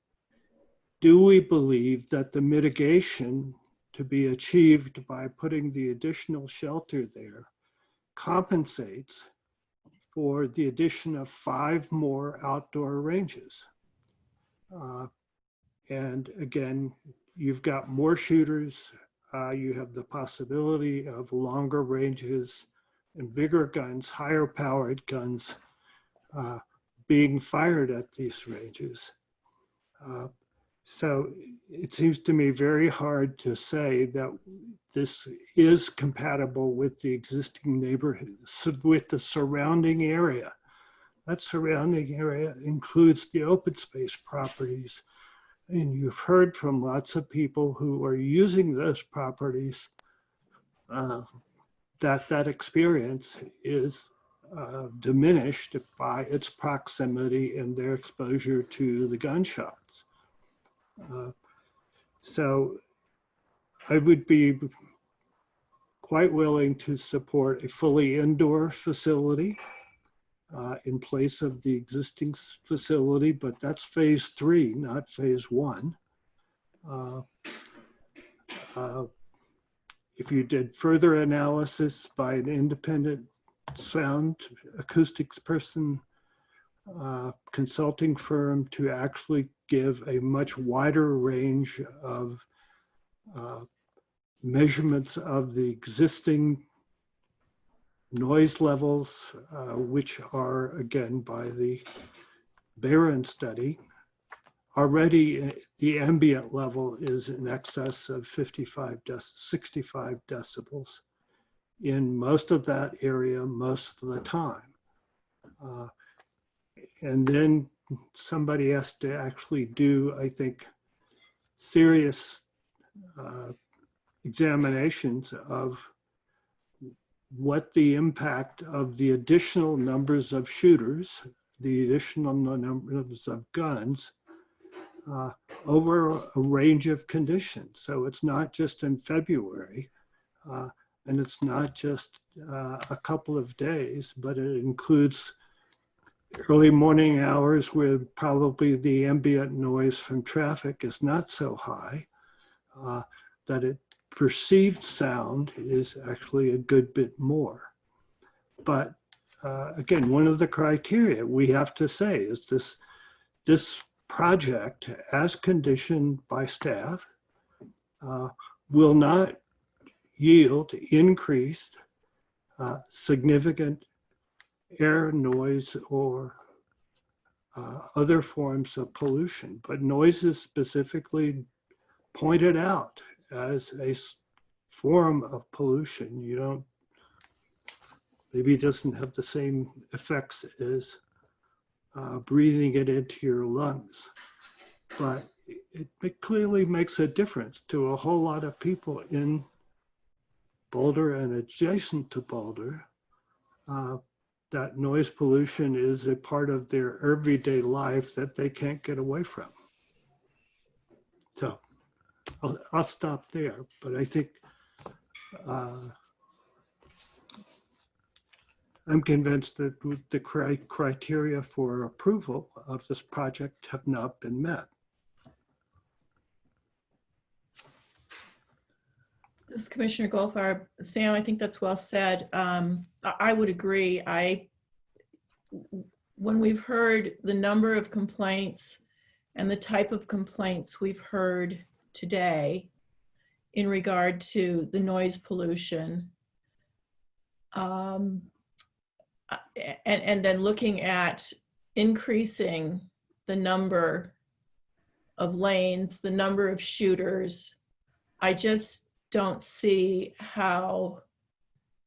do we believe that the mitigation to be achieved by putting the additional shelter there compensates for the addition of 5 more outdoor ranges? And again, you've got more shooters, you have the possibility of longer ranges and bigger guns, higher powered guns being fired at these ranges. So it seems to me very hard to say that this is compatible with the existing neighborhood, with the surrounding area. that surrounding area includes the open space properties. And you've heard from lots of people who are using those properties that experience is diminished by its proximity and their exposure to the gunshots. So I would be quite willing to support a fully indoor facility in place of the existing facility, but that's phase 3, not phase 1. If you did further analysis by an independent sound acoustics person, consulting firm to actually give a much wider range of measurements of the existing noise levels, which are, again, by the Barron study, already the ambient level is in excess of 65 65 decibels in most of that area most of the time. And then somebody has to actually do, I think, serious examinations of what the impact of the additional numbers of shooters, the additional numbers of guns over a range of conditions. So it's not just in February, and it's not just a couple of days, but it includes early morning hours where probably the ambient noise from traffic is not so high, that it perceived sound is actually a good bit more. But again, one of the criteria we have to say is this project, as conditioned by staff, will not yield increased significant air, noise, or other forms of pollution. But noise is specifically pointed out as a form of pollution. You don't, maybe it doesn't have the same effects as breathing it into your lungs, but it clearly makes a difference to a whole lot of people in Boulder and adjacent to Boulder. That noise pollution is a part of their everyday life that they can't get away from. So I'll stop there, but I think I'm convinced that the criteria for approval of this project have not been met. This is Commissioner Goldfarb. Sam, I think that's well said. I would agree. When we've heard the number of complaints and the type of complaints we've heard today in regard to the noise pollution, and then looking at increasing the number of lanes, the number of shooters, I just don't see how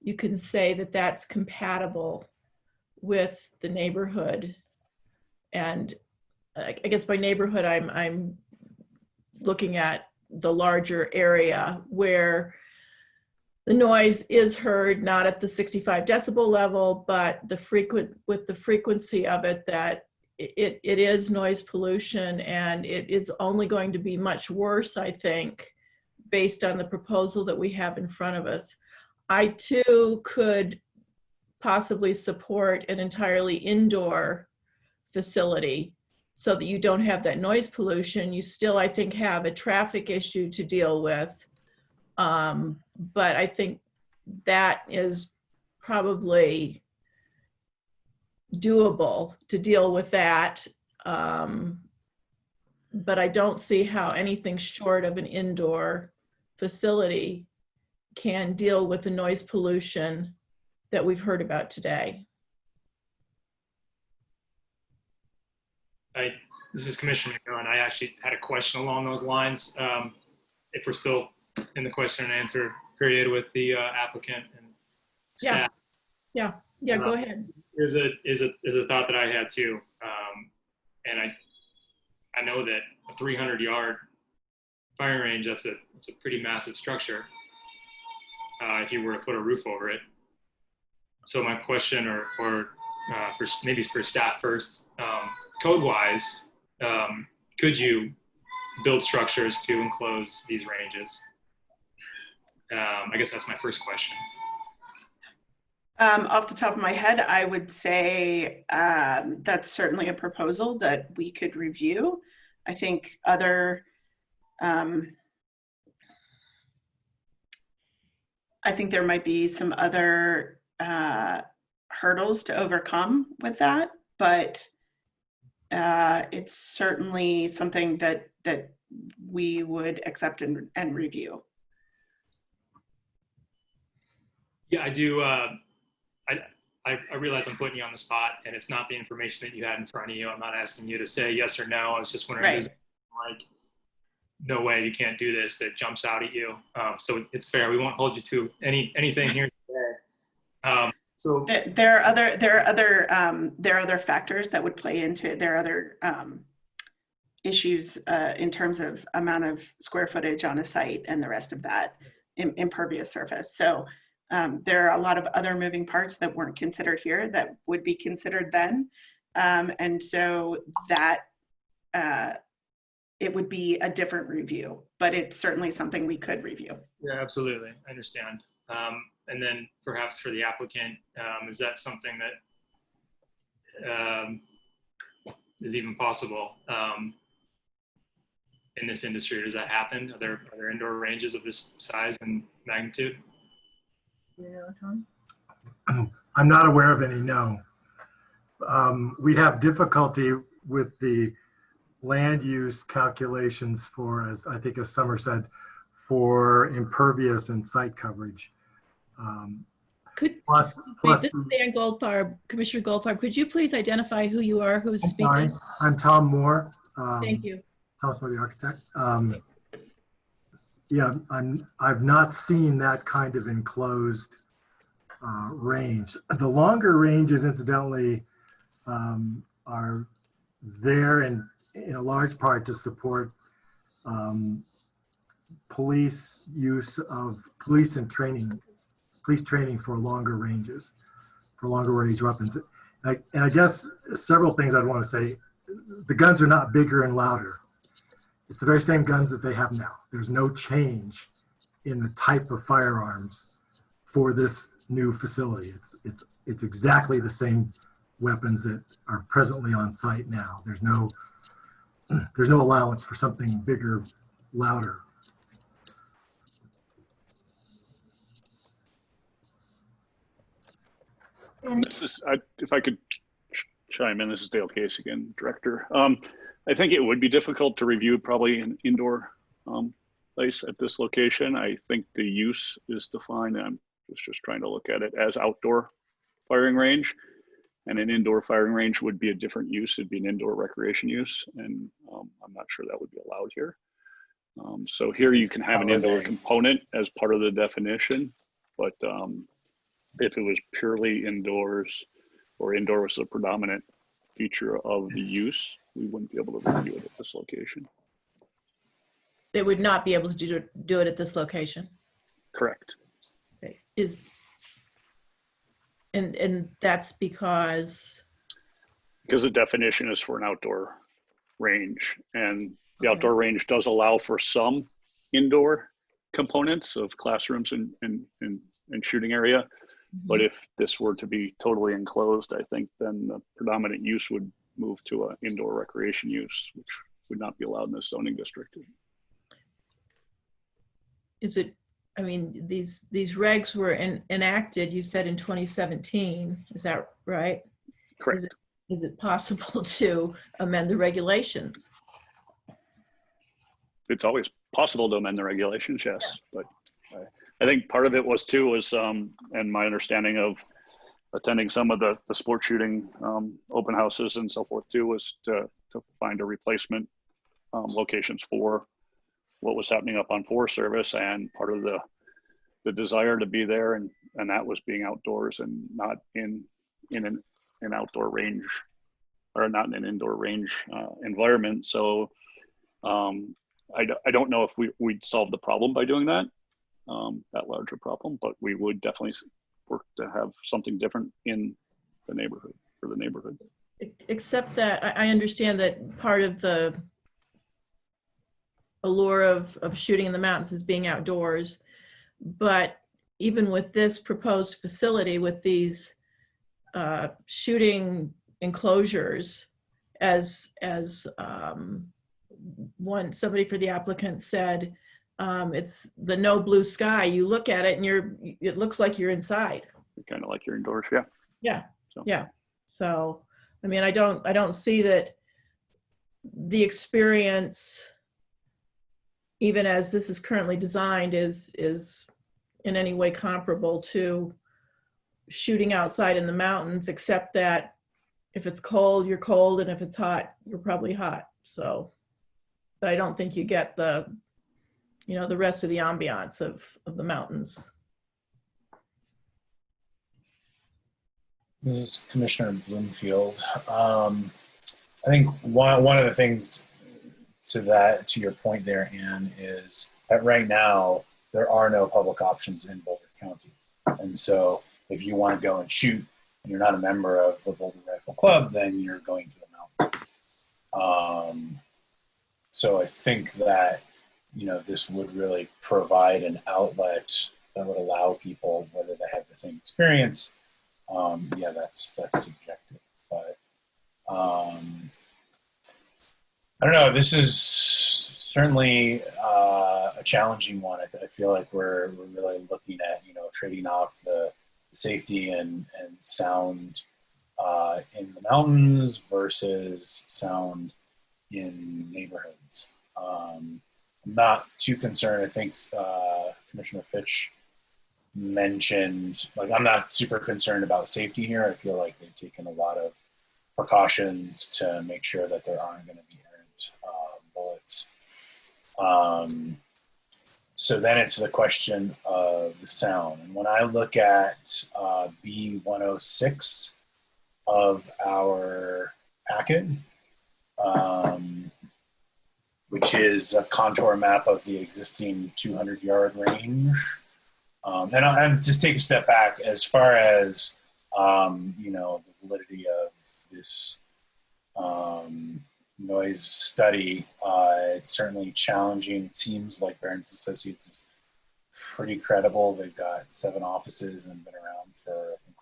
you can say that that's compatible with the neighborhood. And I guess by neighborhood, I'm looking at the larger area where the noise is heard not at the 65 decibel level, but with the frequency of it, that it is noise pollution, and it is only going to be much worse, I think, based on the proposal that we have in front of us. I too could possibly support an entirely indoor facility so that you don't have that noise pollution. You still, I think, have a traffic issue to deal with. But I think that is probably doable to deal with that. But I don't see how anything short of an indoor facility can deal with the noise pollution that we've heard about today. This is Commissioner McMillan. I actually had a question along those lines. If we're still in the question and answer period with the applicant and staff. Yeah, Yeah, go ahead. Is a thought that I had too, and I know that a 300-yard firing range, that's a pretty massive structure. If you were to put a roof over it. So my question, or for maybe for staff first, code-wise, could you build structures to enclose these ranges? I guess that's my first question. Off the top of my head, I would say that's certainly a proposal that we could review. I think other, I think there might be some other hurdles to overcome with that, but it's certainly something that we would accept and review. Yeah, I do. I realize I'm putting you on the spot, and it's not the information that you had in front of you. I'm not asking you to say yes or no. I was just wondering, right. Like, no way, you can't do this, that jumps out at you. So it's fair. We won't hold you to anything here today. So there are other factors that would play into. There are other issues in terms of amount of square footage on a site and the rest of that impervious surface. So there are a lot of other moving parts that weren't considered here that would be considered then. And so that it would be a different review, but it's certainly something we could review. Yeah, absolutely. I understand. And then perhaps for the applicant, is that something that is even possible in this industry? Or does that happen? Are there indoor ranges of this size and magnitude? Yeah, Tom? I'm not aware of any, no. We'd have difficulty with the land use calculations for, as I think as Summer said, for impervious and site coverage. This is Dan Goldfarb, Commissioner Goldfarb. Could you please identify who you are, who's speaking? Sorry, I'm Tom Moore. Thank you. Thomas Moore, the architect. Yeah, I've not seen that kind of enclosed range. The longer ranges, incidentally, are there in a large part to support police use of police training for longer ranges, for longer range weapons. And I guess several things I'd want to say. The guns are not bigger and louder. It's the very same guns that they have now. There's no change in the type of firearms for this new facility. It's exactly the same weapons that are presently on site now. There's no allowance for something bigger, louder. If I could chime in, this is Dale Case again, Director. I think it would be difficult to review probably an indoor place at this location. I think the use is defined, and I'm just trying to look at it as outdoor firing range, and an indoor firing range would be a different use. It'd be an indoor recreation use, and I'm not sure that would be allowed here. So here you can have an indoor component as part of the definition, but if it was purely indoors, or indoor was the predominant feature of the use, we wouldn't be able to review it at this location. They would not be able to do it at this location. Correct. Okay. And that's because the definition is for an outdoor range, and the outdoor range does allow for some indoor components of classrooms and shooting area. But if this were to be totally enclosed, I think then the predominant use would move to an indoor recreation use, which would not be allowed in this zoning district. Is it, I mean, these regs were enacted, you said in 2017, is that right? Correct. Is it possible to amend the regulations? It's always possible to amend the regulations, yes. Yeah. But I think part of it was and my understanding of attending some of the sport shooting open houses and so forth too, was to find a replacement locations for what was happening up on Forest Service, and part of the desire to be there, and that was being outdoors and not in in an outdoor range, or not in an indoor range environment. So I don't know if we'd solve the problem by doing that, that larger problem, but we would definitely work to have something different in the neighborhood, for the neighborhood. Except that I understand that part of the allure of shooting in the mountains is being outdoors. But even with this proposed facility, with these shooting enclosures, as somebody for the applicant said, it's the no blue sky. You look at it and it looks like you're inside. Kind of like you're indoors, yeah. Yeah, yeah. So, I mean, I don't see that the experience, even as this is currently designed, is in any way comparable to shooting outside in the mountains, except that if it's cold, you're cold, and if it's hot, you're probably hot. So, but I don't think you get the rest of the ambiance of the mountains. This is Commissioner Bloomfield. I think one of the things to your point there, Ann, is that right now there are no public options in Boulder County. And so if you want to go and shoot and you're not a member of the Boulder Rifle Club, then you're going to the mountains. So I think that, this would really provide an outlet that would allow people, whether they have the same experience, yeah, that's subjective. But I don't know. This is certainly a challenging one. I feel like we're really looking at trading off the safety and sound in the mountains versus sound in neighborhoods. I'm not too concerned. I think Commissioner Fitch mentioned, like, I'm not super concerned about safety here. I feel like they've taken a lot of precautions to make sure that there aren't going to be errant bullets. So then it's the question of the sound. And when I look at B106 of our packet, which is a contour map of the existing 200-yard range, and I'll just take a step back as far as, the validity of this noise study. It's certainly challenging. It seems like Barron's Associates is pretty credible. They've got 7 offices and been around for, I think,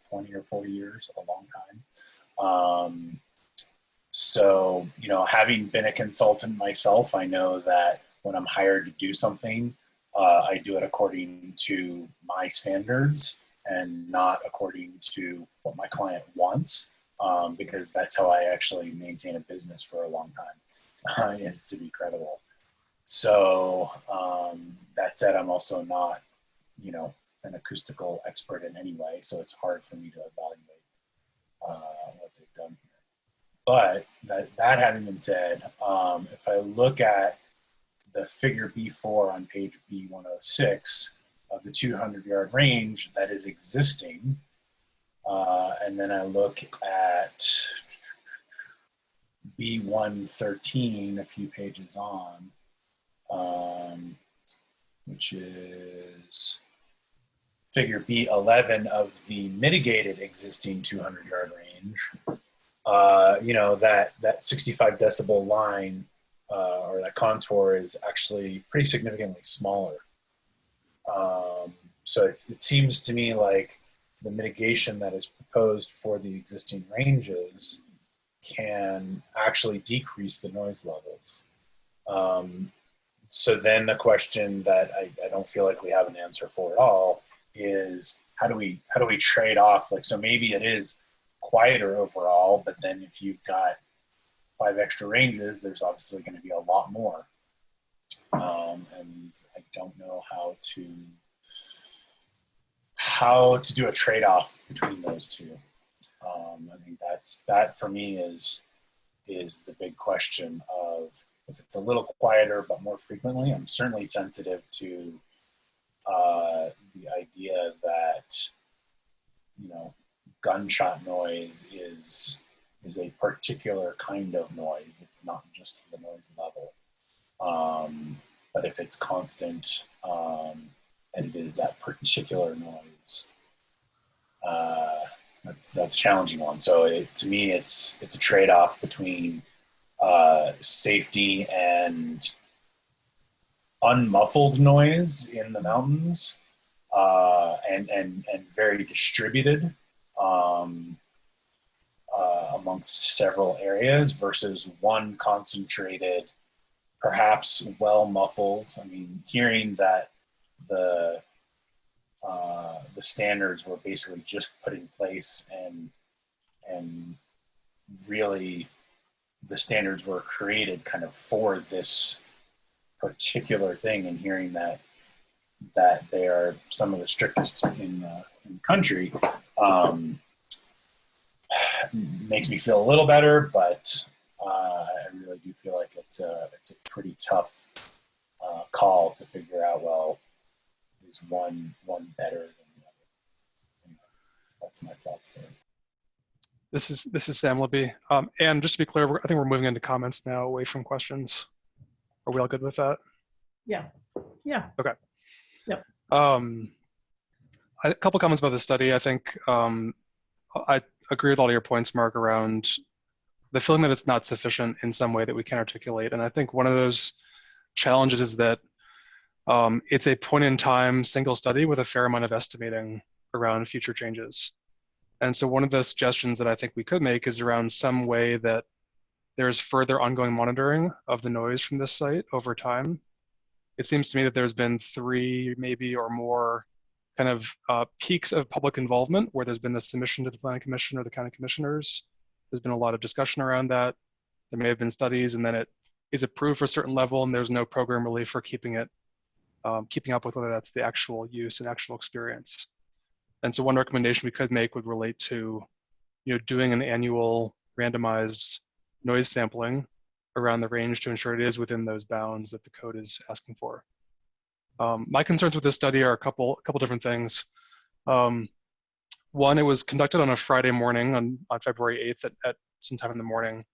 20 or 40 years, a long time. So, having been a consultant myself, I know that when I'm hired to do something, I do it according to my standards and not according to what my client wants, because that's how I actually maintain a business for a long time, is to be credible. So that said, I'm also not, an acoustical expert in any way, so it's hard for me to evaluate what they've done here. But that having been said, if I look at the figure B4 on page B106 of the 200-yard range that is existing, and then I look at B113 a few pages on, which is figure B11 of the mitigated existing 200-yard range, that 65 decibel line or that contour is actually pretty significantly smaller. So it seems to me like the mitigation that is proposed for the existing ranges can actually decrease the noise levels. So then the question that I don't feel like we have an answer for at all is how do we trade off? Like, so maybe it is quieter overall, but then if you've got 5 extra ranges, there's obviously going to be a lot more. And I don't know how to do a trade-off between those two. I think that for me is the big question of, if it's a little quieter but more frequently. I'm certainly sensitive to the idea that gunshot noise is a particular kind of noise. It's not just the noise level. But if it's constant and it is that particular noise, that's a challenging one. So to me, it's a trade-off between safety and unmuffled noise in the mountains, and very distributed amongst several areas versus one concentrated, perhaps well muffled. I mean, hearing that the standards were basically just put in place and really the standards were created kind of for this particular thing, and hearing that they are some of the strictest in the country makes me feel a little better, but I really do feel like it's a pretty tough call to figure out, well, is one better than the other? That's my thoughts for it. This is Sam Libby. And just to be clear, I think we're moving into comments now, away from questions. Are we all good with that? Yeah. Yeah. Okay. Yep. A couple comments about the study. I think I agree with all your points, Mark, around the feeling that it's not sufficient in some way that we can articulate. And I think one of those challenges is that it's a point-in-time single study with a fair amount of estimating around future changes. And so one of the suggestions that I think we could make is around some way that there's further ongoing monitoring of the noise from this site over time. It seems to me that there's been 3 maybe or more kind of peaks of public involvement where there's been a submission to the Planning Commission or the County Commissioners. There's been a lot of discussion around that. There may have been studies, and then it is approved for a certain level, and there's no program really for keeping up with whether that's the actual use and actual experience. And so one recommendation we could make would relate to, doing an annual randomized noise sampling around the range to ensure it is within those bounds that the code is asking for. My concerns with this study are a couple different things. One, it was conducted on a Friday morning on February 8th at some time in the morning.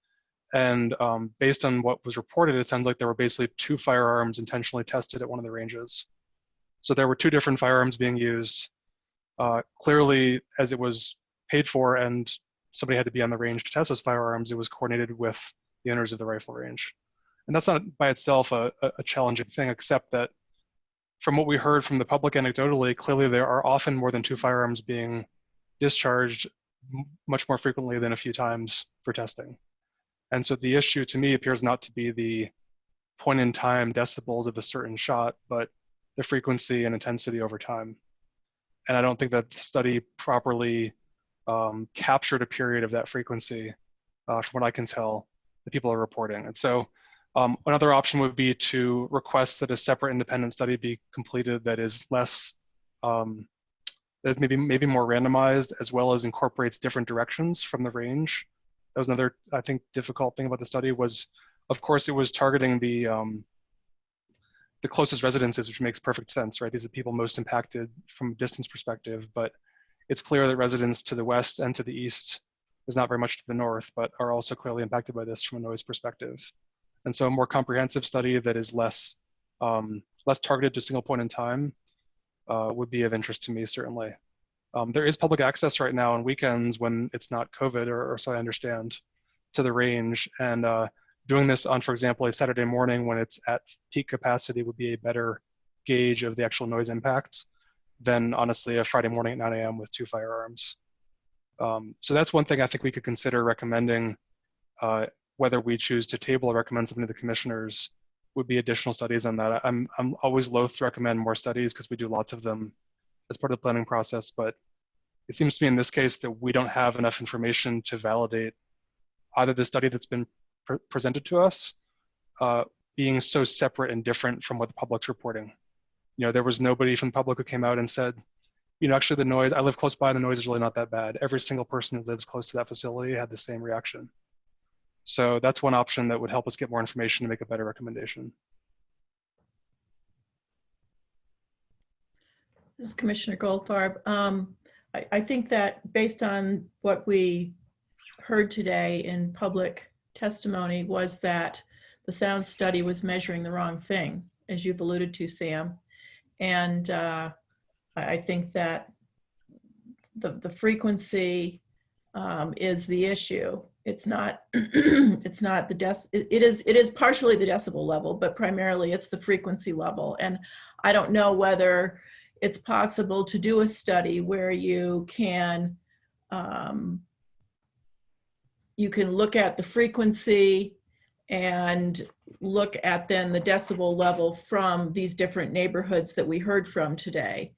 And based on what was reported, it sounds like there were basically 2 firearms intentionally tested at one of the ranges. So there were 2 different firearms being used. Clearly, as it was paid for and somebody had to be on the range to test those firearms, it was coordinated with the owners of the rifle range. And that's not by itself a challenging thing, except that from what we heard from the public anecdotally, clearly there are often more than 2 firearms being discharged much more frequently than a few times for testing. And so the issue to me appears not to be the point in time decibels of a certain shot, but the frequency and intensity over time. And I don't think that the study properly captured a period of that frequency, from what I can tell, that people are reporting. And so another option would be to request that a separate independent study be completed that is less, that maybe more randomized, as well as incorporates different directions from the range. That was another, I think, difficult thing about the study was, of course, it was targeting the closest residences, which makes perfect sense, right? These are people most impacted from a distance perspective, but it's clear that residents to the west and to the east, there's not very much to the north, but are also clearly impacted by this from a noise perspective. And so a more comprehensive study that is less targeted to a single point in time would be of interest to me, certainly. There is public access right now on weekends when it's not COVID, or so I understand, to the range. And doing this on, for example, a Saturday morning when it's at peak capacity would be a better gauge of the actual noise impact than, honestly, a Friday morning at 9 a.m. with 2 firearms. So that's one thing I think we could consider recommending, whether we choose to table or recommend something to the commissioners, would be additional studies on that. I'm always loath to recommend more studies because we do lots of them as part of the planning process, but it seems to me in this case that we don't have enough information to validate either the study that's been presented to us being so separate and different from what the public's reporting. There was nobody from the public who came out and said, actually the noise, I live close by, the noise is really not that bad. Every single person who lives close to that facility had the same reaction. So that's one option that would help us get more information to make a better recommendation. This is Commissioner Goldfarb. I think that based on what we heard today in public testimony was that the sound study was measuring the wrong thing, as you've alluded to, Sam. And I think that the frequency is the issue. It's not it's not the it is partially the decibel level, but primarily it's the frequency level. And I don't know whether it's possible to do a study where you can look at the frequency and look at then the decibel level from these different neighborhoods that we heard from today.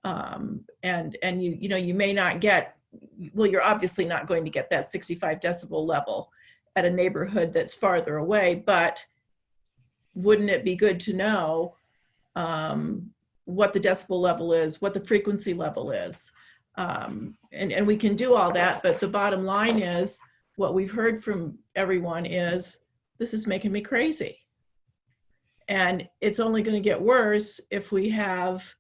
And you may not get, well, you're obviously not going to get that 65 decibel level at a neighborhood that's farther away, but wouldn't it be good to know what the decibel level is, what the frequency level is? And we can do all that, but the bottom line is, what we've heard from everyone is, this is making me crazy. And it's only going to get worse if we have,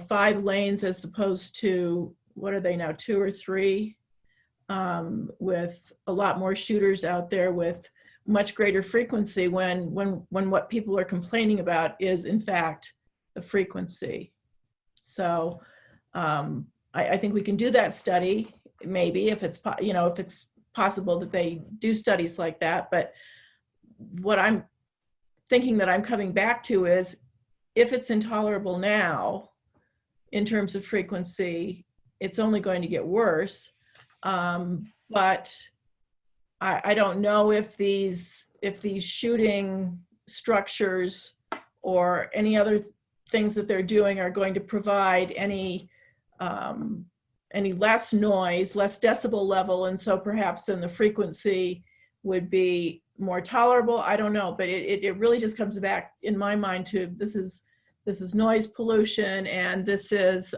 5 lanes as opposed to, what are they now, 2 or 3, with a lot more shooters out there with much greater frequency when what people are complaining about is in fact the frequency. So I think we can do that study, maybe if it's possible that they do studies like that. But what I'm thinking that I'm coming back to is, if it's intolerable now in terms of frequency, it's only going to get worse. But I don't know if these shooting structures or any other things that they're doing are going to provide any less noise, less decibel level, and so perhaps then the frequency would be more tolerable. I don't know, but it really just comes back in my mind to this is noise pollution, and this is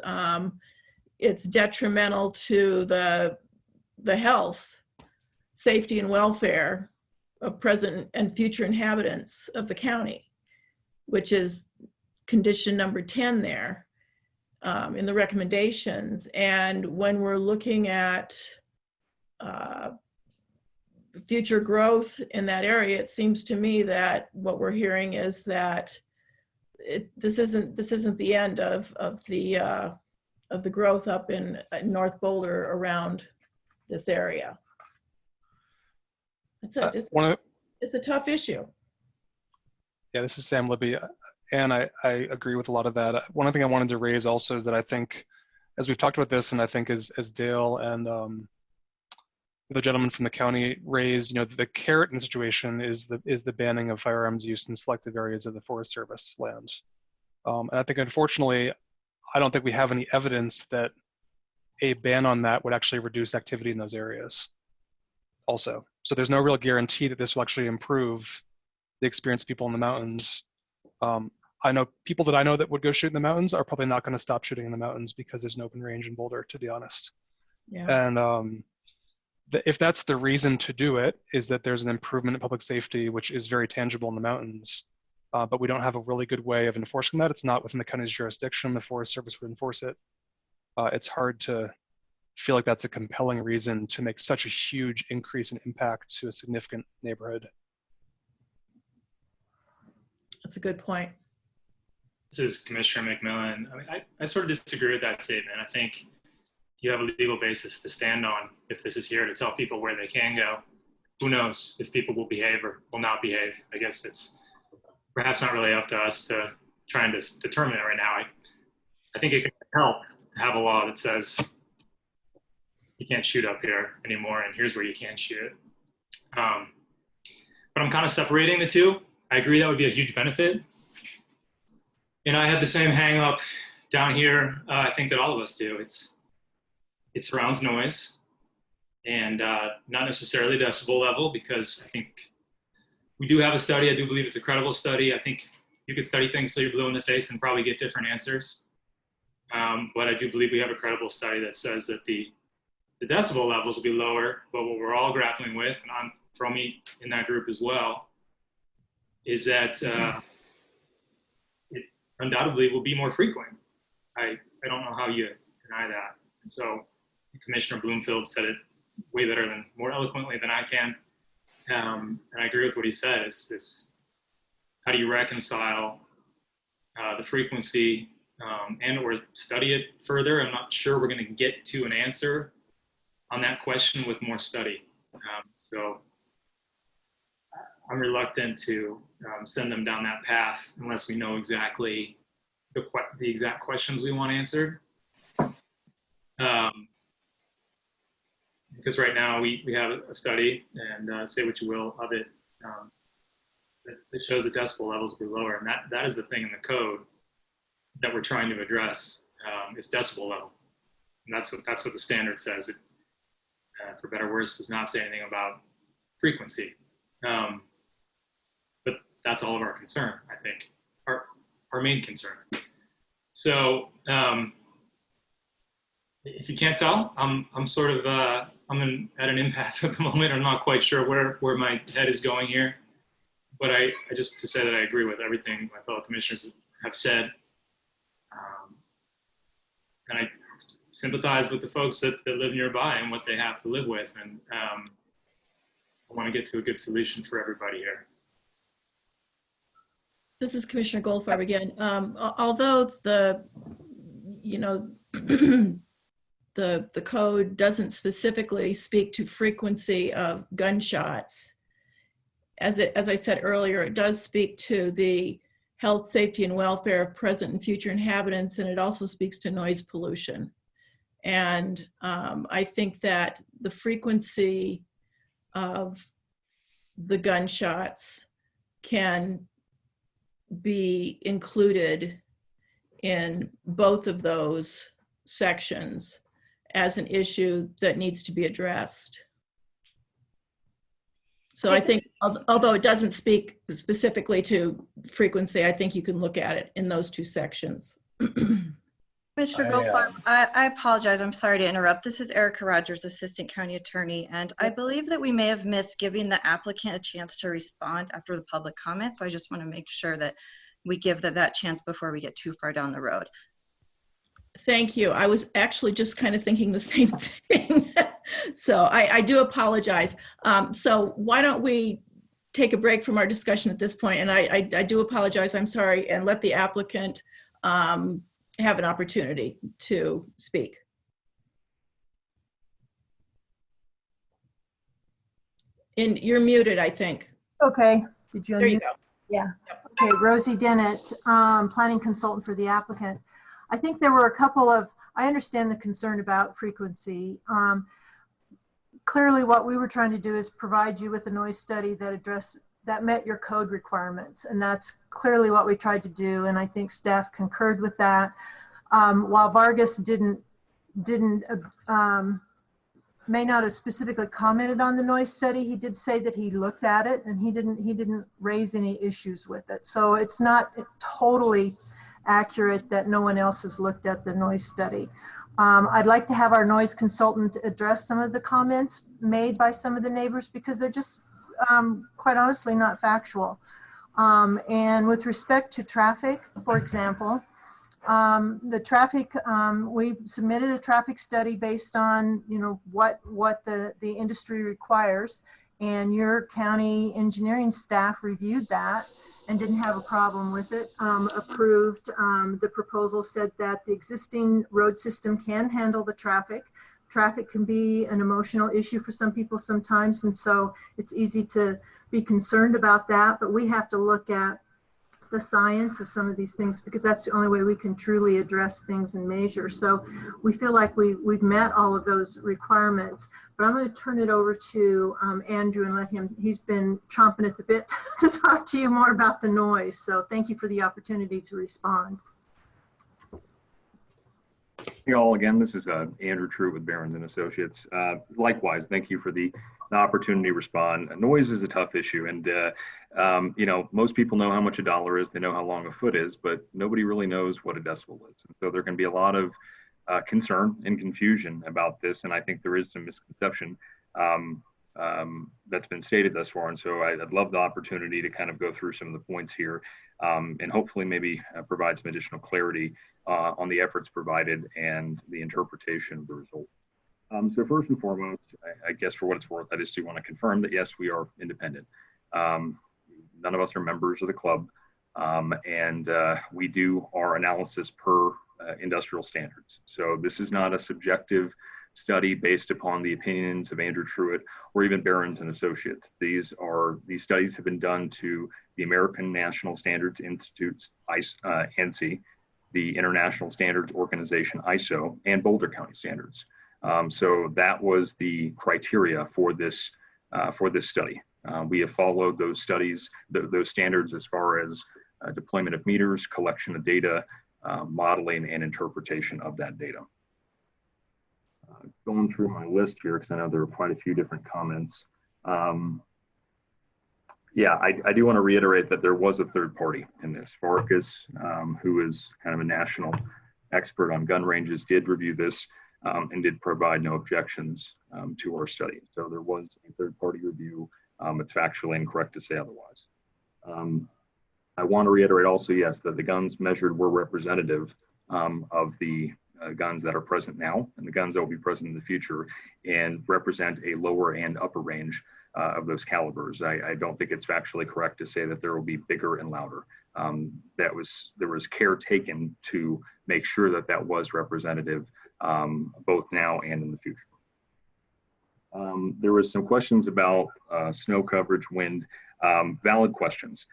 it's detrimental to the health, safety, and welfare of present and future inhabitants of the county, which is condition number 10 there in the recommendations. And when we're looking at future growth in that area, it seems to me that what we're hearing is that this isn't the end of the growth up in North Boulder around this area. It's a tough issue. Yeah, this is Sam Libby, and I agree with a lot of that. One thing I wanted to raise also is that I think, as we've talked about this, and I think as Dale and the gentleman from the county raised, the carrot in the situation is the banning of firearms use in selected areas of the Forest Service land. And I think, unfortunately, I don't think we have any evidence that a ban on that would actually reduce activity in those areas also. So there's no real guarantee that this will actually improve the experience of people in the mountains. I know people that I know that would go shoot in the mountains are probably not going to stop shooting in the mountains because there's an open range in Boulder, to be honest. Yeah. And if that's the reason to do it, is that there's an improvement in public safety, which is very tangible in the mountains, but we don't have a really good way of enforcing that. It's not within the county's jurisdiction. The Forest Service would enforce it. It's hard to feel like that's a compelling reason to make such a huge increase in impact to a significant neighborhood. That's a good point. This is Commissioner McMillan. I mean, I sort of disagree with that statement. I think you have a legal basis to stand on if this is here to tell people where they can go. Who knows if people will behave or will not behave? I guess it's perhaps not really up to us to try and determine it right now. I think it can help to have a law that says you can't shoot up here anymore, and here's where you can shoot. But I'm kind of separating the two. I agree that would be a huge benefit. And I had the same hang up down here. I think that all of us do. It surrounds noise, and not necessarily decibel level, because I think we do have a study. I do believe it's a credible study. I think you could study things till you're blue in the face and probably get different answers. But I do believe we have a credible study that says that the decibel levels will be lower, but what we're all grappling with, and throw me in that group as well, is that it undoubtedly will be more frequent. I don't know how you deny that. And so Commissioner Bloomfield said it way better than, more eloquently than I can. And I agree with what he said. Is how do you reconcile the frequency and or study it further? I'm not sure we're going to get to an answer on that question with more study. So I'm reluctant to send them down that path unless we know exactly the exact questions we want answered. Because right now we have a study, and say what you will of it, that shows the decibel levels will be lower, and that is the thing in the code that we're trying to address, is decibel level, and that's what the standard says. It, for better or worse, does not say anything about frequency, but that's all of our concern. I think our main concern. So if you can't tell, I'm sort of at an impasse at the moment. I'm not quite sure where my head is going here, but I just to say that I agree with everything my fellow commissioners have said, and I sympathize with the folks that live nearby and what they have to live with, and I want to get to a good solution for everybody here. This is Commissioner Goldfarb again. Although the the code doesn't specifically speak to frequency of gunshots, as I said earlier, it does speak to the health, safety, and welfare of present and future inhabitants, and it also speaks to noise pollution. And I think that the frequency of the gunshots can be included in both of those sections as an issue that needs to be addressed. So I think, although it doesn't speak specifically to frequency, I think you can look at it in those two sections. Mr. Goldfarb, I apologize. I'm sorry to interrupt. This is Erica Rogers, Assistant County Attorney, and I believe that we may have missed giving the applicant a chance to respond after the public comment. So I just want to make sure that we give them that chance before we get too far down the road. Thank you. I was actually just kind of thinking the same thing. So I do apologize. So why don't we take a break from our discussion at this point? And I do apologize. I'm sorry, and let the applicant have an opportunity to speak. And you're muted, I think. Okay. Did you unmute? There you go. Yeah. Okay. Rosie Dennett, planning consultant for the applicant. I think there were a couple of, I understand the concern about frequency. Clearly what we were trying to do is provide you with a noise study that met your code requirements. And that's clearly what we tried to do. And I think staff concurred with that. While Vargas may not have specifically commented on the noise study, he did say that he looked at it and he didn't raise any issues with it. So it's not totally accurate that no one else has looked at the noise study. I'd like to have our noise consultant address some of the comments made by some of the neighbors because they're just quite honestly not factual. And with respect to traffic, for example, the traffic, we submitted a traffic study based on, what the industry requires, and your county engineering staff reviewed that and didn't have a problem with it, approved. The proposal said that the existing road system can handle the traffic. Traffic can be an emotional issue for some people sometimes, and so it's easy to be concerned about that, but we have to look at the science of some of these things because that's the only way we can truly address things and measure. So we feel like we've met all of those requirements, but I'm going to turn it over to Andrew and let him, he's been chomping at the bit to talk to you more about the noise. So thank you for the opportunity to respond. Hey all again, this is Andrew True with Barons and Associates. Likewise, thank you for the opportunity to respond. Noise is a tough issue, and most people know how much a dollar is, they know how long a foot is, but nobody really knows what a decibel is. And so there can be a lot of concern and confusion about this, and I think there is some misconception. that's been stated thus far. And so I'd love the opportunity to kind of go through some of the points here and hopefully maybe provide some additional clarity on the efforts provided and the interpretation of the results. So first and foremost, I guess for what it's worth, I just do want to confirm that yes, we are independent. None of us are members of the club, and we do our analysis per industrial standards. So this is not a subjective study based upon the opinions of Andrew Truitt or even Behrens and Associates. These studies have been done to the American National Standards Institute, ANSI, the International Standards Organization, ISO, and Boulder County Standards. So that was the criteria for this study. We have followed those studies, those standards as far as deployment of meters, collection of data, modeling, and interpretation of that data. Going through my list here, because I know there are quite a few different comments. Yeah, I do want to reiterate that there was a third party in this. FARCUS, who is kind of a national expert on gun ranges, did review this and did provide no objections to our study. So there was a third party review. It's factually incorrect to say otherwise. I want to reiterate also, yes, that the guns measured were representative of the guns that are present now and the guns that will be present in the future, and represent a lower and upper range of those calibers. I don't think it's factually correct to say that there will be bigger and louder. There was care taken to make sure that that was representative both now and in the future. There was some questions about snow coverage, wind, valid questions.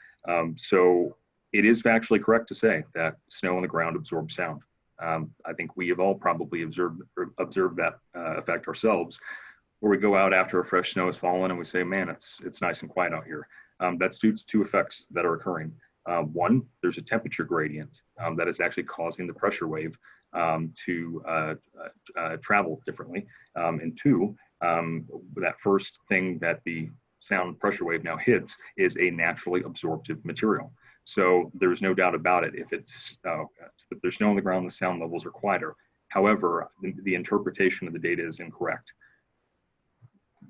So it is factually correct to say that snow on the ground absorbs sound. I think we have all probably observed that effect ourselves, where we go out after a fresh snow has fallen and we say, man, it's nice and quiet out here. That's due to two effects that are occurring. One, there's a temperature gradient that is actually causing the pressure wave to travel differently. And two, that first thing that the sound pressure wave now hits is a naturally absorptive material. So there's no doubt about it. If there's snow on the ground, the sound levels are quieter. However, the interpretation of the data is incorrect.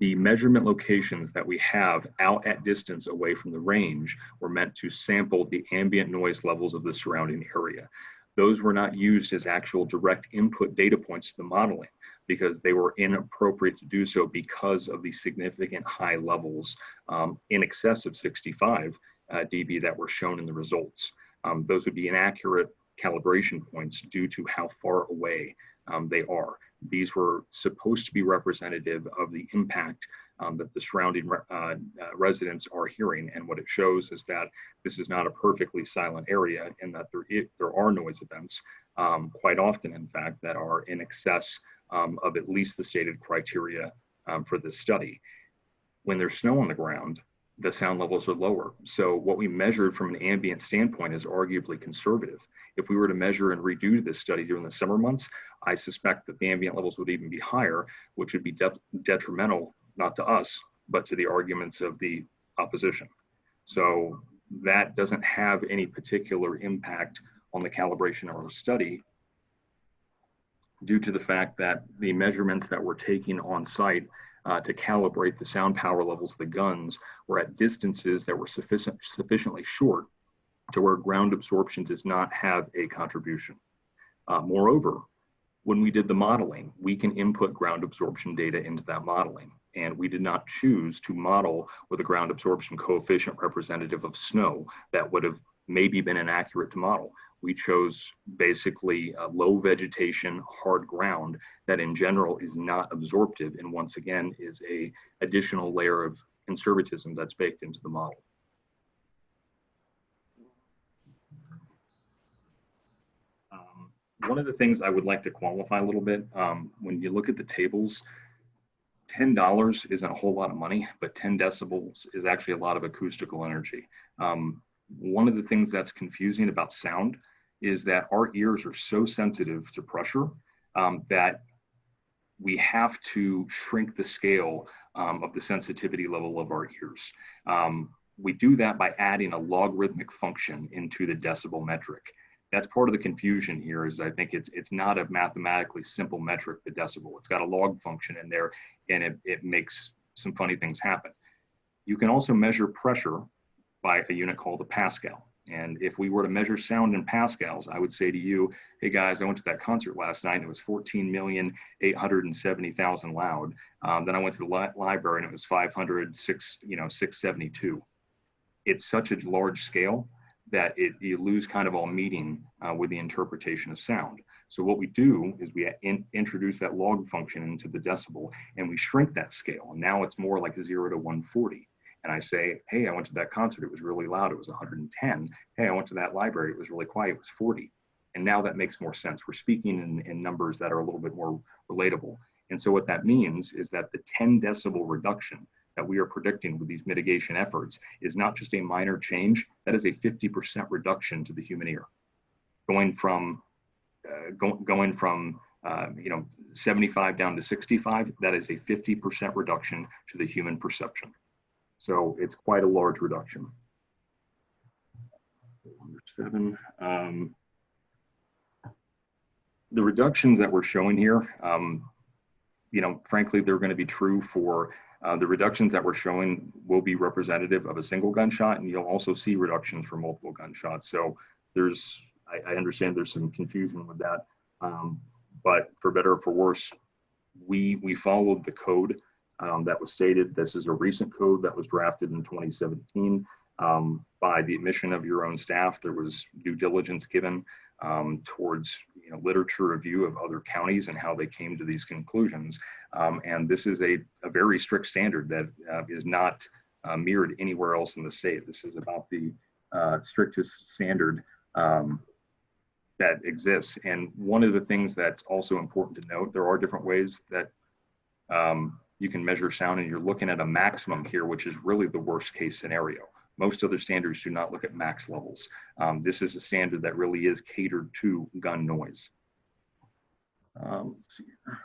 The measurement locations that we have out at distance away from the range were meant to sample the ambient noise levels of the surrounding area. Those were not used as actual direct input data points to the modeling, because they were inappropriate to do so because of the significant high levels in excess of 65 dB that were shown in the results. Those would be inaccurate calibration points due to how far away they are. These were supposed to be representative of the impact that the surrounding residents are hearing. And what it shows is that this is not a perfectly silent area, and that there are noise events, quite often, in fact, that are in excess of at least the stated criteria for this study. When there's snow on the ground, the sound levels are lower. So what we measured from an ambient standpoint is arguably conservative. If we were to measure and redo this study during the summer months, I suspect that the ambient levels would even be higher, which would be detrimental, not to us, but to the arguments of the opposition. So that doesn't have any particular impact on the calibration of our study, due to the fact that the measurements that we're taking on site to calibrate the sound power levels of the guns were at distances that were sufficiently short to where ground absorption does not have a contribution. Moreover, when we did the modeling, we can input ground absorption data into that modeling, and we did not choose to model with a ground absorption coefficient representative of snow that would have maybe been inaccurate to model. We chose basically low vegetation, hard ground that in general is not absorptive, and once again is a additional layer of conservatism that's baked into the model. One of the things I would like to qualify a little bit, when you look at the tables, $10 isn't a whole lot of money, but 10 decibels is actually a lot of acoustical energy. One of the things that's confusing about sound is that our ears are so sensitive to pressure that we have to shrink the scale of the sensitivity level of our ears. We do that by adding a logarithmic function into the decibel metric. That's part of the confusion here, is I think it's not a mathematically simple metric, the decibel. It's got a log function in there, and it makes some funny things happen. You can also measure pressure by a unit called a Pascal. And if we were to measure sound in pascals, I would say to you, hey guys, I went to that concert last night and it was 14,870,000 loud. Then I went to the library and it was 672. It's such a large scale that you lose kind of all meaning with the interpretation of sound. So what we do is we introduce that log function into the decibel and we shrink that scale. And now it's more like 0 to 140. And I say, hey, I went to that concert, it was really loud, it was 110. Hey, I went to that library, it was really quiet, it was 40. And now that makes more sense. We're speaking in numbers that are a little bit more relatable. And so what that means is that the 10 decibel reduction that we are predicting with these mitigation efforts is not just a minor change, that is a 50% reduction to the human ear. Going from 75 down to 65, that is a 50% reduction to the human perception. So it's quite a large reduction. Number 7. The reductions that we're showing here, frankly, they're going to be true for the reductions that we're showing will be representative of a single gunshot, and you'll also see reductions for multiple gunshots. So I understand there's some confusion with that, but for better or for worse, we followed the code that was stated. This is a recent code that was drafted in 2017 by the admission of your own staff. There was due diligence given towards literature review of other counties and how they came to these conclusions. And this is a very strict standard that is not mirrored anywhere else in the state. This is about the strictest standard that exists. And one of the things that's also important to note, there are different ways that you can measure sound, and you're looking at a maximum here, which is really the worst case scenario. Most other standards do not look at max levels. This is a standard that really is catered to gun noise. Let's see here.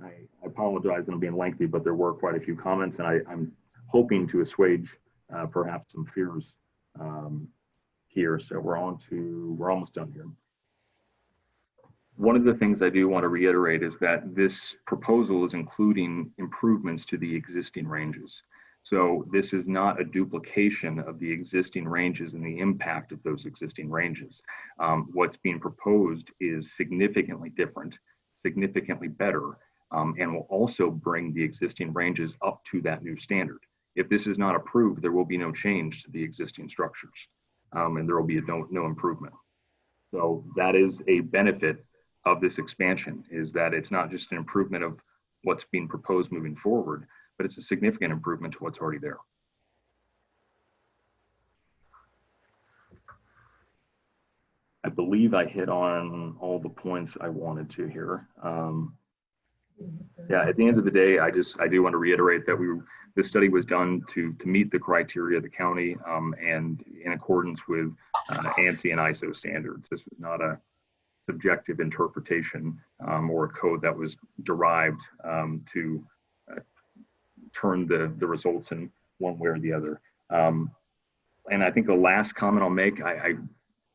I apologize, I'm being lengthy, but there were quite a few comments, and I'm hoping to assuage perhaps some fears here. So we're almost done here. One of the things I do want to reiterate is that this proposal is including improvements to the existing ranges. So this is not a duplication of the existing ranges and the impact of those existing ranges. What's being proposed is significantly different, significantly better, and will also bring the existing ranges up to that new standard. If this is not approved, there will be no change to the existing structures, and there will be no improvement. So that is a benefit of this expansion, is that it's not just an improvement of what's being proposed moving forward, but it's a significant improvement to what's already there. I believe I hit on all the points I wanted to here. Yeah, at the end of the day, I do want to reiterate that this study was done to meet the criteria of the county and in accordance with ANSI and ISO standards. This was not a subjective interpretation or a code that was derived to turn the results in one way or the other. And I think the last comment I'll make,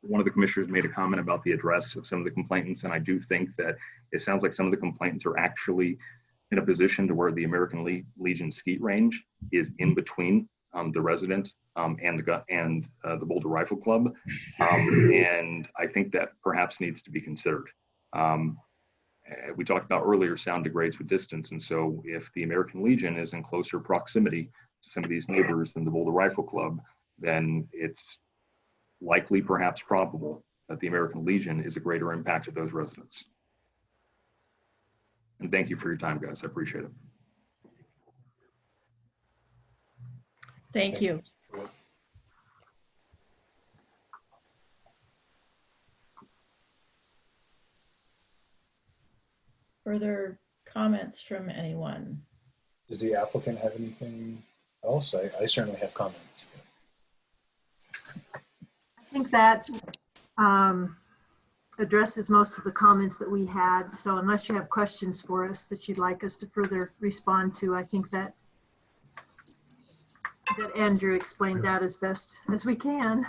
one of the commissioners made a comment about the address of some of the complainants, and I do think that it sounds like some of the complainants are actually in a position to where the American Legion skeet range is in between the resident and the Boulder Rifle Club, and I think that perhaps needs to be considered. We talked about earlier, sound degrades with distance, and so if the American Legion is in closer proximity to some of these neighbors than the Boulder Rifle Club, then it's likely, perhaps probable, that the American Legion is a greater impact to those residents. And thank you for your time, guys. I appreciate it. Thank you. Further comments from anyone? Does the applicant have anything else? I certainly have comments. I think that addresses most of the comments that we had. So unless you have questions for us that you'd like us to further respond to, I think that Andrew explained that as best as we can.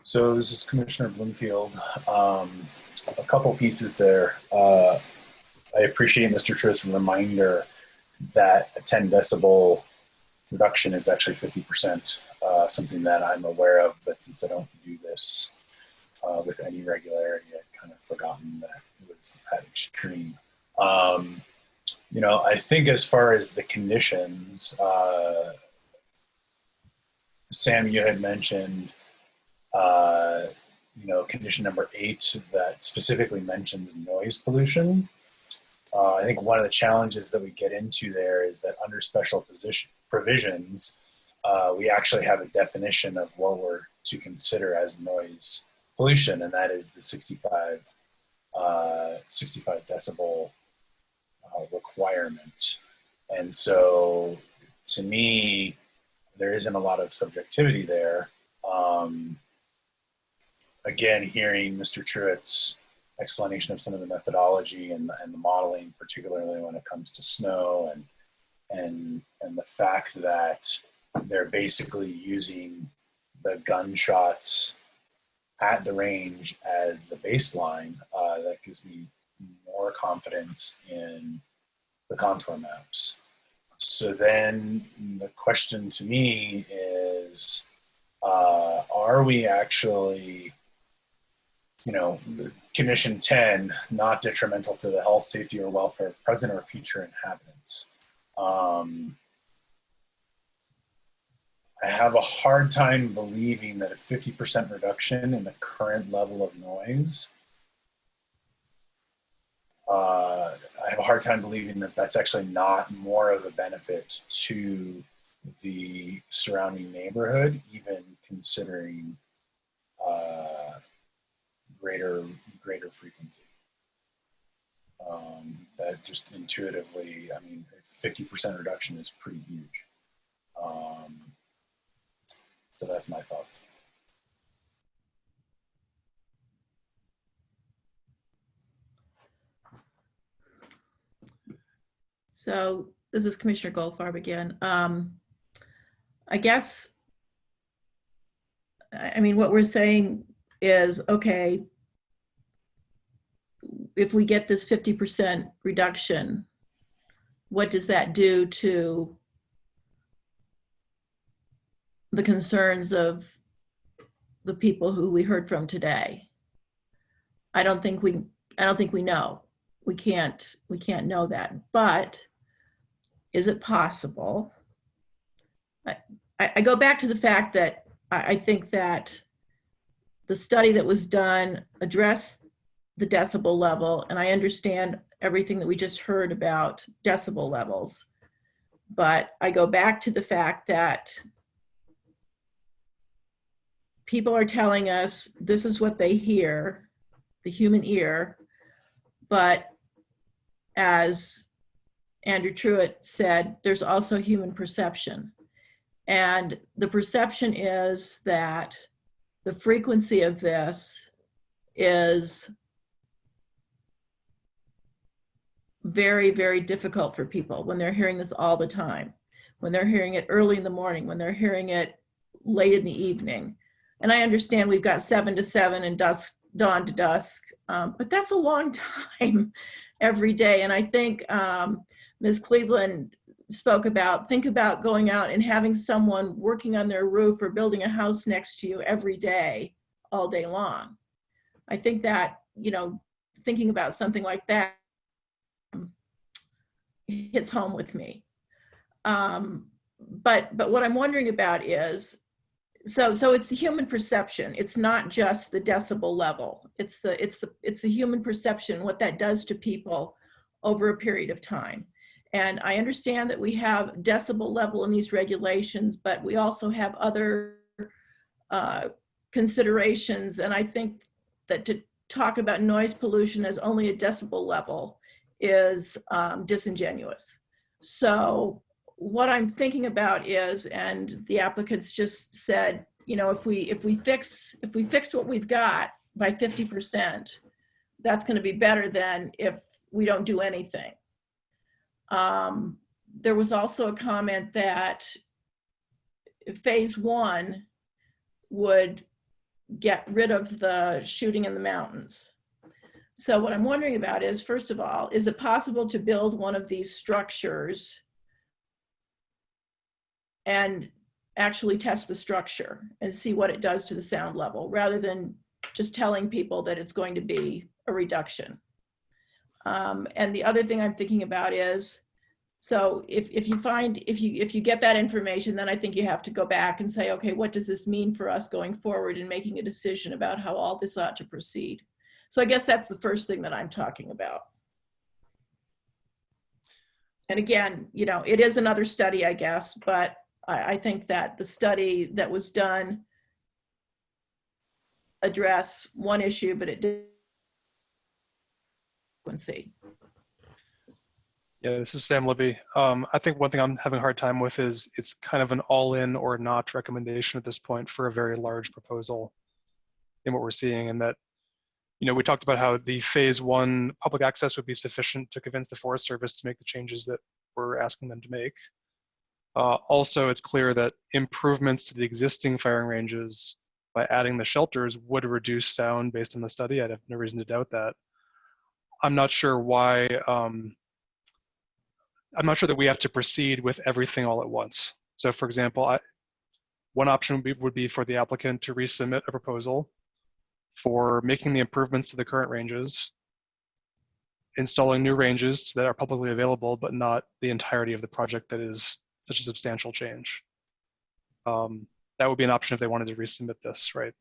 So this is Commissioner Bloomfield. A couple couple pieces there. I appreciate Mr. Truitt's reminder that a 10 decibel reduction is actually 50%, something that I'm aware of, but since I don't do this with any regularity, I'd kind of forgotten that it was that extreme. You know, I think as far as the conditions, Sam, you had mentioned, you know, condition number 8 that specifically mentions noise pollution. I think one of the challenges that we get into there is that under special provisions, we actually have a definition of what we're to consider as noise pollution, and that is the 65 decibel requirement. And so to me, there isn't a lot of subjectivity there. Again, hearing Mr. Truitt's explanation of some of the methodology and the modeling, particularly when it comes to snow and the fact that they're basically using the gunshots at the range as the baseline, that gives me more confidence in the contour maps. So then the question to me is, are we actually, you know, condition 10, not detrimental to the health, safety, or welfare of present or future inhabitants? I have a hard time believing that a 50% reduction in the current level of noise, I have a hard time believing that that's actually not more of a benefit to the surrounding neighborhood, even considering greater frequency. That just intuitively, I mean, 50% reduction is pretty huge. So that's my thoughts. So this is Commissioner Goldfarb again. I guess, I mean, what we're saying is, okay, if we get this 50% reduction, what does that do to the concerns of the people who we heard from today? I don't think we know. We can't know that. But is it possible? I go back to the fact that I think that the study that was done addressed the decibel level, and I understand everything that we just heard about decibel levels. But I go back to the fact that people are telling us this is what they hear, the human ear, but as Andrew Truitt said, there's also human perception. And the perception is that the frequency of this is very, very difficult for people when they're hearing this all the time, when they're hearing it early in the morning, when they're hearing it late in the evening. And I understand we've got 7 to 7 and dawn to dusk, but that's a long time every day. And I think Ms. Cleveland spoke about, think about going out and having someone working on their roof or building a house next to you every day, all day long. I think that, you know, thinking about something like that hits home with me. But what I'm wondering about is, so it's the human perception. It's not just the decibel level. It's the human perception, what that does to people over a period of time. And I understand that we have decibel level in these regulations, but we also have other considerations. And I think that to talk about noise pollution as only a decibel level is disingenuous. So what I'm thinking about is, and the applicants just said, you know, if we fix what we've got by 50%, that's going to be better than if we don't do anything. There was also a comment that phase 1 would get rid of the shooting in the mountains. So what I'm wondering about is, first of all, is it possible to build one of these structures and actually test the structure and see what it does to the sound level, rather than just telling people that it's going to be a reduction? And the other thing I'm thinking about is, so if you get that information, then I think you have to go back and say, okay, what does this mean for us going forward in making a decision about how all this ought to proceed? So I guess that's the first thing that I'm talking about. And again, you know, it is another study, I guess, but I think that the study that was done addressed one issue, but it didn't. Yeah, this is Sam Libby. I think one thing I'm having a hard time with is it's kind of an all-in or not recommendation at this point for a very large proposal in what we're seeing, and that, you know, we talked about how the phase 1 public access would be sufficient to convince the Forest Service to make the changes that we're asking them to make. Also, it's clear that improvements to the existing firing ranges by adding the shelters would reduce sound based on the study. I'd have no reason to doubt that. I'm not sure why, I'm not sure that we have to proceed with everything all at once. So for example, one option would be for the applicant to resubmit a proposal for making the improvements to the current ranges, installing new ranges that are publicly available, but not the entirety of the project that is such a substantial change. That would be an option if they wanted to resubmit this, right?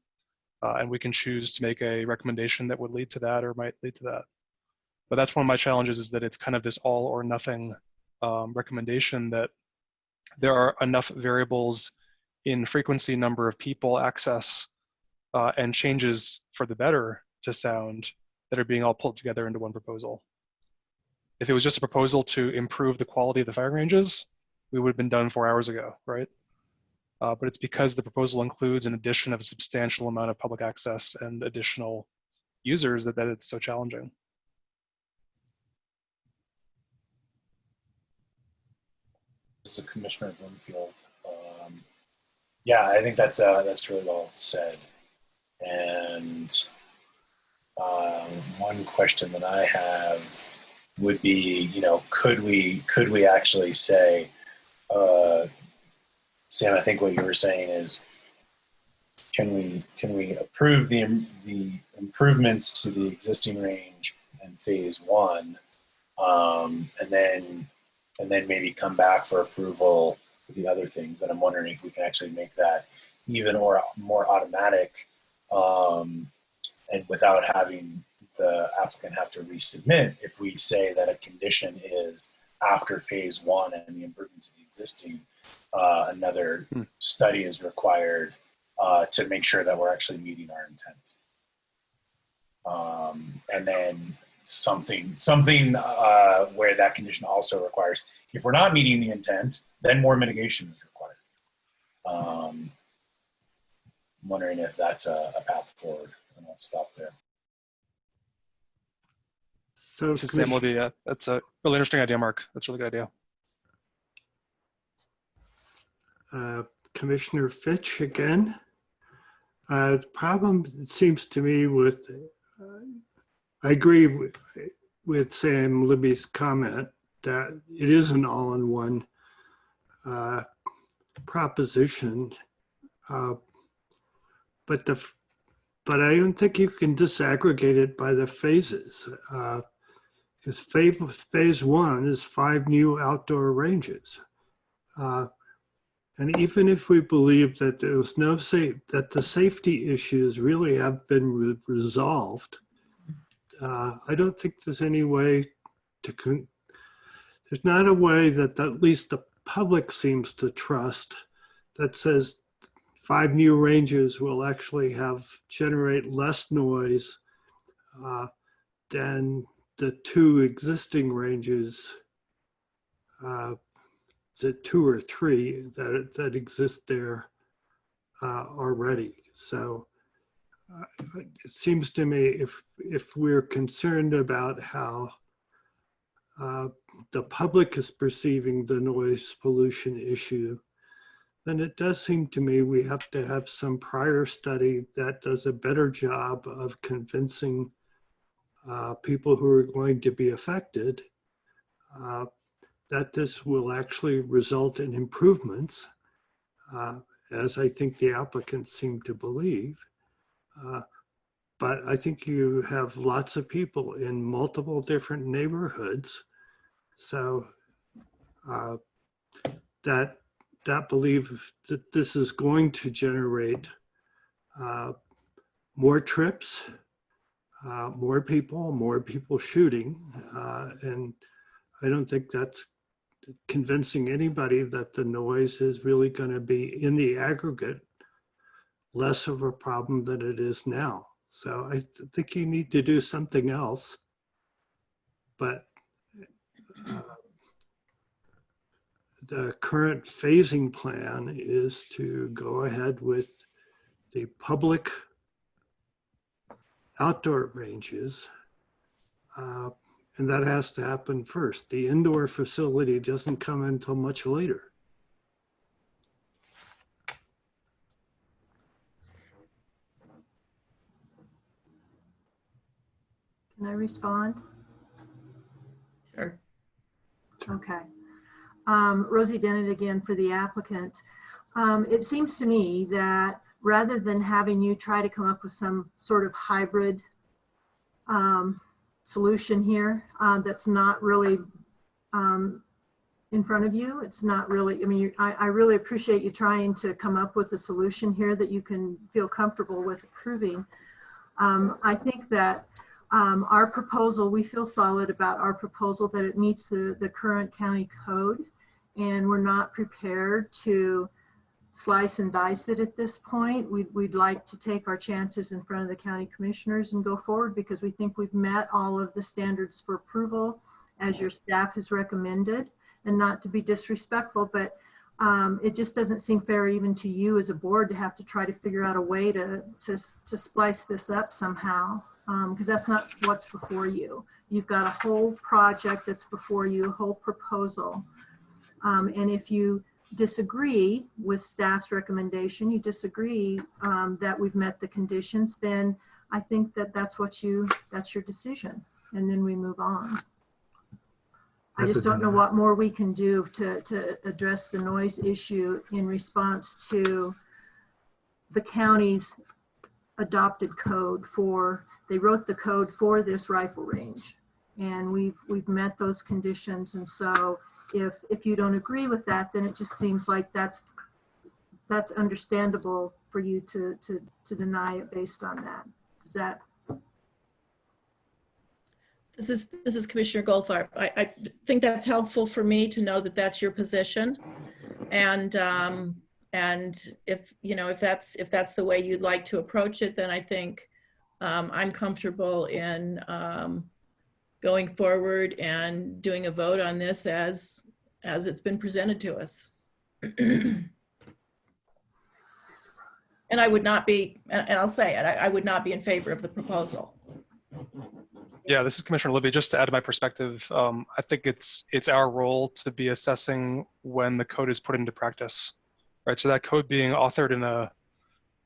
And we can choose to make a recommendation that would lead to that or might lead to that. But that's one of my challenges, is that it's kind of this all or nothing recommendation, that there are enough variables in frequency, number of people, access, and changes for the better to sound that are being all pulled together into one proposal. If it was just a proposal to improve the quality of the firing ranges, we would have been done 4 hours ago, right? But it's because the proposal includes an addition of a substantial amount of public access and additional users that it's so challenging. This is Commissioner Bloomfield. Yeah, I think that's really well said. And one question that I have would be, you know, could we actually say, Sam, I think what you were saying is, can we approve the improvements to the existing range in phase 1, and then maybe come back for approval for the other things? And I'm wondering if we can actually make that even or more automatic, and without having the applicant have to resubmit, if we say that a condition is after phase 1 and the improvements of the existing, another study is required to make sure that we're actually meeting our intent. And then something where that condition also requires, if we're not meeting the intent, then more mitigation is required. I'm wondering if that's a path forward, and I'll stop there. So this is Sam Libby. Yeah, that's a really interesting idea, Mark. That's a really good idea. Commissioner Fitch again. The problem, it seems to me, with I agree with Sam Libby's comment that it is an all-in-one proposition, but I don't think you can disaggregate it by the phases, because phase 1 is 5 new outdoor ranges. And even if we believe that there was that the safety issues really have been resolved, I don't think there's any way there's not a way that at least the public seems to trust that says 5 new ranges will actually generate less noise than the 2 existing ranges, the 2 or 3 that exist there already. So it seems to me if we're concerned about how the public is perceiving the noise pollution issue, then it does seem to me we have to have some prior study that does a better job of convincing people who are going to be affected, that this will actually result in improvements, as I think the applicants seem to believe. But I think you have lots of people in multiple different neighborhoods, so that believe that this is going to generate more trips, more people shooting, and I don't think that's convincing anybody that the noise is really going to be, in the aggregate, less of a problem than it is now. So I think you need to do something else, but the current phasing plan is to go ahead with the public outdoor ranges, and that has to happen first. The indoor facility doesn't come until much later. Can I respond? Sure. Okay. Rosie Dennett again for the applicant. It seems to me that rather than having you try to come up with some sort of hybrid solution here that's not really in front of you, it's not really, I mean, I really appreciate you trying to come up with a solution here that you can feel comfortable with approving. I think that our proposal, we feel solid about our proposal that it meets the current county code, and we're not prepared to slice and dice it at this point. We'd like to take our chances in front of the county commissioners and go forward because we think we've met all of the standards for approval as your staff has recommended. And not to be disrespectful, but it just doesn't seem fair even to you as a board to have to try to figure out a way to splice this up somehow, because that's not what's before you. You've got a whole project that's before you, a whole proposal. And if you disagree with staff's recommendation, you disagree that we've met the conditions, then I think that that's your decision. And then we move on. I just don't know what more we can do to address the noise issue in response to the county's adopted code they wrote the code for this rifle range, and we've met those conditions. And so if you don't agree with that, then it just seems like that's understandable for you to deny it based on that. Does that? This is Commissioner Goldfarb. I think that's helpful for me to know that that's your position, and if that's the way you'd like to approach it, then I think I'm comfortable in going forward and doing a vote on this as it's been presented to us. And I would not be, and I'll say it, I would not be in favor of the proposal. Yeah, this is Commissioner Libby. Just to add to my perspective, I think it's our role to be assessing when the code is put into practice, right? So that code being authored in a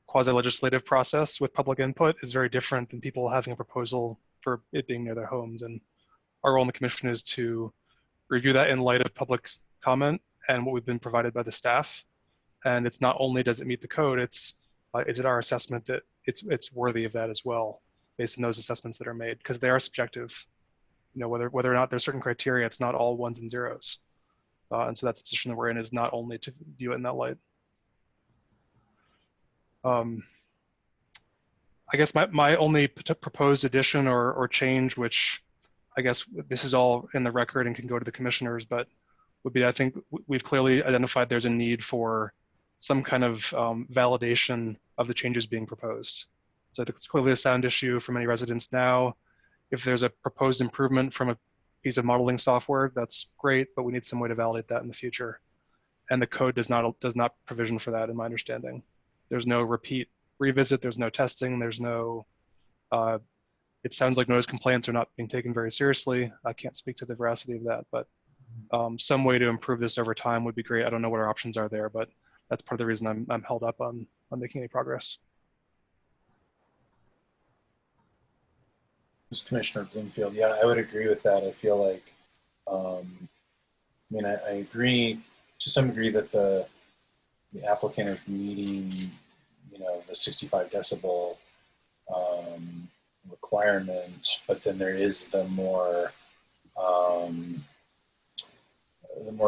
quasi-legislative process with public input is very different than people having a proposal for it being near their homes. And our role in the commission is to review that in light of public comment and what we've been provided by the staff. And it's not only does it meet the code, is it our assessment that it's worthy of that as well, based on those assessments that are made, because they are subjective. You know, whether or not there's certain criteria, it's not all ones and zeros. And so that's the position that we're in, is not only to view it in that light. I guess my only proposed addition or change, which I guess this is all in the record and can go to the commissioners, but would be, I think we've clearly identified there's a need for some kind of validation of the changes being proposed. So I think it's clearly a sound issue for many residents now. If there's a proposed improvement from a piece of modeling software, that's great, but we need some way to validate that in the future. And the code does not provision for that, in my understanding. There's no revisit, there's no testing, there's no, it sounds like noise complaints are not being taken very seriously. I can't speak to the veracity of that, but some way to improve this over time would be great. I don't know what our options are there, but that's part of the reason I'm held up on making any progress. This is Commissioner Bloomfield. Yeah, I would agree with that. I feel like, I mean, I agree to some degree that the applicant is meeting, you know, the 65 decibel requirement, but then there is the more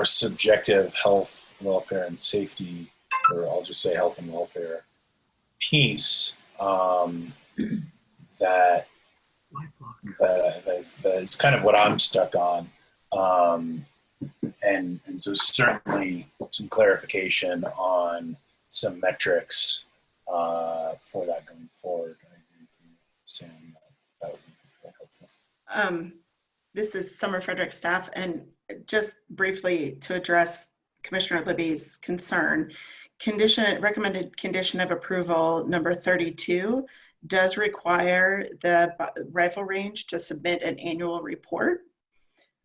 subjective health, welfare, and safety, or I'll just say health and welfare piece that is kind of what I'm stuck on. And so certainly some clarification on some metrics for that going forward. I agree with you, Sam. That would be very helpful. This is Summer Frederick, staff, and just briefly to address Commissioner Libby's concern, recommended condition of approval number 32 does require the rifle range to submit an annual report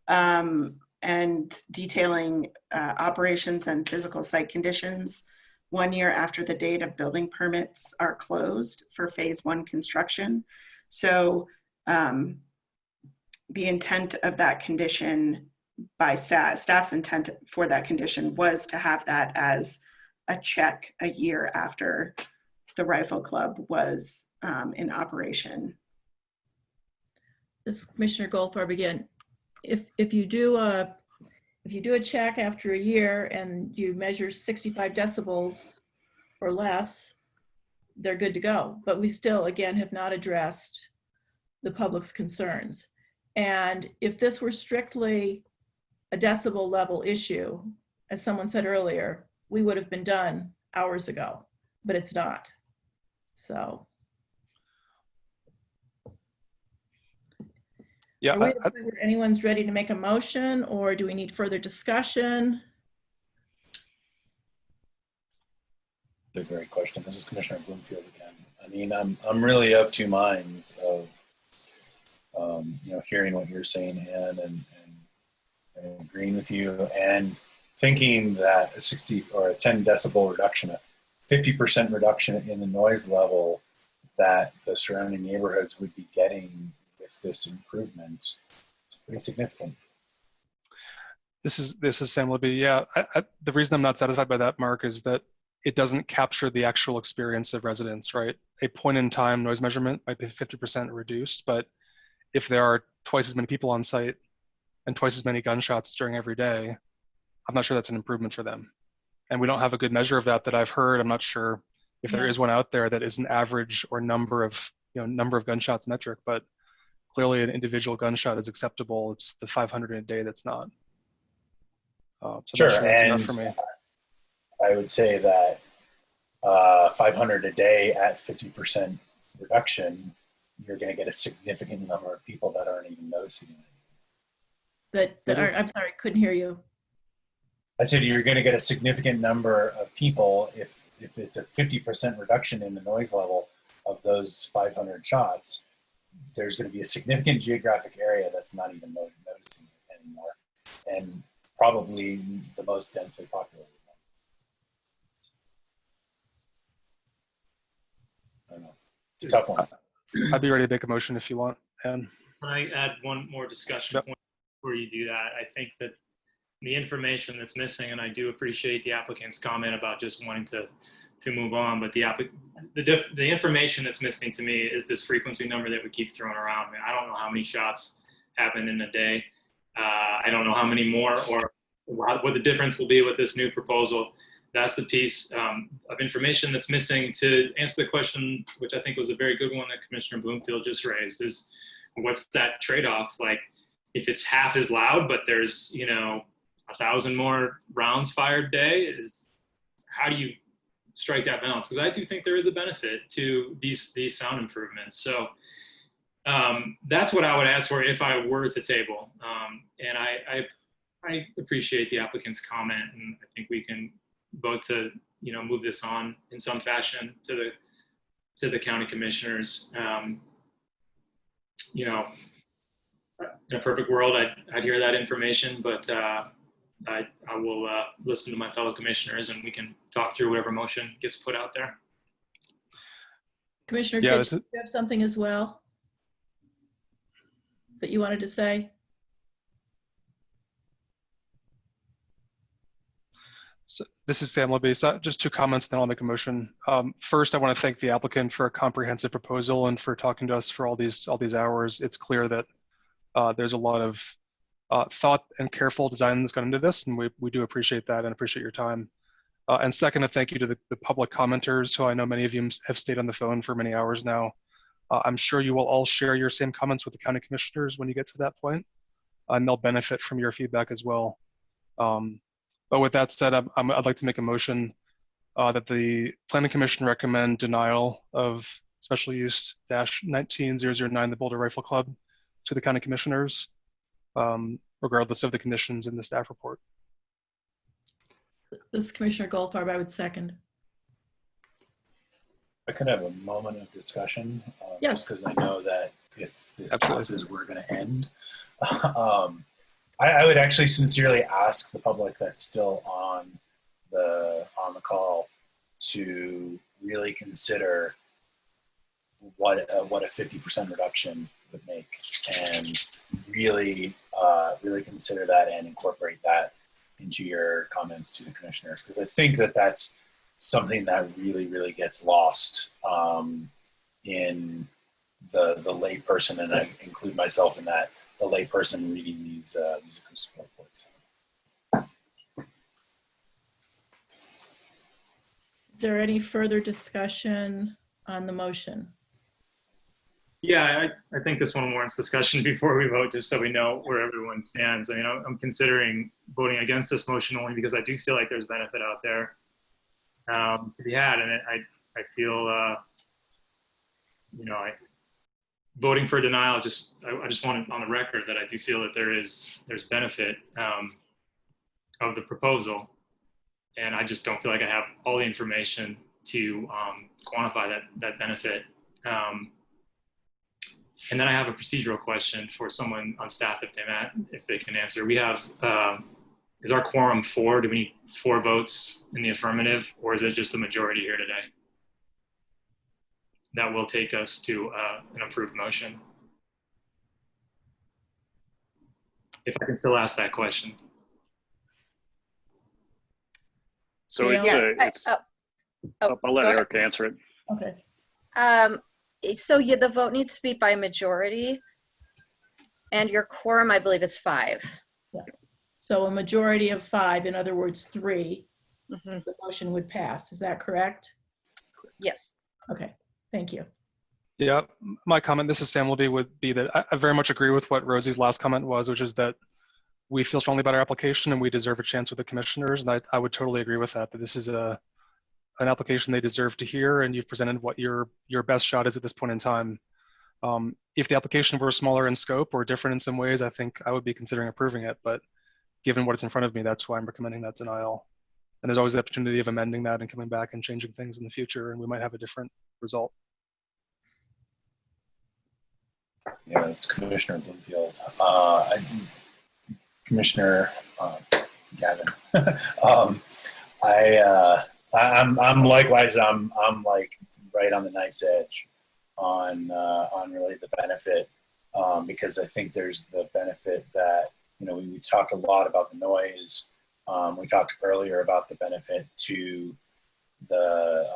and detailing operations and physical site conditions 1 year after the date of building permits are closed for phase 1 construction. So the intent of that condition by staff's intent for that condition was to have that as a check a year after the rifle club was in operation. This is Commissioner Goldfarb again. If you do a check after a year and you measure 65 decibels or less, they're good to go. But we still, again, have not addressed the public's concerns. And if this were strictly a decibel level issue, as someone said earlier, we would have been done hours ago, but it's not. So. Yeah. Are we at the point where anyone's ready to make a motion, or do we need further discussion? That's a great question. This is Commissioner Bloomfield again. I mean, I'm really of two minds of you know, hearing what you're saying, Ann, and agreeing with you, and thinking that a 60 or a 10 decibel reduction, a 50% reduction in the noise level that the surrounding neighborhoods would be getting with this improvement is pretty significant. This is Sam Libby. Yeah, the reason I'm not satisfied by that, Mark, is that it doesn't capture the actual experience of residents, right? A point in time noise measurement might be 50% reduced, but if there are twice as many people on site and twice as many gunshots during every day, I'm not sure that's an improvement for them. And we don't have a good measure of that I've heard. I'm not sure if there is one out there that is an average or number of gunshots metric, but clearly an individual gunshot is acceptable. It's the 500 in a day that's not. So sure, that's and enough for me. I would say that 500 a day at 50% reduction, you're going to get a significant number of people that aren't even noticing it. That aren't, I'm sorry, couldn't hear you. I said you're going to get a significant number of people if it's a 50% reduction in the noise level of those 500 shots. There's going to be a significant geographic area that's not even noticing it anymore, and probably the most densely populated one. I don't know. It's a tough one. I'd be ready to make a motion if you want, Ann. Can I add one more discussion point before you do that? I think that the information that's missing, and I do appreciate the applicant's comment about just wanting to move on, but the information that's missing to me is this frequency number that we keep throwing around. I mean, I don't know how many shots happen in a day. I don't know how many more or what the difference will be with this new proposal. That's the piece of information that's missing to answer the question, which I think was a very good one that Commissioner Bloomfield just raised, is what's that trade-off? Like, if it's half as loud, but there's, 1,000 more rounds fired a day, how do you strike that balance? Because I do think there is a benefit to these sound improvements. So that's what I would ask for if I were to table. And I appreciate the applicant's comment, and I think we can vote to move this on in some fashion to the county commissioners. In a perfect world, I'd hear that information, but I will listen to my fellow commissioners, and we can talk through whatever motion gets put out there. Commissioner Fitch, do you have something as well? that you wanted to say? So this is Sam Libby. So just 2 comments, then I'll make a motion. First, I want to thank the applicant for a comprehensive proposal and for talking to us for all these hours. It's clear that there's a lot of thought and careful design that's gone into this, and we do appreciate that and appreciate your time. And second, a thank you to the public commenters, who I know many of you have stayed on the phone for many hours now. I'm sure you will all share your same comments with the county commissioners when you get to that point, and they'll benefit from your feedback as well. But with that said, I'd like to make a motion that the Planning Commission recommend denial of special use -19009, the Boulder Rifle Club, to the county commissioners, regardless of the conditions in the staff report. This is Commissioner Goldfarb. I would second. I could have a moment of discussion, yes, because I know that if this passes, we're going to end. I would actually sincerely ask the public that's still on the call to really consider what a 50% reduction would make, and really consider that and incorporate that into your comments to the commissioners, because I think that that's something that really gets lost in the lay person, and I include myself in that, the lay person reading these acoustic reports. Is there any further discussion on the motion? Yeah, I think this one warrants discussion before we vote, just so we know where everyone stands. I mean, I'm considering voting against this motion only because I do feel like there's benefit out there to be had, and I feel, voting for denial, I just want it on the record that I do feel that there's benefit of the proposal, and I just don't feel like I have all the information to quantify that benefit. And then I have a procedural question for someone on staff if they can answer. We have, is our quorum 4? Do we need 4 votes in the affirmative, or is it just a majority here today? That will take us to an approved motion. If I can still ask that question. So I'll let Eric answer it. Okay. So yeah, the vote needs to be by majority, and your quorum, I believe, is 5. Yeah. So a majority of 5, in other words, 3, mm-hmm. The motion would pass. Is that correct? Yes. Okay. Thank you. Yeah, my comment, this is Sam Wilby, would be that I very much agree with what Rosie's last comment was, which is that we feel strongly about our application and we deserve a chance with the commissioners. And I would totally agree with that this is an application they deserve to hear, and you've presented what your best shot is at this point in time. If the application were smaller in scope or different in some ways, I think I would be considering approving it. But given what's in front of me, that's why I'm recommending that denial. And there's always the opportunity of amending that and coming back and changing things in the future, and we might have a different result. Yeah, it's Commissioner Bloomfield. Commissioner Gavin. I'm likewise. I'm like right on the knife's edge on really the benefit, because I think there's the benefit that we talked a lot about the noise. We talked earlier about the benefit to the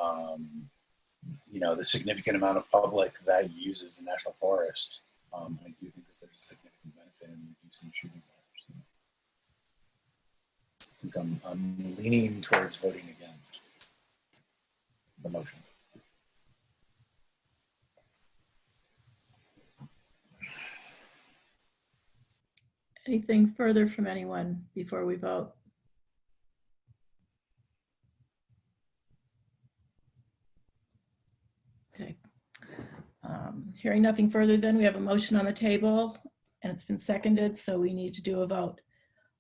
the significant amount of public that uses the national forest. I do think that there's a significant benefit in reducing shooting there. So I think I'm leaning towards voting against the motion. Anything further from anyone before we vote? Okay. Hearing nothing further, then we have a motion on the table and it's been seconded, so we need to do a vote.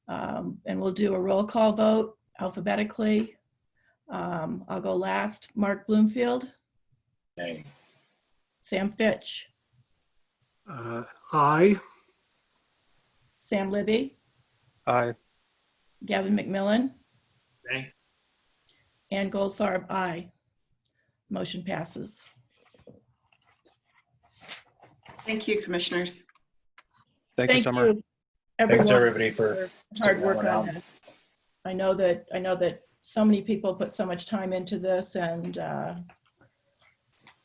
And we'll do a roll call vote alphabetically. I'll go last. Mark Bloomfield. Nay. Sam Fitch. Aye. Sam Libby. Aye. Gavin McMillan. Nay. Ann Goldfarb, aye. Motion passes. Thank you, commissioners. Thank you, Summer. Thanks everybody for hard work on this. I know that so many people put so much time into this, and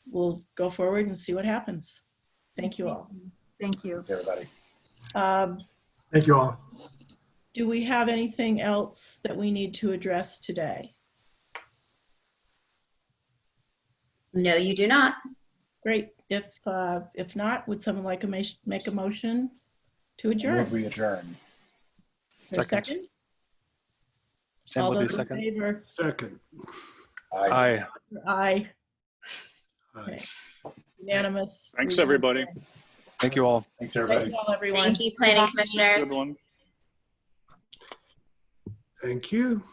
we'll go forward and see what happens. Thank you all. Thank you. Thanks everybody. Thank you all. Do we have anything else that we need to address today? No, you do not. Great. If not, would someone like to make a motion to adjourn? Move we adjourn. Is there a second? Sam All will be those in second. favor? Second. Aye. Aye. Okay. Unanimous. Thanks, everybody. Thank you all. Thanks, everybody. Thank you all, everyone. Thank you, planning commissioners. Good one. Thank you.